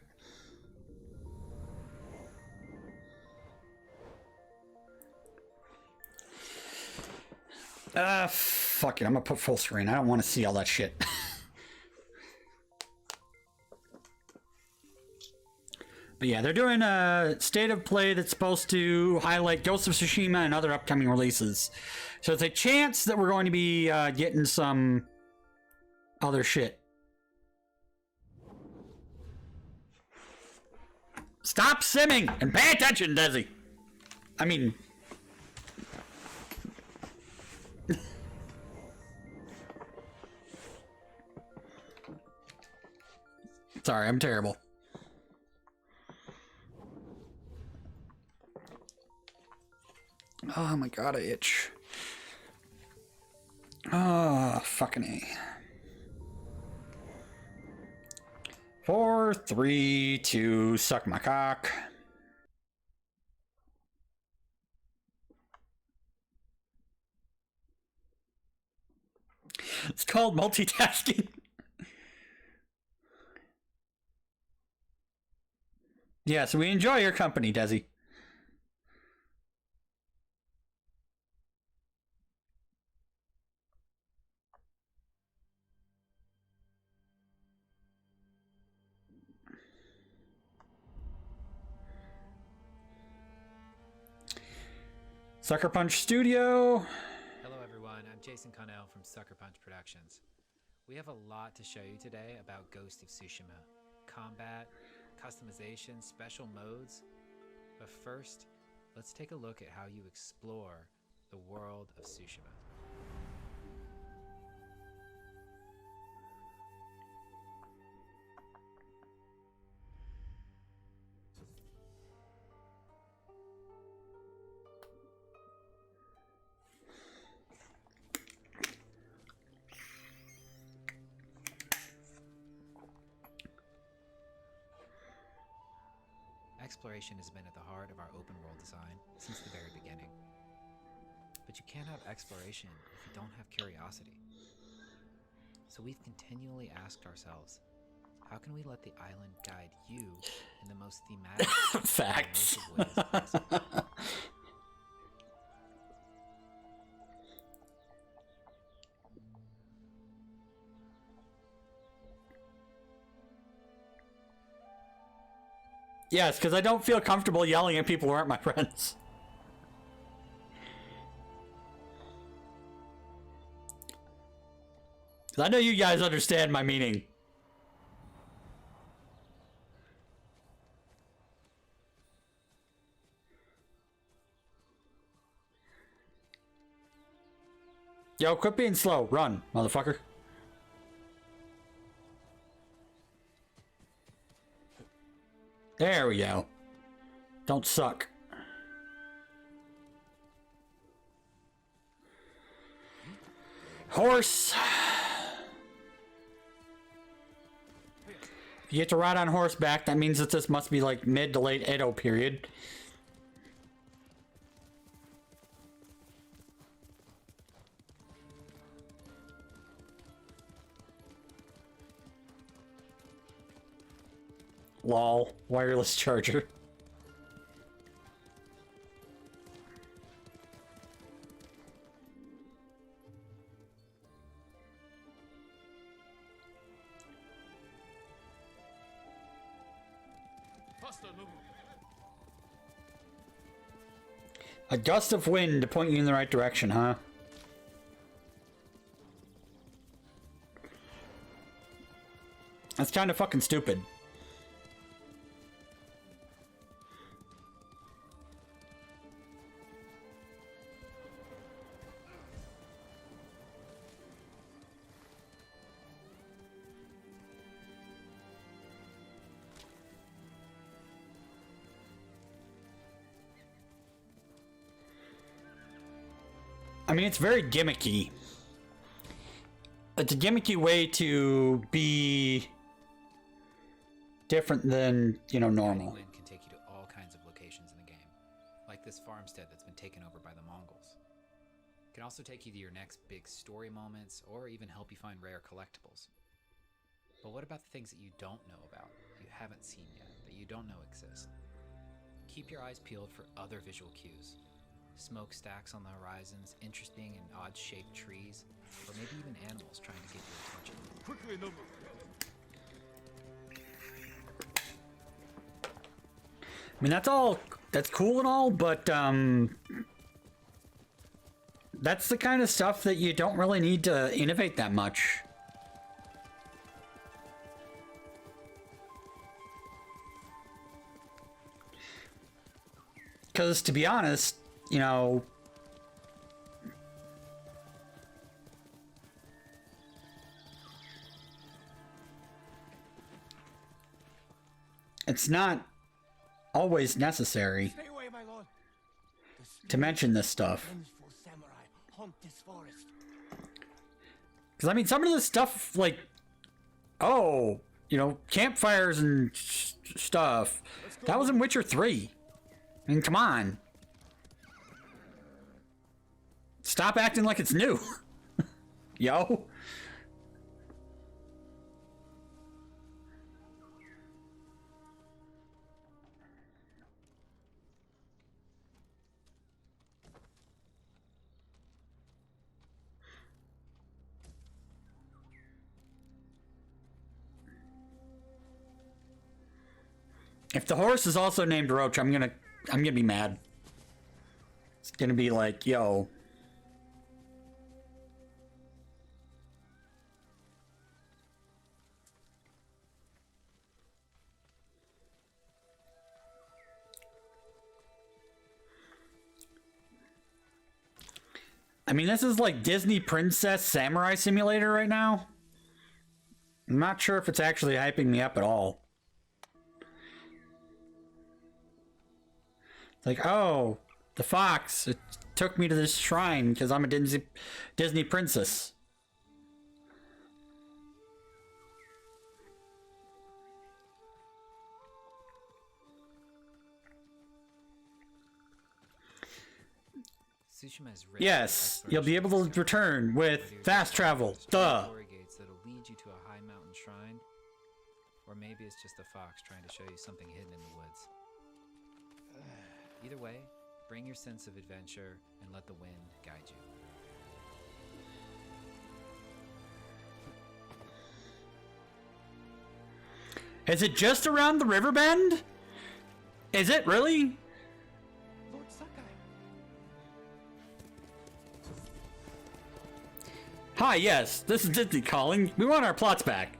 Fuck it. I'm gonna put full screen. I don't want to see all that shit. But yeah, they're doing a state of play that's supposed to highlight Ghost of Tsushima and other upcoming releases. So it's a chance that we're going to be getting some other shit. Stop simming and pay attention, Desi. I mean... Sorry, I'm terrible. Oh my god, I itch. Oh, fucking A. 4, 3, 2, suck my cock. It's called multitasking. Yes, we enjoy your company, Desi. Sucker Punch Studio.
Hello everyone, I'm Jason Connell from Sucker Punch Productions. We have a lot to show you today about Ghost of Tsushima. Combat, customization, special modes. But first, let's take a look at how you explore the world of Tsushima. Exploration has been at the heart of our open world design since the very beginning. But you can't have exploration if you don't have curiosity. So we've continually asked ourselves, how can we let the island guide you in the most thematic
Facts.
and immersive ways possible?
Yes, because I don't feel comfortable yelling at people who aren't my friends. I know you guys understand my meaning. Yo, quit being slow. Run, motherfucker. There we go. Don't suck. Horse. If you get to ride on horseback, that means that this must be like mid to late Edo period. Lol. Wireless charger. A gust of wind to point you in the right direction, huh? That's kind of fucking stupid. I mean, it's very gimmicky. It's a gimmicky way to be different than, you know, normal.
Wind can take you to all kinds of locations in the game, like this farmstead that's been taken over by the Mongols. It can also take you to your next big story moments, or even help you find rare collectibles. But what about the things that you don't know about, you haven't seen yet, that you don't know exist? Keep your eyes peeled for other visual cues. Smokestacks on the horizons, interesting and odd-shaped trees, or maybe even animals trying to get your attention.
Quickly, no
I mean, that's cool and all, but that's the kind of stuff that you don't really need to innovate that much. Because, to be honest, you know, it's not always necessary to mention this stuff. Because, I mean, some of this stuff, like, oh, you know, campfires and stuff, that was in Witcher 3. I mean, come on. Stop acting like it's new. Yo. If the horse is also named Roach, I'm gonna be mad. It's gonna be like, yo. I mean, this is like Disney Princess Samurai Simulator right now. I'm not sure if it's actually hyping me up at all. Like, oh, the fox, it took me to this shrine because I'm a Disney princess. Yes, you'll be able to return with fast travel. Duh.
Gates that'll lead you to a high mountain shrine, or maybe it's just a fox trying to show you something hidden in the woods. Either way, bring your sense of adventure and let the wind guide you.
Is it just around the river bend? Is it really?
Lord Sakai.
Hi, yes, this is Disney calling. We want our plots back.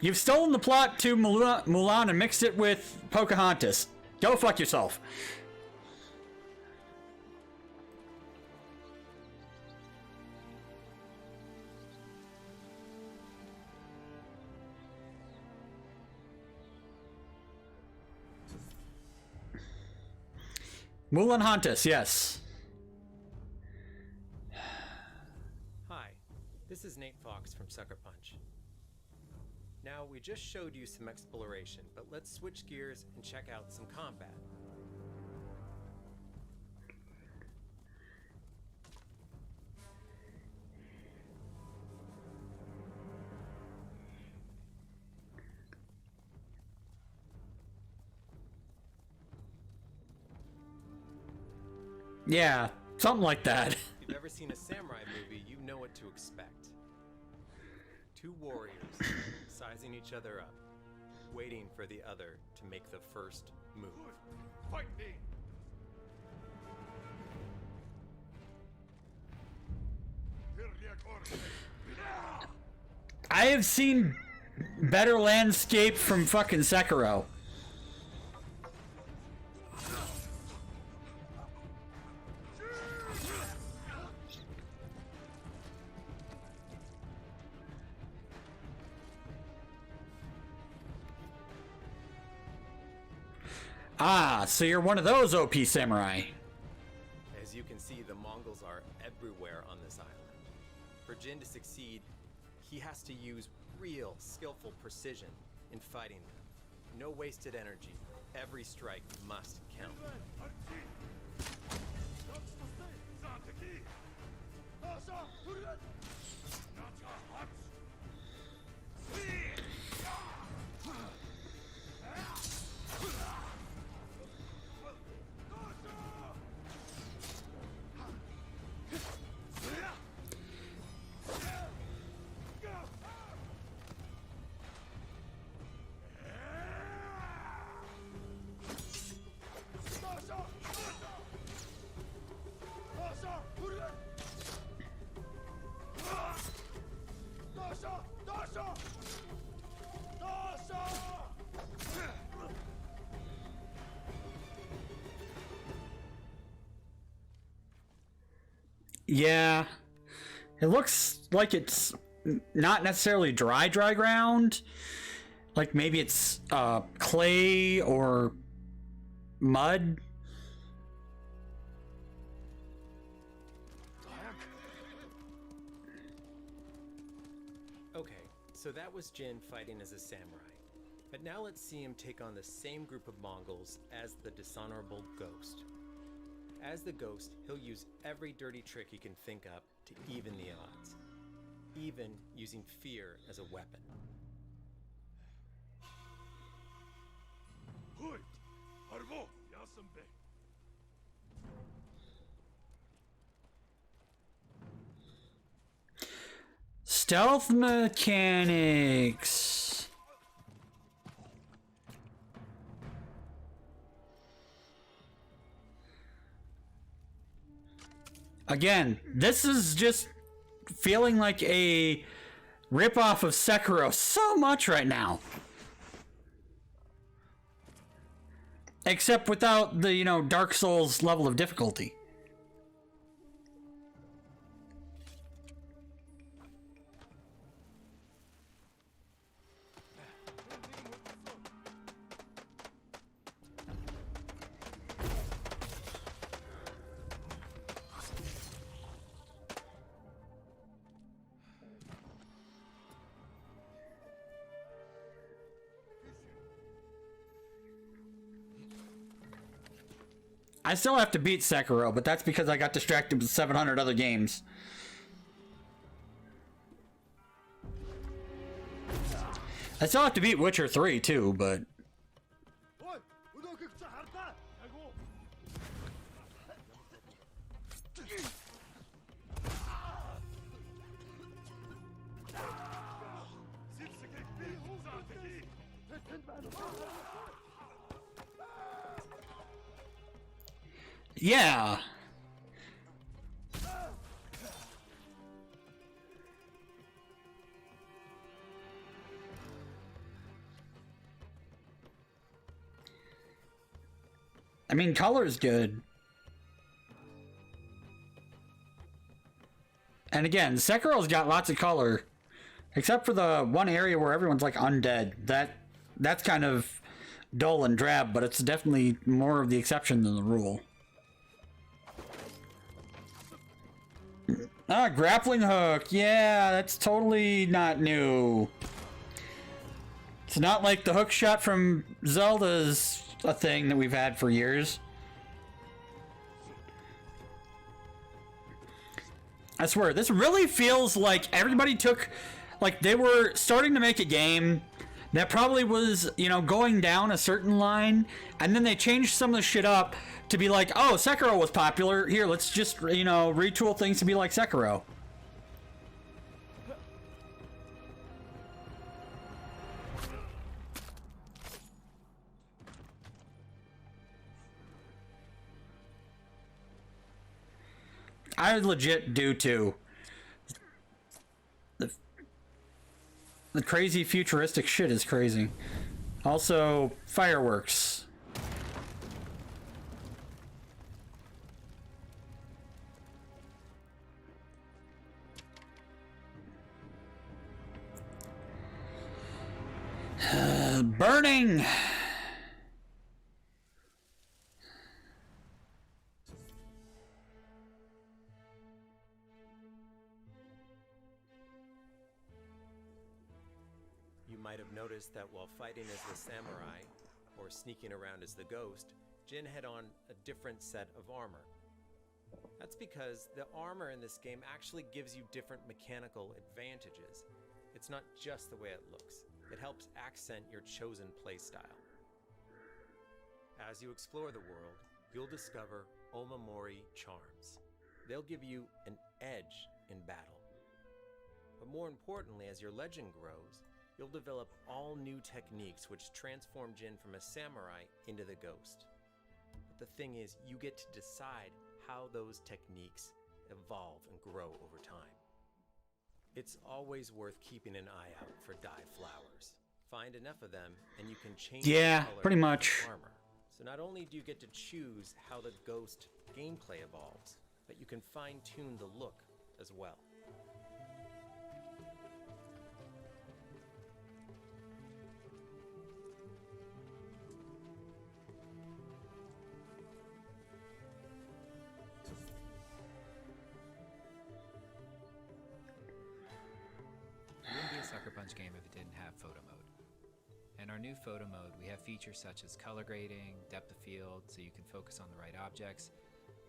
You've stolen the plot to Mulan and mixed it with Pocahontas. Go fuck yourself. Mulan Hantis, yes.
Hi, this is Nate Fox from Sucker Punch. Now, we just showed you some exploration, but let's switch gears and check out some combat.
Yeah, something like that.
If you've ever seen a samurai movie, you know what to expect. Two warriors sizing each other up, waiting for the other to make the first move.
Fight me!
I have seen better landscape from fucking Sekiro. Ah, so you're one of those OP samurai.
As you can see, the Mongols are everywhere on this island. For Jin to succeed, he has to use real, skillful precision in fighting them. No wasted energy. Every strike must count.
Yeah, it looks like it's not necessarily dry ground. Like maybe it's clay or mud.
Okay, so that was Jin fighting as a samurai. But now let's see him take on the same group of Mongols as the dishonorable Ghost. As the Ghost, he'll use every dirty trick he can think up to even the odds, even using fear as a weapon.
Stealth mechanics. Again, this is just feeling like a ripoff of Sekiro so much right now. Except without the, you know, Dark Souls level of difficulty. I still have to beat Sekiro, but that's because I got distracted with 700 other games. I still have to beat Witcher 3 too, but... Yeah. I mean, color's good. And again, Sekiro's got lots of color. Except for the one area where everyone's like undead. That's kind of dull and drab, but it's definitely more of the exception than the rule. Ah, grappling hook. Yeah, that's totally not new. It's not like the hook shot from Zelda's a thing that we've had for years. I swear, this really feels like everybody took... Like, they were starting to make a game that probably was, you know, going down a certain line, and then they changed some of the shit up to be like, oh, Sekiro was popular. Here, let's just, you know, retool things to be like Sekiro. I legit do too. The crazy futuristic shit is crazy. Also, fireworks. Burning!
You might have noticed that while fighting as the samurai, or sneaking around as the ghost, Jin had on a different set of armor. That's because the armor in this game actually gives you different mechanical advantages. It's not just the way it looks. It helps accent your chosen playstyle. As you explore the world, you'll discover Omamori charms. They'll give you an edge in battle. But more importantly, as your legend grows, you'll develop all new techniques which transform Jin from a samurai into the ghost. But the thing is, you get to decide how those techniques evolve and grow over time. It's always worth keeping an eye out for dye flowers. Find enough of them and you can change the color
pretty
of
much.
your armor. So not only do you get to choose how the ghost gameplay evolves, but you can fine-tune the look as well.
It wouldn't be a Sucker Punch game if it didn't have photo mode. In our new photo mode, we have features such as color grading, depth of field, so you can focus on the right objects.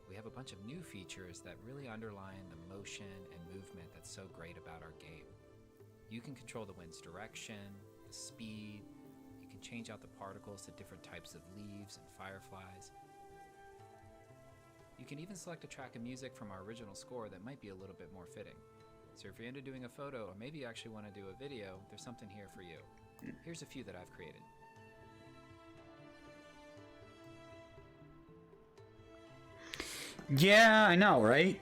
We have a bunch of new features that really underline the motion and movement that's so great about our game. You can control the wind's direction, the speed, you can change out the particles to different types of leaves and fireflies. You can even select a track of music from our original score that might be a little bit more fitting. So if you're into doing a photo, or maybe you actually want to do a video, there's something here for you. Here's a few that I've created.
Yeah, I know, right?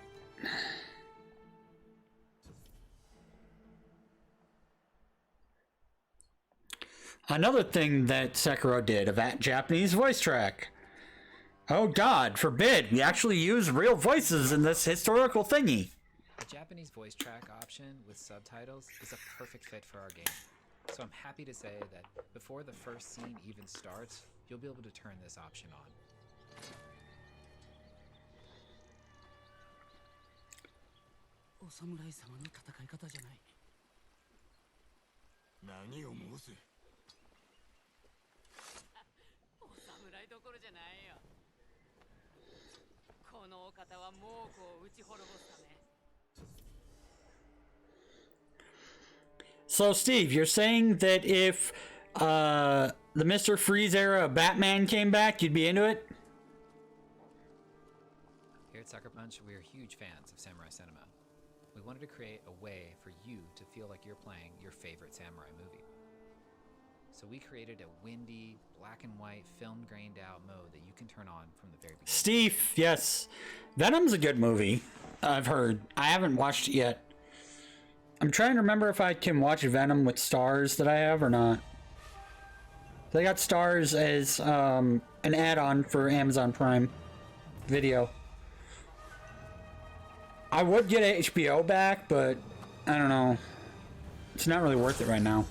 Another thing that Sekiro did, a Japanese voice track. Oh God, forbid, we actually use real voices in this historical thingy.
A Japanese voice track option with subtitles is a perfect fit for our game. So I'm happy to say that before the first scene even starts, you'll be able to turn this option on.
So Steve, you're saying that if the Mr. Freeze era of Batman came back, you'd be into it?
Here at Sucker Punch, we are huge fans of samurai cinema. We wanted to create a way for you to feel like you're playing your favorite samurai movie. So we created a windy, black and white, film grained out mode that you can turn on from the very beginning.
Steve, yes. Venom's a good movie, I've heard. I haven't watched it yet. I'm trying to remember if I can watch Venom with stars that I have or not. They got stars as an add-on for Amazon Prime Video. I would get HBO back, but I don't know. It's not really worth it right now.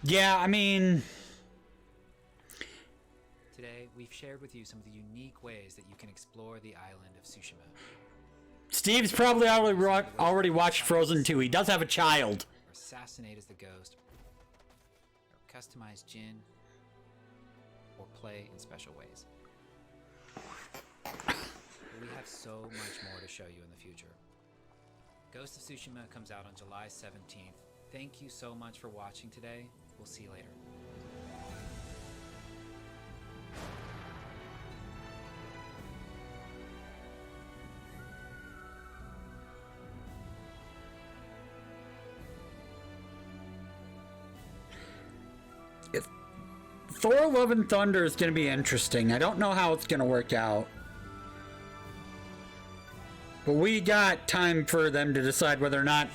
Yeah, I mean...
Today, we've shared with you some of the unique ways that you can explore the island of Tsushima.
Steve's probably already watched Frozen 2. He does have a child.
Or assassinate as the ghost, or customize Jin, or play in special ways. But we have so much more to show you in the future. Ghost of Tsushima comes out on July 17th. Thank you so much for watching today. We'll see you later.
Thor Love and Thunder is going to be interesting. I don't know how it's going to work out. But we got time for them to decide whether or not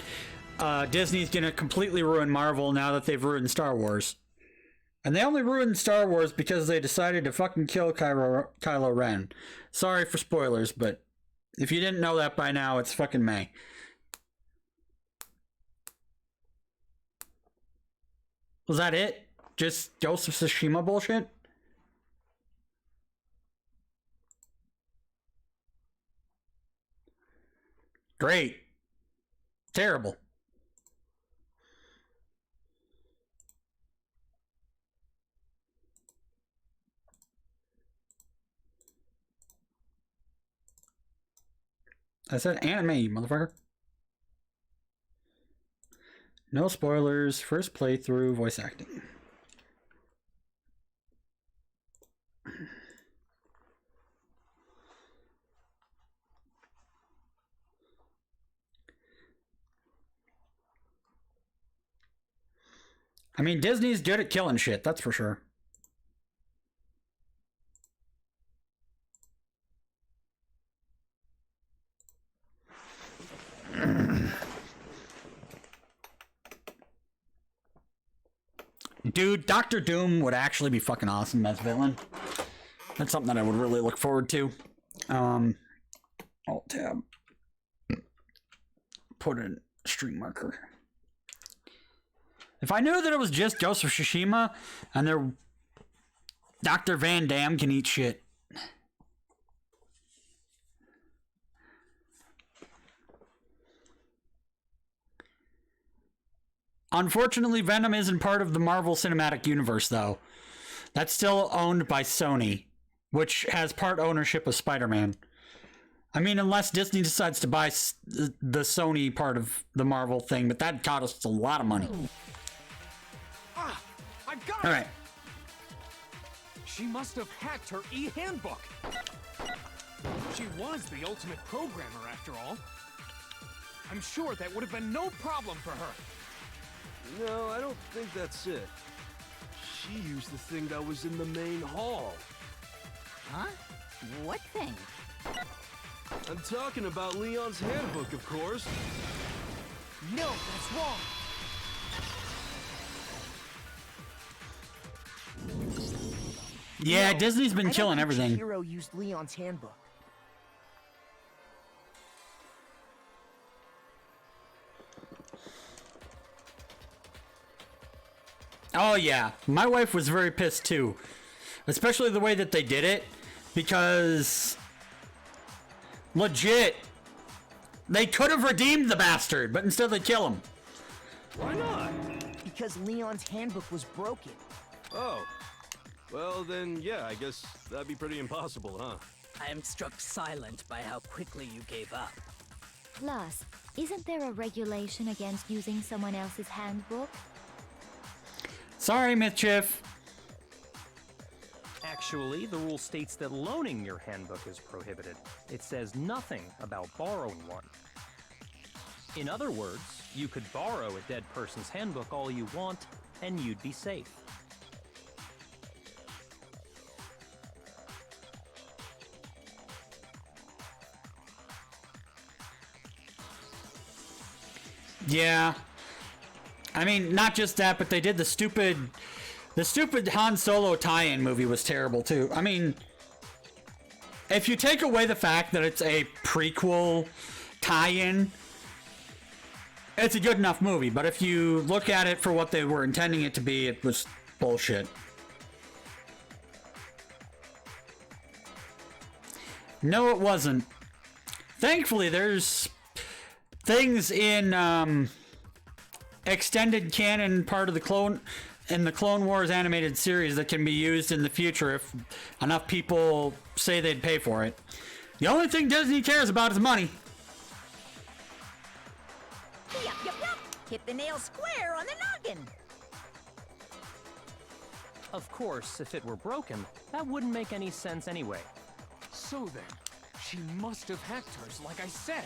Disney's going to completely ruin Marvel now that they've ruined Star Wars. And they only ruined Star Wars because they decided to fucking kill Kylo Ren. Sorry for spoilers, but if you didn't know that by now, it's fucking May. Was that it? Just Ghost of Tsushima bullshit? Great. Terrible. I said anime, you motherfucker. No spoilers. First playthrough, voice acting. I mean, Disney's good at killing shit, that's for sure. Dude, Doctor Doom would actually be fucking awesome as villain. That's something that I would really look forward to. Alt tab. Put in stream marker. If I knew that it was just Ghost of Tsushima and their Dr. Van Damme can eat shit. Unfortunately, Venom isn't part of the Marvel Cinematic Universe, though. That's still owned by Sony, which has part ownership of Spider-Man. I mean, unless Disney decides to buy the Sony part of the Marvel thing, but that cost us a lot of money.
Ah, I've got it!
All right.
She must have hacked her e-handbook. She was the ultimate programmer, after all. I'm sure that would have been no problem for her.
No, I don't think that's it. She used the thing that was in the main hall.
Huh? What thing?
I'm talking about Leon's handbook, of course.
No, that's wrong.
Yeah, Disney's been killing everything.
Hero used Leon's handbook.
Oh yeah, my wife was very pissed too. Especially the way that they did it. Because... legit, they could have redeemed the bastard, but instead they kill him.
Why not?
Because Leon's handbook was broken.
Oh. Well, then, yeah, I guess that'd be pretty impossible, huh?
I am struck silent by how quickly you gave up.
Plus, isn't there a regulation against using someone else's handbook?
Sorry, Mischief.
Actually, the rule states that loaning your handbook is prohibited. It says nothing about borrowing one. In other words, you could borrow a dead person's handbook all you want, and you'd be safe.
Yeah. I mean, not just that, but they did the stupid Han Solo tie-in movie was terrible too. I mean, if you take away the fact that it's a prequel tie-in, it's a good enough movie, but if you look at it for what they were intending it to be, it was bullshit. No, it wasn't. Thankfully, there's things in extended canon part of the Clone Wars animated series that can be used in the future if enough people say they'd pay for it. The only thing Disney cares about is money.
Yup, yup, yup. Hit the nail square on the noggin.
Of course, if it were broken, that wouldn't make any sense anyway.
So then, she must have hacked hers, like I said.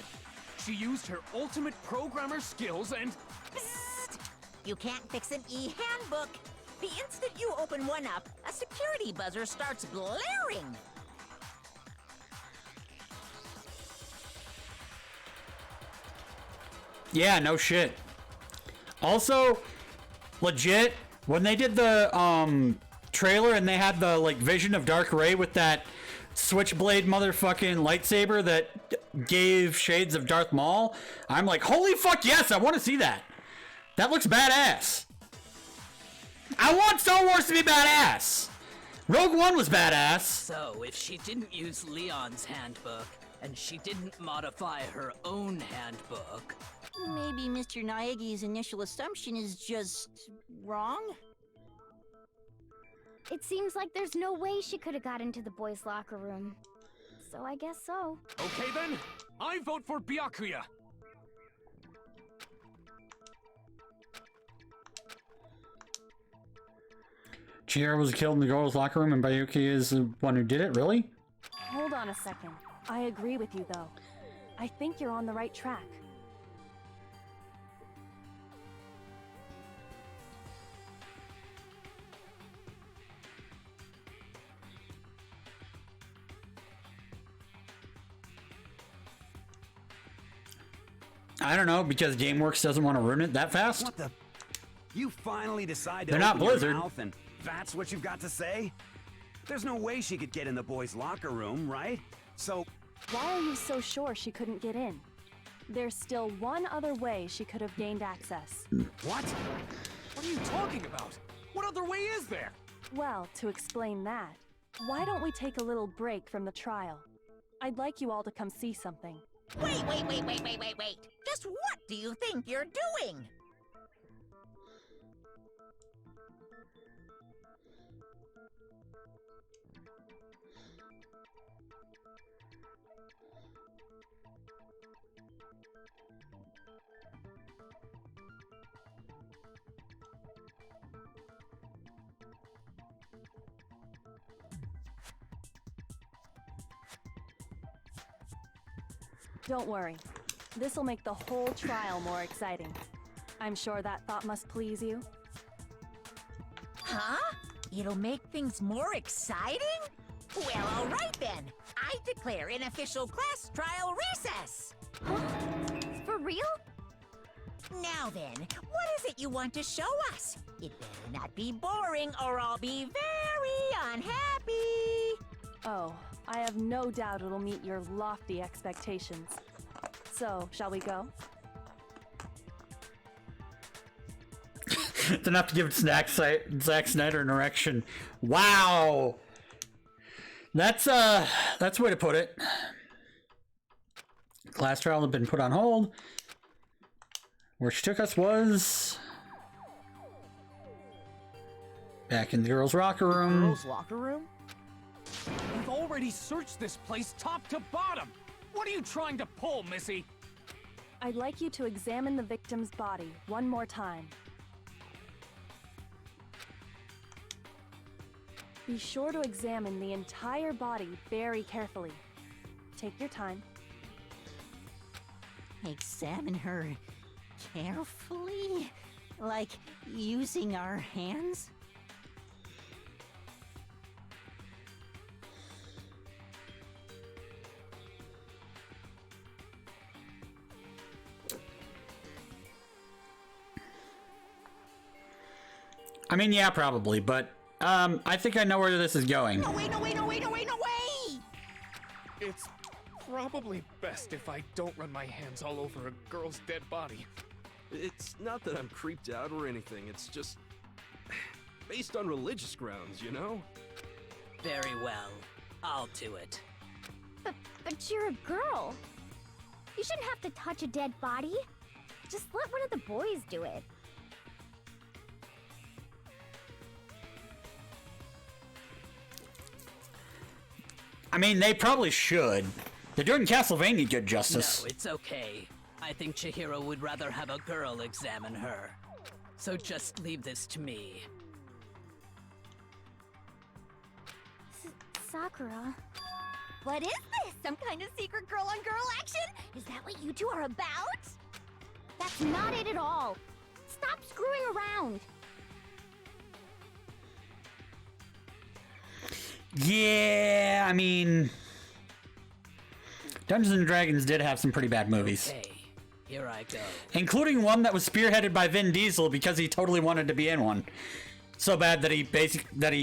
She used her ultimate programmer skills and...
Psst! You can't fix an e-handbook. The instant you open one up, a security buzzer starts blaring.
Yeah, no shit. Also, legit, when they did the trailer and they had the like vision of Dark Ray with that switchblade motherfucking lightsaber that gave shades of Darth Maul, I'm like, holy fuck yes, I want to see that. That looks badass. I want Star Wars to be badass. Rogue One was badass.
So, if she didn't use Leon's handbook, and she didn't modify her own handbook...
Maybe Mr. Naegi's initial assumption is just... wrong?
It seems like there's no way she could have got into the boys' locker room. So I guess so.
Okay then, I vote for Byakuya.
Chihiro was killed in the girls' locker room and Bayuki is the one who did it? Really?
Hold on a second. I agree with you, though. I think you're on the right track.
I don't know, because GameWorks doesn't want to ruin it that fast?
What the? You finally decide to
They're not
open your
Blizzard.
mouth and that's what you've got to say? There's no way she could get in the boys' locker room, right? So...
Why are you so sure she couldn't get in? There's still one other way she could have gained access.
What? What are you talking about? What other way is there?
Well, to explain that, why don't we take a little break from the trial? I'd like you all to come see something.
Wait. Just what do you think you're doing?
Don't worry. This'll make the whole trial more exciting. I'm sure that thought must please you.
Huh? It'll make things more exciting? Well, all right then. I declare an official class trial recess.
For real?
Now then, what is it you want to show us? It better not be boring or I'll be very unhappy.
Oh, I have no doubt it'll meet your lofty expectations. So, shall we go?
It's enough to give Zack Snyder an erection. Wow! That's a way to put it. Class trial had been put on hold. Where she took us was... back in the girls' locker room.
Girls' locker room?
We've already searched this place top to bottom. What are you trying to pull, Missy?
I'd like you to examine the victim's body one more time. Be sure to examine the entire body very carefully. Take your time.
Examine her carefully? Like using our hands?
I mean, yeah, probably, but I think I know where this is going.
No way!
It's probably best if I don't run my hands all over a girl's dead body.
It's not that I'm creeped out or anything, it's just based on religious grounds, you know?
Very well. I'll do it.
But you're a girl. You shouldn't have to touch a dead body. Just let one of the boys do it.
I mean, they probably should. They're doing Castlevania good justice.
No, it's okay. I think Chihiro would rather have a girl examine her. So just leave this to me.
Sakura. What is this? Some kind of secret girl-on-girl action? Is that what you two are about? That's not it at all. Stop screwing around.
Yeah, I mean, Dungeons and Dragons did have some pretty bad movies.
Okay, here I go.
Including one that was spearheaded by Vin Diesel because he totally wanted to be in one. So bad that he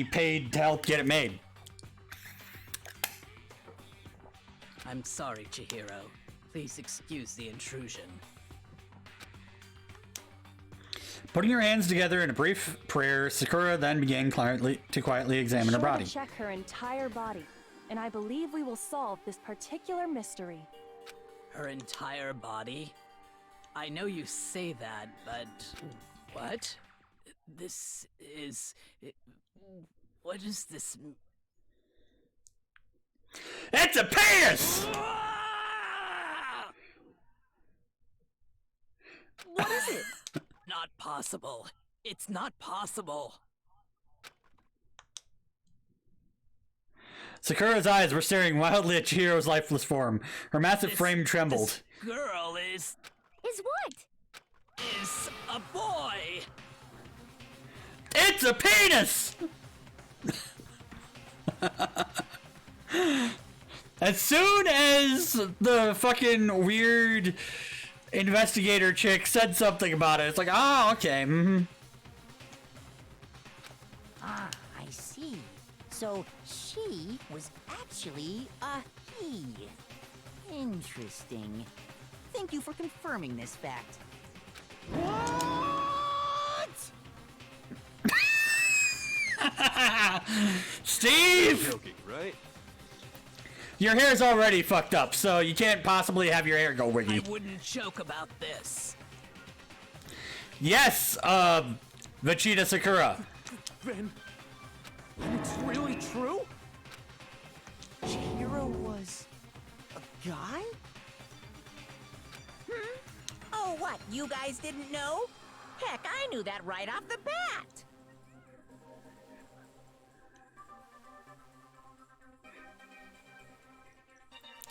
paid to help get it made.
I'm sorry, Chihiro. Please excuse the intrusion.
Putting her hands together in a brief prayer, Sakura then began quietly examine her body.
Check her entire body, and I believe we will solve this particular mystery.
Her entire body? I know you say that, but... What? This is... What is this...
It's a penis!
What is it? Not possible. It's not possible.
Sakura's eyes were staring wildly at Chihiro's lifeless form. Her massive frame trembled.
This girl is...
Is what?
Is a boy!
It's a penis! As soon as the fucking weird investigator chick said something about it, it's like, oh, okay,
Ah, I see. So she was actually a he. Interesting. Thank you for confirming this fact.
Steve!
You're joking, right?
Your hair's already fucked up, so you can't possibly have your hair go wiggy.
I wouldn't joke about this.
Yes, Vegeta Sakura.
Ben, it's really true?
Chihiro was a guy?
Oh, what? You guys didn't know? Heck, I knew that right off the bat.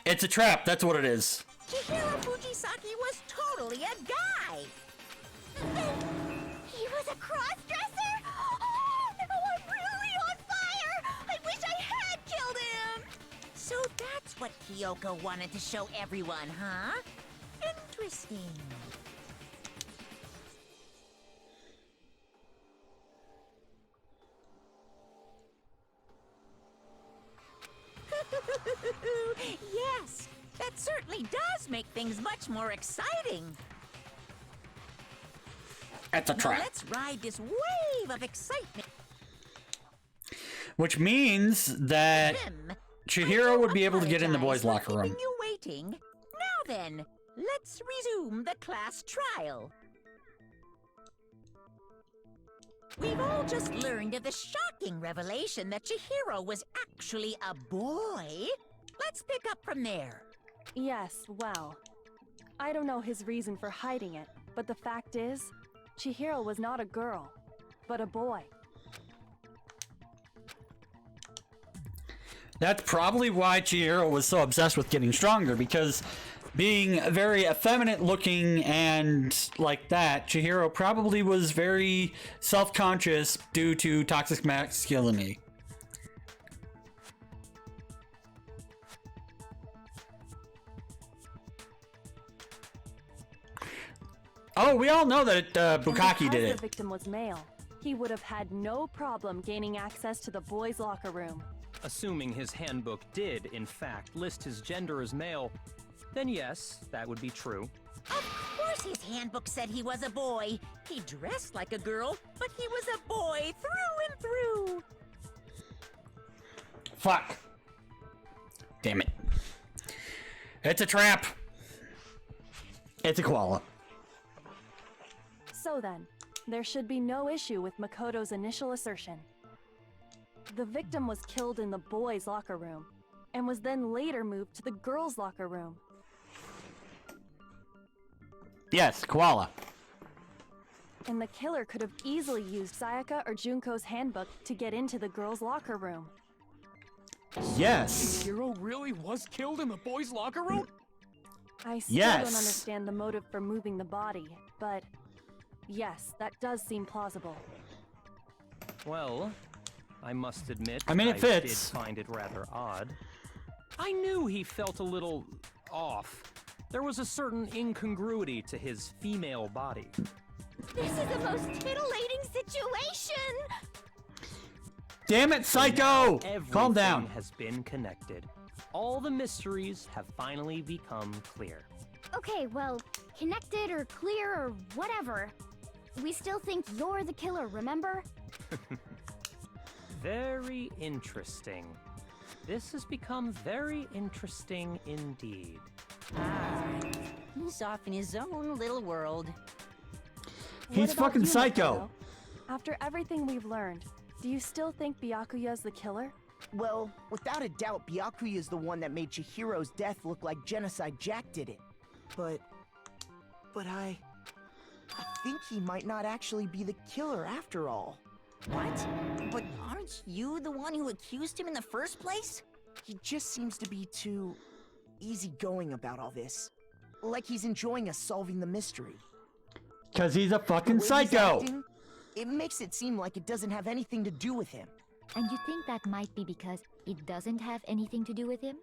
It's a trap, that's what it is.
Chihiro Fujisaki was totally a guy.
He was a cross-dresser? Oh, no, I'm really on fire! I wish I had killed him!
So that's what Kyoko wanted to show everyone, huh? Interesting. Yes, that certainly does make things much more exciting.
It's a
Now
trap.
let's ride this wave of excitement.
Which means that Chihiro would be able to get in the boys'
Apologize for
locker room.
keeping you waiting. Now then, let's resume the class trial. We've all just learned of the shocking revelation that Chihiro was actually a boy. Let's pick up from there.
Yes, well, I don't know his reason for hiding it, but the fact is, Chihiro was not a girl, but a boy.
That's probably why Chihiro was so obsessed with getting stronger, because being very effeminate looking and like that, Chihiro probably was very self-conscious due to toxic masculinity. Oh, we all know that Bukaki did
Because
it.
the victim was male, he would have had no problem gaining access to the boys' locker room.
Assuming his handbook did, in fact, list his gender as male, then yes, that would be true.
Of course his handbook said he was a boy. He dressed like a girl, but he was a boy through and through.
Fuck. Damn it. It's a trap. It's a koala.
So then, there should be no issue with Makoto's initial assertion. The victim was killed in the boys' locker room, and was then later moved to the girls' locker room.
Yes, koala.
And the killer could have easily used Sayaka or Junko's handbook to get into the girls' locker room.
Yes.
Hero really was killed in the boys' locker room?
I still don't understand the motive for moving the body, but yes, that does seem plausible.
Well, I must admit,
I mean, it fits.
did find it rather odd. I knew he felt a little off. There was a certain incongruity to his female body.
This is the most titillating situation!
Damn it, Psycho! Calm down.
Everything has been connected. All the mysteries have finally become clear.
Okay, well, connected or clear or whatever. We still think you're the killer, remember?
Very interesting. This has become very interesting indeed.
He's off in his own little world.
He's
What about
fucking
you,
psycho.
Makoto? After everything we've learned, do you still think Byakuya's the killer?
Well, without a doubt, Byakuya is the one that made Chihiro's death look like Genocide Jack did it. But I think he might not actually be the killer after all.
What? But aren't you the one who accused him in the first place?
He just seems to be too easygoing about all this. Like he's enjoying us solving the mystery.
Because he's a fucking
The way he's
psycho.
acting, it makes it seem like it doesn't have anything to do with him.
And you think that might be because it doesn't have anything to do with him?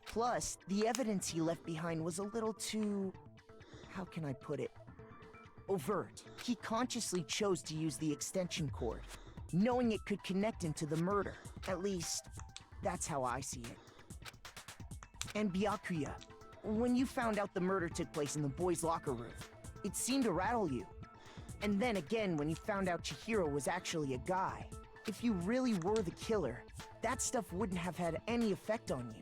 Plus, the evidence he left behind was a little too... how can I put it? Overt. He consciously chose to use the extension cord, knowing it could connect him to the murder. At least, that's how I see it. And Byakuya, when you found out the murder took place in the boys' locker room, it seemed to rattle you. And then again, when you found out Chihiro was actually a guy, if you really were the killer, that stuff wouldn't have had any effect on you.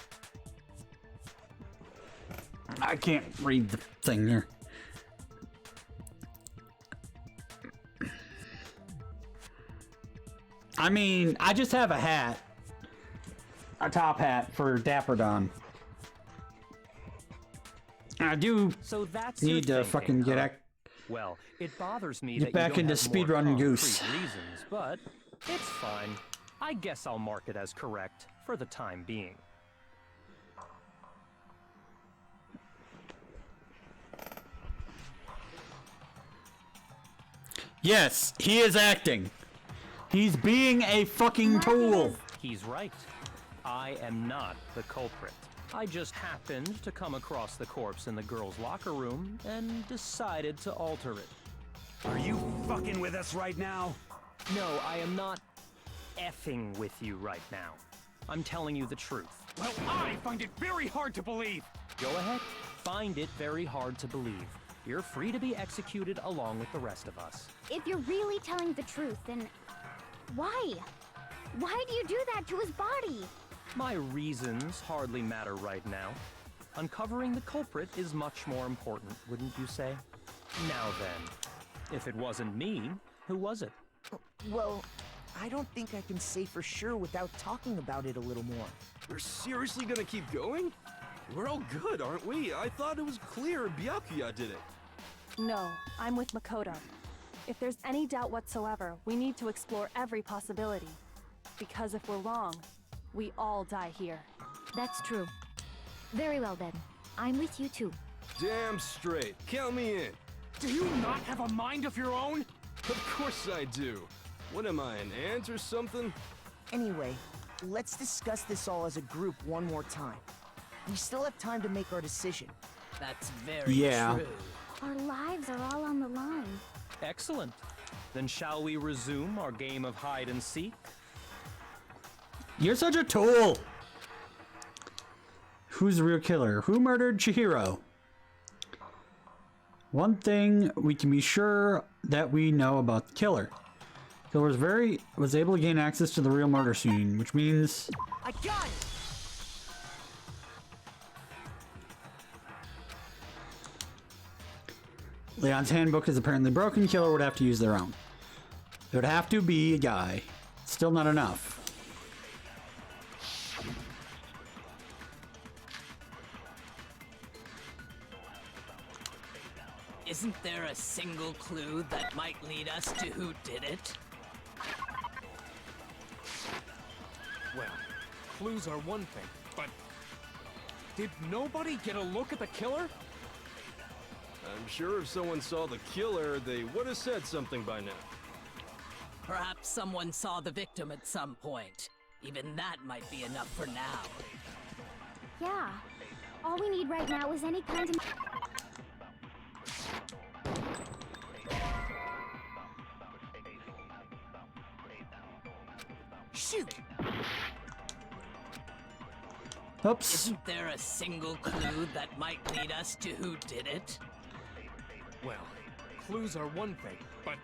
I can't read the thing here. I mean, I just have a hat. A top hat for Dapper Don. I do
So that's
need
your
to fucking get
huh? Well, it bothers me
Get
that
back
you don't
into
have more
speedrun
concrete
Goose.
reasons, but it's fine. I guess I'll mark it as correct for the time being.
Yes, he is acting. He's being a fucking tool.
He's right. I am not the culprit. I just happened to come across the corpse in the girls' locker room and decided to alter it.
Are you fucking with us right now?
No, I am not effing with you right now. I'm telling you the truth.
Well, I find it very hard to believe.
Go ahead. Find it very hard to believe. You're free to be executed along with the rest of us.
If you're really telling the truth, then why? Why do you do that to his body?
My reasons hardly matter right now. Uncovering the culprit is much more important, wouldn't you say? Now then, if it wasn't me, who was it?
Well, I don't think I can say for sure without talking about it a little more.
We're seriously gonna keep going? We're all good, aren't we? I thought it was clear Byakuya did it.
No, I'm with Makoto. If there's any doubt whatsoever, we need to explore every possibility. Because if we're wrong, we all die here.
That's true. Very well then. I'm with you too.
Damn straight. Count me in.
Do you not have a mind of your own?
Of course I do. What am I, an ant or something?
Anyway, let's discuss this all as a group one more time. We still have time to make our decision.
That's very
Yeah.
true.
Our lives are all on the line.
Excellent. Then shall we resume our game of hide and seek?
You're such a tool! Who's the real killer? Who murdered Chihiro? One thing we can be sure that we know about the killer. Killer was able to gain access to the real murder scene, which means...
I got it!
Leon's handbook is apparently broken. Killer would have to use their own. It would have to be a guy. Still not enough.
Isn't there a single clue that might lead us to who did it?
Well, clues are one thing, but did nobody get a look at the killer?
I'm sure if someone saw the killer, they would have said something by now.
Perhaps someone saw the victim at some point. Even that might be enough for now.
Yeah. All we need right now is any kind of...
Shoot!
Oops.
Isn't there a single clue that might lead us to who did it?
Well, clues are one thing, but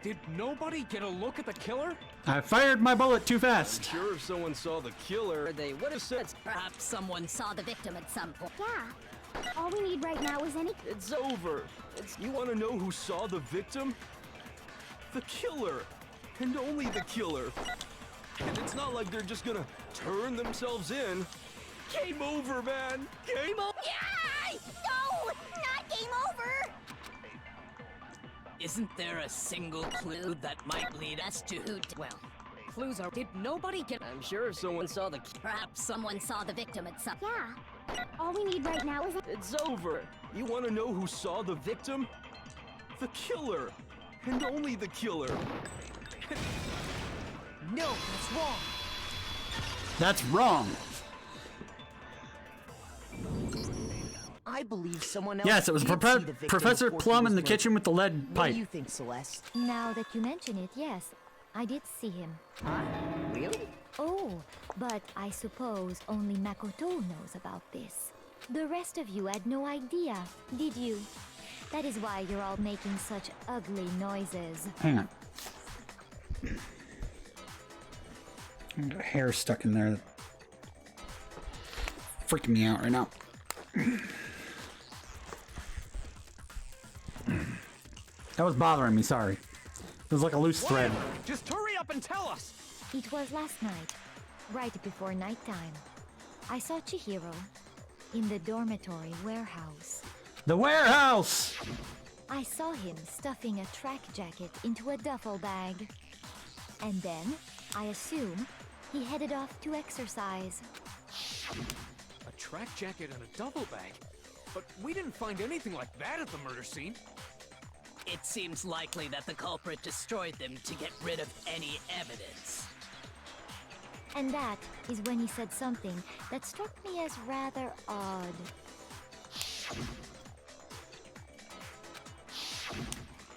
did nobody get a look at the killer?
I fired my bullet too fast.
I'm sure if someone saw the killer, they would have said...
Perhaps someone saw the victim at some point.
Yeah. All we need right now is any...
It's over. You want to know who saw the victim? The killer. And only the killer. And it's not like they're just gonna turn themselves in. Game over, man. Game over.
Yeah! No! Not game over!
Isn't there a single clue that might lead us to who... Well, clues are... Did nobody get...
I'm sure if someone saw the...
Perhaps someone saw the victim at some...
Yeah. All we need right now is...
It's over. You want to know who saw the victim? The killer. And only the killer.
No, that's wrong.
That's wrong.
I believe someone else.
Yes, it was
did see the victim
Professor
before he
Plum
was
in the
murdered.
kitchen with the lead
What
pipe.
do you think, Celeste?
Now that you mention it, yes, I did see him.
Huh? Really?
Oh, but I suppose only Makoto knows about this. The rest of you had no idea, did you? That is why you're all making such ugly noises.
Hang on. I got hair stuck in there. Freaking me out right now. That was bothering me, sorry. It was like a loose thread.
Whatever. Just hurry up and tell us!
It was last night, right before nighttime. I saw Chihiro in the dormitory warehouse.
The warehouse!
I saw him stuffing a track jacket into a duffel bag. And then, I assume, he headed off to exercise.
A track jacket and a duffel bag? But we didn't find anything like that at the murder scene.
It seems likely that the culprit destroyed them to get rid of any evidence.
And that is when he said something that struck me as rather odd.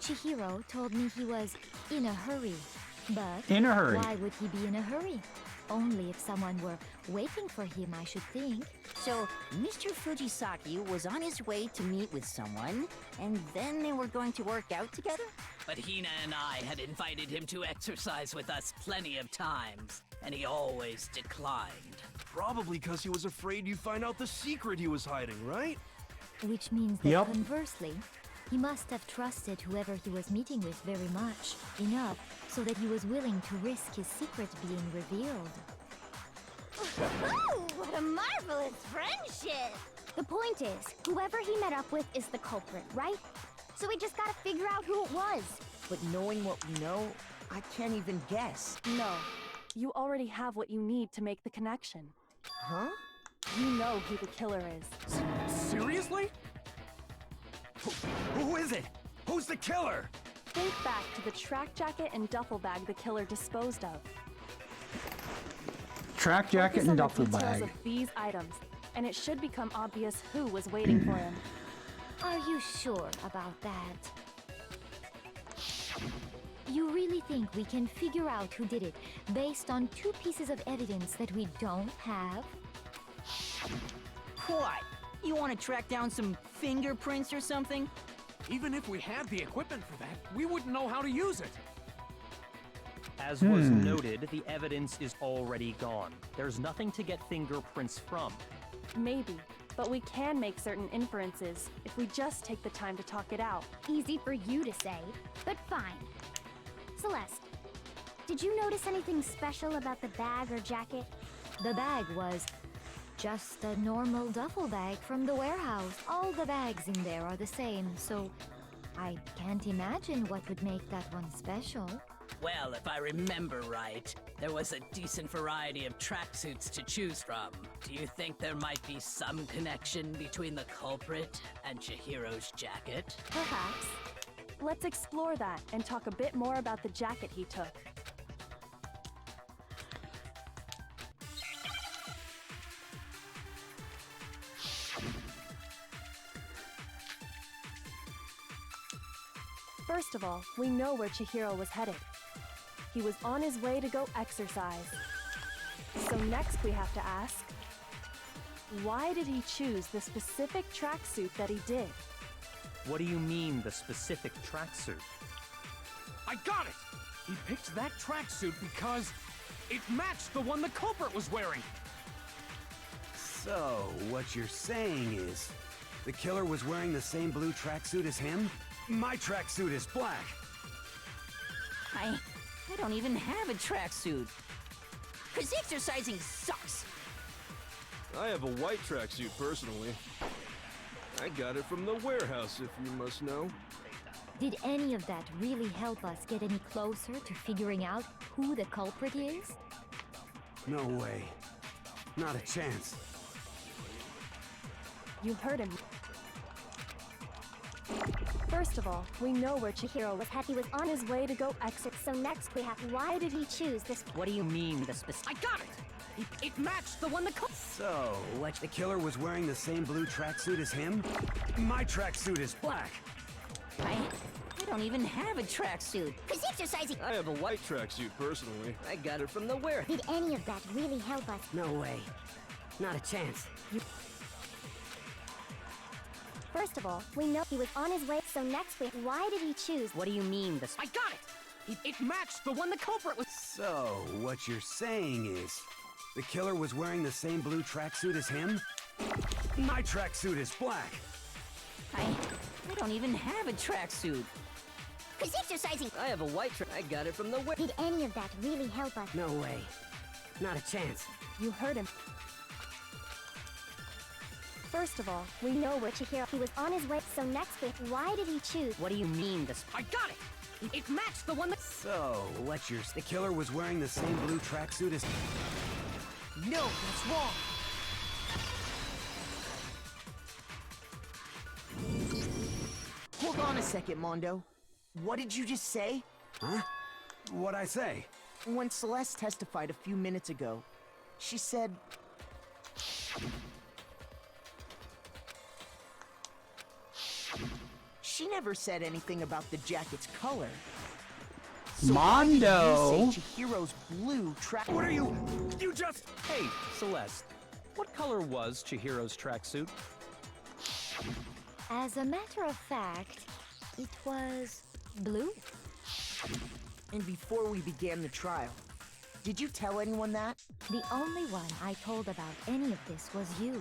Chihiro told me he was in a hurry. But
In a hurry.
why would he be in a hurry? Only if someone were waiting for him, I should think.
So, Mr. Fujisaki was on his way to meet with someone, and then they were going to work out together?
But Hina and I had invited him to exercise with us plenty of times, and he always declined.
Probably because he was afraid you'd find out the secret he was hiding, right?
Which means that
Yep.
conversely, he must have trusted whoever he was meeting with very much, enough so that he was willing to risk his secret being revealed.
Ooh, what a marvelous friendship!
The point is, whoever he met up with is the culprit, right? So we just gotta figure out who it was.
But knowing what we know, I can't even guess.
No. You already have what you need to make the connection.
Huh?
You know who the killer is.
Seriously?
Who is it? Who's the killer?
Think back to the track jacket and duffel bag the killer disposed of.
Track jacket
Focus
and
on the
duffel
details
bag.
of these items, and it should become obvious who was waiting for him.
Are you sure about that? You really think we can figure out who did it based on 2 pieces of evidence that we don't have?
What? You want to track down some fingerprints or something?
Even if we had the equipment for that, we wouldn't know how to use it.
As was noted, the evidence is already gone. There's nothing to get fingerprints from.
Maybe, but we can make certain inferences if we just take the time to talk it out.
Easy for you to say, but fine. Celeste, did you notice anything special about the bag or jacket?
The bag was just a normal duffel bag from the warehouse. All the bags in there are the same, so I can't imagine what would make that one special.
Well, if I remember right, there was a decent variety of tracksuits to choose from. Do you think there might be some connection between the culprit and Chihiro's jacket?
Perhaps. Let's explore that and talk a bit more about the jacket he took. First of all, we know where Chihiro was headed. He was on his way to go exercise. So next we have to ask, why did he choose the specific tracksuit that he did?
What do you mean, the specific tracksuit?
I got it! He picked that tracksuit because it matched the one the culprit was wearing.
So, what you're saying is, the killer was wearing the same blue tracksuit as him? My tracksuit is black.
I don't even have a tracksuit. 'Cause exercising sucks.
I have a white tracksuit personally. I got it from the warehouse, if you must know.
Did any of that really help us get any closer to figuring out who the culprit is?
No way. Not a chance.
You heard him. First of all, we know where Chihiro was headed. He was on his way to go exit.
So next we have, why did he choose this?
What do you mean, the specific?
I got it! It matched the one the culprit.
So, what? The killer was wearing the same blue tracksuit as him? My tracksuit is black.
I don't even have a tracksuit. 'Cause exercising.
I have a white tracksuit personally.
I got it from the warehouse.
Did any of that really help us?
No way. Not a chance.
First of all, we know he was on his way. So next we, why did he choose?
What do you mean, the
I got it! It matched the one the culprit was.
So, what you're saying is, the killer was wearing the same blue tracksuit as him? My tracksuit is black.
I don't even have a tracksuit. 'Cause exercising.
I have a white I got it from the warehouse.
Did any of that really help us?
No way. Not a chance.
You heard him. First of all, we know where Chihiro.
He was on his way. So next we, why did he choose?
What do you mean, the
I got it! It matched the one that.
So, what you're... The killer was wearing the same blue tracksuit as...
No, that's wrong. Hold on a second, Mondo. What did you just say?
Huh? What'd I say?
When Celeste testified a few minutes ago, she said... She never said anything about the jacket's color. So
Mondo!
why did you say Chihiro's blue track...
What are you... You just...
Hey, Celeste. What color was Chihiro's tracksuit?
As a matter of fact, it was blue.
And before we began the trial, did you tell anyone that?
The only one I told about any of this was you.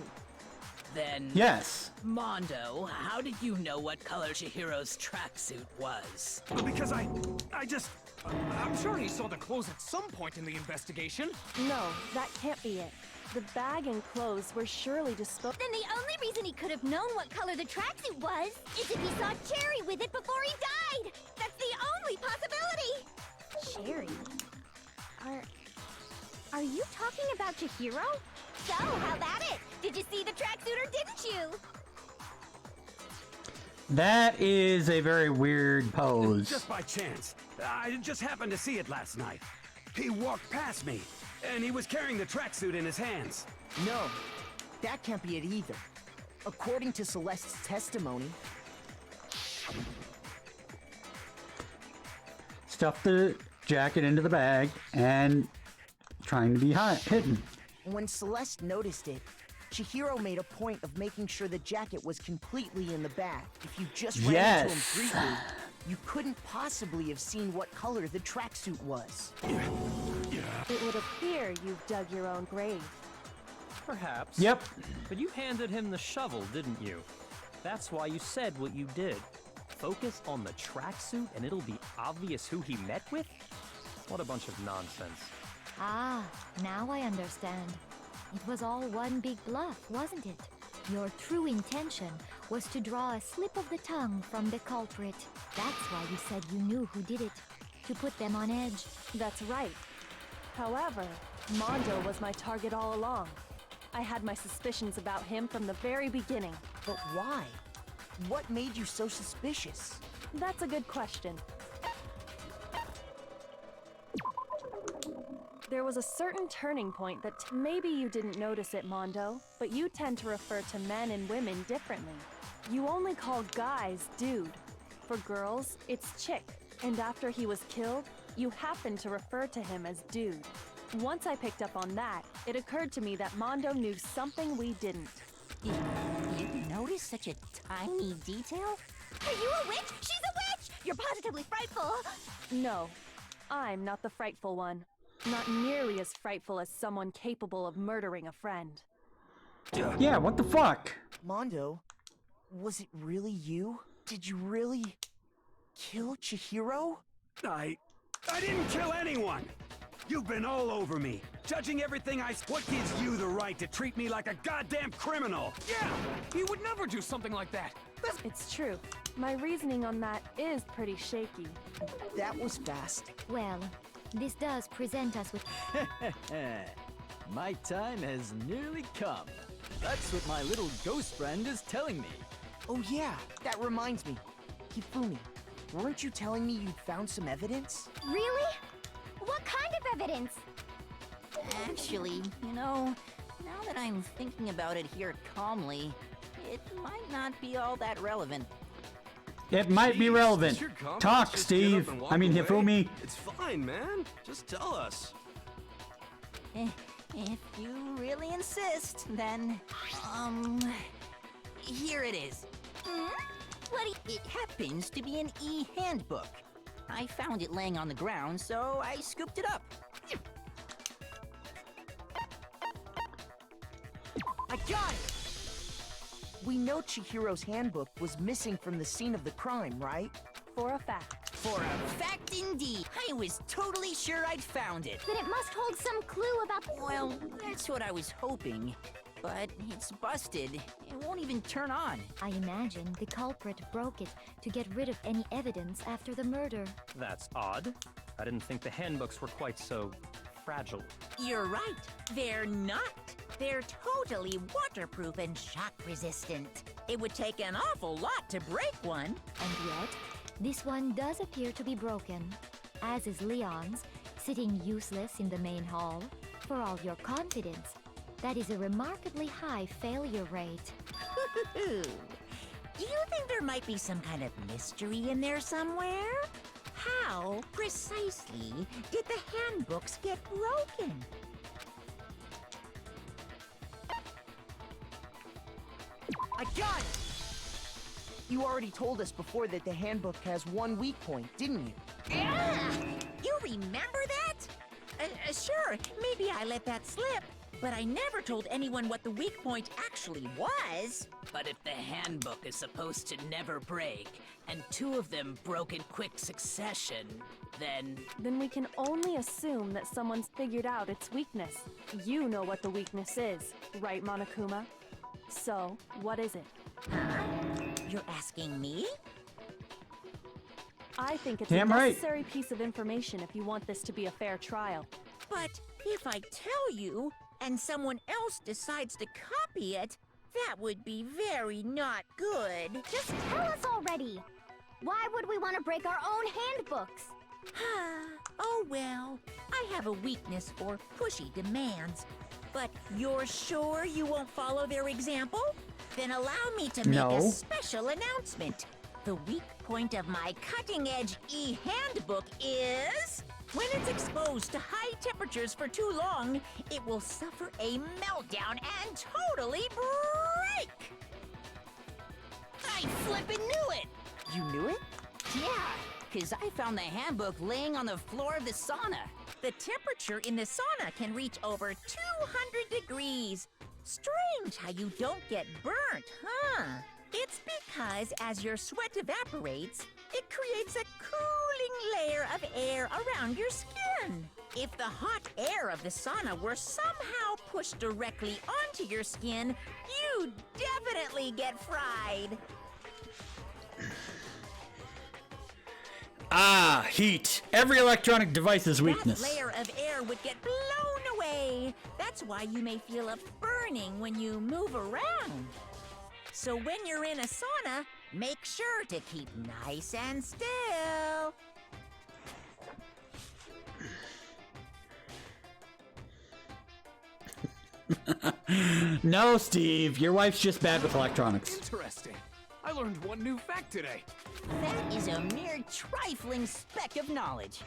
Then...
Yes.
Mondo, how did you know what color Chihiro's tracksuit was?
Because I'm
sure he saw the clothes at some point in the investigation.
No, that can't be it. The bag and clothes were surely disposed.
Then the only reason he could have known what color the tracksuit was is if he saw Cherry with it before he died. That's the only possibility. Cherry? Are you talking about Chihiro? So, how about it? Did you see the tracksuit or didn't you?
That is a very weird pose.
Just by chance. I just happened to see it last night. He walked past me, and he was carrying the tracksuit in his hands.
No, that can't be it either. According to Celeste's testimony...
stuff the jacket into the bag and trying to be hidden.
When Celeste noticed it, Chihiro made a point of making sure the jacket was completely in the bag. If you just ran into him briefly, you couldn't possibly have seen what color the tracksuit was.
It would appear you've dug your own grave.
Perhaps.
Yep.
But you handed him the shovel, didn't you? That's why you said what you did. Focus on the tracksuit and it'll be obvious who he met with? What a bunch of nonsense.
Ah, now I understand. It was all one big bluff, wasn't it? Your true intention was to draw a slip of the tongue from the culprit. That's why you said you knew who did it. To put them on edge.
That's right. However, Mondo was my target all along. I had my suspicions about him from the very beginning.
But why? What made you so suspicious?
That's a good question. There was a certain turning point that maybe you didn't notice it, Mondo, but you tend to refer to men and women differently. You only call guys dude. For girls, it's chick. And after he was killed, you happened to refer to him as dude. Once I picked up on that, it occurred to me that Mondo knew something we didn't.
You noticed such a tiny detail?
Are you a witch? She's a witch! You're positively frightful!
No, I'm not the frightful one. Not nearly as frightful as someone capable of murdering a friend.
Yeah, what the fuck?
Mondo, was it really you? Did you really kill Chihiro?
I didn't kill anyone! You've been all over me, judging everything What gives you the right to treat me like a goddamn criminal?
Yeah! He would never do something like that!
It's true. My reasoning on that is pretty shaky.
That was fast.
Well, this does present us with...
My time has nearly come. That's what my little ghost friend is telling me.
Oh yeah, that reminds me. Hifumi, weren't you telling me you'd found some evidence?
Really? What kind of evidence?
Actually, you know, now that I'm thinking about it here calmly, it might not be all that relevant.
It might be relevant. Talk,
Just
Steve.
get up and walk
I mean,
away?
Hifumi.
It's fine, man. Just tell us.
If you really insist, then, here it is. It happens to be an e-handbook. I found it laying on the ground, so I scooped it up.
I got it! We know Chihiro's handbook was missing from the scene of the crime, right?
For a fact.
For a fact indeed. I was totally sure I'd found it.
Then it must hold some clue about...
Well, that's what I was hoping. But it's busted. It won't even turn on.
I imagine the culprit broke it to get rid of any evidence after the murder.
That's odd. I didn't think the handbooks were quite so fragile.
You're right. They're not. They're totally waterproof and shock resistant. It would take an awful lot to break one.
And yet, this one does appear to be broken, as is Leon's, sitting useless in the main hall. For all your confidence, that is a remarkably high failure rate.
Do you think there might be some kind of mystery in there somewhere? How precisely did the handbooks get broken?
I got it! You already told us before that the handbook has one weak point, didn't you?
You remember that? Sure, maybe I let that slip. But I never told anyone what the weak point actually was.
But if the handbook is supposed to never break, and two of them broke in quick succession, then...
Then we can only assume that someone's figured out its weakness. You know what the weakness is, right, Monokuma? So, what is it?
You're asking me?
I think it's
Damn
a
right.
necessary piece of information if you want this to be a fair trial.
But if I tell you, and someone else decides to copy it, that would be very not good.
Just tell us already! Why would we want to break our own handbooks?
Oh well, I have a weakness for pushy demands. But you're sure you won't follow their example? Then allow me to make
No.
a special announcement.
The weak point of my cutting-edge e-handbook is... when it's exposed to high temperatures for too long, it will suffer a meltdown and totally break!
I flippin' knew it!
You knew it?
Yeah, 'cause I found the handbook laying on the floor of the sauna.
The temperature in the sauna can reach over 200 degrees. Strange how you don't get burnt, huh? It's because as your sweat evaporates, it creates a cooling layer of air around your skin. If the hot air of the sauna were somehow pushed directly onto your skin, you'd definitely get fried.
Ah, heat. Every electronic device's weakness.
That layer of air would get blown away. That's why you may feel a burning when you move around. So when you're in a sauna, make sure to keep nice and still.
No, Steve. Your wife's just bad with electronics.
Interesting. I learned one new fact today.
That is a mere trifling speck of knowledge.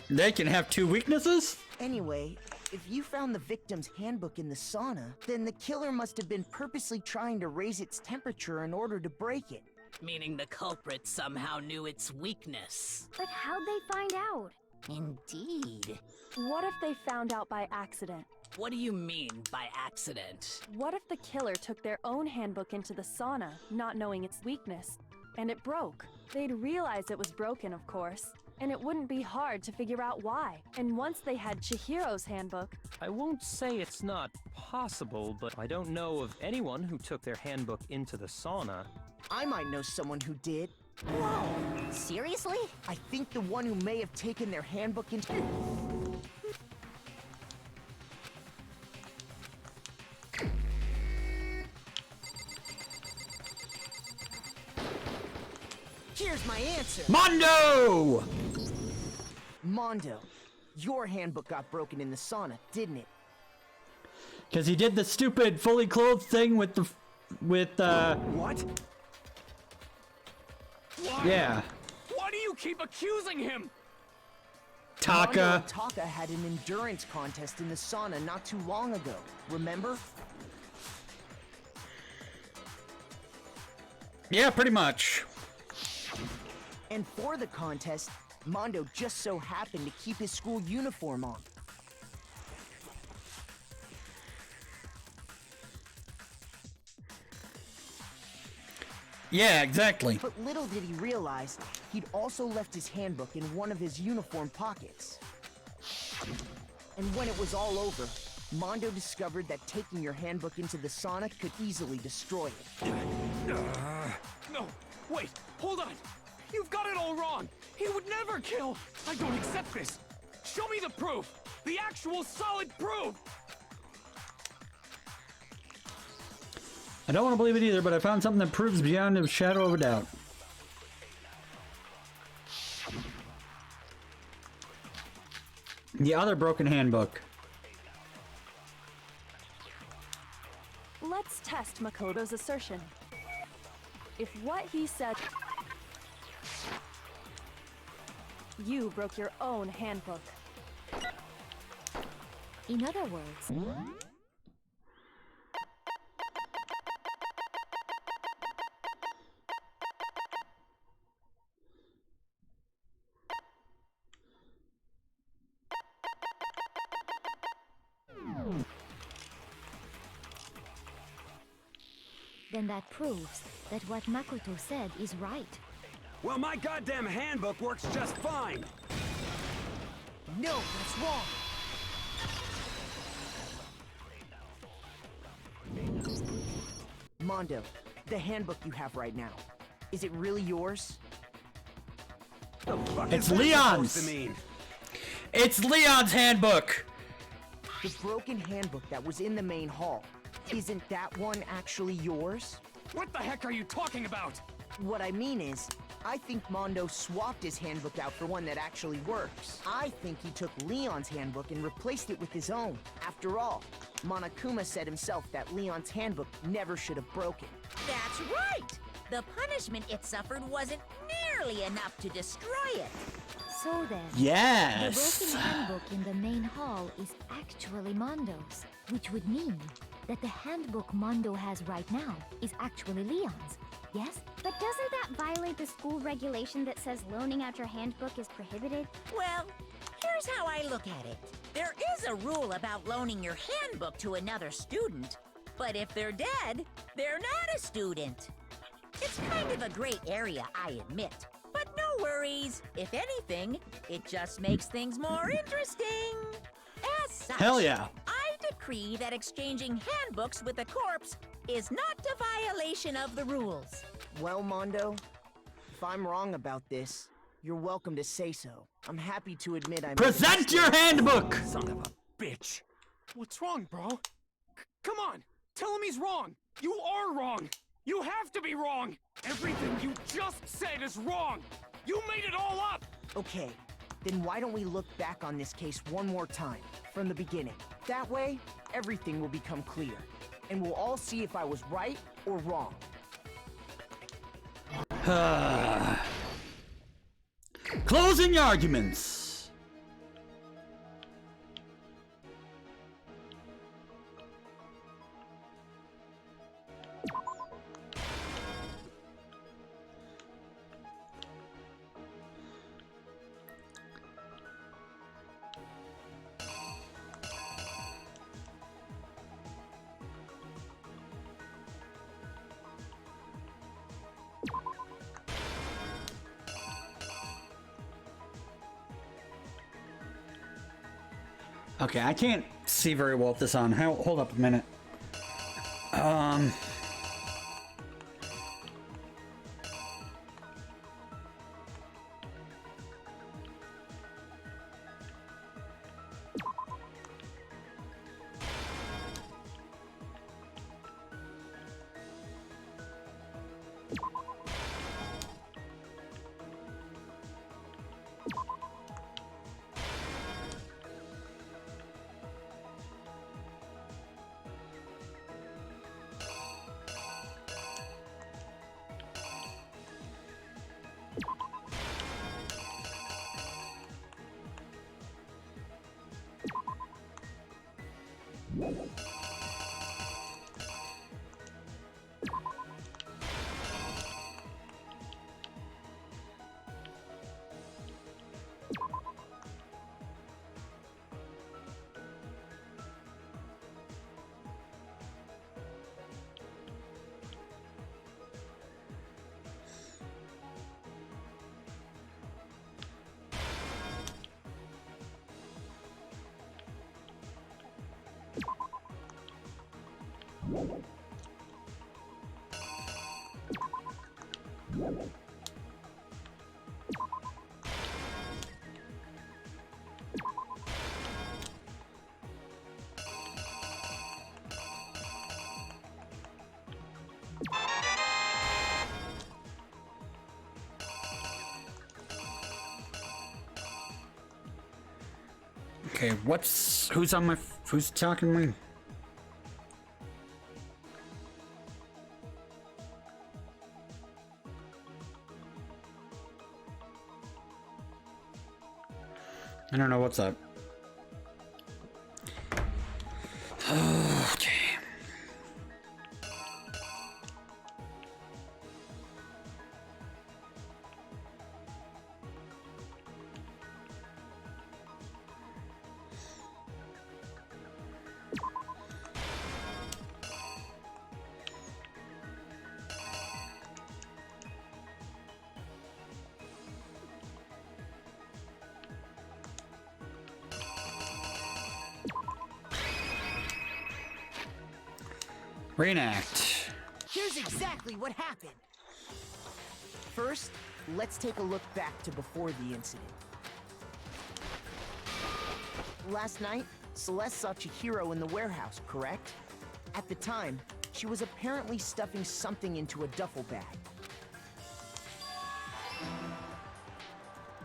They can have two weaknesses?
Anyway, if you found the victim's handbook in the sauna, then the killer must have been purposely trying to raise its temperature in order to break it.
Meaning the culprit somehow knew its weakness.
But how'd they find out?
Indeed.
What if they found out by accident?
What do you mean by accident?
What if the killer took their own handbook into the sauna, not knowing its weakness, and it broke? They'd realize it was broken, of course, and it wouldn't be hard to figure out why. And once they had Chihiro's handbook...
I won't say it's not possible, but I don't know of anyone who took their handbook into the sauna.
I might know someone who did.
Whoa! Seriously?
I think the one who may have taken their handbook into... Here's my answer!
Mondo!
Mondo, your handbook got broken in the sauna, didn't it?
Because he did the stupid fully clothed thing with the...
What? Why?
Yeah.
Why do you keep accusing him?
Taka.
Mondo and Taka had an endurance contest in the sauna not too long ago, remember?
Yeah, pretty much.
And for the contest, Mondo just so happened to keep his school uniform on.
Yeah, exactly.
But little did he realize, he'd also left his handbook in one of his uniform pockets. And when it was all over, Mondo discovered that taking your handbook into the sauna could easily destroy it.
No, wait, hold on. You've got it all wrong. He would never kill. I don't accept this. Show me the proof. The actual solid proof.
I don't want to believe it either, but I found something that proves beyond a shadow of a doubt. The other broken handbook.
Let's test Makoto's assertion. If what he said... You broke your own handbook.
In other words... Then that proves that what Makoto said is right.
Well, my goddamn handbook works just fine.
No, that's wrong. Mondo, the handbook you have right now, is it really yours?
The fuck
It's
is that
Leon's!
supposed to mean?
It's Leon's handbook!
The broken handbook that was in the main hall, isn't that one actually yours?
What the heck are you talking about?
What I mean is, I think Mondo swapped his handbook out for one that actually works. I think he took Leon's handbook and replaced it with his own. After all, Monokuma said himself that Leon's handbook never should have broken.
That's right! The punishment it suffered wasn't nearly enough to destroy it.
So then,
Yes!
the broken handbook in the main hall is actually Mondo's, which would mean that the handbook Mondo has right now is actually Leon's, yes?
But doesn't that violate the school regulation that says loaning out your handbook is prohibited?
Well, here's how I look at it. There is a rule about loaning your handbook to another student, but if they're dead, they're not a student. It's kind of a gray area, I admit. But no worries. If anything, it just makes things more interesting. As such,
Hell yeah.
I decree that exchanging handbooks with a corpse is not a violation of the rules.
Well, Mondo, if I'm wrong about this, you're welcome to say so. I'm happy to admit I made a
Present your handbook!
Son of a bitch. What's wrong, bro? Come on, tell him he's wrong. You are wrong. You have to be wrong. Everything you just said is wrong. You made it all up.
Okay, then why don't we look back on this case one more time, from the beginning? That way, everything will become clear, and we'll all see if I was right or wrong.
Closing arguments. Okay, I can't see very well with this on. Hold up a minute. Okay, who's talking to me? I don't know what's up. Okay. Reenact.
Here's exactly what happened. First, let's take a look back to before the incident. Last night, Celeste saw Chihiro in the warehouse, correct? At the time, she was apparently stuffing something into a duffel bag.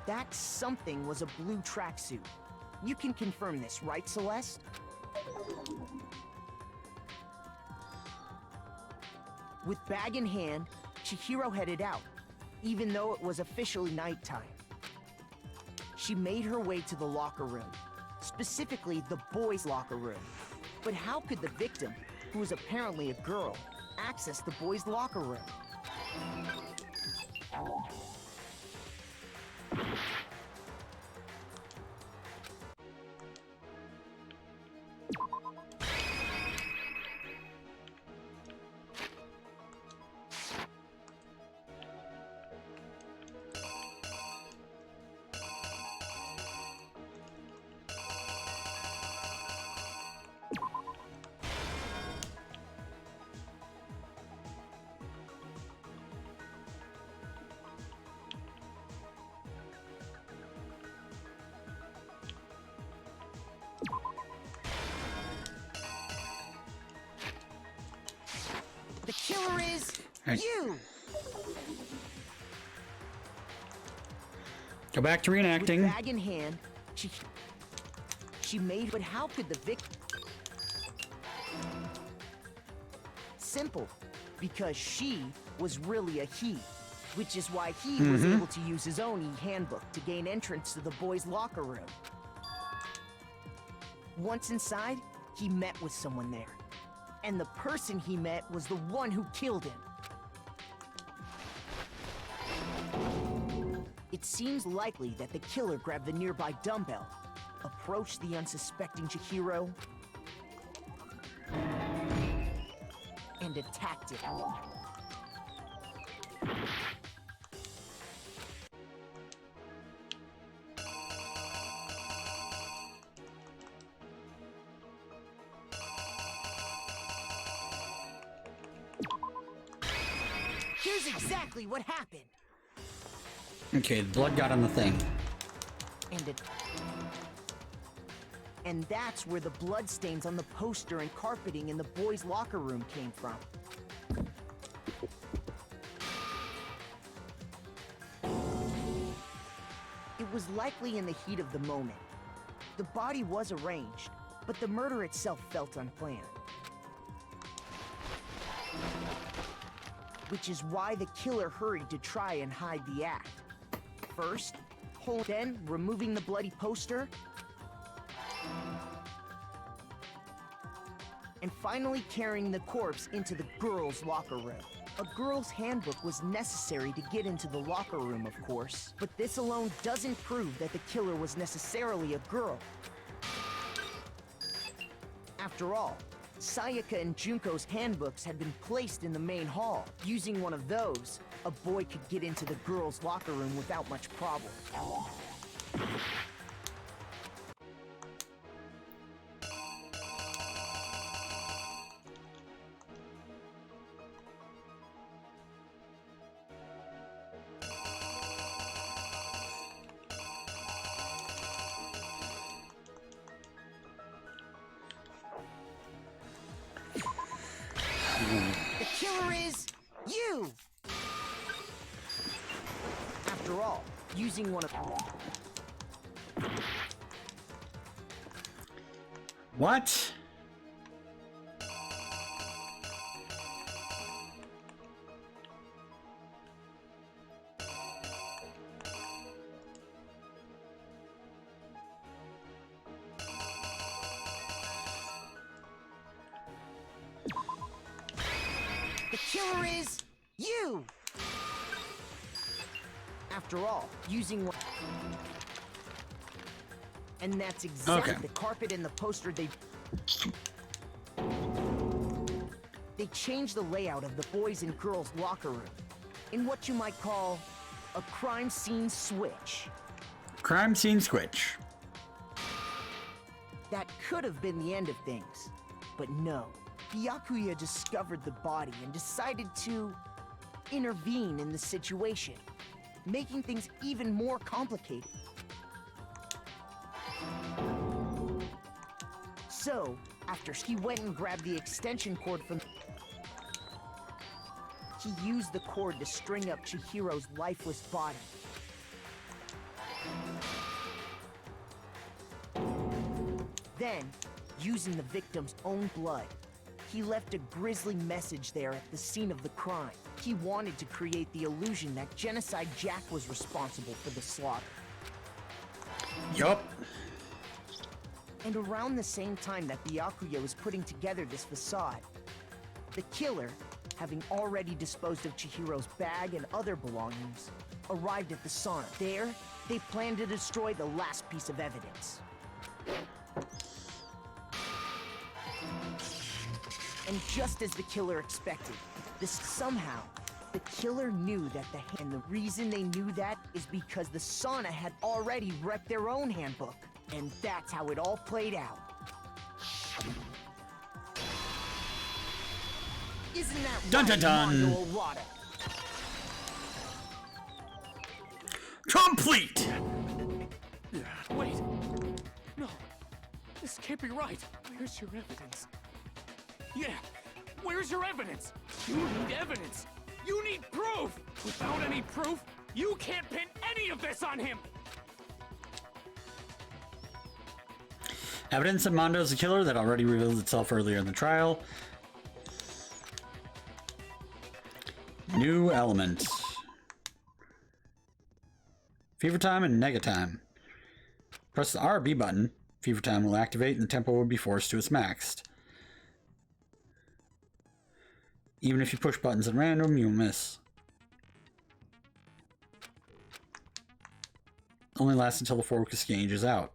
That something was a blue tracksuit. You can confirm this, right, Celeste? With bag in hand, Chihiro headed out, even though it was officially nighttime. She made her way to the locker room, specifically the boys' locker room. But how could the victim, who was apparently a girl, access the boys' locker room? The killer is you!
Go back to reenacting.
With bag in hand, she made, but how could the victim? Simple, because she was really a he, which is why he was able to use his own e-handbook to gain entrance to the boys' locker room. Once inside, he met with someone there. And the person he met was the one who killed him. It seems likely that the killer grabbed the nearby dumbbell, approached the unsuspecting Chihiro, and attacked it. Here's exactly what happened.
Okay, the blood got on the thing.
And that's where the bloodstains on the poster and carpeting in the boys' locker room came from. It was likely in the heat of the moment. The body was arranged, but the murder itself felt unplanned. Which is why the killer hurried to try and hide the act. First, then removing the bloody poster, and finally carrying the corpse into the girls' locker room. A girl's handbook was necessary to get into the locker room, of course, but this alone doesn't prove that the killer was necessarily a girl. After all, Sayaka and Junko's handbooks had been placed in the main hall. Using one of those, a boy could get into the girls' locker room without much problem. The killer is you! After all, using one of...
What?
The killer is you! After all, using one... And that's exactly the carpet and the poster they changed the layout of the boys' and girls' locker room in what you might call a crime scene switch.
Crime scene switch.
That could have been the end of things, but no. Byakuya discovered the body and decided to intervene in the situation, making things even more complicated. So, after he went and grabbed the extension cord from... He used the cord to string up Chihiro's lifeless body. Then, using the victim's own blood. He left a grisly message there at the scene of the crime. He wanted to create the illusion that Genocide Jack was responsible for the slaughter.
Yup.
And around the same time that Byakuya was putting together this facade, the killer, having already disposed of Chihiro's bag and other belongings, arrived at the sauna. There, they planned to destroy the last piece of evidence. And just as the killer expected, somehow, the killer knew that and the reason they knew that is because the sauna had already wrecked their own handbook. And that's how it all played out. Isn't that
Dun,
right,
dun, dun.
Mondo Arata?
Complete!
Wait. No. This can't be right. Where's your evidence? Yeah. Where's your evidence? You need evidence. You need proof. Without any proof, you can't pin any of this on him.
Evidence that Mondo is the killer that already revealed itself earlier in the trial. New elements. Fever time and nega time. Press the R or B button. Fever time will activate and the tempo will be forced to its max. Even if you push buttons at random, you'll miss. Only lasts until the focus gauge is out.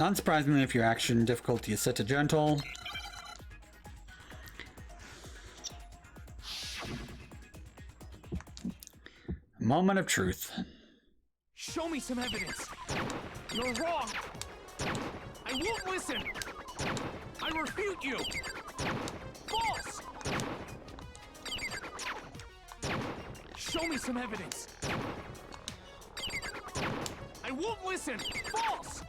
Unsurprisingly, if your action difficulty is set to gentle, moment of truth.
Show me some evidence. You're wrong. I won't listen. I refute you. False. Show me some evidence. I won't listen. False.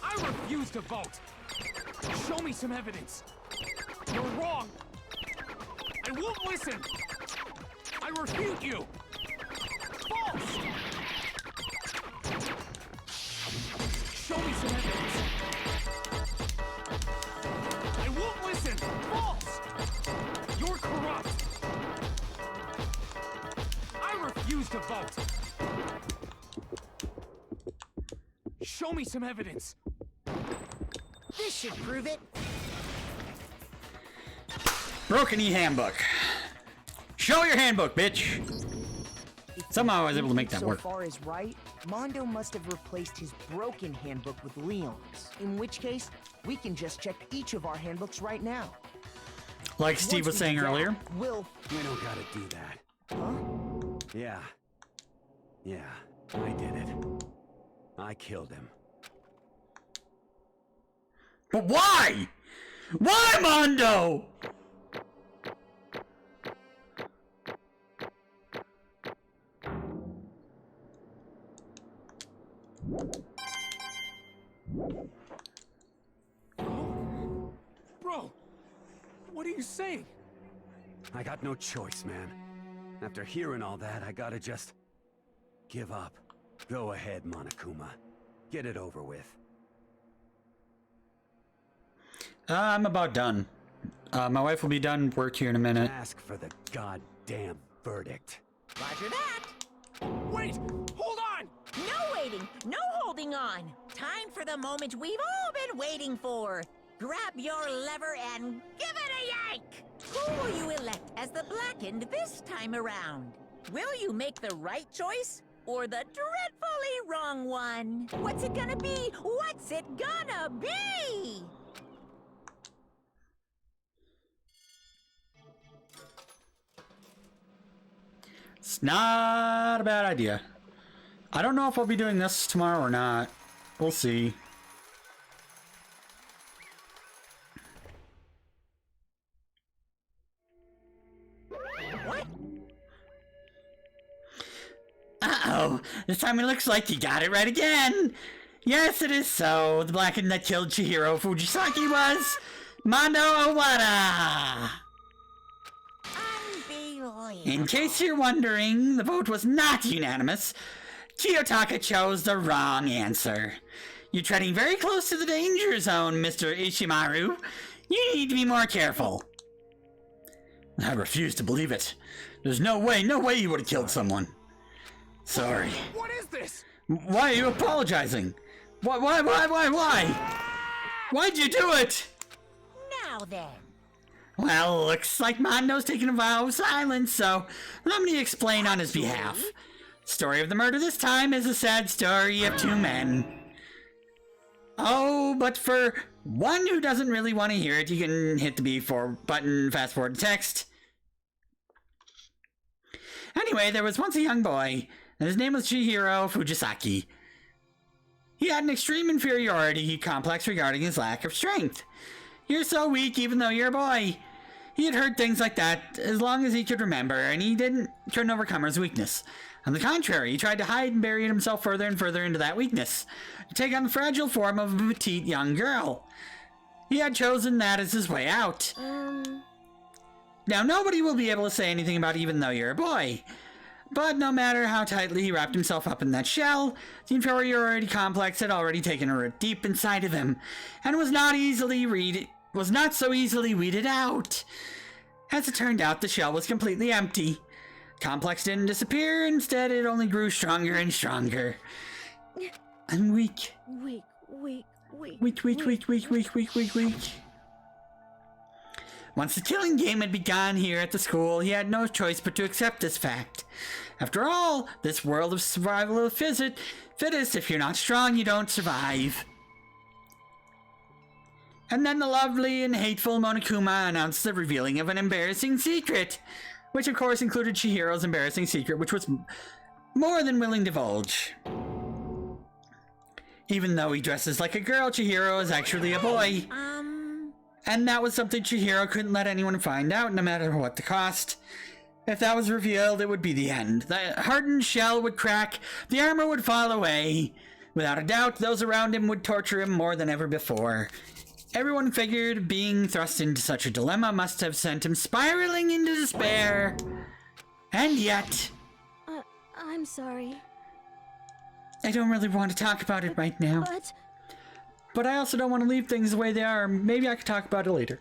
I refuse to vote. Show me some evidence. You're wrong. I won't listen. I refute you. False. Show me some evidence. I won't listen. False. You're corrupt. I refuse to vote. Show me some evidence.
This should prove it.
Broken e-handbook. Show your handbook, bitch! Somehow I was able to make that work.
So far as right, Mondo must have replaced his broken handbook with Leon's. In which case, we can just check each of our handbooks right now.
Like Steve was saying earlier.
We don't gotta do that.
Huh?
Yeah, I did it. I killed him.
But why? Why, Mondo?
Bro, what are you saying?
I got no choice, man. After hearing all that, I gotta just give up. Go ahead, Monokuma. Get it over with.
I'm about done. My wife will be done work here in a minute.
Ask for the goddamn verdict.
Roger that.
Wait! Hold on!
No waiting! No holding on! Time for the moment we've all been waiting for! Grab your lever and give it a yank! Who will you elect as the Blackened this time around? Will you make the right choice? Or the dreadfully wrong one? What's it gonna be? What's it gonna be?
It's not a bad idea. I don't know if I'll be doing this tomorrow or not. We'll see.
What?
Uh-oh. this time it looks like you got it right again. Yes, it is so. The Blackened that killed Chihiro Fujisaki was Mondo Owada. In case you're wondering, the vote was not unanimous. Kiyotaka chose the wrong answer. You're treading very close to the danger zone, Mr. Ishimaru. You need to be more careful. I refuse to believe it. There's no way you would have killed someone. Sorry.
What is this?
Why are you apologizing? Why? Why'd you do it?
Now then.
Well, looks like Mondo's taking a vow of silence, so let me explain on his behalf. Story of the murder this time is a sad story of two men. Oh, but for one who doesn't really want to hear it, you can hit the B4 button, fast forward to text. Anyway, there was once a young boy, and his name was Chihiro Fujisaki. He had an extreme inferiority complex regarding his lack of strength. You're so weak even though you're a boy. He had heard things like that as long as he could remember, and he didn't try to overcome his weakness. On the contrary, he tried to hide and bury himself further and further into that weakness, to take on the fragile form of a petite young girl. He had chosen that as his way out. Now, nobody will be able to say anything about even though you're a boy. But no matter how tightly he wrapped himself up in that shell, the inferiority complex had already taken a root deep inside of him, and was not so easily weeded out. As it turned out, the shell was completely empty. Complex didn't disappear, instead it only grew stronger and stronger. And weak. Weak. Once the killing game had begun here at the school, he had no choice but to accept this fact. After all, this world of survival of fittest, if you're not strong, you don't survive. And then the lovely and hateful Monokuma announced the revealing of an embarrassing secret, which of course included Chihiro's embarrassing secret, which was more than willing to divulge. Even though he dresses like a girl, Chihiro is actually a boy. And that was something Chihiro couldn't let anyone find out, no matter what the cost. If that was revealed, it would be the end. The hardened shell would crack, the armor would fall away. Without a doubt, those around him would torture him more than ever before. Everyone figured being thrust into such a dilemma must have sent him spiraling into despair. And yet...
I'm sorry.
I don't really want to talk about it right now. But I also don't want to leave things the way they are. Maybe I could talk about it later.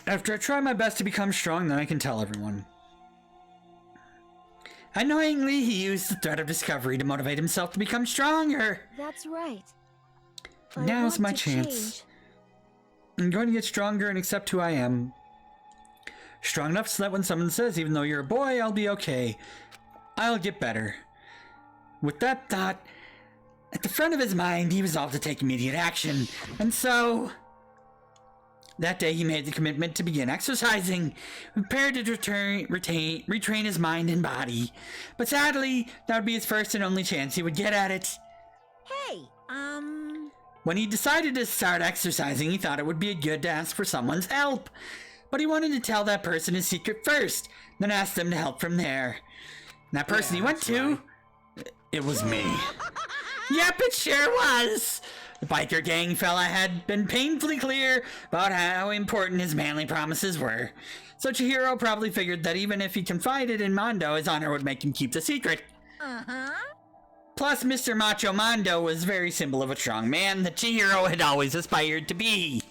After I try my best to become strong, then I can tell everyone. Annoyingly, he used the threat of discovery to motivate himself to become stronger.
That's right.
Now's my chance. I'm going to get stronger and accept who I am. Strong enough so that when someone says, even though you're a boy, I'll be okay. I'll get better. With that thought at the front of his mind, he resolved to take immediate action. And so... that day he made the commitment to begin exercising, prepared to retrain his mind and body. But sadly, that would be his first and only chance he would get at it.
Hey,
When he decided to start exercising, he thought it would be good to ask for someone's help. But he wanted to tell that person his secret first, then ask them to help from there. And that person he went to, it was me. Yep, it sure was! The biker gang fella had been painfully clear about how important his manly promises were. So Chihiro probably figured that even if he confided in Mondo, his honor would make him keep the secret. Plus, Mr. Macho Mondo was very symbol of a strong man that Chihiro had always aspired to be.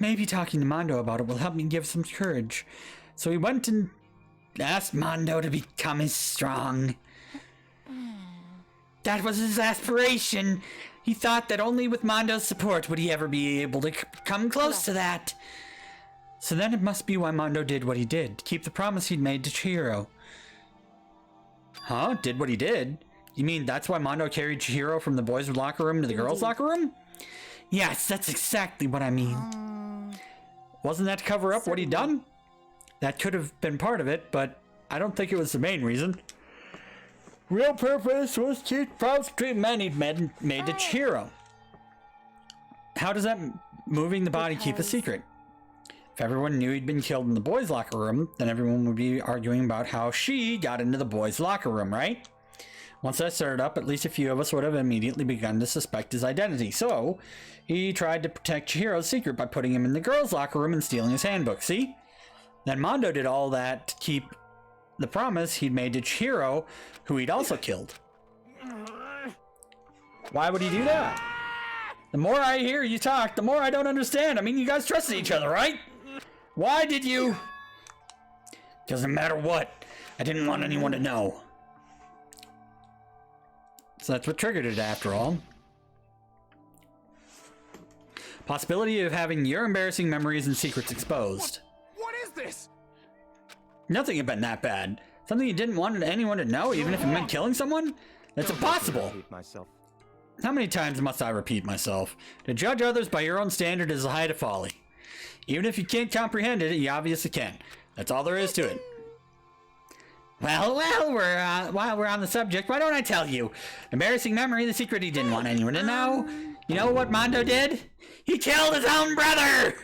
Maybe talking to Mondo about it will help me give some courage. So he went and asked Mondo to become as strong. That was his aspiration. He thought that only with Mondo's support would he ever be able to come close to that. So then it must be why Mondo did what he did, to keep the promise he'd made to Chihiro. Huh? Did what he did? You mean that's why Mondo carried Chihiro from the boys' locker room to the girls' locker room? Yes, that's exactly what I mean. Wasn't that to cover up what he'd done? That could have been part of it, but I don't think it was the main reason. Real purpose was to false treatment he'd made to Chihiro. How does that moving the body keep a secret? If everyone knew he'd been killed in the boys' locker room, then everyone would be arguing about how she got into the boys' locker room, right? Once that started up, at least a few of us would have immediately begun to suspect his identity. So, he tried to protect Chihiro's secret by putting him in the girls' locker room and stealing his handbook, see? Then Mondo did all that to keep the promise he'd made to Chihiro, who he'd also killed. Why would he do that? The more I hear you talk, the more I don't understand. I mean, you guys trusted each other, right? Why did you? Doesn't matter what. I didn't want anyone to know. So that's what triggered it, after all. Possibility of having your embarrassing memories and secrets exposed.
What is this?
Nothing had been that bad. Something you didn't want anyone to know, even if it meant killing someone? That's impossible. How many times must I repeat myself? To judge others by your own standard is the height of folly. Even if you can't comprehend it, you obviously can. That's all there is to it. Well, while we're on the subject, why don't I tell you? Embarrassing memory, the secret he didn't want anyone to know. You know what Mondo did? He killed his own brother!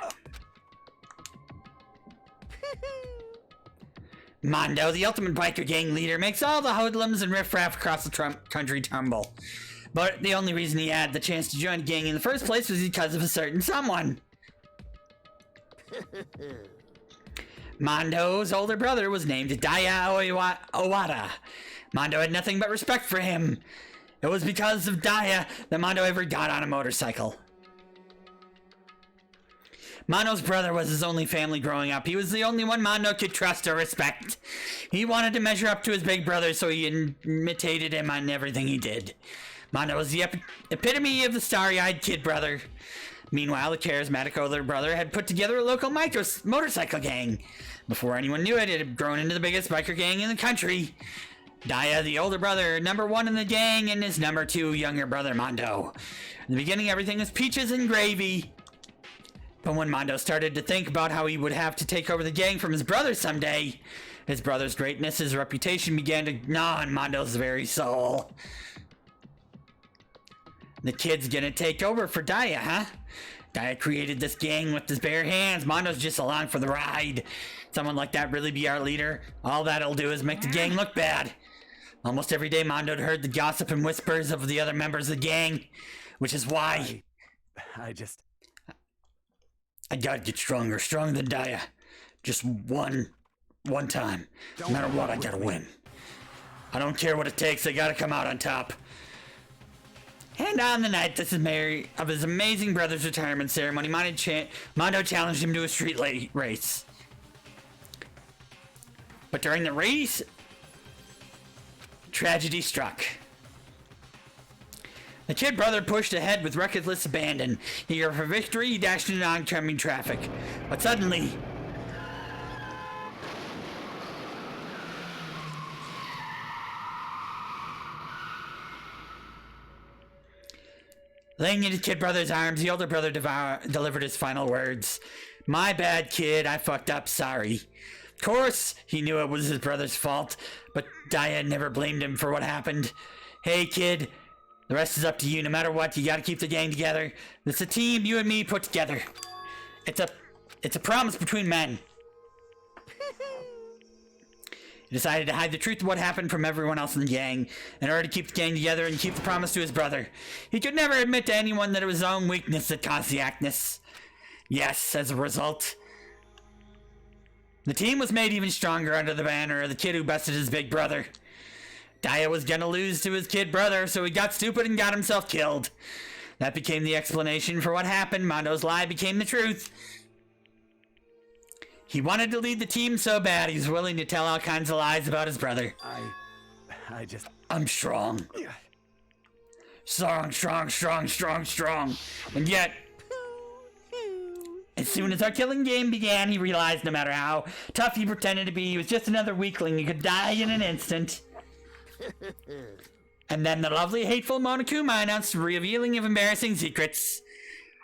Mondo, the ultimate biker gang leader, makes all the hoodlums and riffraff across the country tumble. But the only reason he had the chance to join a gang in the first place was because of a certain someone. Mondo's older brother was named Daya Owada. Mondo had nothing but respect for him. It was because of Daya that Mondo ever got on a motorcycle. Mondo's brother was his only family growing up. He was the only one Mondo could trust or respect. He wanted to measure up to his big brother, so he imitated him on everything he did. Mondo was the epitome of the starry-eyed kid brother. Meanwhile, the charismatic older brother had put together a local motorcycle gang. Before anyone knew it, it had grown into the biggest biker gang in the country. Daya, the older brother, #1 in the gang, and his #2 younger brother, Mondo. In the beginning, everything was peaches and gravy. But when Mondo started to think about how he would have to take over the gang from his brother someday, his brother's greatness, his reputation began to gnaw on Mondo's very soul. The kid's gonna take over for Daya, huh? Daya created this gang with his bare hands. Mondo's just along for the ride. Someone like that really be our leader? All that'll do is make the gang look bad. Almost every day Mondo heard the gossip and whispers of the other members of the gang, which is why I gotta get stronger than Daya. Just one time. No matter what, I gotta win. I don't care what it takes, I gotta come out on top. And on the night of his amazing brother's retirement ceremony, Mondo challenged him to a street race. But during the race, tragedy struck. The kid brother pushed ahead with reckless abandon. Eager for victory, he dashed into oncoming traffic. But suddenly, laying into kid brother's arms, the older brother delivered his final words. My bad, kid. I fucked up. Sorry. Of course, he knew it was his brother's fault, but Daya never blamed him for what happened. Hey, kid. The rest is up to you. No matter what, you gotta keep the gang together. It's a team you and me put together. It's a promise between men. He decided to hide the truth of what happened from everyone else in the gang, in order to keep the gang together and keep the promise to his brother. He could never admit to anyone that it was his own weakness that caused the actness. Yes, as a result, the team was made even stronger under the banner of the kid who bested his big brother. Daya was gonna lose to his kid brother, so he got stupid and got himself killed. That became the explanation for what happened. Mondo's lie became the truth. He wanted to lead the team so bad, he was willing to tell all kinds of lies about his brother. I'm strong. Strong. And yet, as soon as our killing game began, he realized no matter how tough he pretended to be, he was just another weakling. He could die in an instant. And then the lovely, hateful Monokuma announced the revealing of embarrassing secrets.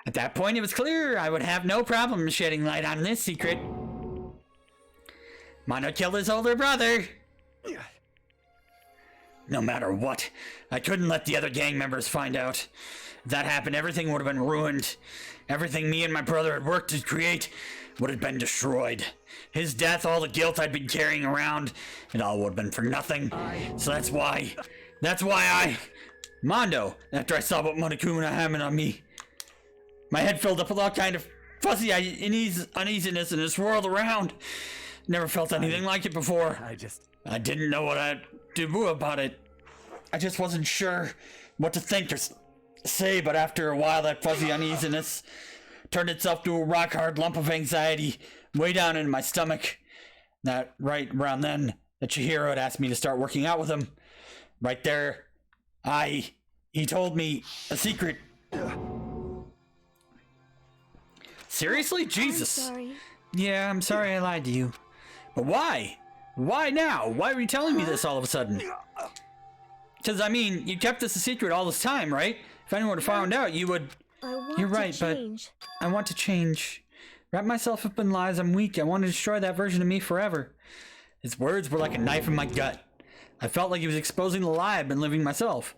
At that point, it was clear I would have no problem shedding light on this secret. Mono killed his older brother. No matter what, I couldn't let the other gang members find out. If that happened, everything would have been ruined. Everything me and my brother had worked to create would have been destroyed. His death, all the guilt I'd been carrying around, it all would have been for nothing. So that's why I... Mondo, after I saw what Monokuma had on me, my head filled up with all kind of fuzzy uneasiness in this world around. Never felt anything like it before. I didn't know what I'd do about it. I just wasn't sure what to think or say, but after a while that fuzzy uneasiness turned itself to a rock-hard lump of anxiety way down in my stomach. That right around then, that Chihiro had asked me to start working out with him. Right there, he told me a secret. Seriously? Jesus.
I'm sorry.
Yeah, I'm sorry I lied to you. But why? Why now? Why are you telling me this all of a sudden? Because, I mean, you kept this a secret all this time, right? If anyone had found out, you would... You're right, but I want to change. Wrap myself up in lies, I'm weak. I want to destroy that version of me forever. His words were like a knife in my gut. I felt like he was exposing the lie I've been living myself.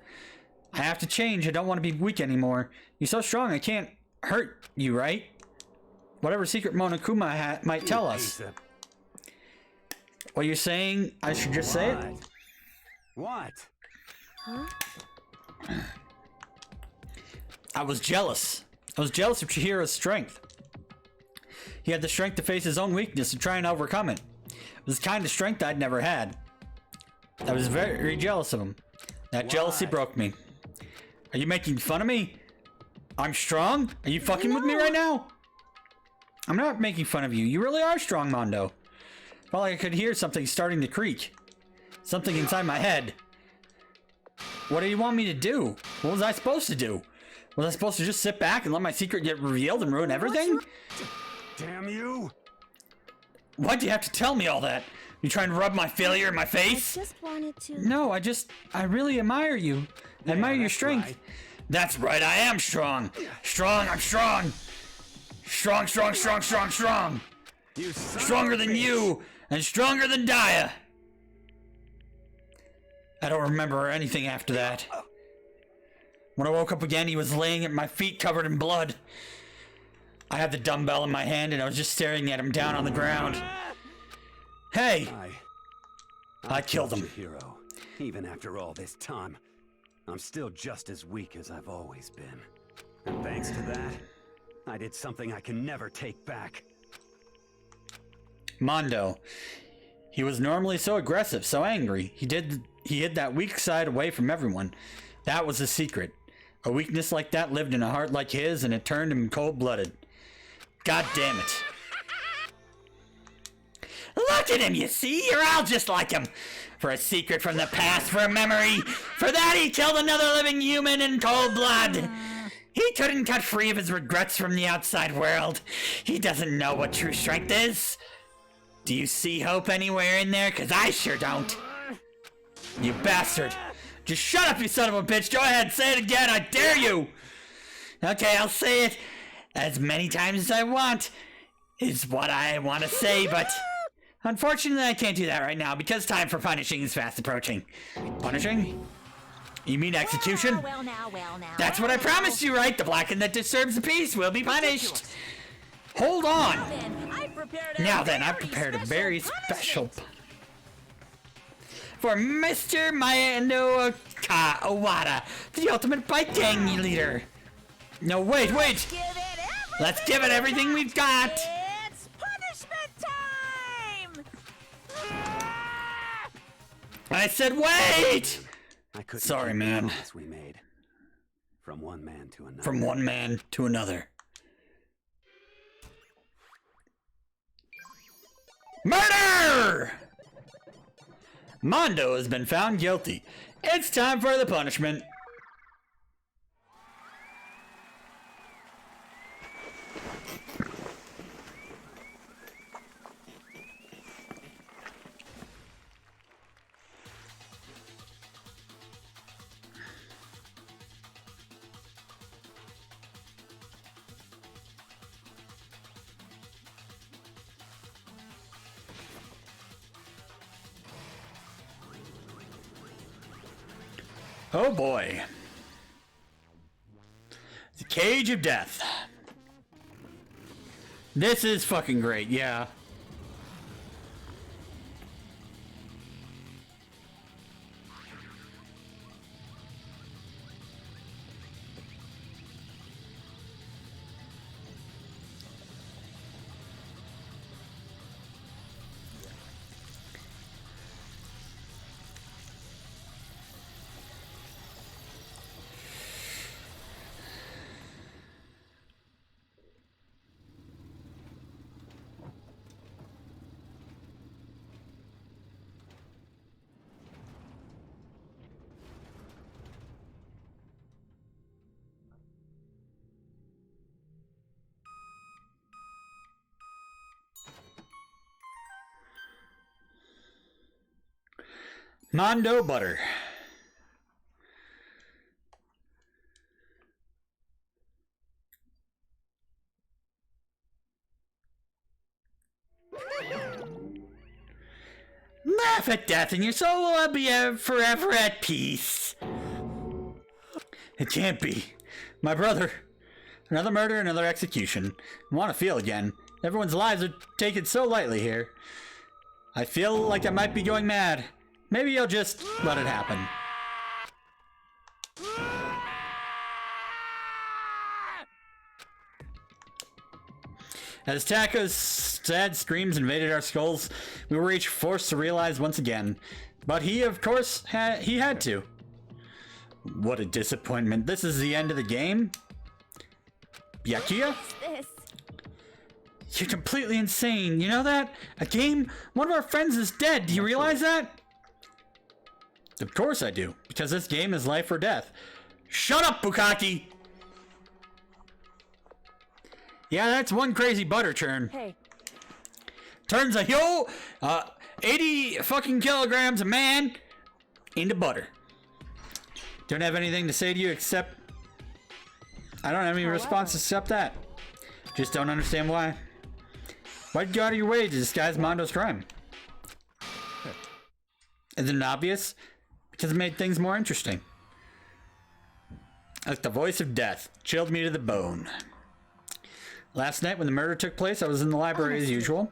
I have to change. I don't want to be weak anymore. You're so strong, I can't hurt you, right? Whatever secret Monokuma might tell us. What you're saying, I should just say it?
What?
Huh?
I was jealous. I was jealous of Chihiro's strength. He had the strength to face his own weakness and try and overcome it. It was the kind of strength I'd never had. I was very jealous of him. That jealousy broke me. Are you making fun of me? I'm strong? Are you fucking with me right now? I'm not making fun of you. You really are strong, Mondo. Felt like I could hear something starting to creak. Something inside my head. What do you want me to do? What was I supposed to do? Was I supposed to just sit back and let my secret get revealed and ruin everything?
Damn you!
Why'd you have to tell me all that? You trying to rub my failure in my face?
I just wanted to...
No, I really admire you. I admire your strength. Right. That's right, I am strong. Strong, I'm strong. Strong, strong, strong, strong, strong. Stronger than you, and stronger than Daya. I don't remember anything after that. When I woke up again, he was laying at my feet covered in blood. I had the dumbbell in my hand and I was just staring at him down on the ground. Hey! I killed him.
Chihiro. Even after all this time, I'm still just as weak as I've always been. And thanks to that, I did something I can never take back.
Mondo. He was normally so aggressive, so angry. He hid that weak side away from everyone. That was his secret. A weakness like that lived in a heart like his, and it turned him cold-blooded. God damn it. Look at him, you see? You're all just like him. For a secret from the past, for a memory. For that, he killed another living human in cold blood. He couldn't cut free of his regrets from the outside world. He doesn't know what true strength is. Do you see hope anywhere in there? 'Cause I sure don't. You bastard. Just shut up, you son of a bitch. Go ahead, say it again. I dare you. Okay, I'll say it as many times as I want, is what I want to say, but unfortunately I can't do that right now because time for punishing is fast approaching. Punishing? You mean execution?
Well now.
That's what I promised you, right? The blackened that disturbs the peace will be punished. Hold on. Now then, I've prepared a very special for Mr. Mayano Owada, the ultimate bike gang leader. No, wait. Let's give it everything we've got.
It's punishment time!
I said wait! Sorry, man.
We made. From one man to another.
From one man to another. Murder! Mondo has been found guilty. It's time for the punishment. Oh boy. The Cage of Death. This is fucking great, yeah. Mondo butter. Laugh at death and your soul will be forever at peace. It can't be. My brother. Another murder, another execution. I want to feel again. Everyone's lives are taken so lightly here. I feel like I might be going mad. Maybe I'll just let it happen. As Taka's sad screams invaded our skulls, we were each forced to realize once again. But he, of course, he had to. What a disappointment. This is the end of the game? Byakuya? You're completely insane. You know that? A game? One of our friends is dead. Do you realize that? Of course I do. Because this game is life or death. Shut up, Bukaki! Yeah, that's one crazy butter churn.
Hey.
Turns a 80 fucking kilograms of man into butter. Don't have anything to say to you except... I don't have any response except that. Just don't understand why. Why'd you go out of your way to disguise Mondo's crime? Isn't it obvious? Because it made things more interesting. Like the voice of death. Chilled me to the bone. Last night when the murder took place, I was in the library as usual.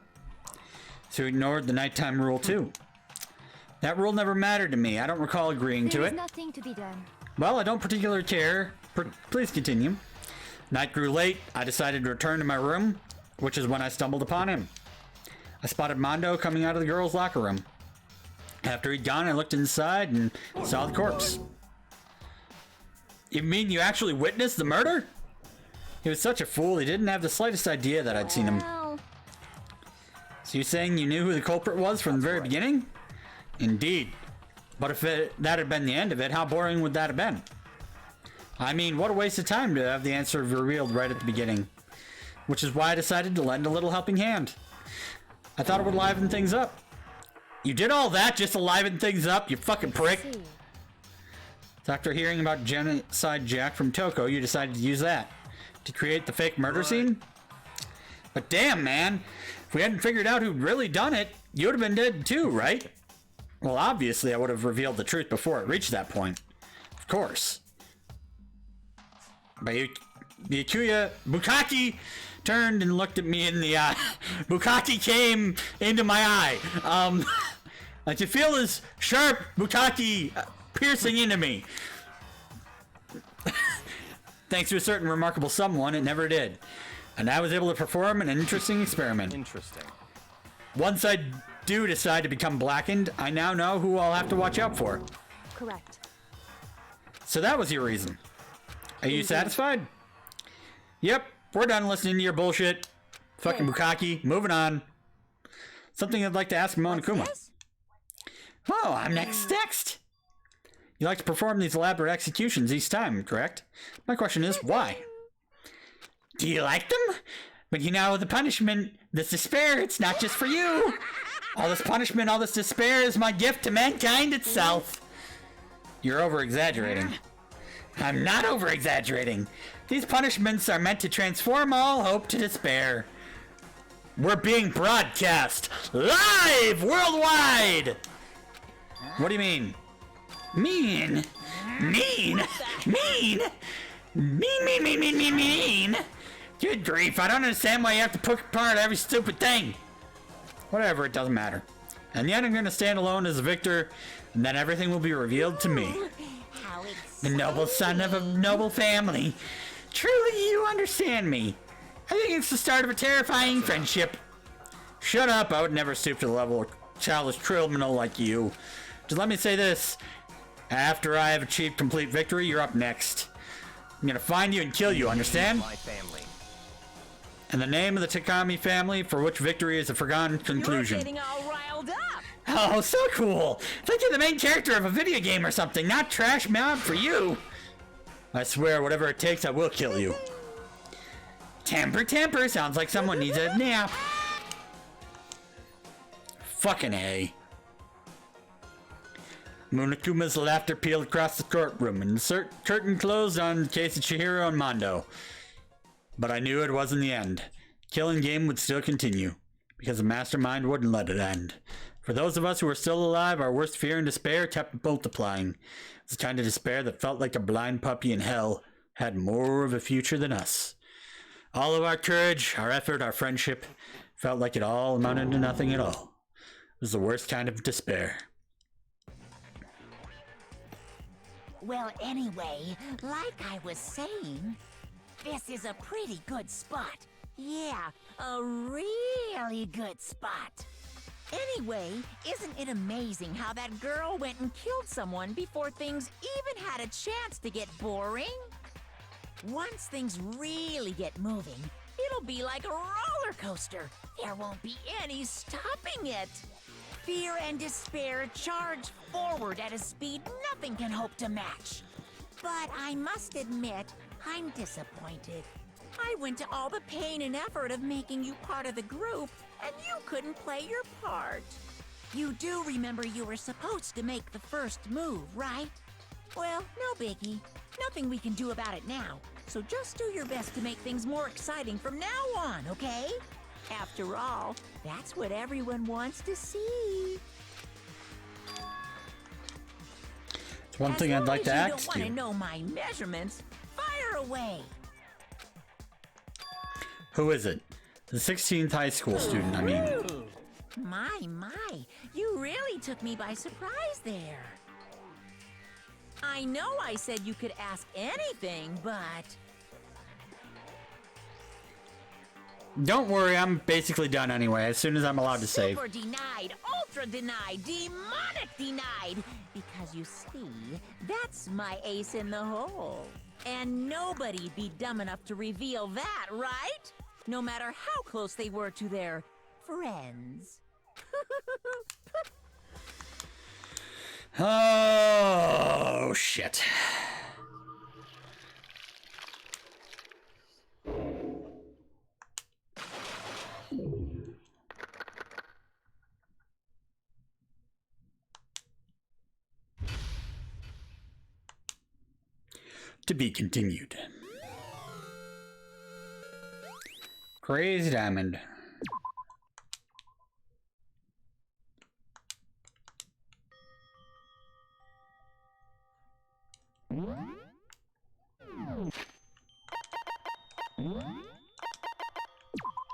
So ignored the nighttime rule too. That rule never mattered to me. I don't recall agreeing to it.
There's nothing to be done.
Well, I don't particularly care. Please continue. Night grew late. I decided to return to my room, which is when I stumbled upon him. I spotted Mondo coming out of the girls' locker room. After he'd gone, I looked inside and saw the corpse. You mean you actually witnessed the murder? He was such a fool, he didn't have the slightest idea that I'd seen him. So you're saying you knew who the culprit was from the very beginning? Indeed. But if that had been the end of it, how boring would that have been? I mean, what a waste of time to have the answer revealed right at the beginning. Which is why I decided to lend a little helping hand. I thought it would liven things up. You did all that just to liven things up, you fucking prick. So after hearing about Genocide Jack from Toko, you decided to use that to create the fake murder scene? But damn, man. If we hadn't figured out who'd really done it, you would have been dead too, right? Well, obviously I would have revealed the truth before it reached that point. Of course. Bukaki turned and looked at me in the eye. Bukaki came into my eye. I could feel his sharp Bukaki piercing into me. Thanks to a certain remarkable someone, it never did. And I was able to perform an interesting experiment.
Interesting.
Once I do decide to become blackened, I now know who I'll have to watch out for.
Correct.
So that was your reason. Are you satisfied? Yep, we're done listening to your bullshit. Fucking Bukaki, moving on. Something I'd like to ask Monokuma. Oh, I'm next. You like to perform these elaborate executions each time, correct? My question is, why? Do you like them? But you know, the punishment, this despair, it's not just for you. All this punishment, all this despair is my gift to mankind itself. You're over-exaggerating. I'm not over-exaggerating. These punishments are meant to transform all hope to despair. We're being broadcast live worldwide! What do you mean? Mean? Good grief, I don't understand why you have to poke apart every stupid thing. Whatever, it doesn't matter. And yet I'm gonna stand alone as a victor, and then everything will be revealed to me. The noble son of a noble family. Truly, you understand me. I think it's the start of a terrifying friendship. Shut up, I would never stoop to the level of childish criminal like you. Just let me say this. After I have achieved complete victory, you're up next. I'm gonna find you and kill you, understand?
My family.
And the name of the Takami family, for which victory is a foregone conclusion.
You're getting all riled up.
Oh, so cool! Think you're the main character of a video game or something, not trash mob for you! I swear, whatever it takes, I will kill you. Temper, sounds like someone needs a nap. Fucking A. Monokuma's laughter peeled across the courtroom, and the curtain closed on the case of Chihiro and Mondo. But I knew it wasn't the end. Killing game would still continue, because the mastermind wouldn't let it end. For those of us who were still alive, our worst fear and despair kept multiplying. It was the kind of despair that felt like a blind puppy in hell had more of a future than us. All of our courage, our effort, our friendship felt like it all amounted to nothing at all. It was the worst kind of despair.
Well, anyway, like I was saying, this is a pretty good spot. Yeah, a really good spot. Anyway, isn't it amazing how that girl went and killed someone before things even had a chance to get boring? Once things really get moving, it'll be like a roller coaster. There won't be any stopping it. Fear and despair charge forward at a speed nothing can hope to match. But I must admit, I'm disappointed. I went to all the pain and effort of making you part of the group, and you couldn't play your part. You do remember you were supposed to make the first move, right? Well, no biggie. Nothing we can do about it now. So just do your best to make things more exciting from now on, okay? After all, that's what everyone wants to see.
It's one thing I'd like to ask you.
If you don't want to know my measurements, fire away.
Who is it? The 16th high school student, I mean.
Ooh, my, you really took me by surprise there. I know I said you could ask anything, but...
Don't worry, I'm basically done anyway, as soon as I'm allowed to save.
Super denied, ultra denied, demonic denied. Because you see, that's my ace in the hole. And nobody'd be dumb enough to reveal that, right? No matter how close they were to their friends.
Oh, shit. To be continued. Crazy Diamond.
What?